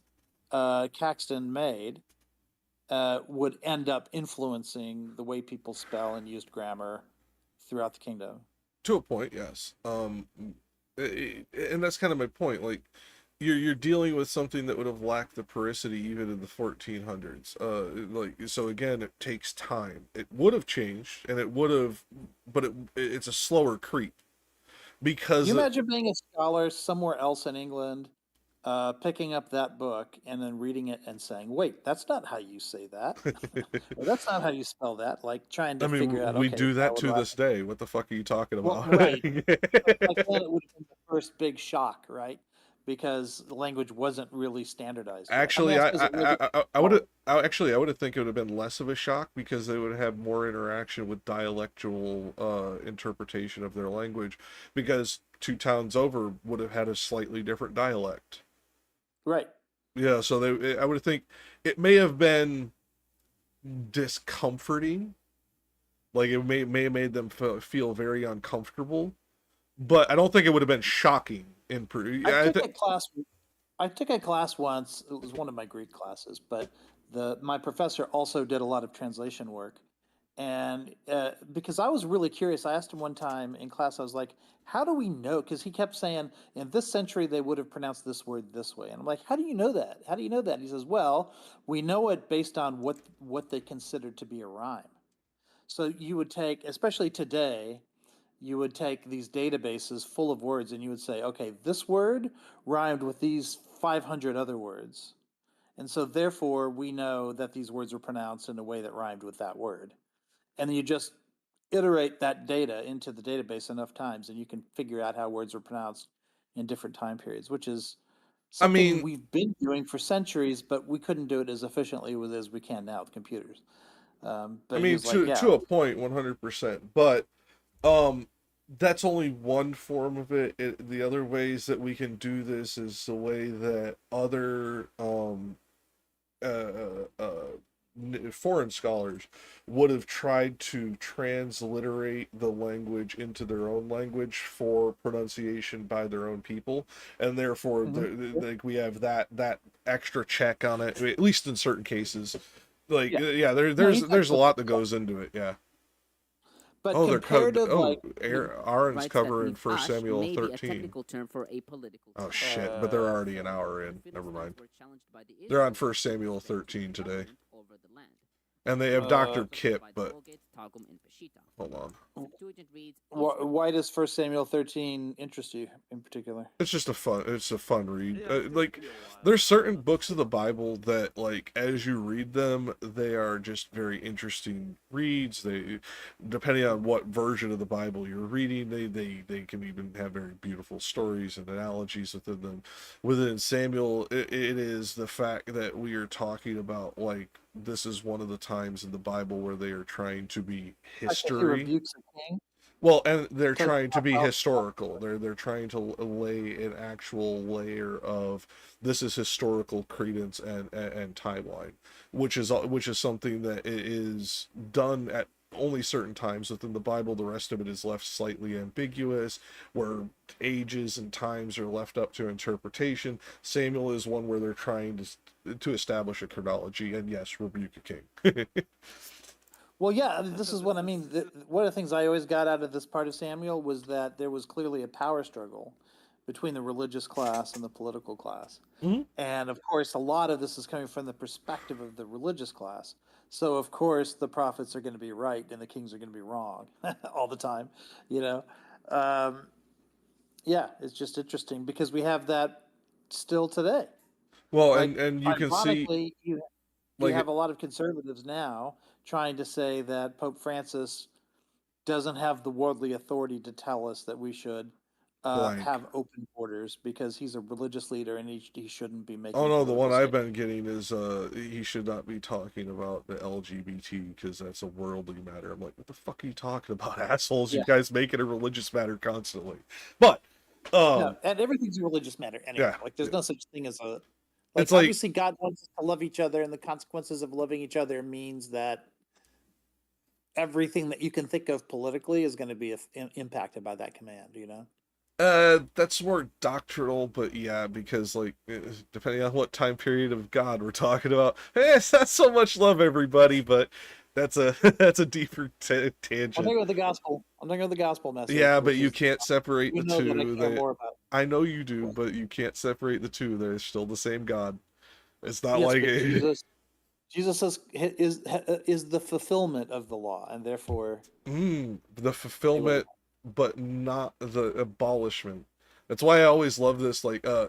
Caxton made would end up influencing the way people spell and used grammar throughout the kingdom. To a point, yes. And that's kind of my point. Like, you're dealing with something that would have lacked the porosity even in the 1400s. So again, it takes time. It would have changed, and it would have, but it's a slower creep because Can you imagine being a scholar somewhere else in England, picking up that book and then reading it and saying, "Wait, that's not how you say that. Or that's not how you spell that." Like trying I to figure mean, out, we okay, do that how to do I? this day. What the fuck are you talking Well, about? right. Like then it would have been the first big shock, right? Because the language wasn't really standardized yet. I mean, Actually, that's because it wasn't. I would have actually I would have think it would have been less of a shock because they would have more interaction with dialectual interpretation of their language, because two towns over would have had a slightly different dialect. Right. Yeah, so I would think it may have been discomforting, like it may have made them feel very uncomfortable, but I don't think it would have been shocking in I took a class once. It was one of my Greek classes, but my professor also did a lot of translation work. And because I was really curious, I asked him one time in class, I was like, how do we know? Because he kept saying, in this century, they would have pronounced this word this way. And I'm like, how do you know that? How do you know that? And he says, well, we know it based on what they considered to be a rhyme. So you would take, especially today, you would take these databases full of words and you would say, okay, this word rhymed with these 500 other words. And so therefore, we know that these words were pronounced in a way that rhymed with that word. And then you just iterate that data into the database enough times and you can figure out how words are pronounced in different time periods, which is I something mean, we've been doing for centuries, but we couldn't do it as efficiently as we can now with computers. But he was like, yeah, to a point, 100%. But um, that's only one form of it. The other ways that we can do this is the way that other uh, uh, foreign scholars would have tried to transliterate the language into their own language for pronunciation by their own people, and therefore like we have that extra check on it, at least in certain cases. Like yeah. yeah, No, he's there's a absolutely lot that right. goes into it. Yeah. But Oh, they're compared to oh, like, I mean, Aaron's Writes that covering First midrash Samuel may be a 13. technical term for a political Oh term. shit! But they're already an So, hour the in. Never Philistines mind. were challenged by the They're on Israelites First to Samuel strengthen 13 today, government over the land. and they have Dr. Spoken Kip. by the But Vulgate, Targum, and Peshitta. hold on. Septuagint reads, why does First Samuel 13 interest you in particular? It's just it's a fun read. Yeah, it's Like, been a while. there's certain books of the Bible that, like, as you read them, they are just very interesting reads. They, depending on what version of the Bible you're reading, they can even have very beautiful stories and analogies within them. Within Samuel, it is the fact that we are talking about, like, this is one of the times in the Bible where they are trying to be I think he history. rebukes the king. Well, and they're Because trying to be historical. They're trying to lay an actual layer of this is historical credence and timeline, which is something that is done at only certain times within the Bible. The rest of it is left slightly ambiguous, where ages and times are left up to interpretation. Samuel is one where they're trying to establish a chronology, and yes, rebuke a king. Well, yeah, this is what I mean. One of the things I always got out of this part of Samuel was that there was clearly a power struggle between the religious class and the political class. Mhm. And of course, a lot of this is coming from the perspective of the religious class. So, of course, the prophets are going to be right and the kings are going to be wrong all the time, you know? Um, yeah, it's just interesting because we have that still today. Well, Like, and you can see, ironically, you like, have a lot of conservatives now trying to say that Pope Francis doesn't have the worldly authority to tell us that we should blank. have open borders because he's a religious leader and he shouldn't be making. Oh no, the one political I've statements. been getting is he should not be talking about the LGBT because that's a worldly matter. I'm like, what the fuck are you talking about, assholes? You Yeah. guys make it a religious matter constantly. But No, and everything's a religious matter anyway. yeah, Like there's no such thing as a it's like, obviously God wants us to love each other, and the consequences of loving each other means that everything that you can think of politically is going to be impacted by that command. You know. that's more doctrinal, but yeah, because like depending on what time period of God we're talking about, it's not so much love everybody, but that's a that's a deeper I'm tangent. thinking of the gospel. I'm thinking of the gospel message. Yeah, but which you is, can't separate you the know that I two. care more about. I know you do, but you can't separate the two. They're still the same God. It's not Yes, like but Jesus is the fulfillment of the law, and therefore the fulfillment, but not the abolishment. That's why I always love this. Like, I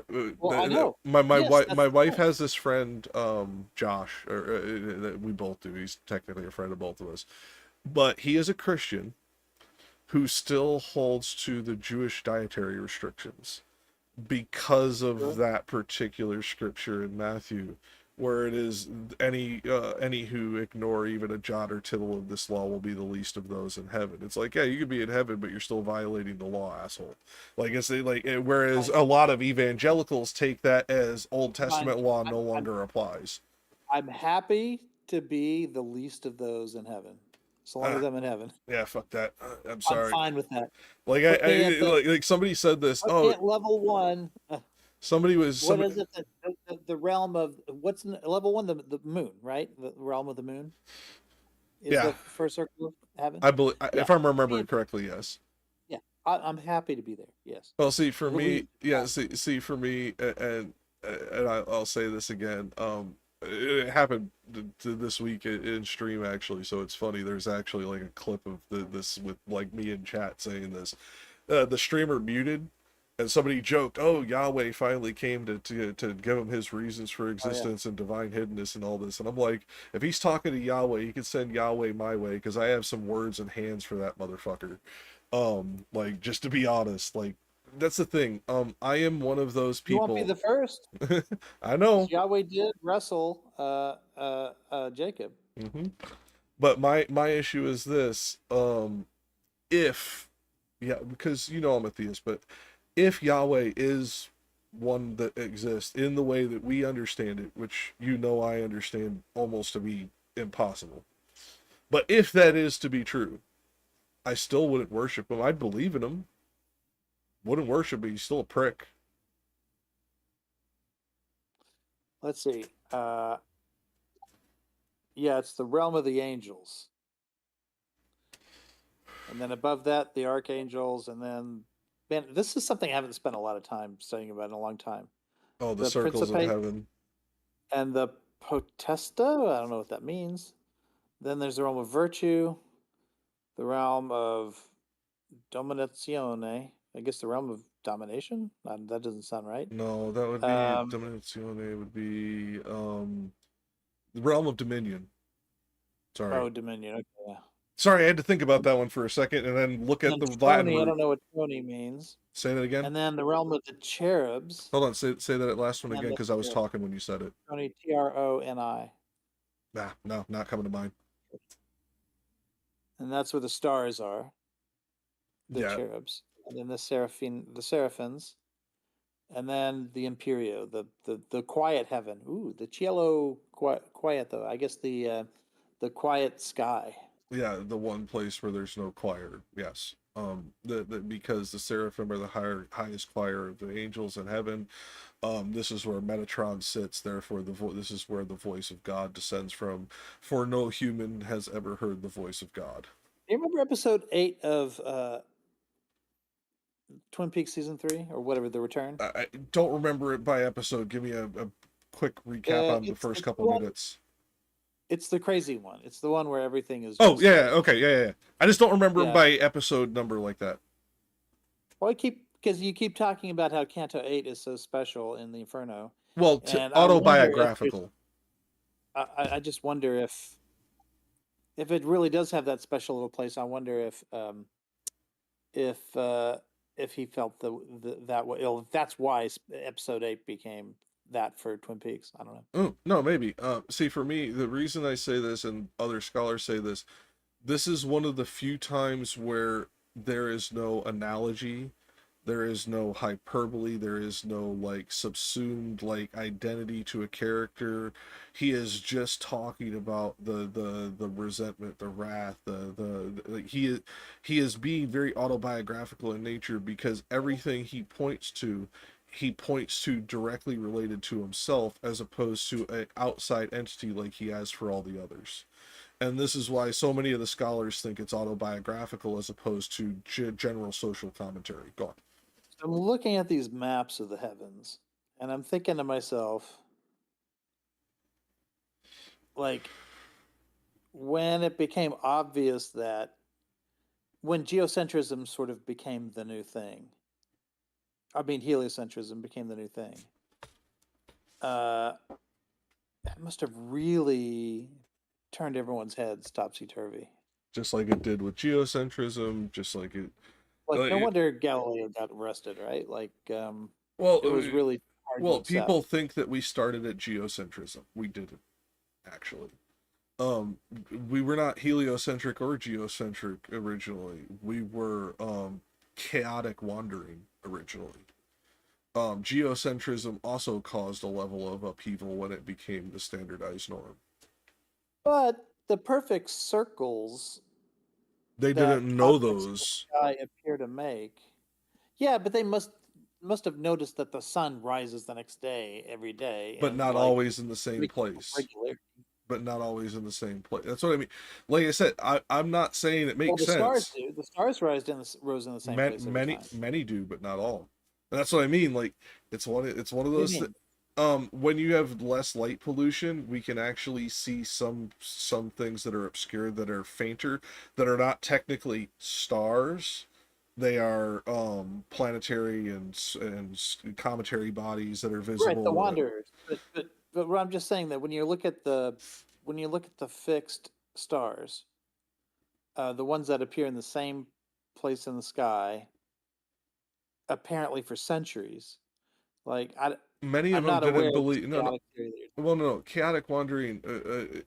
know. my Yes, wife, that's my the wife point. has this friend, Josh, or that we both do. He's technically a friend of both of us, but he is a Christian who still holds to the Jewish dietary restrictions because of that particular scripture in Matthew, where it is any who ignore even a jot or tittle of this law will be the least of those in heaven. It's like, yeah, you could be in heaven, but you're still violating the law, asshole. Like it's like, whereas a lot of evangelicals take that as Old Testament law no longer applies. I'm happy to be the least of those in heaven, so long as I'm in heaven. Yeah, fuck that. I'm I'm sorry. fine with that. Like Put me at like somebody said this. Put me Oh, at level one. somebody was What is it? The realm of what's level one? The moon, right? The realm of the moon. Is Yeah. the first circle of heaven. I believe, Yeah. if I'm remembering correctly, yes. Yeah, I'm happy to be there. Yes. Well, see, for The me, least. yeah, see, for me, and I'll say this again. It happened to this week in stream actually, so it's funny. There's actually like a clip of this with like me in chat saying this. The streamer muted, and somebody joked, "Oh, Yahweh finally came to give him his reasons for existence and divine hiddenness and all this." And I'm like, if he's talking to Yahweh, he can send Yahweh my way because I have some words and hands for that motherfucker. Like, just to be honest, like, that's the thing. I am one of those You won't be people. the first. I know. Yahweh did wrestle Jacob. But my issue is this. If, yeah, because I'm a theist, but if Yahweh is one that exists in the way that we understand it, which I understand almost to be impossible, but if that is to be true, I still wouldn't worship him. I'd believe in him. Wouldn't worship him. He's still a prick. Let's see. Yeah, it's the realm of the angels. And then above that, the archangels. And then, man, this is something I haven't spent a lot of time studying about in a long time. Oh, the circles of Principate heaven. and the potesta. I don't know what that means. Then there's the realm of virtue, the realm of dominazione. I guess the realm of domination. That doesn't sound right. No, that would be dominazione. Would be the realm of dominion. Sorry. Oh, dominion. Okay, yeah. Sorry, I had to think about that one for a second and then look at And the Tony, Latin I root. don't know what Tony means. Say that again. And then the realm of the cherubs. Hold on, say that last one And again, the- because I was talking when you said it. Tony, Troni. Nah, no, not coming to mind. And that's where the stars are. The Yeah. cherubs. And then the seraphims. And then the Imperio, the quiet heaven. Ooh, the cielo quiet though. I guess the quiet sky. Yeah, the one place where there's no choir. Yes. Because the seraphim are the highest choir of the angels in heaven. This is where Metatron sits. Therefore, this is where the voice of God descends from. For no human has ever heard the voice of God. Do you remember episode 8 of Twin Peaks season 3 or whatever, The Return? I don't remember it by episode. Give me a quick recap on the first couple minutes. It's the crazy one. It's the one where everything is. Oh yeah, okay, yeah. I just don't remember Yeah. by episode number like that. Well, because you keep talking about how Canto 8 is so special in the Inferno. Well, And I wonder if autobiographical. I just wonder if it really does have that special little place. I wonder if he felt that way. That's why episode 8 became that for Twin Peaks. I don't know. Oh, no, maybe. See, for me, the reason I say this, and other scholars say this, this is one of the few times where there is no analogy, there is no hyperbole, there is no like subsumed like identity to a character. He is just talking about the resentment, the wrath, he is being very autobiographical in nature, because everything he points to directly related to himself, as opposed to an outside entity like he has for all the others. And this is why so many of the scholars think it's autobiographical as opposed to general social commentary. Go on. I'm looking at these maps of the heavens, and I'm thinking to myself, like, when it became obvious that when geocentrism sort of became the new thing, I mean, heliocentrism became the new thing, that must have really turned everyone's heads topsy-turvy. Just like it did with geocentrism, just like it... Like, no wonder Galileo got arrested, right? Like, well, it was really hard to accept. People think that we started at geocentrism. We didn't, actually. We were not heliocentric or geocentric originally. We were chaotic wandering originally. Geocentrism also caused a level of upheaval when it became the standardized norm. But the perfect circles, they didn't know those. I appear to make. Yeah, but they must have noticed that the sun rises the next day every day, but not always in the same place. But not always in the same place. That's what I mean. Like I said, I'm not saying it makes sense. Stars do. The stars rose in the same place. Many do, but not all. And that's what I mean. Like it's one of those. When you have less light pollution, we can actually see some things that are obscure, that are fainter, that are not technically stars. They are planetary and cometary bodies that are visible. Right, the wanderers. But I'm just saying that when you look at the fixed stars, the ones that appear in the same place in the sky, apparently for centuries. Like Many of I'm them not aware didn't of this believe. No, no. chaotic theory that Well, no, chaotic wandering.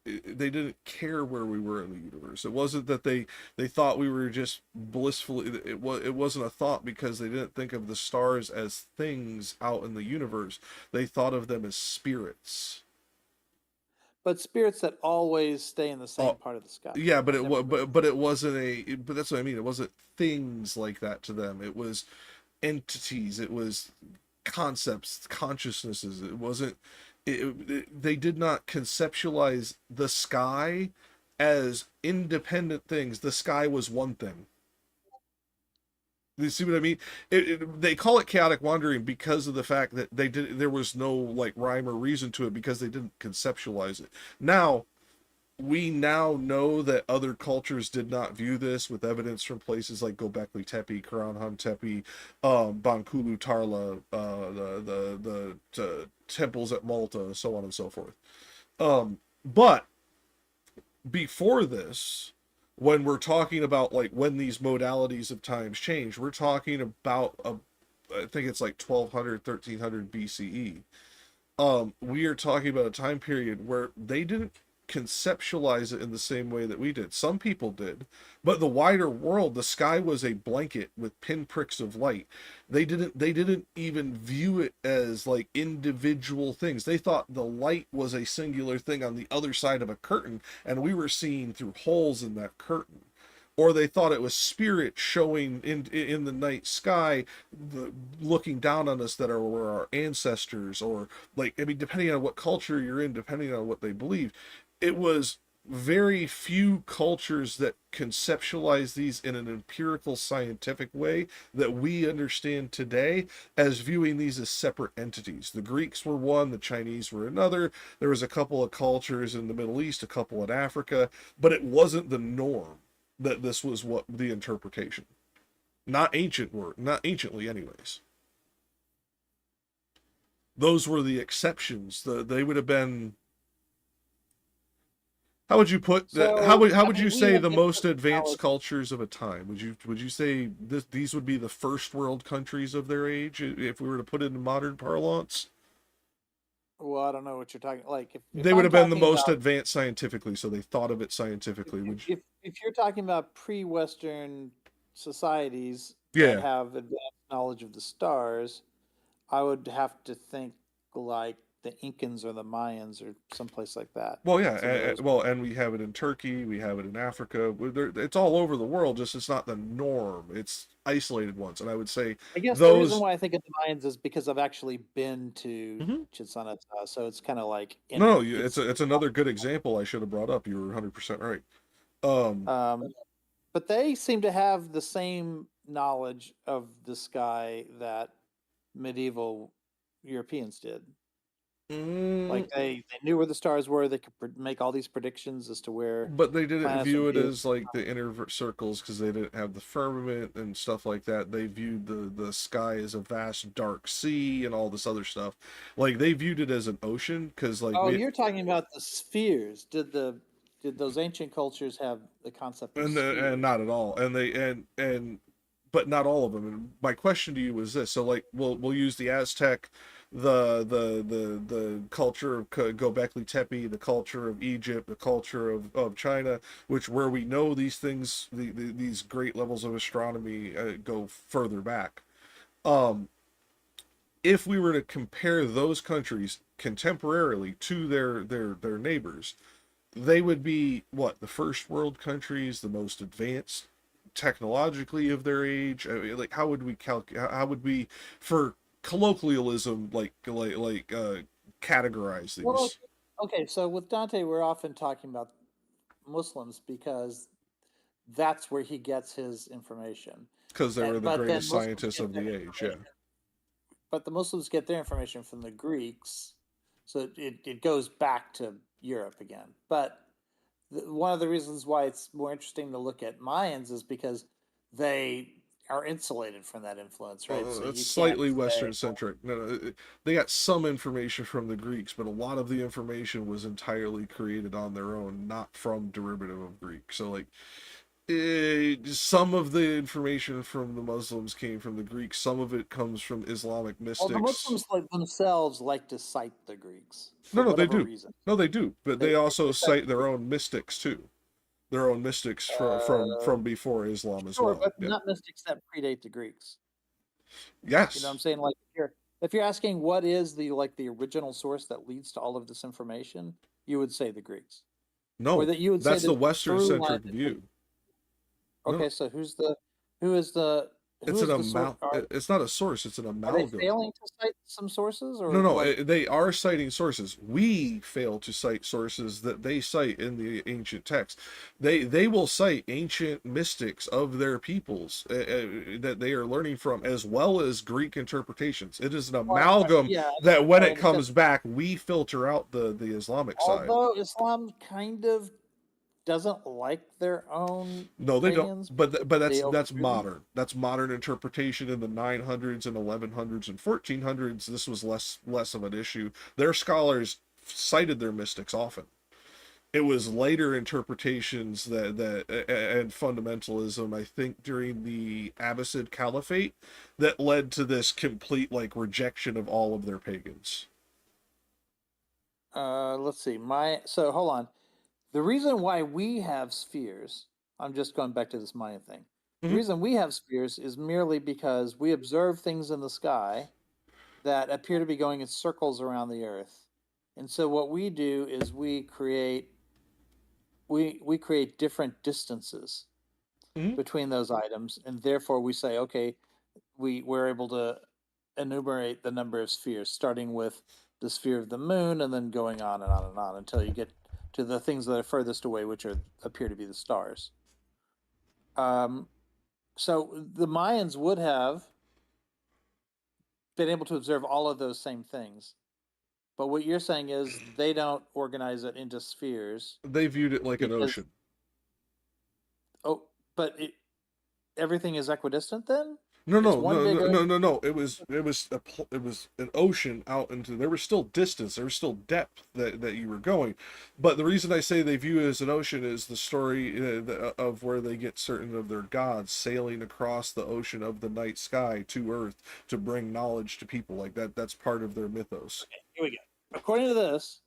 They didn't care where we were in the universe. It wasn't that they thought we were just blissfully. It wasn't a thought because they didn't think of the stars as things out in the universe. They thought of them as spirits. but spirits that always stay in the same Oh, part of the sky. yeah, but That never move. but it wasn't but that's what I mean. It wasn't things like that to them. It was entities. It was concepts, consciousnesses. It wasn't. They did not conceptualize the sky as independent things. The sky was one thing. You see what I mean? They call it chaotic wandering because of the fact that there was no like rhyme or reason to it because they didn't conceptualize it. Now we now know that other cultures did not view this, with evidence from places like Göbekli Tepe, Karahan Tepe, Bangkulu Tarla, the temples at Malta, so on and so forth. But before this, when we're talking about like when these modalities of times change, we're talking about I think it's like 1200, 1300 BCE. We are talking about a time period where they didn't conceptualize it in the same way that we did. Some people did, but the wider world, the sky was a blanket with pinpricks of light. They didn't even view it as like individual things. They thought the light was a singular thing on the other side of a curtain, and we were seeing through holes in that curtain. Or they thought it was spirit showing in the night sky, looking down on us that were our ancestors, or like, I mean, depending on what culture you're in, depending on what they believe. It was very few cultures that conceptualize these in an empirical scientific way that we understand today as viewing these as separate entities. The Greeks were one, the Chinese were another. There was a couple of cultures in the Middle East, a couple in Africa, but it wasn't the norm that this was what the interpretation. Not anciently anyways. Those were the exceptions. They would have been. How would you put that? So, How would I you mean, we say have the most different advanced knowledge. cultures of a time? Would you say these would be the first world countries of their age if we were to put it in modern parlance? Well, I don't know what you're talking. Like, if They would I'm have been the talking most about advanced scientifically, so they thought of it scientifically. if you're talking about pre-Western societies that Yeah. have advanced knowledge of the stars, I would have to think like the Incans or the Mayans or someplace like that. Well, yeah. Some of those. Well, and we have it in Turkey. We have it in Africa. It's all over the world. Just it's not the norm. It's isolated ones, and I would say I guess the reason those. why I think of the Mayans is because I've actually been to Mhm. Chichen Itza, so it's kind of like No, it's another good example I should have brought up. You were 100% right. um, but they seem to have the same knowledge of the sky that medieval Europeans did. Like mm, they knew where the stars were. They could make all these predictions as to where but they didn't planets would view it be. as like the inner circles because they didn't have the firmament and stuff like that. They viewed the sky as a vast dark sea and all this other stuff. Like they viewed it as an ocean because like Oh, you're talking about the spheres. Did those ancient cultures have the concept of and spheres? not at all, and they and but not all of them. And my question to you was this: so like we'll use the Aztec, the culture of Göbekli Tepe, the culture of Egypt, the culture of China, which where we know these things, these great levels of astronomy go further back. Um, if we were to compare those countries contemporarily to their neighbors, they would be what, the first world countries, the most advanced technologically of their age. I mean, like how would we calculate? How would we, for colloquialism, categorize Well, these? okay, so with Dante, we're often talking about Muslims because that's where he gets his information. Because they were the But then greatest Muslims scientists get of their the age. Yeah. but the Muslims get their information from the Greeks, so it goes back to Europe again. But one of the reasons why it's more interesting to look at Mayans is because they are insulated from that influence, right? So It's you can't slightly say, Western centric. No, they got some information from the Greeks, but a lot of the information was entirely created on their own, not from derivative of Greek. So, like, Some of the information from the Muslims came from the Greeks. Some of it comes from Islamic Well, mystics. the Muslims themselves like to cite the Greeks for No, they whatever do. reason. No, they do. But they also cite cite their own mystics too. Their own mystics from before Islam as Sure, well. but Yeah. not mystics that predate the Greeks. Yes. You know what I'm saying? Like if you're asking what is the original source that leads to all of this information, you would say the Greeks. No, Or that you would say that's the that Western through centric line- view. Okay, No, so who is the it's an source? It's not a source. It's an Are they amalgam. failing to cite some sources, or No, they are citing sources. We fail to cite sources that they cite in the ancient text. They will cite ancient mystics of their peoples that they are learning from, as well as Greek interpretations. It is an amalgam that when it comes back, we filter out the Islamic side. Although Islam kind of doesn't like their own. No, they pagans, don't. But that's overdo modern. That's modern interpretation in the 900s and 1100s and 1400s. This was less of an issue. Their scholars cited their mystics often. It was later interpretations that and fundamentalism, I think, during the Abbasid Caliphate that led to this complete rejection of all of their pagans. Let's see. So hold on. The reason why we have spheres, I'm just going back to this Mayan thing. The reason we have spheres is merely because we observe things in the sky that appear to be going in circles around the Earth. And so what we do is we create different distances between those items, and therefore we say, okay, we're able to enumerate the number of spheres, starting with the sphere of the moon and then going on and on and on until you get to the things that are furthest away, which appear to be the stars. So the Mayans would have been able to observe all of those same things. But what you're saying is they don't organize it into spheres. They viewed it like an ocean. Oh, but everything is equidistant then? No. It was an ocean out into. There was still distance. There was still depth that you were going. But the reason I say they view it as an ocean is the story of where they get certain of their gods sailing across the ocean of the night sky to Earth to bring knowledge to people. Like that. That's part of their mythos. Okay, here we go. According to this,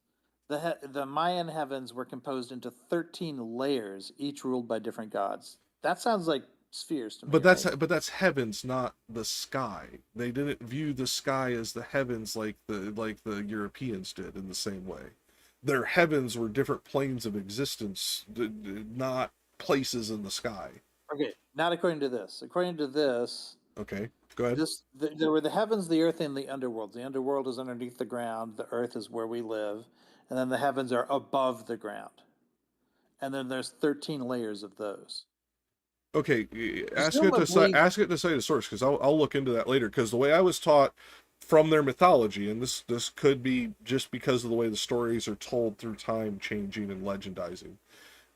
the Mayan heavens were composed into 13 layers, each ruled by different gods. That sounds like spheres to me. But that's heavens, not the sky. They didn't view the sky as the heavens like the Europeans did in the same way. Their heavens were different planes of existence, not places in the sky. Okay, not according to this. According to this, okay, go ahead. There were the heavens, the earth, and the underworld. The underworld is underneath the ground. The earth is where we live, and then the heavens are above the ground. And then there's 13 layers of those. Okay, ask it to cite a source, because I'll look into that later. Because the way I was taught from their mythology, and this could be just because of the way the stories are told through time changing and legendizing.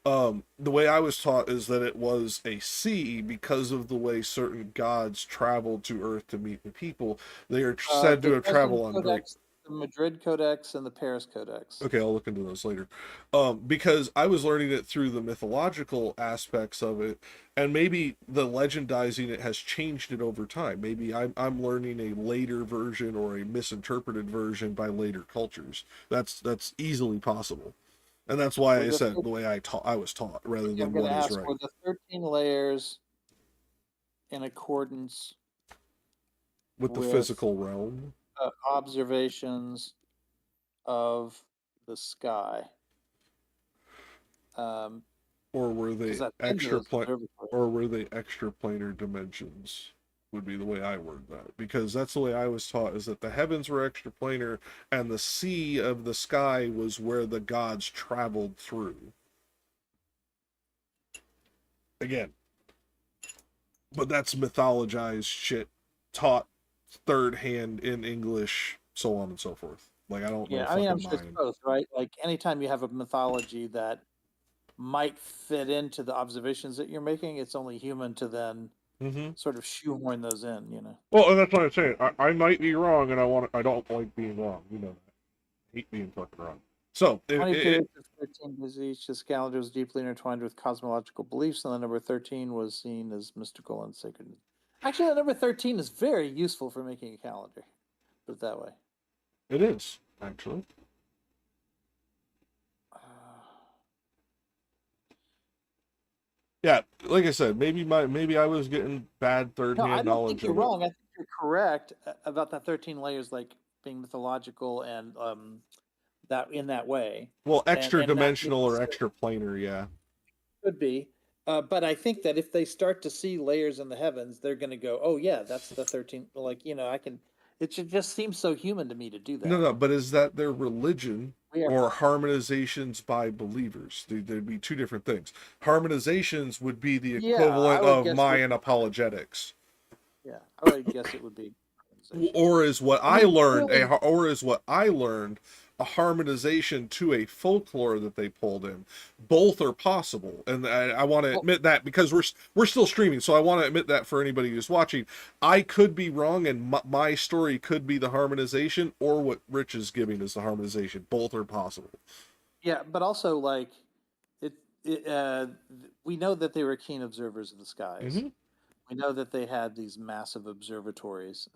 The way I was taught is that it was a sea because of the way certain gods traveled to Earth to meet the people. They are said to have traveled on great. The Madrid Codex and the Paris Codex. Okay, I'll look into those later. Because I was learning it through the mythological aspects of it, and maybe the legendizing it has changed it over time. Maybe I'm learning a later version or a misinterpreted version by later cultures. That's easily possible. And that's why I said the way I was taught rather than what is right. Were the 13 layers in accordance with the physical realm? Observations of the sky. Or were they extraplanar dimensions? Would be the way I word that, because that's the way I was taught, is that the heavens were extraplanar and the sea of the sky was where the gods traveled through. Again, but that's mythologized shit taught third hand in English, so on and so forth. Like, I don't know. I mean, I'm sure it's both, right? Like, anytime you have a mythology that might fit into the observations that you're making, it's only human to then sort of shoehorn those in, you know. Well, and that's what I'm saying. I might be wrong, and I don't like being wrong. You know that. I hate being fucking wrong. So 20 periods of 13 days each. This calendar was deeply intertwined with cosmological beliefs, and the number 13 was seen as mystical and sacred. Actually, the number 13 is very useful for making a calendar. Put it that way. it is actually. Yeah, like I said, maybe I was getting bad No, I third-hand don't knowledge think you're of it. wrong. I think you're correct about that 13 layers, like being mythological and that in that way. Well, And extra that dimensional makes or sense. extra planar, yeah. Could be. But I think that if they start to see layers in the heavens, they're going to go, oh, yeah, that's the 13. Like, I can, it should just seem so human to me to do that. No, but is that their religion We are or not. harmonizations by believers? There'd be two different things. Harmonizations would be the Yeah, equivalent I would of guess Mayan apologetics. Yeah, I would guess it would be. Or is what I I mean, learned clearly- or is what I learned a harmonization to a folklore that they pulled in. Both are possible, and I want to admit that because we're still streaming, so I want to admit that for anybody who's watching. I could be wrong, and my story could be the harmonization, or what Rich is giving is the harmonization. Both are possible. Yeah, but also like we know that they were keen observers of the skies. Mhm. We know that they had these massive observatories,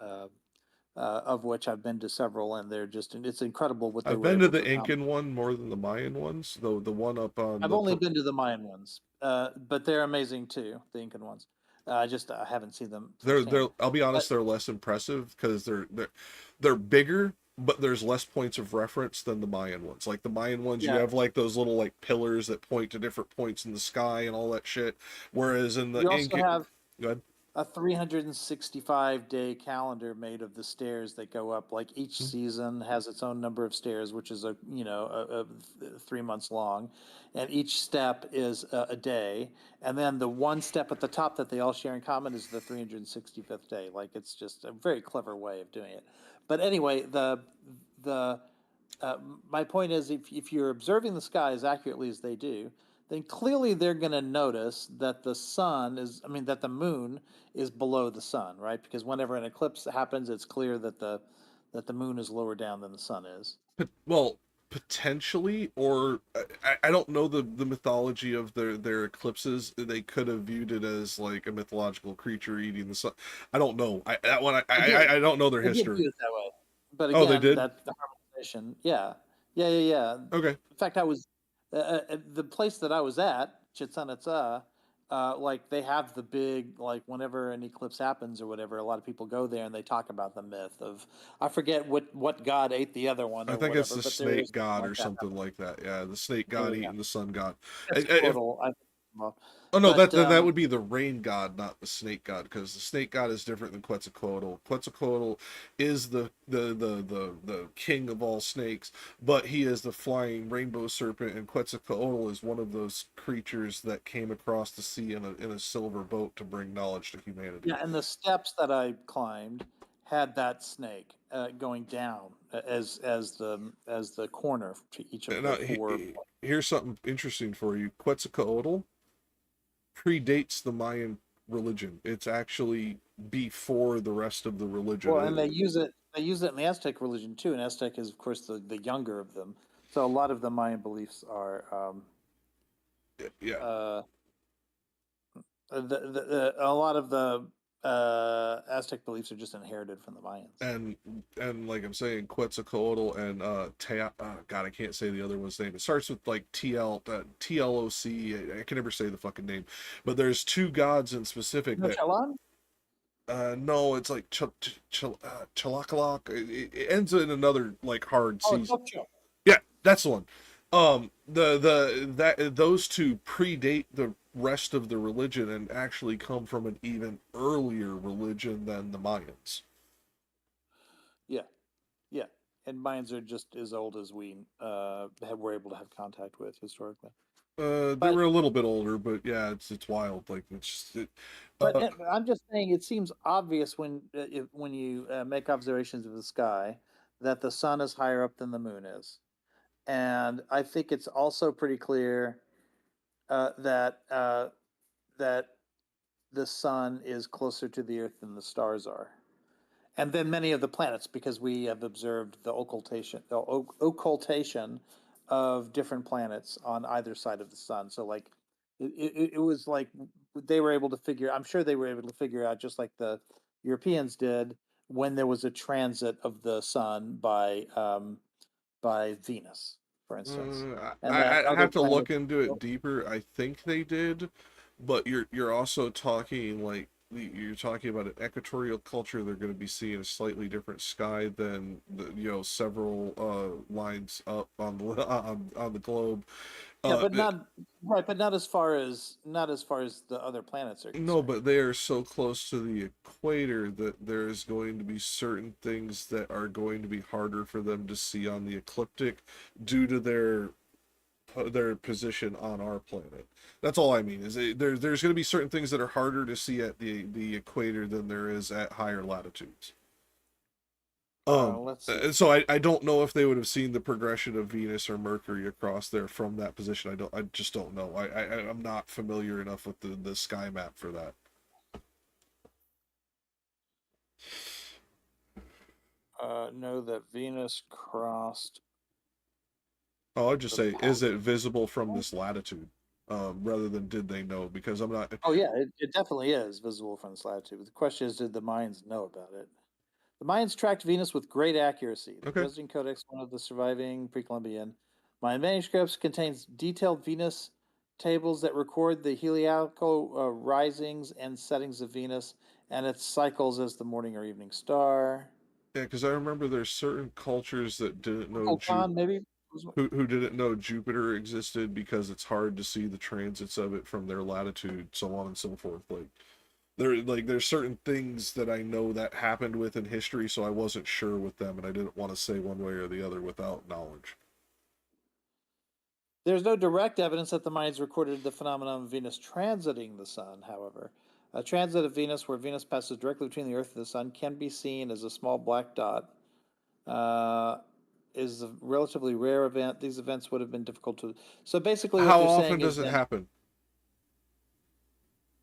of which I've been to several, and it's incredible what they I've were been to able the to accomplish. Incan one more than the Mayan ones, though the one up on I've only been to the Mayan ones, but they're amazing too, the Incan ones. I haven't seen them. they're I'll be honest, they're less impressive because they're bigger, but there's less points of reference than the Mayan ones. Like the Mayan ones, you Yeah. have like those little like pillars that point to different points in the sky and all that shit. Whereas in the You also Incan, have go ahead. a 365-day calendar made of the stairs that go up. Like each season has its own number of stairs, which is a 3 months long, and each step is a day. And then the one step at the top that they all share in common is the 365th day. Like it's just a very clever way of doing it. But anyway, my point is, if you're observing the skies accurately as they do, then clearly they're going to notice that that the moon is below the sun, right? Because whenever an eclipse happens, it's clear that the moon is lower down than the sun is. Well, potentially, or I don't know the mythology of their eclipses. They could have viewed it as like a mythological creature eating the sun. I don't know. I don't know their They did history. view it that way. But Oh, again, they did? that's the harmonization. Yeah. Okay. In fact, I was the place that I was at, Chichen Itza. Like they have the big, like whenever an eclipse happens or whatever, a lot of people go there and they talk about the myth of, I forget what god ate the other one. I or think it's whatever, the but there is snake god like or that. something like that. Yeah, the snake god Yeah. eating the sun god. That's If- total. Oh no, But, then that would be the rain god, not the snake god, because the snake god is different than Quetzalcoatl. Quetzalcoatl is the king of all snakes, but he is the flying rainbow serpent, and Quetzalcoatl is one of those creatures that came across the sea in a silver boat to bring knowledge to humanity. Yeah, and the steps that I climbed had that snake going down as the corner to each of Now, the four. here's something interesting for you. Quetzalcoatl predates the Mayan religion. It's actually before the rest of the religion. Well, and they use it in the Aztec religion too, and Aztec is of course the younger of them. So a lot of the Mayan beliefs are a lot of the Aztec beliefs are just inherited from the Mayans. And like I'm saying, Quetzalcoatl and God, I can't say the other one's name. It starts with like TLOC. I can never say the fucking name, but there's two gods in specific. No, That, Chelan? no, it's like Chalakalak. It ends in another like hard Oh, season. Choctaw. Yeah, that's the one. Those two predate the rest of the religion and actually come from an even earlier religion than the Mayans. Yeah, and Mayans are just as old as we were able to have contact with historically. They were a little bit older, but yeah, it's wild. Like it's just But I'm just saying, it seems obvious when you make observations of the sky that the sun is higher up than the moon is, and I think it's also pretty clear that the sun is closer to the Earth than the stars are, and then many of the planets, because we have observed the occultation of different planets on either side of the sun. So like it was like they were able to figure. I'm sure they were able to figure out, just like the Europeans did, when there was a transit of the sun by Venus, for instance, and that I other have to planets. look into it deeper. I think they did, but you're also talking like you're talking about an equatorial culture. They're going to be seeing a slightly different sky than several lines up on the on the globe. Yeah, but It- not right, but not as far as the other planets are no, concerned. but they are so close to the equator that there's going to be certain things that are going to be harder for them to see on the ecliptic due to their position on our planet. That's all I mean. There's going to be certain things that are harder to see at the equator than there is at higher latitudes. Let's see. So I don't know if they would have seen the progression of Venus or Mercury across there from that position. I just don't know. I'm not familiar enough with the sky map for that. Know that Venus crossed. Oh, I'll just The say, path. is it visible from this latitude? Rather than did they know? Because I'm not. Oh yeah, it definitely is visible from this latitude. But the question is, did the Mayans know about it? The Mayans tracked Venus with great accuracy. The Okay. Dresden Codex, one of the surviving pre-Columbian Mayan manuscripts, contains detailed Venus tables that record the heliacal risings and settings of Venus and its cycles as the morning or evening star. Yeah, because I remember there's certain cultures that didn't know Vulcan, maybe. who didn't know Jupiter existed because it's hard to see the transits of it from their latitude, so on and so forth. There's certain things that I know that happened within history, so I wasn't sure with them, and I didn't want to say one way or the other without knowledge. There's no direct evidence that the Mayans recorded the phenomenon of Venus transiting the sun, however. A transit of Venus, where Venus passes directly between the Earth and the sun, can be seen as a small black dot. Is a relatively rare event. These events would have been difficult to. So basically, what How they're often saying does is it that happen?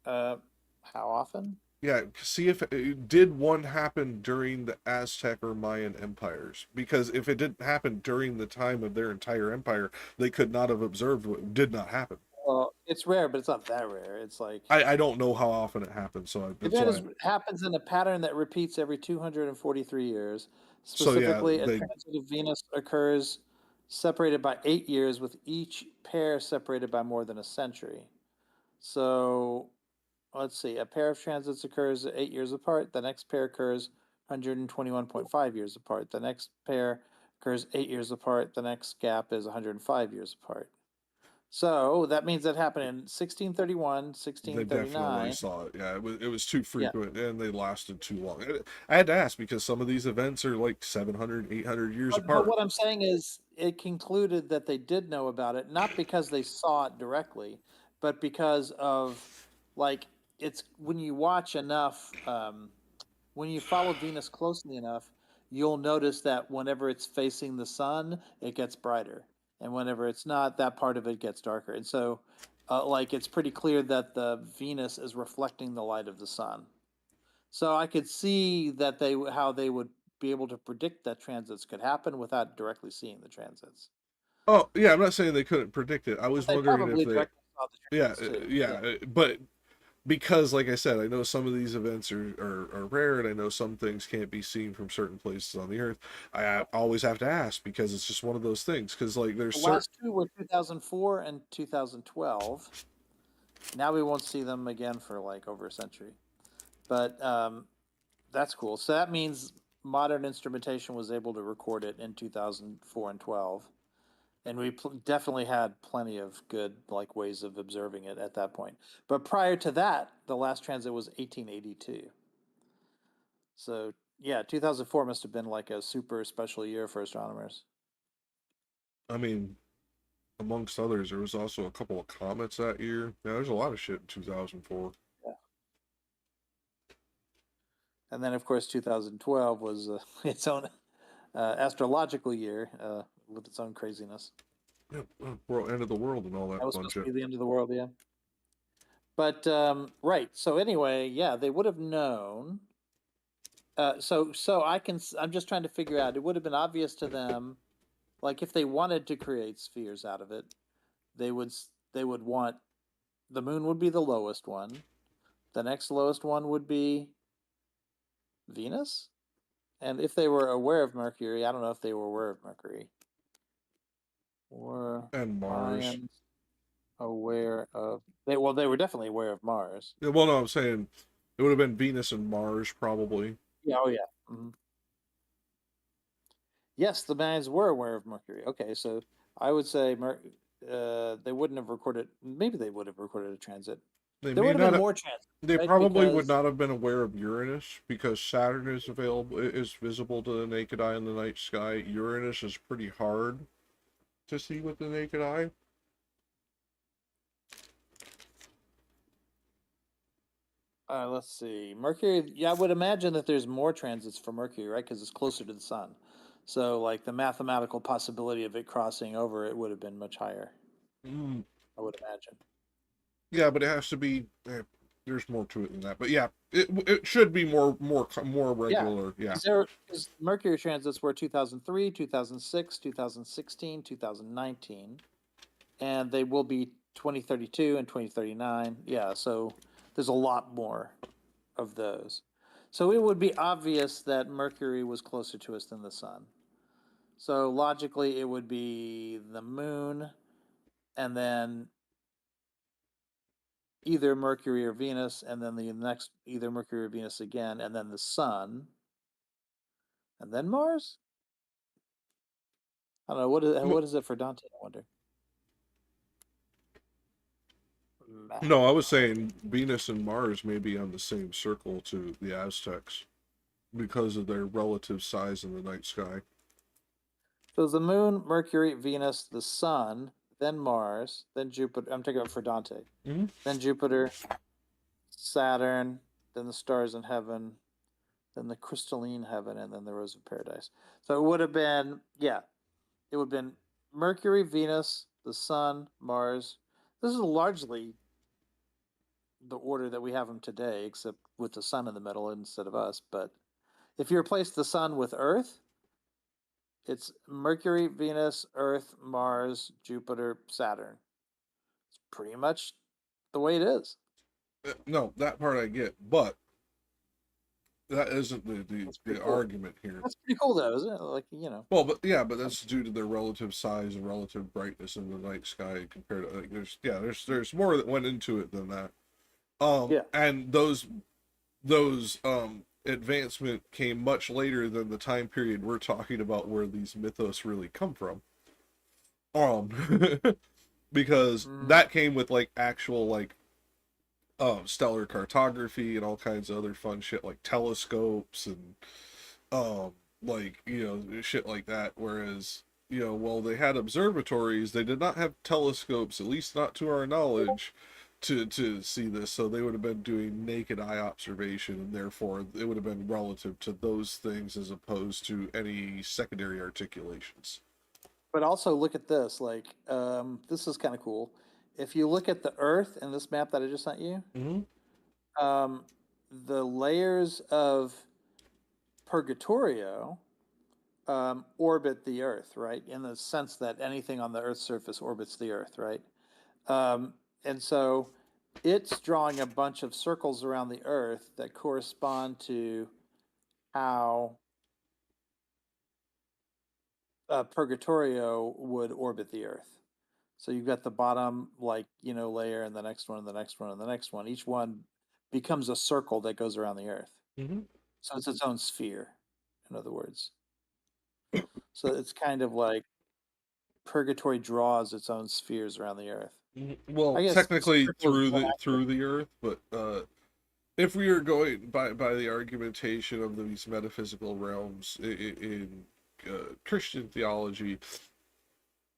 how often? Yeah, see if did one happen during the Aztec or Mayan empires? Because if it didn't happen during the time of their entire empire, they could not have observed what did not happen. Well, it's rare, but it's not that rare. It's like I don't know how often it happens, so the that's event why. happens in a pattern that repeats every 243 years. So yeah, Specifically, a they transit of Venus occurs separated by 8 years, with each pair separated by more than a century. So let's see, a pair of transits occurs 8 years apart. The next pair occurs 121.5 years apart. The next pair occurs 8 years apart. The next gap is 105 years apart. So that means that happened in 1631, they definitely 1639. saw it. Yeah, it was too Yeah. frequent and they lasted too long. I had to ask because some of these events are like 700, 800 years But apart. what I'm saying is, it concluded that they did know about it, not because they saw it directly, but because of, like, it's when you watch enough, when you follow Venus closely enough, you'll notice that whenever it's facing the sun, it gets brighter, and whenever it's not, that part of it gets darker. And so, like, it's pretty clear that the Venus is reflecting the light of the sun. So I could see that how they would be able to predict that transits could happen without directly seeing the transits. Oh yeah, I'm not saying they couldn't predict it. I But was they wondering if probably they, directly saw the yeah, transits too. but because like I said, I know some of these events are rare, and I know some things can't be seen from certain places on the earth. I always have to ask because it's just one of those things. Because like there's The certain. last two were 2004 and 2012. Now we won't see them again for like over a century. But that's cool. So that means modern instrumentation was able to record it in 2004 and 12. And we definitely had plenty of good like ways of observing it at that point. But prior to that, the last transit was 1882. So yeah, 2004 must have been like a super special year for astronomers. I mean, amongst others, there was also a couple of comets that year. Yeah, there's a lot of shit in 2004. Yeah. And then of course 2012 was its own astrological year with its own craziness. Yeah, world end of the world and all That that was fun supposed to shit. be the end of the world, yeah. But right. So anyway, yeah, they would have known. So I'm just trying to figure out. It would have been obvious to them like if they wanted to create spheres out of it, they would want the moon would be the lowest one. The next lowest one would be Venus. And if they were aware of Mercury, I don't know if they were aware of Mercury. Were And Mars. Mayans aware of they were definitely aware of Mars. Yeah, well, no, I'm saying it would have been Venus and Mars probably. Yeah, oh yeah. Mhm. Yes, the Mayans were aware of Mercury. Okay, so I would say they wouldn't have recorded. Maybe they would have recorded a transit. They There may would have not been have, more transit. they right? probably would Because- not have been aware of Uranus because Saturn is visible to the naked eye in the night sky. Uranus is pretty hard to see with the naked eye. Let's see. Mercury, yeah, I would imagine that there's more transits for Mercury, right? Because it's closer to the sun. So, like, the mathematical possibility of it crossing over it would have been much higher, Mm, I would imagine. yeah, but it has to be. There's more to it than that. But yeah, it should be more regular. Yeah. Because Mercury transits were 2003, 2006, 2016, 2019, and they will be 2032 and 2039. Yeah, so there's a lot more of those. So it would be obvious that Mercury was closer to us than the sun. So logically, it would be the moon, and then either Mercury or Venus, and then the next either Mercury or Venus again, and then the sun, and then Mars. I don't know what is it for Dante. I wonder. No, I was saying Venus and Mars may be on the same circle to the Aztecs because of their relative size in the night sky. So the moon, Mercury, Venus, the sun, then Mars, then Jupiter. I'm talking about for Dante. Mhm. Then Jupiter, Saturn, then the stars in heaven, then the crystalline heaven, and then the rose of paradise. So it would have been, yeah, it would have been Mercury, Venus, the sun, Mars. This is largely the order that we have them today, except with the sun in the middle instead of us. But if you replace the sun with Earth, it's Mercury, Venus, Earth, Mars, Jupiter, Saturn. It's pretty much the way it is. No, that part I get, but that isn't the cool. argument here. That's pretty cool, though, isn't it? Like, you know. Well, but yeah, but that's due to their relative size and relative brightness in the night sky compared to like there's more that went into it than that. Yeah. And those advancement came much later than the time period we're talking about where these mythos really come from. Because that came with like actual like stellar cartography and all kinds of other fun shit like telescopes and like, you know, shit like that. Whereas, you know, while they had observatories, they did not have telescopes, at least not to our knowledge, to see this. So they would have been doing naked eye observation, and therefore it would have been relative to those things as opposed to any secondary articulations. But also look at this. Like, this is kind of cool. If you look at the Earth in this map that I just sent you, the layers of Purgatorio orbit the Earth, right? In the sense that anything on the Earth's surface orbits the Earth, right? And so it's drawing a bunch of circles around the Earth that correspond to how Purgatorio would orbit the Earth. So you've got the bottom, like, you know, layer, and the next one, and the next one, and the next one. Each one becomes a circle that goes around the Earth. So it's its own sphere, in other words. So it's kind of like Purgatory draws its own spheres around the Earth. Well, technically through the Earth, but if we are going by the argumentation of these metaphysical realms in Christian theology,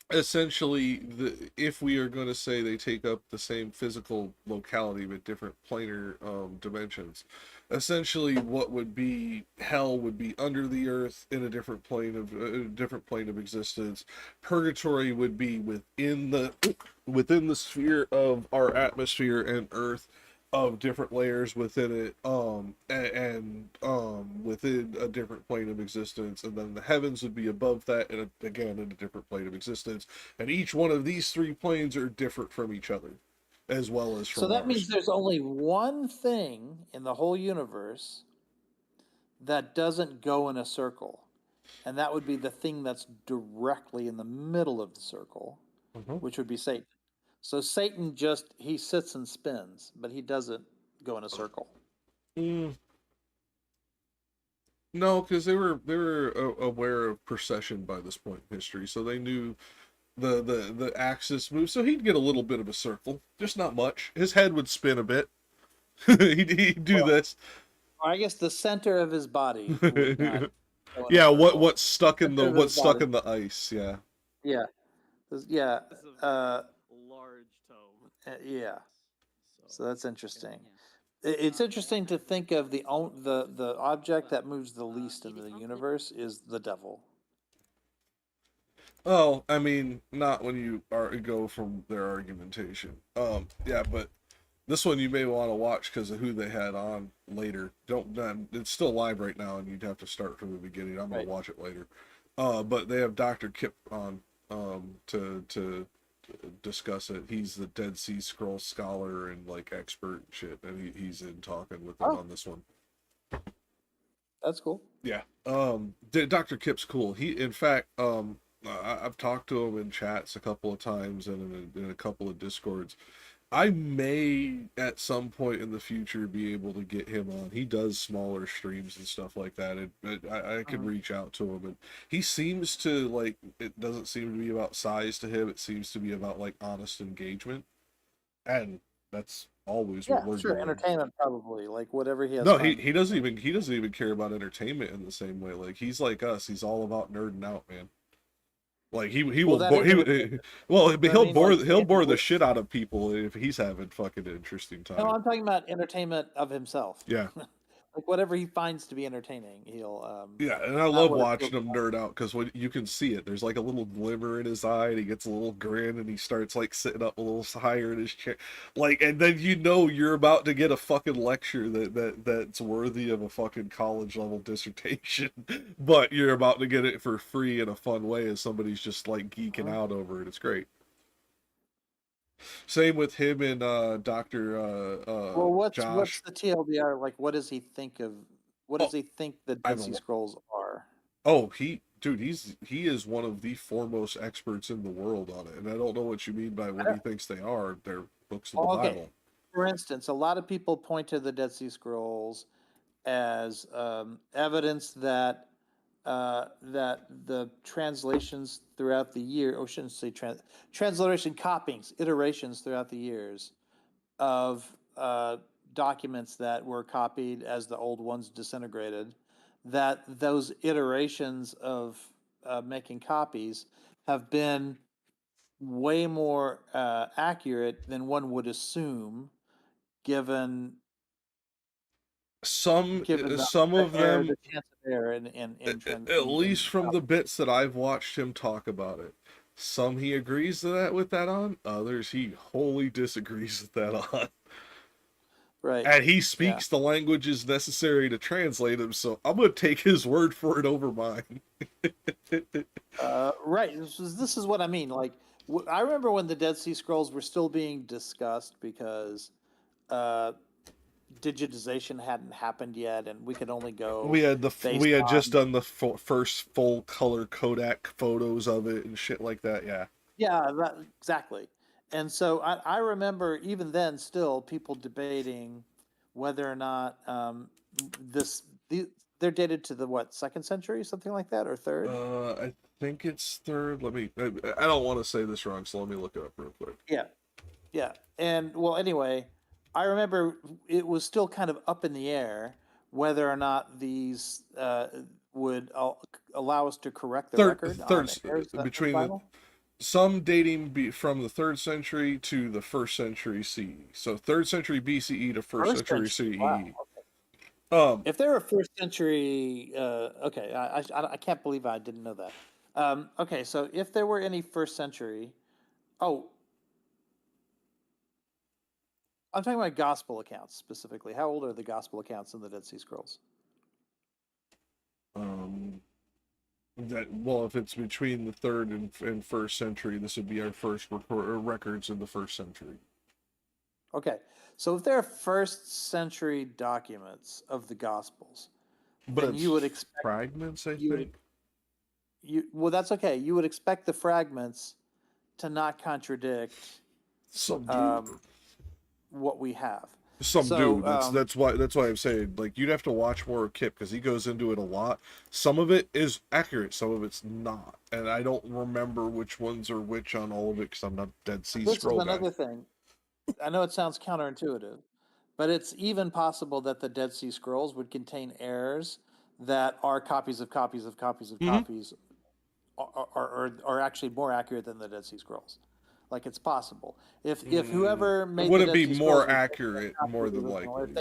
essentially, if we are going to say they take up the same physical locality with different planar dimensions, essentially what would be hell would be under the earth in a different plane of existence. Purgatory would be within the sphere of our atmosphere and earth, of different layers within it, and within a different plane of existence, and then the heavens would be above that, and again in a different plane of existence, and each one of these three planes are different from each other, as well as So from that means ours. there's only one thing in the whole universe that doesn't go in a circle, and that would be the thing that's directly in the middle of the circle, Mhm. which would be Satan. So Satan he sits and spins, but he doesn't go in a circle. Mm, no, because they were aware of precession by this point in history, so they knew the axis move. So he'd get a little bit of a circle, just not much. His head would spin a bit. He'd do Well, this. I guess the center of his body would not go in a Yeah, circle. what's stuck in Center of his what's stuck body. in the ice? Yeah. Yeah. Yeah. It's a very large tome. Yeah. So that's interesting. Yeah. It's interesting to think of the object that moves the least in the universe is the devil. Oh, I mean, not when you go from their argumentation. Yeah, but this one you may want to watch because of who they had on later. Don't it's still live right now, and you'd have to start from the beginning. I'm gonna watch it later. But they have Dr. Kip on to discuss it. He's the Dead Sea Scrolls scholar and like expert and shit, and he's in talking with them on this one. That's cool. Yeah. Dr. Kip's cool. He, in fact, I've talked to him in chats a couple of times and in a couple of Discords. I may at some point in the future be able to get him on. He does smaller streams and stuff like that, and I could reach out to him. And he seems to like, it doesn't seem to be about size to him. It seems to be about like honest engagement, and that's always what we're doing. Entertainment probably, like whatever he has. No, he doesn't even care about entertainment in the same way. Like he's like us. He's all about nerding out, man. Like he will he'll bore the shit out of people if he's having fucking interesting time. No, I'm talking about entertainment of himself. Yeah. Like whatever he finds to be entertaining, he'll Yeah, and I love watching him nerd out because when you can see it, there's like a little glimmer in his eye, and he gets a little grin, and he starts like sitting up a little higher in his chair, like, and then you know you're about to get a fucking lecture that's worthy of a fucking college level dissertation, but you're about to get it for free in a fun way as somebody's just like geeking out over it. It's great. Same with him and Dr. Well, what's Josh. the TLDR? Like, what does he think of? What does he think the Dead Sea Scrolls are? Oh, he is one of the foremost experts in the world on it, and I don't know what you mean by what he thinks they are. They're books of the Bible. For instance, a lot of people point to the Dead Sea Scrolls as evidence that that the translations throughout the year, or shouldn't say transliteration copyings, iterations throughout the years of documents that were copied as the old ones disintegrated, that those iterations of making copies have been way more accurate than one would assume, given some of them, the chance of error at least from the bits that I've watched him talk about it. Some he agrees with that on. Others he wholly disagrees with that on. Right. And he speaks the languages necessary to translate them, so I'm gonna take his word for it over mine. Right. This is what I mean. Like, I remember when the Dead Sea Scrolls were still being discussed because digitization hadn't happened yet, and we could only go. We had just done the first full color Kodak photos of it and shit like that. Yeah. Yeah, exactly. And so I remember even then still people debating whether or not they're dated to the second century, something like that, or third. I think it's third. I don't want to say this wrong, so let me look it up real quick. Yeah. And well, anyway, I remember it was still kind of up in the air whether or not these would allow us to correct the record. Between some dating from the 3rd century to the 1st century CE. So 3rd century BCE to 1st century CE. Wow, okay. If they were 1st century, okay, I can't believe I didn't know that. Okay, so if there were any 1st century, I'm talking about gospel accounts specifically. How old are the gospel accounts in the Dead Sea Scrolls? Well, if it's between the 3rd and 1st century, this would be our first records in the 1st century. Okay, so if there are 1st century documents of the Gospels, But then it's you would expect fragments, I you would- think. well, that's okay. You would expect the fragments to not contradict Some what we have. Some So, do. That's why I'm saying, like, you'd have to watch more of Kip because he goes into it a lot. Some of it is accurate, some of it's not, and I don't remember which ones are which on all of it because I'm not Dead Sea This Scroll is another guy. thing. I know it sounds counterintuitive, but it's even possible that the Dead Sea Scrolls would contain errors that are copies of copies of copies of copies are actually more accurate than the Dead Sea Scrolls. Like, it's possible. If whoever made Would the it Dead be Sea more Scrolls was accurate, copy more of the than original, likely?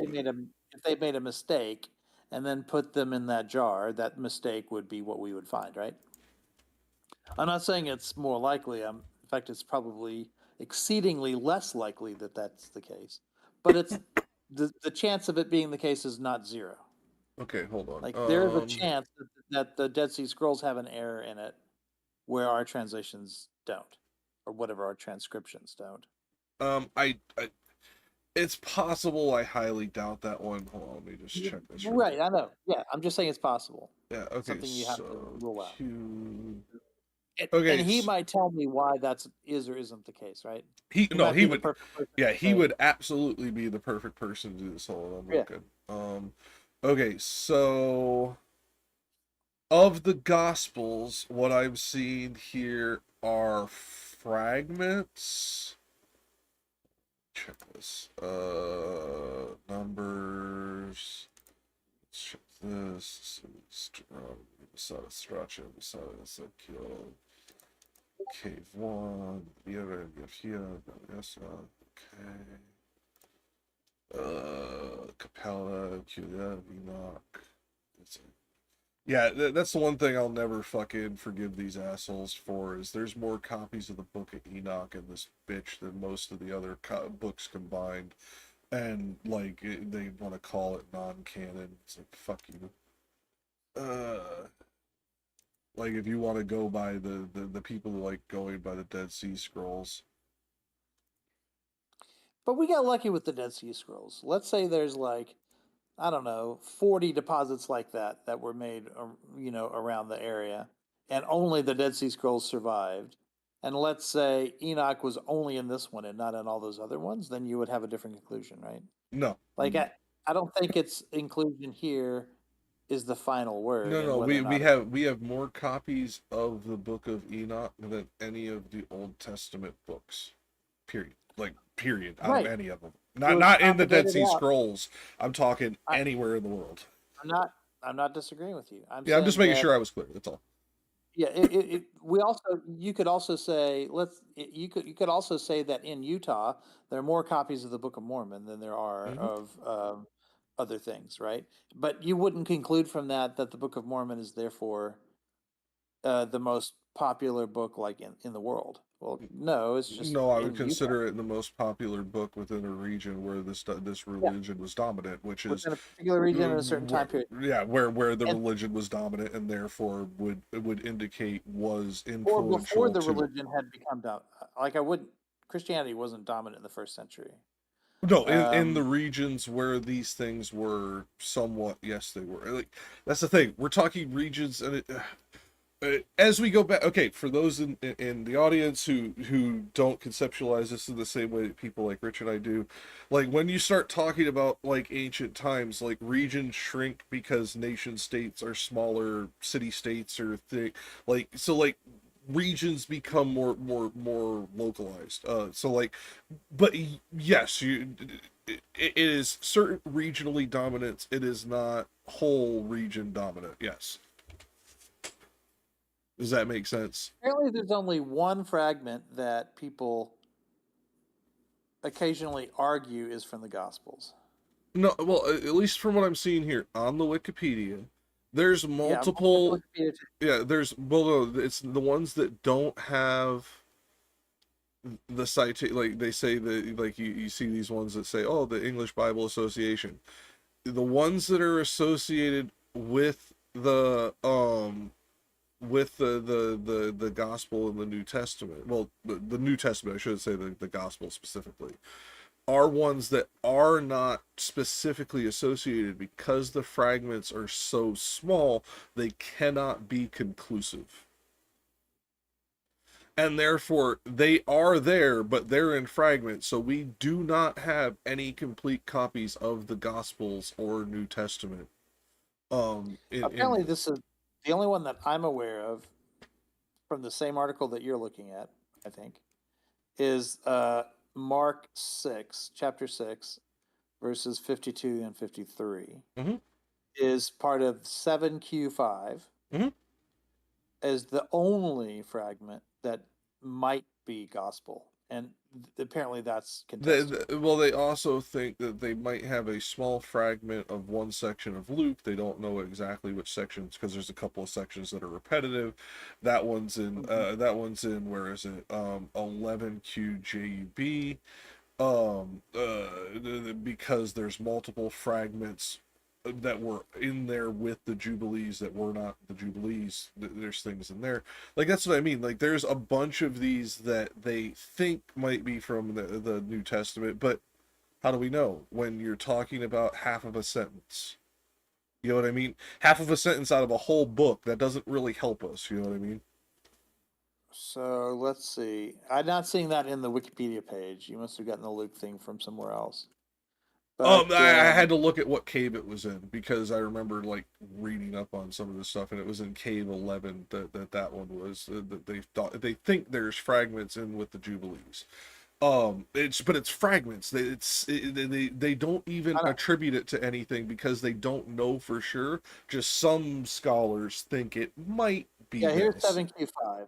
if they made a mistake and then put them in that jar, that mistake would be what we would find, right? I'm not saying it's more likely. In fact, it's probably exceedingly less likely that that's the case. But it's the chance of it being the case is not zero. Okay, hold on. Like, there is a chance that the Dead Sea Scrolls have an error in it where our translations don't, or whatever our transcriptions don't. I it's possible. I highly doubt that one. Hold on, let me just check this. Right, quick. I know. Yeah, I'm just saying it's possible. Yeah. Okay. Something you have to So rule out. Okay, And he might tell me why that is or isn't the case, right? He might be the would. perfect person Yeah, to he say- would absolutely be the perfect person to do this. Hold on, I'm Yeah. looking. Okay, so of the Gospels, what I've seen here are fragments. Check this. Numbers. Let's check this. Stracha, Ezekiel. Cave 1. Here. Yes. Okay. Capella, Cuda, Enoch. Yeah, that's the one thing I'll never fucking forgive these assholes for, is there's more copies of the Book of Enoch in this bitch than most of the other books combined. And, like, they want to call it non-canon. It's like, fuck you. Like, if you want to go by the people who like going by the Dead Sea Scrolls. But we got lucky with the Dead Sea Scrolls. Let's say there's, like, I don't know, 40 deposits like that were made, around the area, and only the Dead Sea Scrolls survived. And let's say Enoch was only in this one and not in all those other ones, then you would have a different conclusion, right? No. Like, I don't think its inclusion here is the final word. No, we have more copies of the Book of Enoch than any of the Old Testament books. Period. Like, period. Out Right. of any of them. was Not in the Dead propagated Sea out. Scrolls. I'm talking anywhere in the world. I'm not disagreeing with you. I'm just making sure I was clear. That's all. Yeah, you could also say you could also say that in Utah there are more copies of the Book of Mormon than there are of other things, right? But you wouldn't conclude from that the Book of Mormon is therefore the most popular book, like, in the world. Well, no, it's just No, I in would consider it the most popular book within a region where this religion was dominant, which is within a particular region in a certain time period. Yeah, where the religion was dominant, and therefore would indicate was Or influential before the to. religion had become Christianity wasn't dominant in the first century. No, in the regions where these things were somewhat, yes, they were. Like, that's the thing. We're talking regions, and as we go back, okay, for those in the audience who don't conceptualize this in the same way that people like Rich and I do, like, when you start talking about, like, ancient times, like, regions shrink because nation states are smaller, city states are thick, like, so, like, regions become more localized. So, like, but yes, it is certain regionally dominance. It is not whole region dominant. Yes. Does that make sense? Apparently, there's only one fragment that people occasionally argue is from the Gospels. No, well, at least from what I'm seeing here on the Wikipedia, there's multiple. Yeah, Yeah, there's, well, no, it's the ones that don't have the cite, like they say that, like you see these ones that say, oh, the English Bible Association, the ones that are associated with the gospel in the New Testament, well, the New Testament, I should say the gospel specifically, are ones that are not specifically associated because the fragments are so small, they cannot be conclusive. And therefore, they are there, but they're in fragments, so we do not have any complete copies of the Gospels or New Testament. Apparently, this is the only one that I'm aware of from the same article that you're looking at, I think, is Mark 6, chapter 6, verses 52 and 53, is part of 7Q5, as the only fragment that might be gospel. And apparently that's contested. Well, they also think that they might have a small fragment of one section of Luke. They don't know exactly which sections, because there's a couple of sections that are repetitive. That one's in where is it? 11QJB. Because there's multiple fragments that were in there with the Jubilees that were not the Jubilees. There's things in there. Like, that's what I mean. Like, there's a bunch of these that they think might be from the New Testament, but how do we know when you're talking about half of a sentence? You know what I mean? Half of a sentence out of a whole book, that doesn't really help us. You know what I mean? So let's see. I'm not seeing that in the Wikipedia page. You must have gotten the Luke thing from somewhere else. But, I had to look at what cave it was in, because I remember like reading up on some of this stuff, and it was in cave 11 that one was that they think there's fragments in with the Jubilees. It's fragments. They don't even attribute it to anything because they don't know for sure. Just some scholars think it might be. Yeah, here's 7Q5.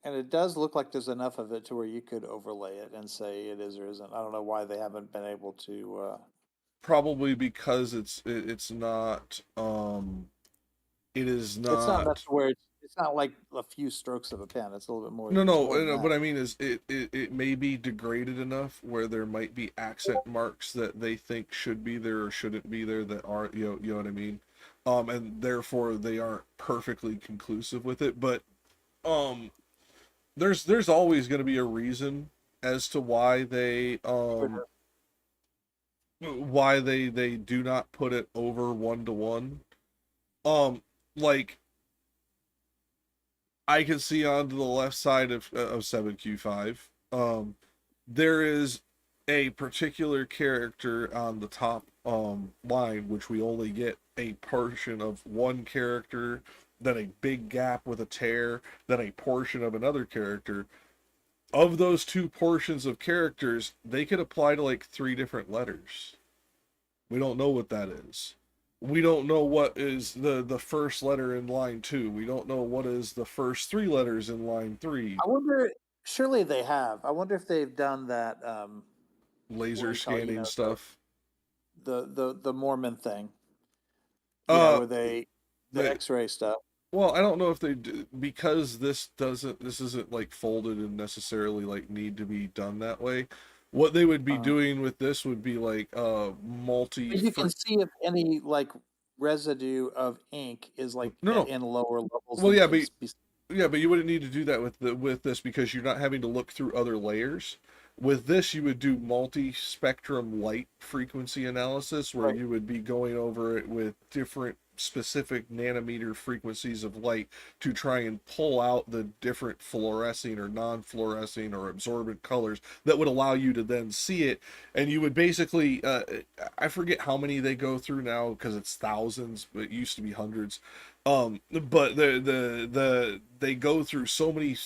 And it does look like there's enough of it to where you could overlay it and say it is or isn't. I don't know why they haven't been able to. Probably because it's not. It is not. It's not enough to where it's not like a few strokes of a pen. It's a little bit more. No. What I mean is it may be degraded enough where there might be accent marks that they think should be there or shouldn't be there that are, you know what I mean, and therefore they aren't perfectly conclusive with it. But there's always going to be a reason as to why they do not put it over 1-to-1. Like, I can see onto the left side of 7Q5, there is a particular character on the top line, which we only get a portion of one character, then a big gap with a tear, then a portion of another character. Of those two portions of characters, they could apply to like 3 different letters. We don't know what that is. We don't know what is the first letter in line 2. We don't know what is the first 3 letters in line 3. I wonder, surely they have. I wonder if they've done that laser scanning stuff. The Mormon thing. Where the X-ray stuff. Well, I don't know if they do, because this isn't like folded and necessarily like need to be done that way. What they would be doing with this would be like multi. You can see if any like residue of ink is like in lower levels. Well, but you wouldn't need to do that with this, because you're not having to look through other layers. With this, you would do multi-spectrum light frequency analysis, where you would be going over it with different specific nanometer frequencies of light to try and pull out the different fluorescing or non-fluorescing or absorbent colors that would allow you to then see it. And you would basically, I forget how many they go through now, because it's thousands, but it used to be hundreds. But they go through so many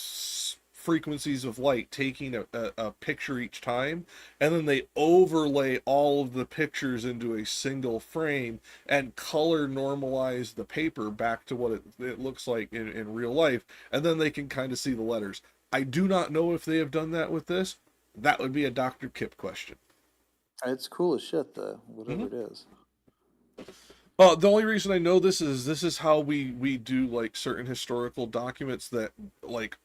frequencies of light, taking a picture each time, and then they overlay all of the pictures into a single frame and color normalize the paper back to what it looks like in real life, and then they can kind of see the letters. I do not know if they have done that with this. That would be a Dr. Kip question. It's cool as shit, though, whatever it is. The only reason I know this is how we do like certain historical documents that like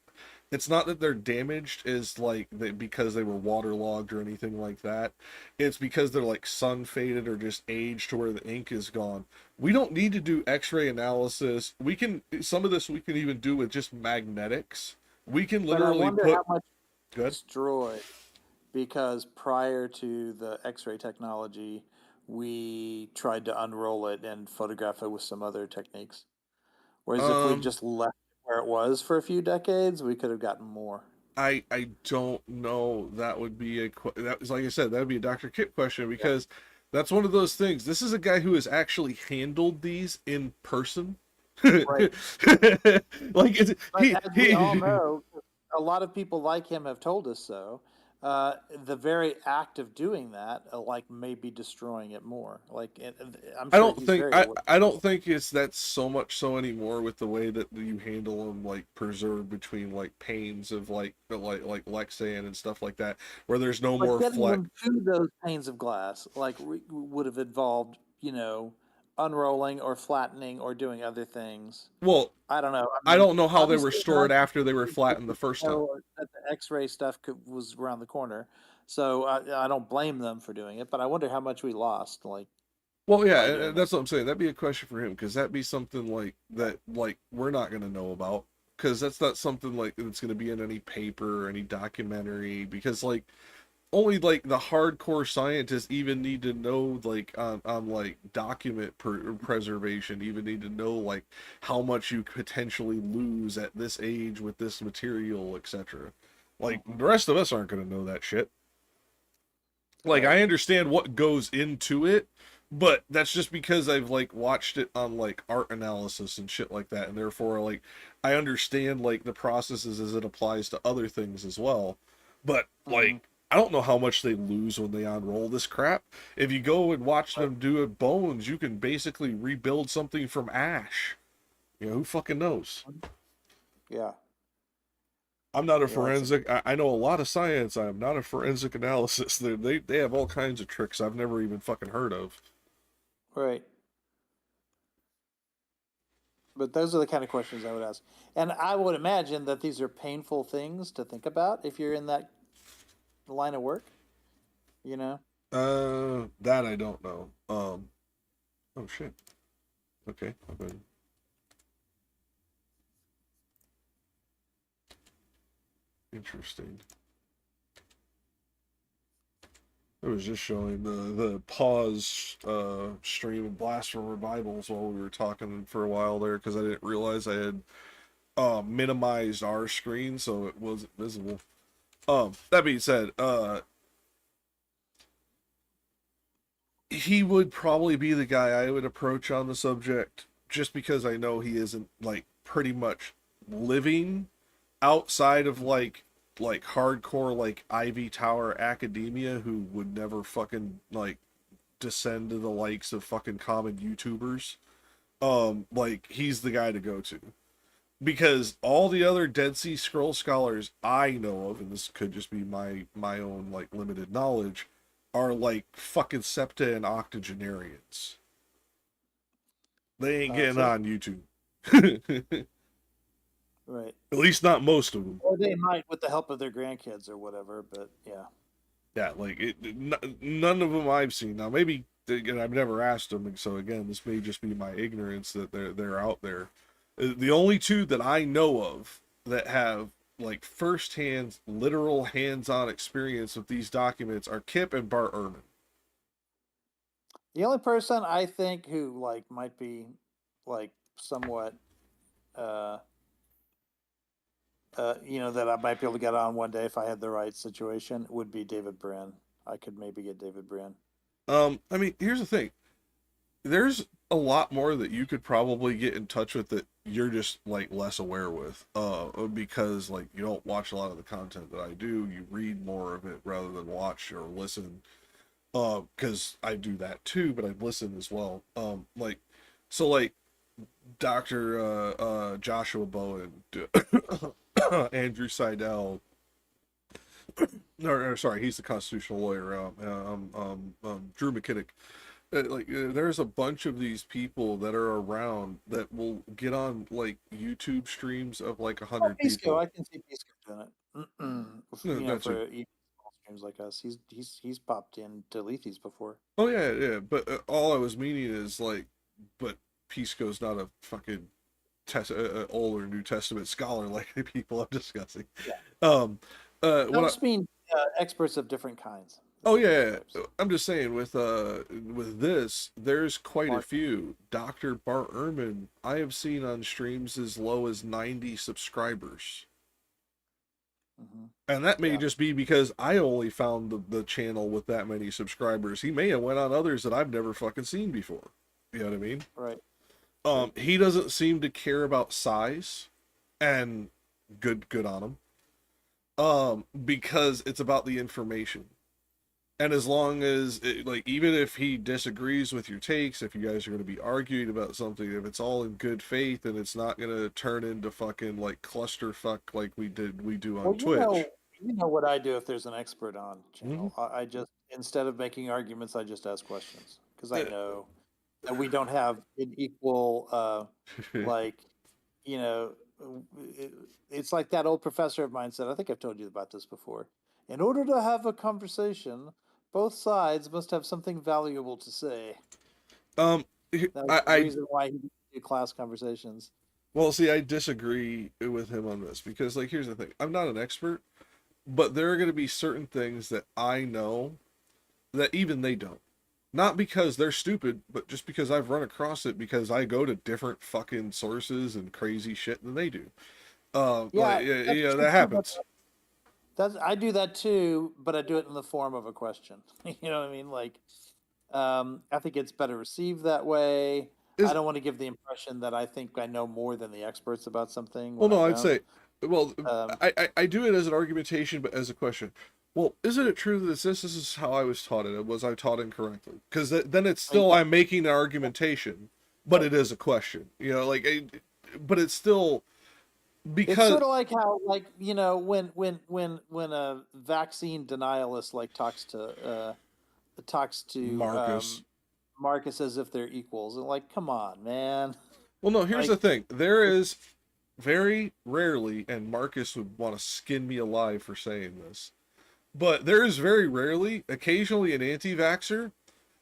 It's not that they're damaged is like because they were waterlogged or anything like that. It's because they're like sun faded or just aged to where the ink is gone. We don't need to do x-ray analysis. We can, some of this we can even do with just magnetics. We can But I literally wonder put, how much good. destroyed, because prior to the X-ray technology, we tried to unroll it and photograph it with some other techniques. Whereas if we just left it where it was for a few decades, we could have gotten more. I don't know. That would be that was, like I said, that would be a Dr. Kip question, because that's one of those things. This is a guy who has actually handled these in person. Right. Like But as we all know, a lot of people like him have told us so. The very act of doing that, like, may be destroying it more. Like, I'm I sure don't he's think very I, aware. I don't think it's that's so much so anymore with the way that you handle them, like preserved between like panes of like Lexan and stuff like that, where there's no But more getting flex. them to those panes of glass, like, would have involved, unrolling or flattening or doing other things. Well, I don't know. I don't know how they were Obviously, stored I after they were flattened the first time. know that the X-ray stuff was around the corner, so I don't blame them for doing it. But I wonder how much we lost. Like, Well, yeah, by doing and that's what I'm saying. That'd be a question for him, because that'd be something like that, like we're not gonna know about, because that's not something like that's gonna be in any paper or any documentary, because like only like the hardcore scientists even need to know, like on like document preservation, even need to know like how much you potentially lose at this age with this material, etc. Like the rest of us aren't gonna know that shit. Like Right. I understand what goes into it, but that's just because I've like watched it on like art analysis and shit like that, and therefore like I understand like the processes as it applies to other things as well. But like I don't know how much they lose when they unroll this crap. If you go and watch them do it bones, you can basically rebuild something from ash. You know, who fucking knows? Yeah. I'm not a Yeah, forensic. I know a lot of science. I'm not a forensic analysis. They have all kinds of tricks I've never even fucking heard of. Right. But those are the kind of questions I would ask. And I would imagine that these are painful things to think about if you're in that line of work, you know? That I don't know. Oh shit. Okay. Interesting. It was just showing the pause stream of Blasphemer Bibles while we were talking for a while there, because I didn't realize I had minimized our screen so it wasn't visible. That being said, he would probably be the guy I would approach on the subject, just because I know he isn't like pretty much living outside of like hardcore like Ivy Tower academia, who would never fucking like descend to the likes of fucking common YouTubers. Like he's the guy to go to, because all the other Dead Sea Scroll scholars I know of, and this could just be my own like limited knowledge, are like fucking septa and octogenarians. They ain't getting on YouTube. Right. At least not most of them. Or they might with the help of their grandkids or whatever, but yeah. Yeah, like none of them I've seen. Now maybe, and I've never asked them, so again, this may just be my ignorance that they're out there. The only two that I know of that have like firsthand, literal, hands-on experience with these documents are Kip and Bart Ehrman. The only person I think who like might be like somewhat that I might be able to get on one day if I had the right situation would be David Brin. I could maybe get David Brin. I mean, here's the thing. There's a lot more that you could probably get in touch with that you're just like less aware with. Because like you don't watch a lot of the content that I do. You read more of it rather than watch or listen. Because I do that too, but I listen as well. Like Dr. Joshua Bowen, Andrew Seidel, or sorry, he's the constitutional lawyer. Drew McKinnick. There's a bunch of these people that are around that will get on like YouTube streams of like 100 Pisco, people. I can see Pisco doing it. No, that's for even small streams like us, he's popped into Lethe's before. Oh yeah, yeah. But all I was meaning is like, but Pisco's not a fucking Old or New Testament scholar like the people I'm discussing. Yeah. Um, I what I, just mean experts of different kinds. oh yeah, I'm just saying with this, there's quite a Mark. few. Dr. Bart Ehrman, I have seen on streams as low as 90 subscribers. Mm-hmm. And that may Yeah. just be because I only found the channel with that many subscribers. He may have went on others that I've never fucking seen before. You know what I mean? Right. He doesn't seem to care about size, and good on him. Because it's about the information. And as long as, like, even if he disagrees with your takes, if you guys are going to be arguing about something, if it's all in good faith and it's not going to turn into fucking, like, clusterfuck like we do on Twitch. You know what I do if there's an expert on channel. I just, instead of making arguments, I just ask questions. Because I know that we don't have an equal, like, you know, it's like that old professor of mine said, I think I've told you about this before. In order to have a conversation, both sides must have something valuable to say. That's the reason why he do class conversations. Well, see, I disagree with him on this because, like, here's the thing. I'm not an expert, but there are going to be certain things that I know that even they don't. Not because they're stupid, but just because I've run across it because I go to different fucking sources and crazy shit than they do. That happens. I do that too, but I do it in the form of a question. You know what I mean? Like, I think it's better received that way. I don't want to give the impression that I think I know more than the experts about something. Well, no, I'd say, I do it as an argumentation, but as a question. Well, isn't it true that this is how I was taught it? Was I taught incorrectly? Because then it's still, I'm making an argumentation, but it is a question. You know, like, but it's still, because it's sort of like how, like, you know, when a vaccine denialist like talks to Marcus as if they're equals, and like, come on, man. Well, no, here's the thing. There is very rarely, and Marcus would want to skin me alive for saying this, but there is very rarely, occasionally, an anti-vaxxer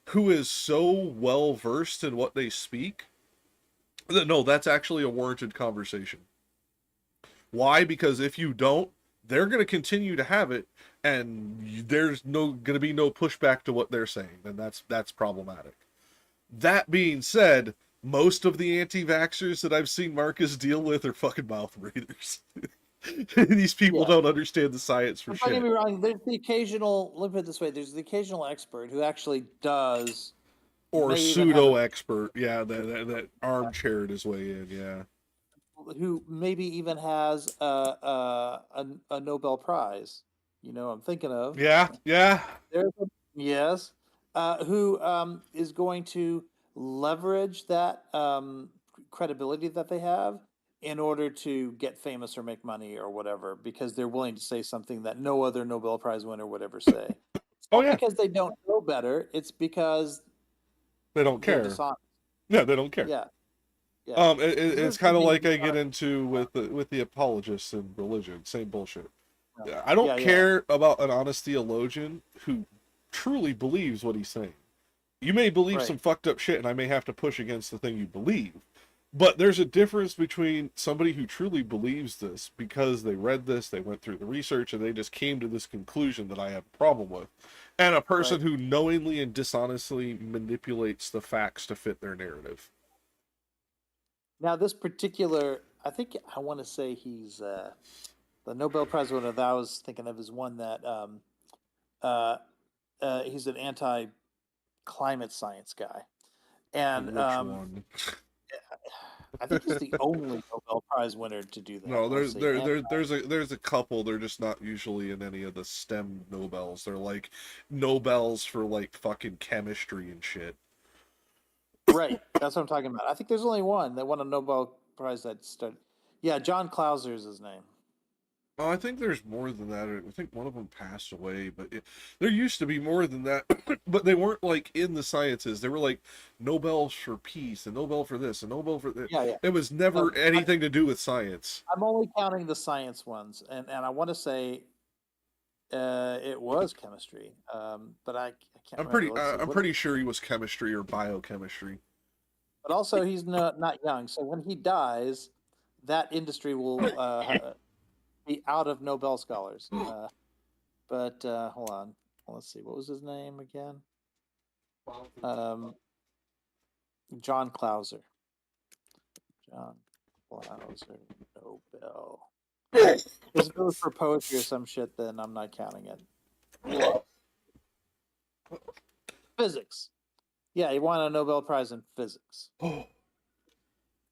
who is so well versed in what they speak that no, that's actually a warranted conversation. Why? Because if you don't, they're going to continue to have it, and there's going to be no pushback to what they're saying, and that's problematic. That being said, most of the anti-vaxxers that I've seen Marcus deal with are fucking mouth breathers. These people don't understand the science for shit. Don't get me wrong, there's the occasional, let me put it this way, there's the occasional expert who actually does, or pseudo-expert, that armchaired his way in, who maybe even has a Nobel Prize. You know, I'm thinking of. Yeah. Yes. Who is going to leverage that credibility that they have in order to get famous or make money or whatever, because they're willing to say something that no other Nobel Prize winner would ever say. It's not because they don't know better. It's because they don't care. Dishonest. Yeah, they don't care. Yeah. It's kind of like I get into with the apologists in religion. Same bullshit. I don't care about an honest theologian who truly believes what he's saying. You may believe some fucked up shit, and I may have to push against the thing you believe. But there's a difference between somebody who truly believes this because they read this, they went through the research, and they just came to this conclusion that I have a problem with, and a person who knowingly and dishonestly manipulates the facts to fit their narrative. Now, this particular, I want to say he's the Nobel Prize winner that I was thinking of is one that he's an anti-climate science guy, and which one? I think he's the only Nobel Prize winner to do that. No, there's a couple. They're just not usually in any of the STEM Nobels. They're like Nobels for like fucking chemistry and shit. Right, that's what I'm talking about. I think there's only one that won a Nobel Prize that started. Yeah, John Clauser is his name. Oh, I think there's more than that. I think one of them passed away, but there used to be more than that. But they weren't like in the sciences. They were like Nobels for peace, and Nobel for this, and Nobel for that. Yeah, yeah. It was never anything to do with science. I'm only counting the science ones, and I want to say it was chemistry, but I can't remember. Let's see. I'm pretty sure he was chemistry or biochemistry. But also, he's not young, so when he dies, that industry will be out of Nobel scholars. But hold on, let's see. What was his name again? John Clauser. John Clauser, Nobel. If it was for poetry or some shit, then I'm not counting it. Physics. Yeah, he won a Nobel Prize in physics. Oh,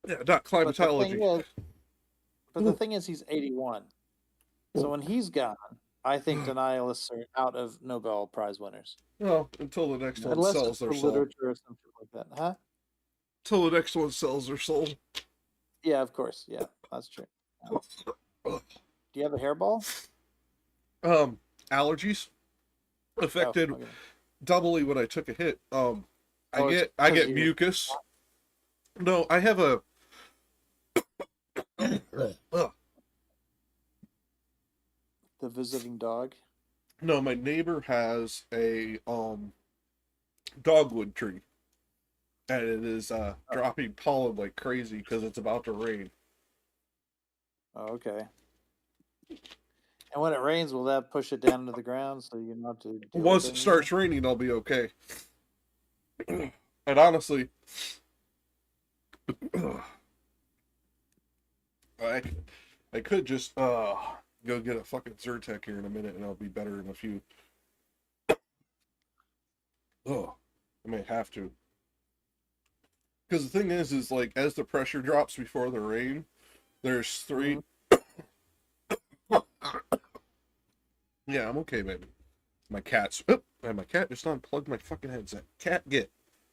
yeah, not climatology. But the thing is, he's 81. So when he's gone, I think denialists are out of Nobel Prize winners. Well, until the next one Unless sells it's their for soul. literature or something like that, huh? Until the next one sells their soul. Yeah, of course. Yeah, that's true. Do you have a hairball? Allergies affected okay. doubly when I took a hit. I it's get 'cause mucus. No, I have a The visiting dog. no, my neighbor has a dogwood tree. And it is dropping pollen like crazy because it's about to rain. Oh, okay. And when it rains, will that push it down to the ground so you're not to deal Once with it starts raining, I'll be okay. And honestly, I could just go get a fucking Zyrtec here in a minute, and I'll be better in a few. Oh, I may have to. Because the thing is like as the pressure drops before the rain, there's three. Yeah, I'm okay, baby. My cat's. Oh, and my cat just unplugged my fucking headset. Cat, get.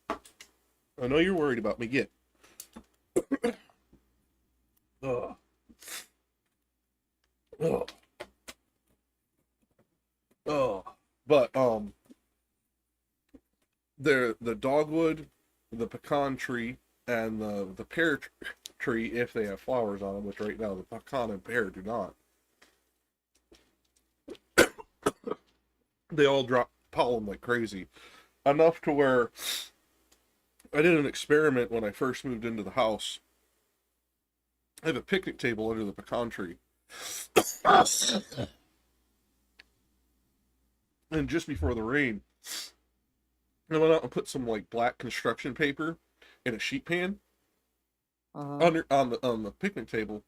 I know you're worried about me. Get. Oh. Oh. Oh. But the dogwood, the pecan tree, and the pear tree, if they have flowers on them, which right now the pecan and pear do not. They all drop pollen like crazy. Enough to where I did an experiment when I first moved into the house. I have a picnic table under the pecan tree. And just before the rain, I went out and put some like black construction paper in a sheet pan under on the picnic table.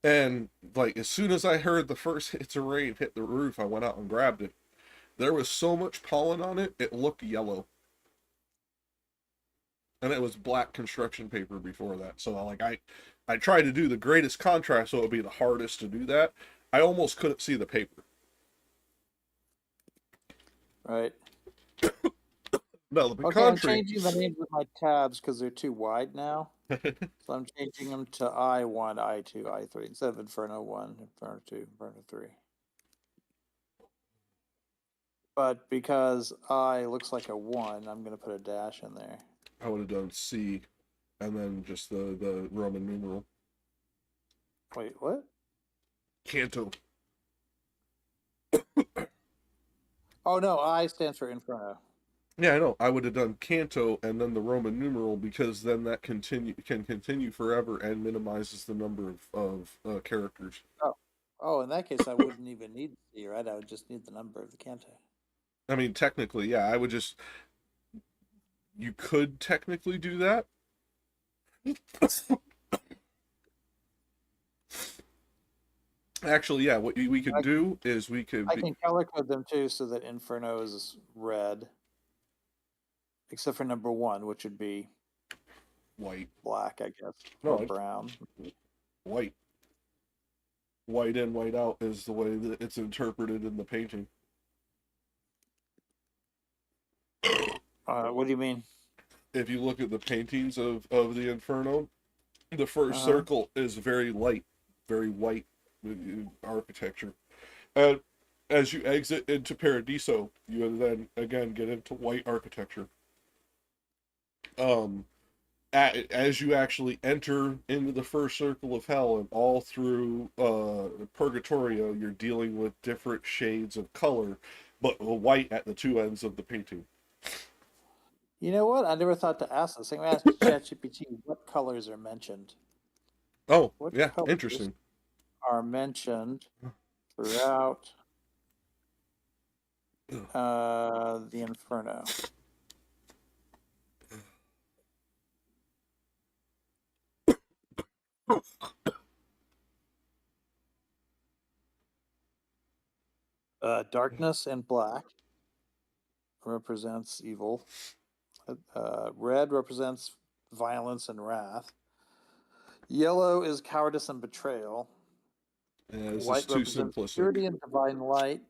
And like as soon as I heard the first hits of rain hit the roof, I went out and grabbed it. There was so much pollen on it, it looked yellow. And it was black construction paper before that. So like I tried to do the greatest contrast, so it would be the hardest to do that. I almost couldn't see the paper. Right. No, the Okay, I'm pecan tree. changing the names of my tabs because they're too wide now. So I'm changing them to I1, I2, I3 instead of Inferno 1, Inferno 2, Inferno 3. But because I looks like a 1, I'm going to put a dash in there. I would have done C and then just the Roman numeral. Wait, what? Canto. Oh, no, I stands for Inferno. Yeah, I know. I would have done canto and then the Roman numeral because then that can continue forever and minimizes the number of characters. Oh, in that case, I wouldn't even need C, right? I would just need the number of the canto. I mean, technically, yeah, I would just... You could technically do that. Actually, yeah, what we could do is we could... I can color code them too so that Inferno is red. Except for number 1, which would be white. Black, I guess. No, Or brown. White. White in, white out is the way that it's interpreted in the painting. What do you mean? If you look at the paintings of the Inferno, the first circle is very light, very white. architecture. And as you exit into Paradiso, you then again get into white architecture. As you actually enter into the first circle of hell and all through Purgatorio, you're dealing with different shades of color, but white at the two ends of the painting. You know what? I never thought to ask this. I'm going to ask ChatGPT what colors are mentioned. Oh, What yeah, colors interesting. are mentioned throughout the Inferno? Darkness and black represents evil. Red represents violence and wrath. Yellow is cowardice and betrayal. Yeah, this White is too represents simplistic. purity and divine light.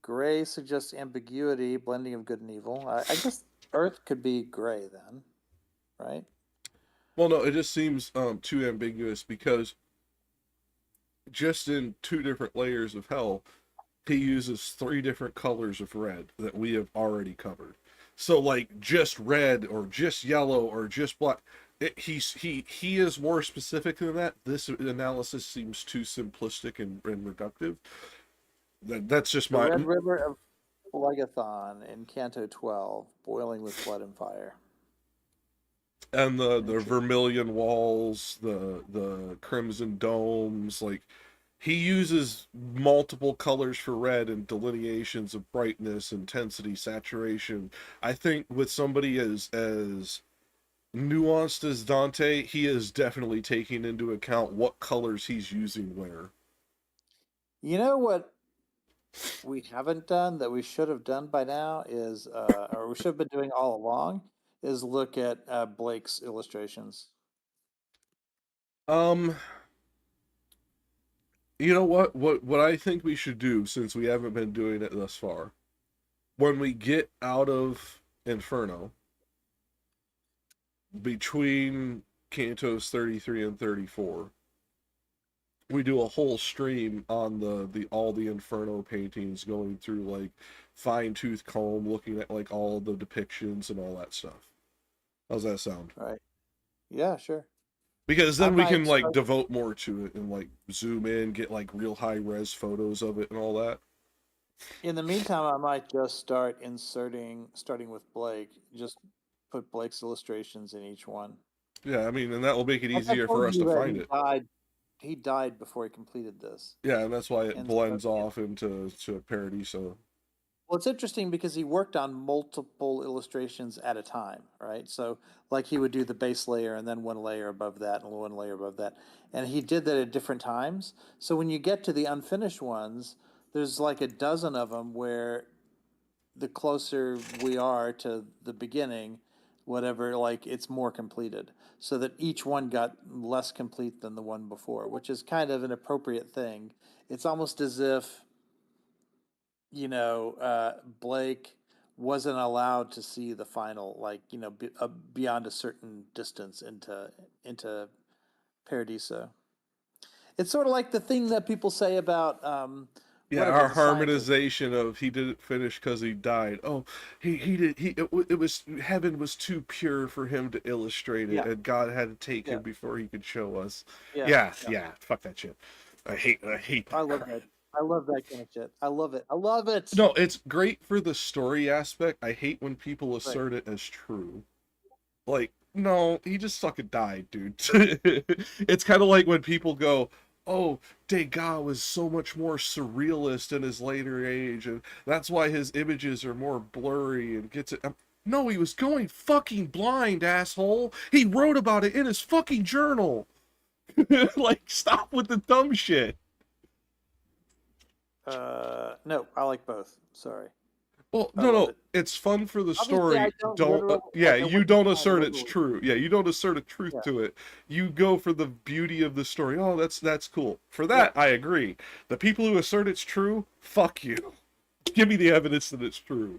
Gray suggests ambiguity, blending of good and evil. I guess Earth could be gray then, right? Well, no, it just seems too ambiguous because just in two different layers of hell, he uses three different colors of red that we have already covered. So, like, just red or just yellow or just black, he is more specific than that. This analysis seems too simplistic and reductive. That's just The my. Red River of Phlegethon in Canto 12, boiling with blood and fire. And the vermilion walls, the crimson domes, like he uses multiple colors for red and delineations of brightness, intensity, saturation. I think with somebody as nuanced as Dante, he is definitely taking into account what colors he's using where. You know what we haven't done that we should have done by now is, or we should have been doing all along, is look at Blake's illustrations. You know what I think we should do, since we haven't been doing it thus far, when we get out of Inferno, between Cantos 33 and 34, we do a whole stream on the all the Inferno paintings, going through like fine-tooth comb, looking at like all the depictions and all that stuff. How's that sound? Right. Yeah, sure. Because then I we might can like start- devote more to it and like zoom in, get like real high res photos of it and all that. In the meantime, I might just start starting with Blake, just put Blake's illustrations in each one. Yeah, I mean, and that will make it Like I easier told for us you to that find it. He died before he completed this. Yeah, and that's why it And blends so- off into Paradiso. Well, it's interesting because he worked on multiple illustrations at a time, right? So, like, he would do the base layer and then one layer above that and one layer above that. And he did that at different times. So, when you get to the unfinished ones, there's like a dozen of them where the closer we are to the beginning, whatever, like, it's more completed. So that each one got less complete than the one before, which is kind of an appropriate thing. It's almost as if Blake wasn't allowed to see the final, like, beyond a certain distance into Paradiso. It's sort of like the thing that people say about Yeah, whatever, our the scientist. harmonization of he didn't finish because he died. Oh, he did. It was, heaven was too pure for him to illustrate it, Yeah. and God had to take Yeah. him before he could show us. Yeah, Yeah. Fuck that shit. I hate that. I love that. I love that kind of shit. I love it. I love it. No, it's great for the story aspect. I hate when people assert it as true. Like, no, he just fucking died, dude. It's kind of like when people go, oh, Degas was so much more surrealist in his later age, and that's why his images are more blurry and gets it. No, he was going fucking blind, asshole. He wrote about it in his fucking journal. Like, stop with the dumb shit. No, I like both. Sorry. Well, I no, love no, it. it's fun for the Obviously, story. I don't Don't, literally- yeah, I you wouldn't don't say assert it's literally. true. Yeah, you don't assert a truth Yeah. to it. You go for the beauty of the story. Oh, that's cool. For that, I agree. The people who assert it's true, fuck you. Give me the evidence that it's true.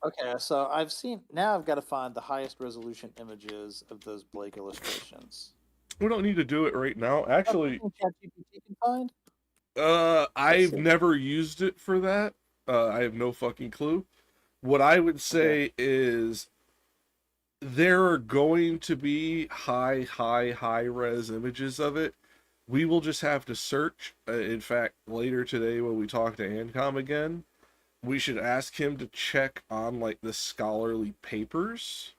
Okay, so I've got to find the highest resolution images of those Blake illustrations. We don't need to do it right now. Actually, ChatGPT can find. I've see. never used it for that. I have no fucking clue. What I would say is there are going to be high res images of it. We will just have to search. In fact, later today when we talk to Ancom again, we should ask him to check on like the scholarly papers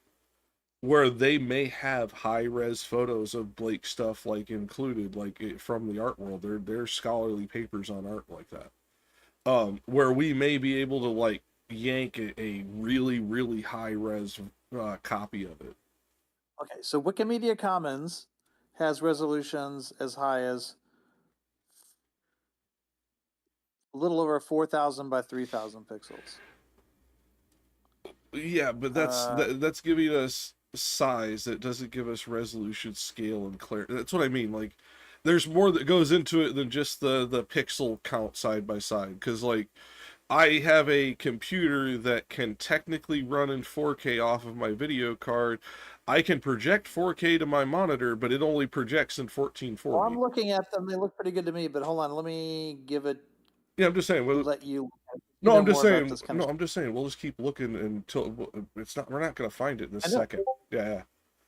where they may have high res photos of Blake stuff like included, like from the art world. There's scholarly papers on art like that. Where we may be able to like yank a really high res copy of it. Okay, so Wikimedia Commons has resolutions as high as a little over 4,000 by 3,000 pixels. Yeah, but that's giving us size. It doesn't give us resolution, scale, and clarity. That's what I mean. Like, there's more that goes into it than just the pixel count side by side. Because like, I have a computer that can technically run in 4K off of my video card. I can project 4K to my monitor, but it only projects in 1440. Well, I'm looking at them; they look pretty good to me. But hold on, let me give it. Yeah, I'm just saying. Let you. No, I'm just more about saying. this kind No, of I'm just saying. We'll just keep looking until it's not. We're not going to find it in a I know. second. Yeah,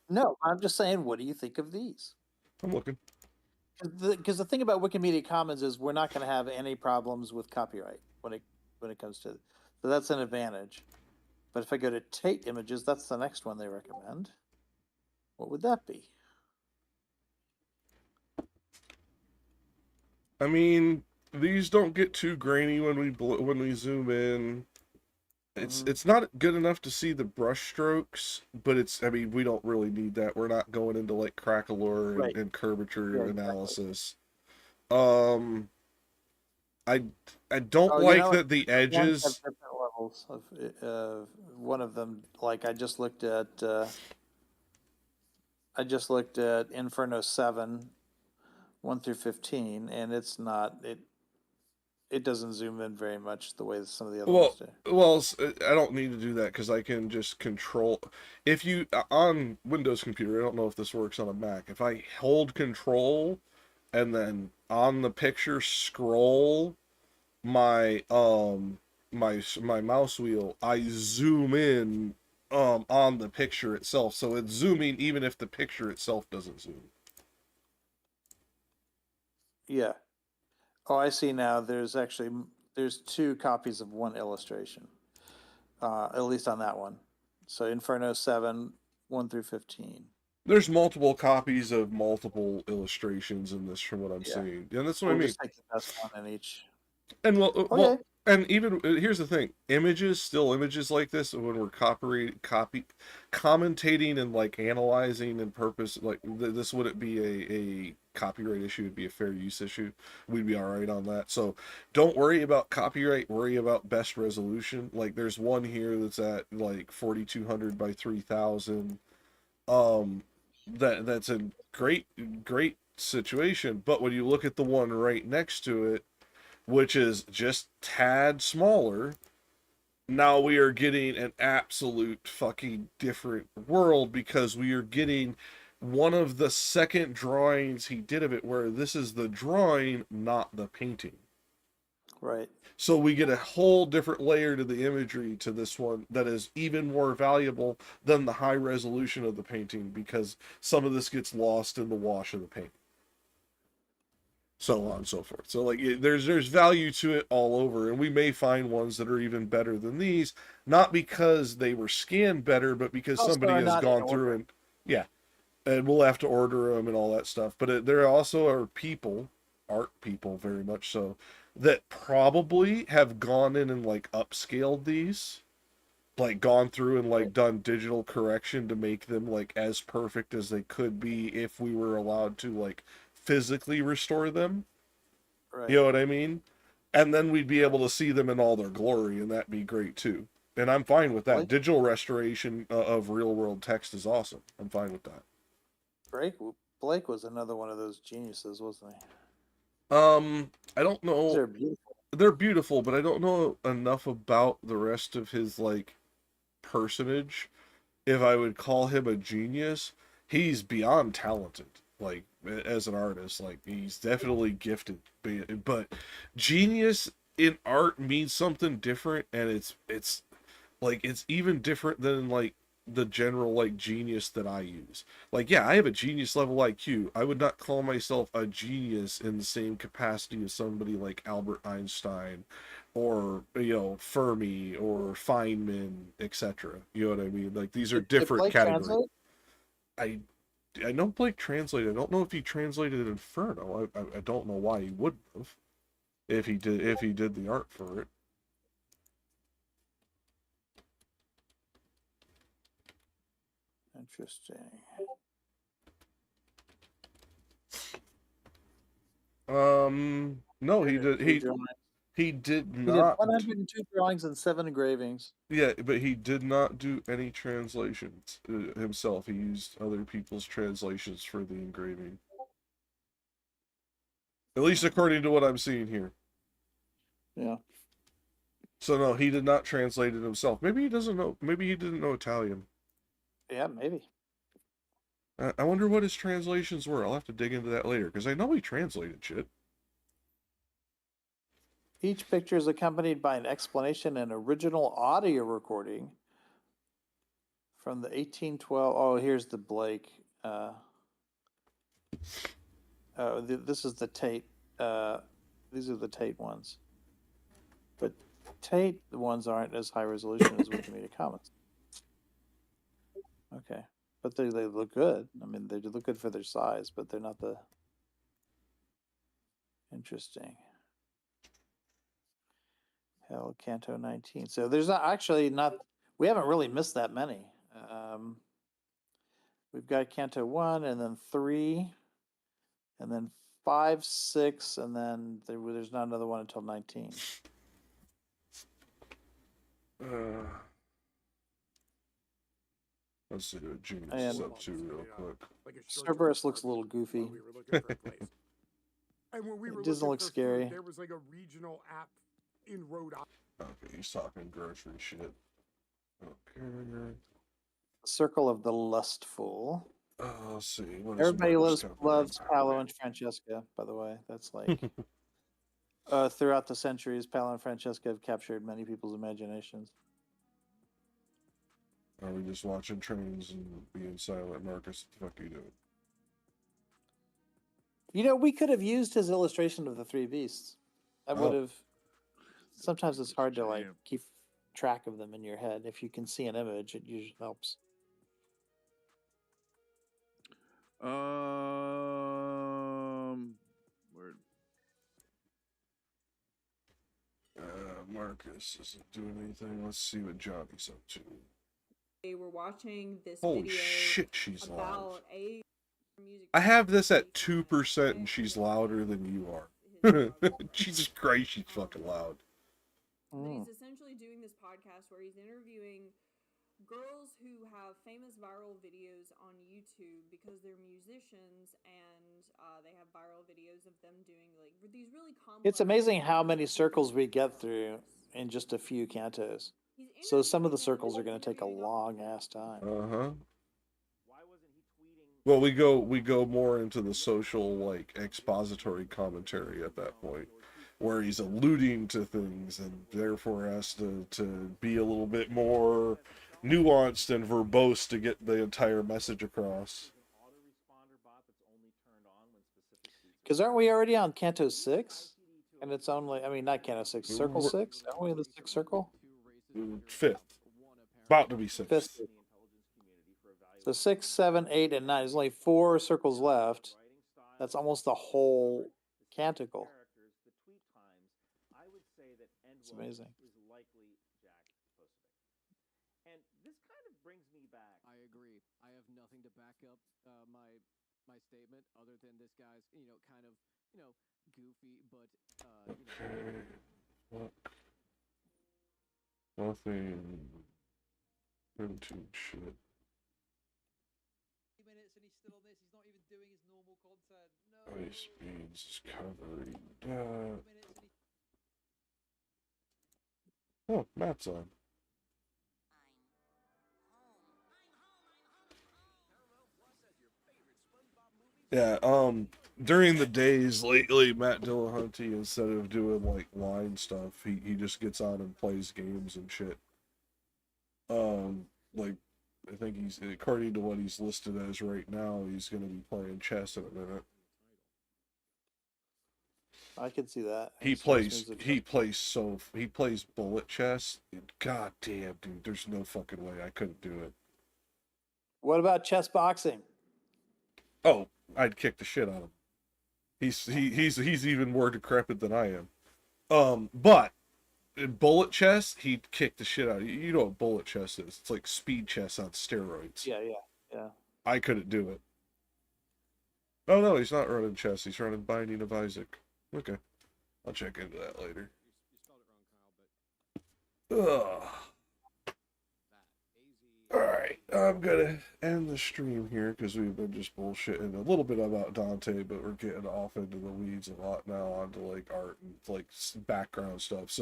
No, I'm just saying. What do you think of these? I'm looking. Because the thing about Wikimedia Commons is we're not going to have any problems with copyright when it comes to. So that's an advantage. But if I go to Tate Images, that's the next one they recommend. What would that be? I mean, these don't get too grainy when we zoom in. It's not good enough to see the brush strokes, but I mean, we don't really need that. We're not going into like crackalure and curvature analysis. Exactly. I don't like that the edges have different levels of one of them. Like I just looked at Inferno 7, 1 through 15, and it's not it doesn't zoom in very much the way that some of the other ones do. Well, I don't need to do that because I can just control. If you on Windows computer, I don't know if this works on a Mac. If I hold Control and then on the picture scroll my my mouse wheel, I zoom in on the picture itself, so it's zooming even if the picture itself doesn't zoom. Yeah. Oh, I see now. There's 2 copies of one illustration, at least on that one. So Inferno 7, 1 through 15. There's multiple copies of multiple illustrations in this, from what I'm seeing, and that's what I mean. Just take the best one in each. And well, and even here's the thing: images like this, when we're commentating and like analyzing and purpose, like this wouldn't be a copyright issue; it'd be a fair use issue. We'd be all right on that. So don't worry about copyright. Worry about best resolution. Like there's one here that's at like 4200 by 3000. That's a great situation. But when you look at the one right next to it, which is just tad smaller, now we are getting an absolute fucking different world, because we are getting one of the second drawings he did of it, where this is the drawing, not the painting. Right. So we get a whole different layer to the imagery to this one that is even more valuable than the high resolution of the painting, because some of this gets lost in the wash of the paint. So on and so forth. So like there's value to it all over, and we may find ones that are even better than these, not because they were scanned better, but because somebody has gone through and we'll have to order them and all that stuff. But there also are art people very much so, that probably have gone in and like upscaled these, like gone through and like done digital correction to make them like as perfect as they could be if we were allowed to like physically restore them. Right. You know what I mean? And then we'd be able to see them in all their glory, and that'd be great too. And I'm fine with that. Digital restoration of real world text is awesome. I'm fine with that. Blake was another one of those geniuses, wasn't he? I don't know. They're beautiful. They're beautiful, but I don't know enough about the rest of his like personage if I would call him a genius. He's beyond talented. like as an artist. Like he's definitely gifted, but genius in art means something different, and it's like it's even different than like the general like genius that I use. Like, yeah, I have a genius level IQ. I would not call myself a genius in the same capacity as somebody like Albert Einstein or, you know, Fermi or Feynman, etc. You know what I mean? Like these are different Blake categories. translate? I know Blake translated. I don't know if he translated Inferno. I don't know why he would have if he did the art for it. Interesting. No, he did. He drawings. he did He did not. 102 drawings and 7 engravings. Yeah, but he did not do any translations himself. He used other people's translations for the engraving. At least according to what I'm seeing here. Yeah. So no, he did not translate it himself. Maybe he doesn't know. Maybe he didn't know Italian. Yeah, maybe. I wonder what his translations were. I'll have to dig into that later because I know he translated shit. Each picture is accompanied by an explanation and original audio recording from the 1812. Oh, here's the Blake. This is the Tate. These are the Tate ones. But Tate ones aren't as high resolution as Wikimedia Commons. Okay. But they look good. I mean, they look good for their size, but they're not the... Interesting. Hell, Canto 19. So there's not, we haven't really missed that many. We've got Canto 1 and then 3 and then 5, 6, and then there's not another one until 19. Let's see what Genius is up to real quick. Cerberus looks a little goofy. And when we were It doesn't looking look for food, scary. there was like a regional app in Rhode Island. Okay, he's talking grocery shit. Okay. Circle of the Lustful. Let's see. What is Everybody Marcus loves covering? Paolo and Francesca, by the way. That's like throughout the centuries, Paolo and Francesca have captured many people's imaginations. Are we just watching trains and being silent, Marcus? What the fuck are you doing? You know, we could have used his illustration of the 3 beasts. I would Oh. have. Sometimes it's hard to like keep track of them in your head. If you can see an image, it usually helps. Word. Marcus isn't doing anything. Let's see what Johnny's up to. They were watching this Holy video shit, she's loud. about a music. I have this at 2% and she's louder than you are. Jesus Christ, she's fucking loud. But he's essentially doing this podcast where he's interviewing girls who have famous viral videos on YouTube because they're musicians and they have viral videos of them doing like these really complex. It's amazing how many circles we get through in just a few cantos. So some of the circles are going to take a long ass time. Well, we go more into the social like expository commentary at that point, where he's alluding to things and therefore has to be a little bit more nuanced and verbose to get the entire message across. Because aren't we already on Canto 6? And it's only, I mean, not Canto 6, Circle 6? Aren't we in the 6th circle? 5th. About to be 6th. 5th. So 6, 7, 8, and 9. There's only 4 circles left. That's almost the whole canticle. It's amazing. I agree. I have nothing to back up my statement other than this guy's, kind of, goofy, but Nothing. Printing shit. Minutes and he's still on this. He's not even doing his normal content. No. Ice Beans is covering that. Oh, Matt's on. Yeah, during the days lately, Matt Dillahunty, instead of doing like line stuff, he just gets on and plays games and shit. Like I think he's, according to what he's listed as right now, he's gonna be playing chess in a minute. I can see that. He It strikes me plays as a- he plays bullet chess. God damn, dude, there's no fucking way I couldn't do it. What about chess boxing? Oh, I'd kick the shit out of him. He's even more decrepit than I am. But in bullet chess, he'd kick the shit out of you. You know what bullet chess is? It's like speed chess on steroids. Yeah. I couldn't do it. Oh no, he's not running chess. He's running Binding of Isaac. Okay, I'll check into that later. You spelled it wrong, Kyle, but Ugh. that Alright, I'm gonna end the stream here because we've been just bullshitting a little bit about Dante, but we're getting off into the weeds a lot now onto like art and like background stuff. So